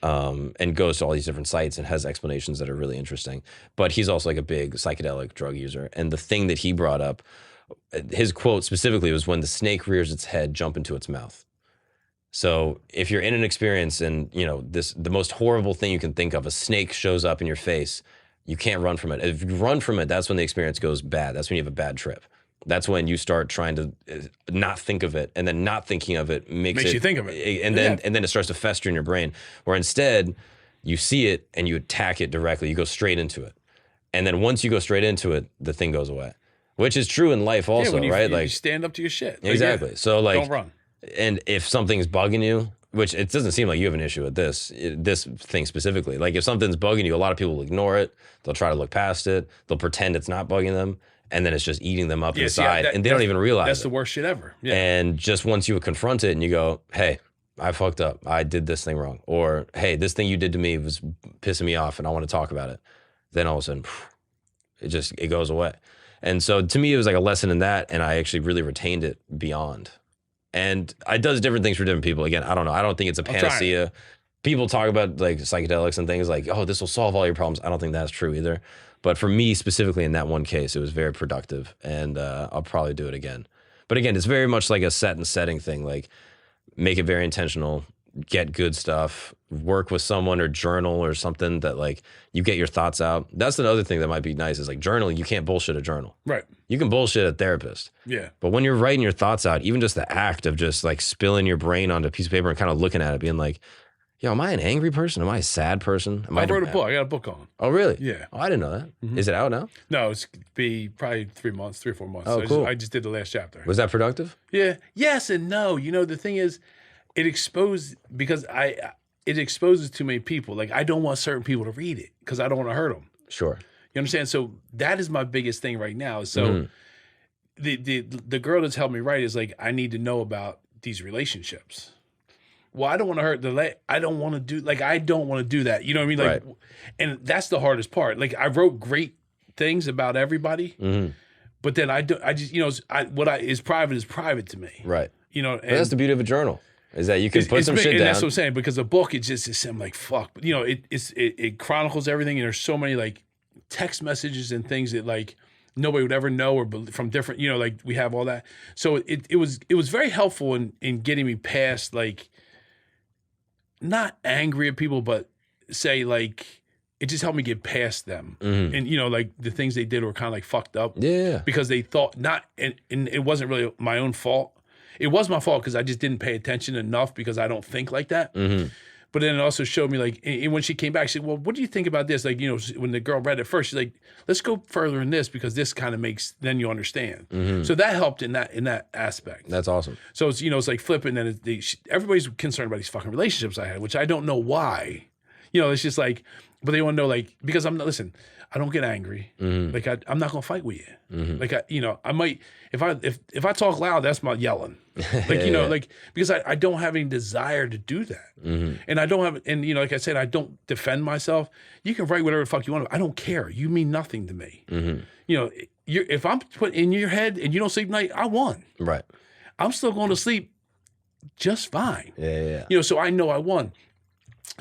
And goes to all these different sites and has explanations that are really interesting. But he's also like a big psychedelic drug user. And the thing that he brought up, his quote specifically was, when the snake rears its head, jump into its mouth. So if you're in an experience and, you know, the most horrible thing you can think of, a snake shows up in your face, you can't run from it. If you run from it, that's when the experience goes bad. That's when you have a bad trip. That's when you start trying to not think of it, and then not thinking of it makes you think of it. And then it starts to fester in your brain. Where instead, you see it and you attack it directly. You go straight into it. And then once you go straight into it, the thing goes away. Which is true in life also, right? You stand up to your shit. Exactly. So like, don't run. And if something's bugging you, which it doesn't seem like you have an issue with this thing specifically. Like if something's bugging you, a lot of people will ignore it. They'll try to look past it. They'll pretend it's not bugging them. And then it's just eating them up inside. And they don't even realize that's the worst shit ever. Yeah. And just once you confront it and you go, hey, I fucked up. I did this thing wrong. Or, hey, this thing you did to me was pissing me off and I want to talk about it. Then all of a sudden, it goes away. And so to me, it was like a lesson in that. And I actually really retained it beyond. And it does different things for different people. Again, I don't know. I don't think it's a panacea. People talk about like psychedelics and things like, oh, this will solve all your problems. I don't think that's true either. But for me specifically in that one case, it was very productive. And I'll probably do it again. But again, it's very much like a set and setting thing. Like make it very intentional. Get good stuff, work with someone or journal or something that like you get your thoughts out. That's another thing that might be nice is like journaling. You can't bullshit a journal. Right. You can bullshit a therapist. Yeah. But when you're writing your thoughts out, even just the act of just like spilling your brain onto a piece of paper and kind of looking at it, being like, yo, am I an angry person? Am I a sad person? I wrote a book. I got a book on. Oh, really? Yeah. Oh, I didn't know that. Mm-hmm. Is it out now? No, it's be probably 3 or 4 months. Oh, cool. I just did the last chapter. Was that productive? Yeah. Yes and no. You know, the thing is, it exposes too many people. Like I don't want certain people to read it because I don't want to hurt them. Sure. You understand? So that is my biggest thing right now. So the girl that's helped me write is like, I need to know about these relationships. Well, I don't want to hurt I don't want to do that. You know what I mean? Like, and that's the hardest part. Like I wrote great things about everybody, but then what is private to me. Right. You know, and that's the beauty of a journal. Is that you can put some shit down. That's what I'm saying, because a book, I'm like, fuck. You know, it chronicles everything, and there's so many like text messages and things that like nobody would ever know or from different, you know, like we have all that. So it was very helpful in getting me past like not angry at people, but say like it just helped me get past them. And you know, like the things they did were kind of like fucked up. Yeah. Because they thought and it wasn't really my own fault. It was my fault because I just didn't pay attention enough because I don't think like that. But then it also showed me like, and when she came back, she said, well, what do you think about this? Like, you know, when the girl read it first, she's like, let's go further in this because this kind of makes, then you understand. So that helped in that aspect. That's awesome. So it's, you know, it's like flipping and everybody's concerned about these fucking relationships I had, which I don't know why. You know, it's just like, but they want to know like, because I don't get angry. Like I'm not gonna fight with you. Like I might if I talk loud, that's my yelling. Like you know, like because I don't have any desire to do that, and I don't have. And you know, like I said, I don't defend myself. You can write whatever the fuck you want. I don't care. You mean nothing to me. You know, if I'm put in your head and you don't sleep at night, I won. Right. I'm still going to sleep just fine. Yeah. You know, so I know I won.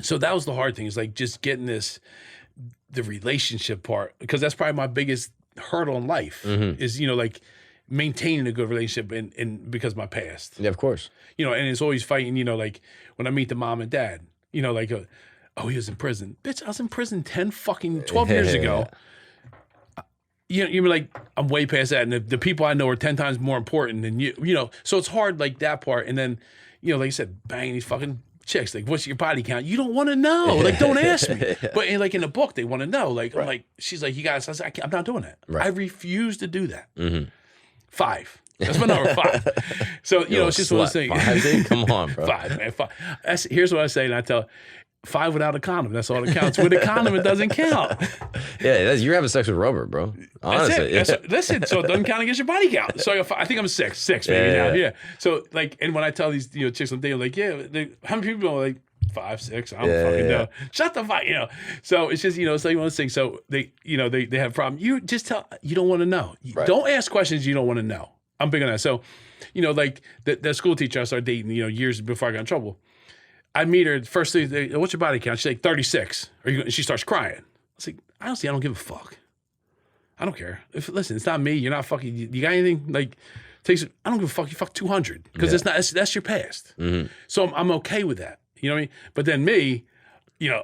So that was the hard thing. Is like just getting the relationship part, because that's probably my biggest hurdle in life is, you know, like maintaining a good relationship and because of my past. Yeah, of course. You know, and it's always fighting, you know, like when I meet the mom and dad, you know, like, oh, he was in prison. Bitch, I was in prison 12 years ago. You're like, I'm way past that. And the people I know are 10 times more important than you know, so it's hard like that part. And then, you know, like I said, banging these fucking chicks, like, what's your body count? You don't want to know. Like, don't ask me. But like in the book, they want to know. Like, I'm like, she's like, you guys, I said, I'm not doing that. I refuse to do that. 5. That's my number 5. So, you know, it's just one of those things. 5, dude? Come on, bro. 5, man. 5. Here's what I say, and I tell, 5 without a condom. That's all that counts. With a condom, it doesn't count. Yeah, you're having sex with rubber, bro. Honestly. That's it. Listen, so it doesn't count against your body count. So I think I'm six maybe now. Yeah. So like, and when I tell these chicks on dating, like, how many people are like 5, 6? I don't fucking know. Shut the fuck, So it's just it's like one of those things. So they they have a problem. You just tell you don't want to know. Right. Don't ask questions you don't want to know. I'm big on that. So like the school teacher I started dating years before I got in trouble. I meet her first thing. What's your body count? She's like 36. She starts crying. I was like, honestly, I don't give a fuck. I don't care. Listen, it's not me. You're not fucking. You got anything? Like, I don't give a fuck. You fuck 200 because it's not. That's your past. Mm-hmm. So I'm okay with that. You know what I mean? But then me,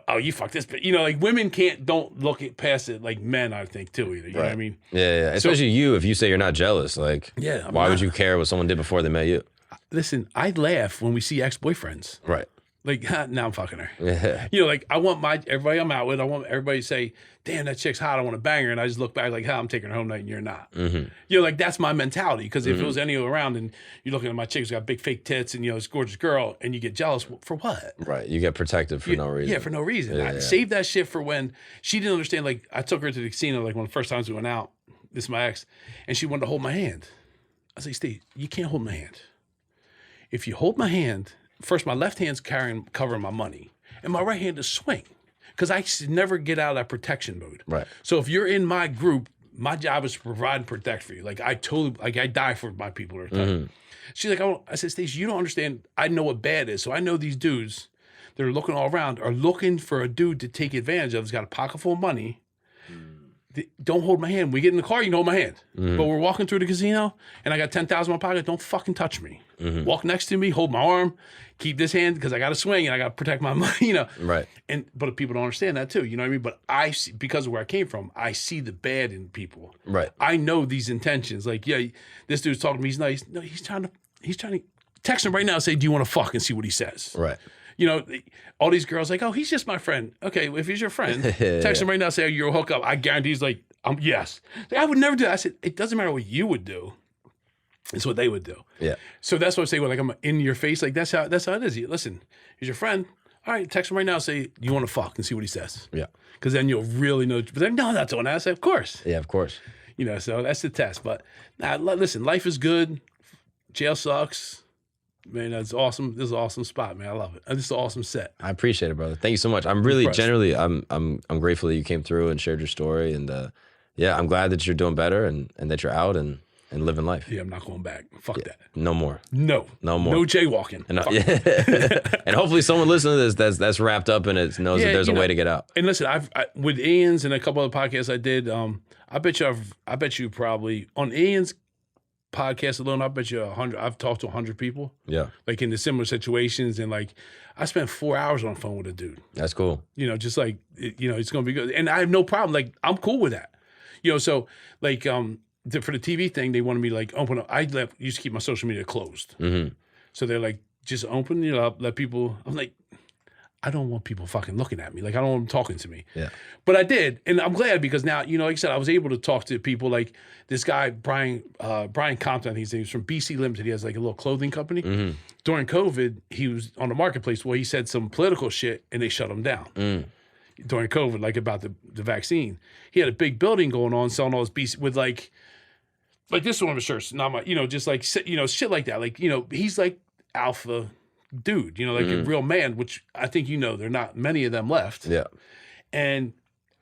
oh, you fuck this. But like women don't look past it like men. I think too either. You know what I mean? Yeah. Especially you. If you say you're not jealous, like, why would you care what someone did before they met you? Listen, I laugh when we see ex-boyfriends. Right. Like, now I'm fucking her. Yeah. Like I want everybody I'm out with, I want everybody to say, damn, that chick's hot, I want to bang her. And I just look back like, I'm taking her home tonight and you're not. Mm-hmm. Like that's my mentality. Because if it was any around and you're looking at my chick who's got big fake tits and, this gorgeous girl and you get jealous, for what? Right. You get protective for no reason. Yeah, for no reason. I saved that shit for when she didn't understand. Like I took her to the casino, like one of the first times we went out, this is my ex, and she wanted to hold my hand. I was like, Steve, you can't hold my hand. If you hold my hand, first, my left hand's covering my money, and my right hand is swing, because I never get out of that protection mode. Right. So if you're in my group, my job is to provide and protect for you. Like I die for my people. Mm-hmm. She's like, I said, Stacey, you don't understand. I know what bad is. So I know these dudes that are looking all around are looking for a dude to take advantage of. He's got a pocket full of money. Don't hold my hand. We get in the car, you can hold my hand. Mm-hmm. But we're walking through the casino, and I got $10,000 in my pocket. Don't fucking touch me. Mm-hmm. Walk next to me, hold my arm, keep this hand because I got to swing and I got to protect my money. Right. But people don't understand that too. You know what I mean? But I see, because of where I came from, I see the bad in people. Right. I know these intentions. Like, this dude's talking to me. He's nice. No, he's trying to text him right now and say, "Do you want to fuck?" and see what he says. Right. All these girls like, oh, he's just my friend. Okay, if he's your friend, text him right now and say, oh, you're a hookup. I guarantee he's like, yes. Like, I would never do that. I said, it doesn't matter what you would do. It's what they would do. Yeah. So that's what I say when I'm in your face. Like that's how it is. Listen, he's your friend. All right, text him right now and say, you want to fuck and see what he says. Yeah. Because then you'll really know. But then, no, I'm not doing that. I say, of course. Yeah, of course. So that's the test. But listen, life is good. Jail sucks. Man, that's awesome. This is an awesome spot, man. I love it. This is an awesome set. I appreciate it, brother. Thank you so much. I'm really generally, I'm grateful that you came through and shared your story. And I'm glad that you're doing better and that you're out and living life. Yeah, I'm not going back. Fuck that. No more. No more. No jaywalking. And hopefully someone listening to this that's wrapped up in it knows that there's a way to get out. And listen, I've with Ian's and a couple other podcasts I did, I bet you probably on Ian's podcast alone, I bet you 100. I've talked to 100 people. Yeah, like in the similar situations, and like I spent 4 hours on the phone with a dude. That's cool. Just like it's gonna be good, and I have no problem. Like I'm cool with that. So like for the TV thing, they wanted me to like open up. I used to keep my social media closed, so they're like just open. Let people. I'm like, I don't want people fucking looking at me. Like I don't want them talking to me. Yeah. But I did, and I'm glad because now, like I said, I was able to talk to people like this guy Brian Compton. He's from BC Limited. He has like a little clothing company. Mm-hmm. During COVID, he was on the marketplace where he said some political shit, and they shut him down. During COVID, like about the vaccine, he had a big building going on selling all his BC with like this is one of his shirts. Not my, just like shit like that. Like he's like alpha dude, like a real man, which I think there are not many of them left. Yeah. And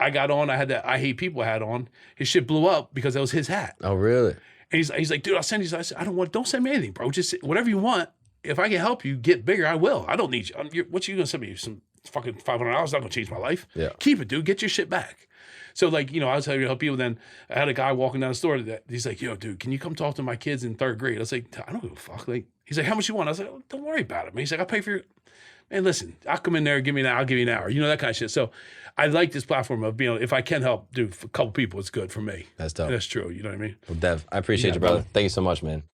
I got on, I had that I Hate People hat on. His shit blew up because that was his hat. Oh, really? And he's like, dude, I'll send you. I said, don't send me anything, bro. Just whatever you want. If I can help you get bigger, I will. I don't need you. What you gonna send me? Some fucking $500? Not gonna change my life. Yeah. Keep it, dude. Get your shit back. So like, I was having to help people. Then I had a guy walking down the store that he's like, yo, dude, can you come talk to my kids in 3rd grade? I was like, I don't give a fuck. Like, he's like, how much you want? I was like, oh, don't worry about it, man. He's like, I'll pay for your, man, listen, I'll come in there, give me an hour, I'll give you an hour. That kind of shit. So I like this platform of being, if I can help, dude, for a couple people, it's good for me. That's dope. And that's true. You know what I mean? Well, Dev, I appreciate you, brother. Thank you so much, man.